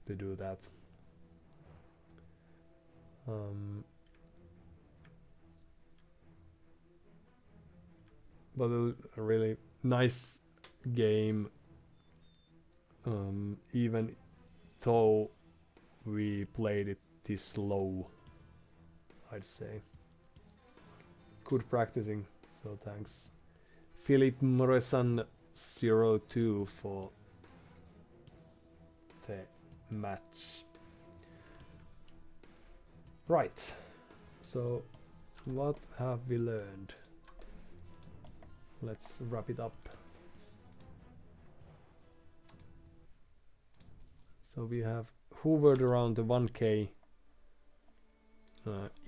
to do that. But a really nice game, even though we played it this slow, I'd say. Good practicing, so thanks Philip Moresan 02 for the match. Right, so what have we learned? Let's wrap it up. So we have hovered around the 1k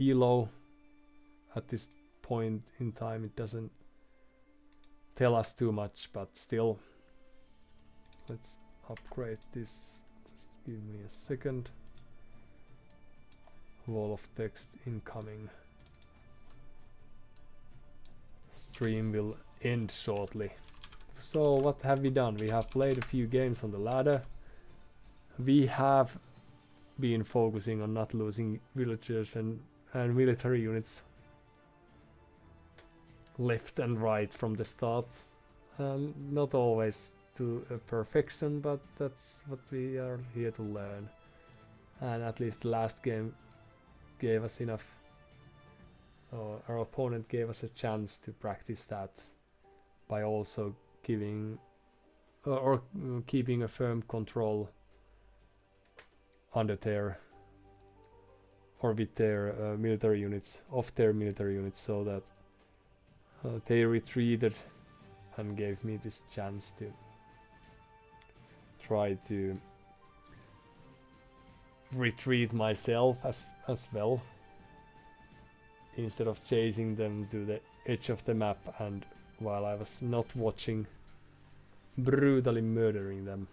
elo. At this point in time it doesn't tell us too much, but still, let's upgrade this. Just give me a second. Wall of text incoming. Stream will end shortly. So what have we done? We have played a few games on the ladder. We have been focusing on not losing villagers and military units left and right from the start. Not always to perfection, but that's what we are here to learn. And at least the last game gave us enough, our opponent gave us a chance to practice that by also giving or keeping a firm control under their or with their military units, of their military units, so that they retreated and gave me this chance to try to retreat myself as well, instead of chasing them to the edge of the map and while I was not watching, brutally murdering them.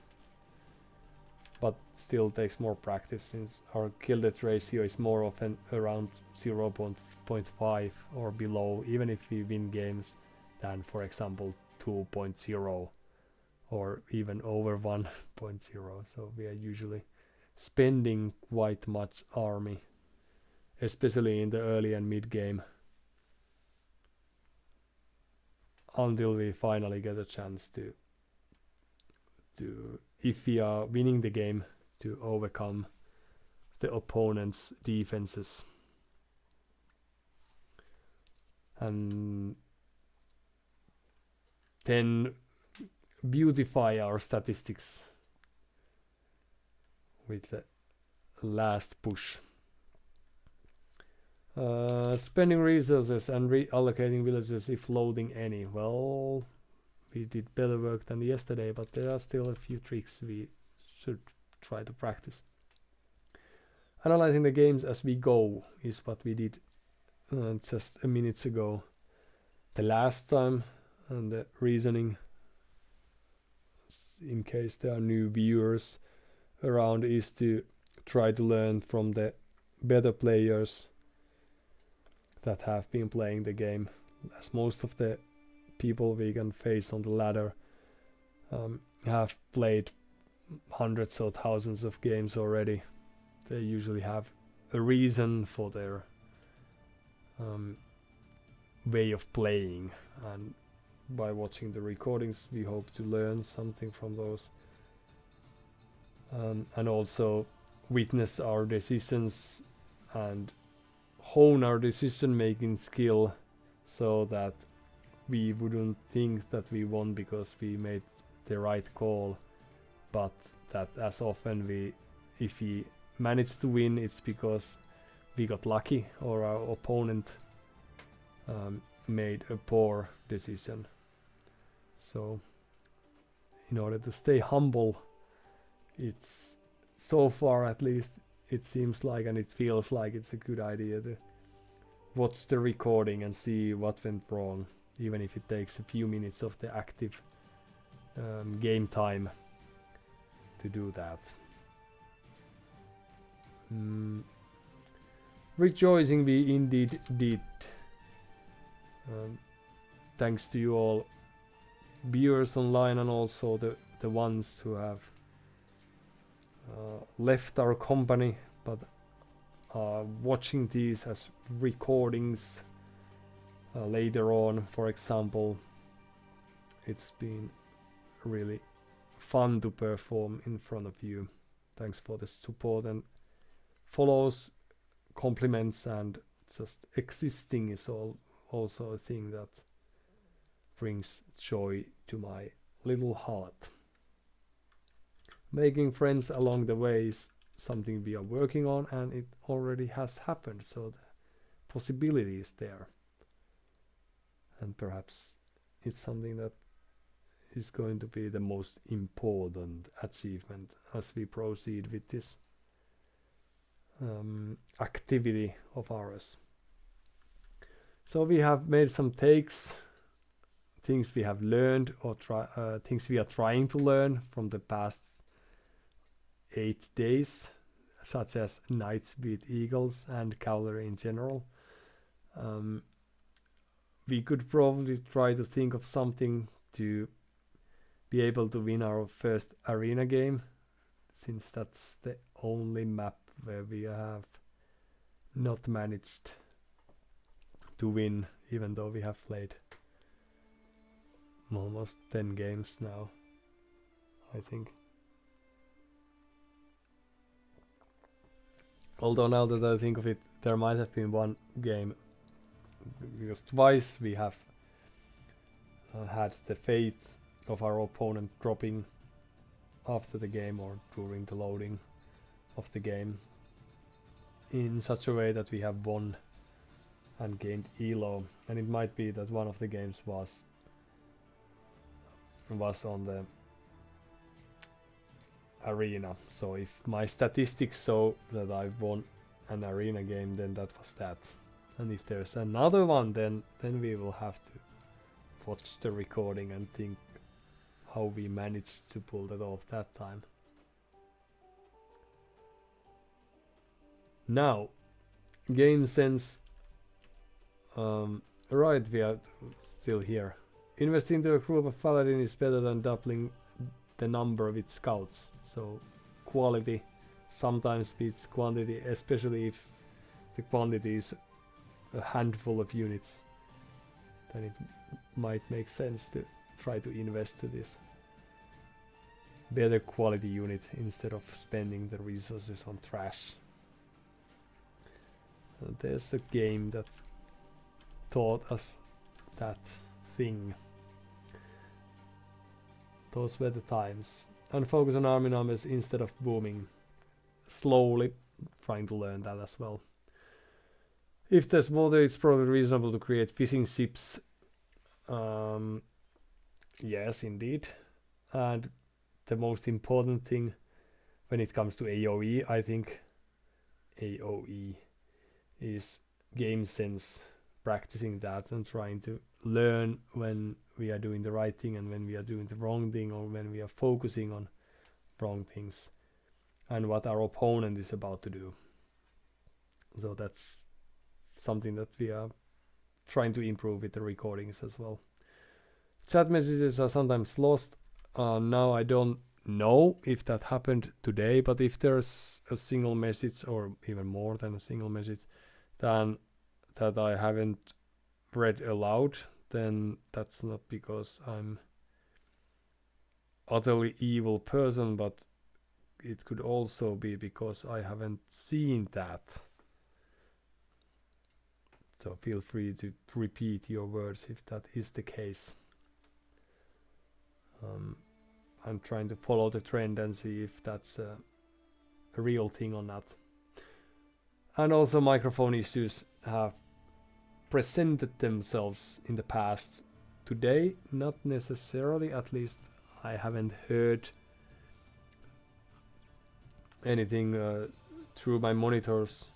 But still takes more practice, since our kill death ratio is more often around 0.5 or below, even if we win games, than for example 2.0 or even over 1.0. So we are usually spending quite much army, especially in the early and mid game, until we finally get a chance to if we are winning the game, to overcome the opponent's defenses and then beautify our statistics with the last push. Spending resources and reallocating villages if loading any. Well, we did better work than yesterday, but there are still a few tricks we should try to practice. Analyzing the games as we go is what we did just a minute ago. The last time, and the reasoning, in case there are new viewers around, is to try to learn from the better players that have been playing the game, as most of the people we can face on the ladder have played hundreds or thousands of games already. They usually have a reason for their way of playing, and by watching the recordings we hope to learn something from those, and also witness our decisions and hone our decision making skill, so that we wouldn't think that we won because we made the right call, but that as often if we manage to win, it's because we got lucky or our opponent made a poor decision. So in order to stay humble, it's so far at least it seems like and it feels like it's a good idea to watch the recording and see what went wrong, even if it takes a few minutes of the active game time to do that. Rejoicing we indeed did. Thanks to you all viewers online, and also the ones who have left our company but are watching these as recordings later on. For example, it's been really fun to perform in front of you. Thanks for the support and follows, compliments, and just existing is also a thing that brings joy to my little heart. Making friends along the way is something we are working on, and it already has happened, so the possibility is there. And perhaps it's something that is going to be the most important achievement as we proceed with this activity of ours. So we have made some takes, things we have learned or things we are trying to learn from the past 8 days, such as knights with eagles and cavalry in general. We could probably try to think of something to be able to win our first arena game, since that's the only map where we have not managed to win, even though we have played almost 10 games now, I think. Although now that I think of it, there might have been one game, because twice we have had the fate of our opponent dropping after the game or during the loading of the game in such a way that we have won and gained elo, and it might be that one of the games was on the arena. So if my statistics show that I've won an arena game, then that was that. And if there's another one, then we will have to watch the recording and think how we managed to pull that off that time. Now, game sense. Right, we are still here. Investing into a group of paladin is better than doubling the number with scouts. So quality sometimes beats quantity, especially if the quantity is a handful of units. Then it might make sense to try to invest to this better quality unit instead of spending the resources on trash. There's a game that taught us that thing. Those were the times. And focus on army numbers instead of booming. Slowly trying to learn that as well. If there's water, it's probably reasonable to create fishing ships. Yes, indeed. And the most important thing when it comes to AOE, I think AOE is game sense. Practicing that and trying to learn when we are doing the right thing and when we are doing the wrong thing, or when we are focusing on wrong things and what our opponent is about to do. So that's something that we are trying to improve with the recordings as well. Chat messages are sometimes lost. Now I don't know if that happened today, but if there's a single message or even more than a single message then that I haven't read aloud, then that's not because I'm utterly evil person, but it could also be because I haven't seen that. So feel free to repeat your words if that is the case. I'm trying to follow the trend and see if that's a real thing or not. And also microphone issues have presented themselves in the past. Today, not necessarily, at least I haven't heard anything through my monitors.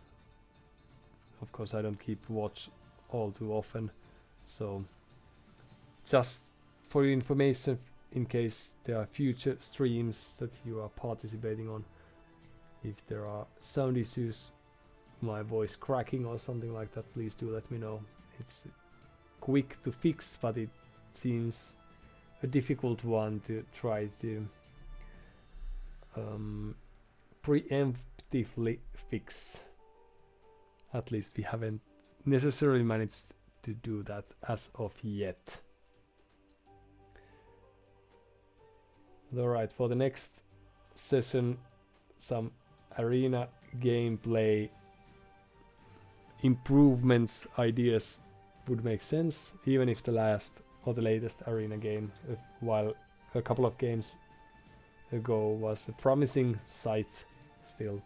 Of course, I don't keep watch all too often, so just for your information, in case there are future streams that you are participating on, if there are sound issues, my voice cracking or something like that, please do let me know. It's quick to fix, but it seems a difficult one to try to preemptively fix. At least we haven't necessarily managed to do that as of yet. Alright, for the next session, some arena gameplay improvements, ideas would make sense, even if the last or the latest arena game, while a couple of games ago was a promising sight, still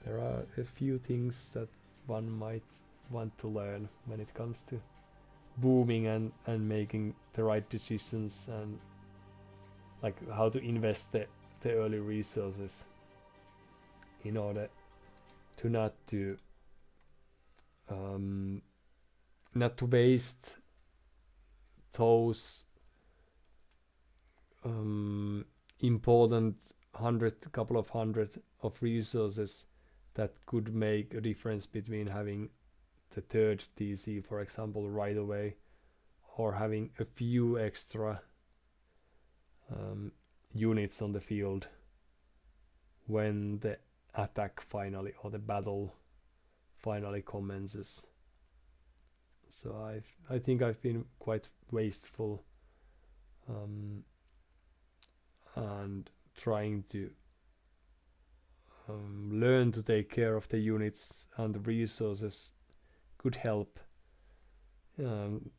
there are a few things that one might want to learn when it comes to booming and making the right decisions, and like how to invest the early resources in order to not to waste those important couple of hundred of resources that could make a difference between having the third TC, for example, right away, or having a few extra units on the field when the attack finally, or the battle finally commences. So I think I've been quite wasteful and trying to learn to take care of the units and the resources could help on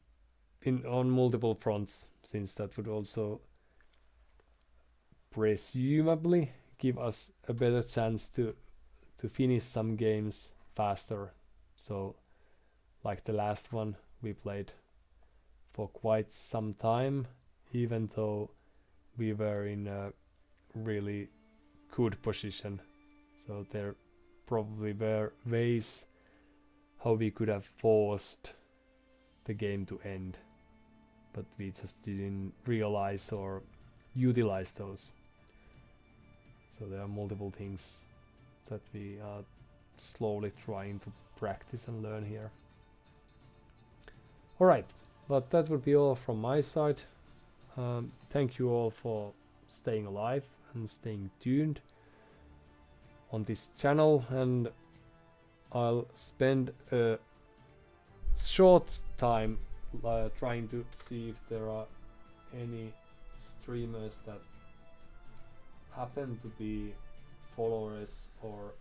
multiple fronts, since that would also presumably give us a better chance to finish some games faster. So like the last one, we played for quite some time, even though we were in a really good position. So there probably were ways how we could have forced the game to end, but we just didn't realize or utilize those. So there are multiple things that we are slowly trying to practice and learn here. Alright, but that would be all from my side. Thank you all for staying alive and staying tuned on this channel, and I'll spend a short time trying to see if there are any streamers that happen to be followers or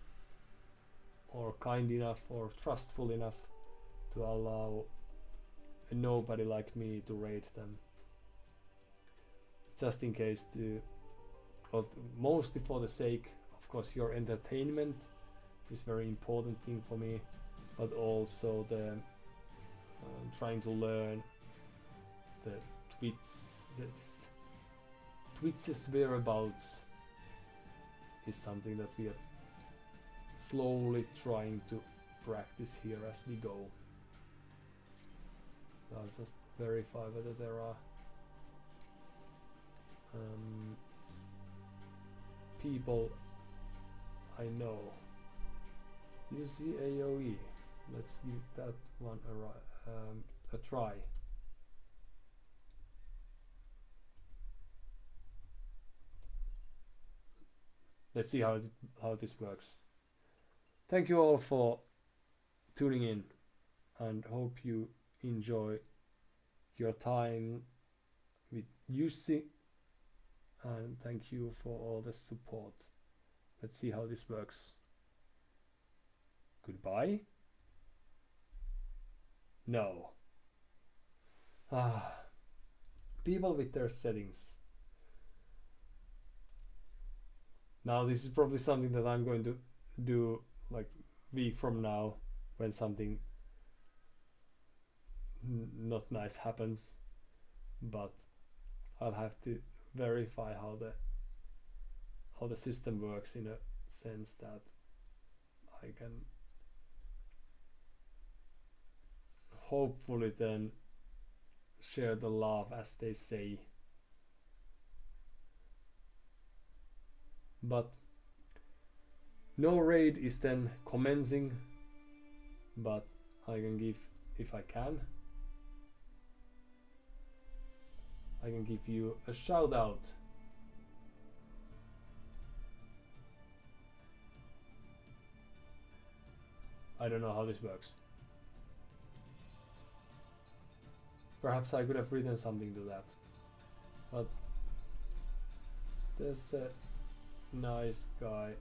kind enough or trustful enough to allow a nobody like me to raid them, just in case or mostly for the sake, of course, your entertainment is very important thing for me, but also the trying to learn the Twitch's whereabouts is something that we are slowly trying to practice here as we go. I'll just verify whether there are people I know. You see AOE. Let's give that one a try. let's see how this works. Thank you all for tuning in, and hope you enjoy your time with Jussi, and thank you for all the support. Let's see how this works. Goodbye. No. People with their settings. Now this is probably something that I'm going to do like week from now, when something not nice happens, but I'll have to verify how the system works, in a sense that I can hopefully then share the love, as they say. But no raid is then commencing, but I can give, if I can give you a shout out. I don't know how this works. Perhaps I could have written something to that, but there's a nice guy.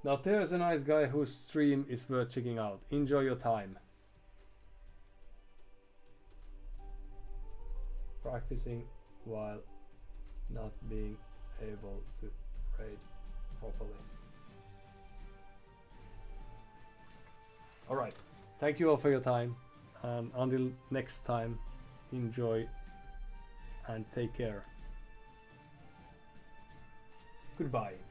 Now there's a nice guy whose stream is worth checking out. Enjoy your time. Practicing while not being able to raid properly. Alright, thank you all for your time, and until next time, enjoy and take care. Goodbye.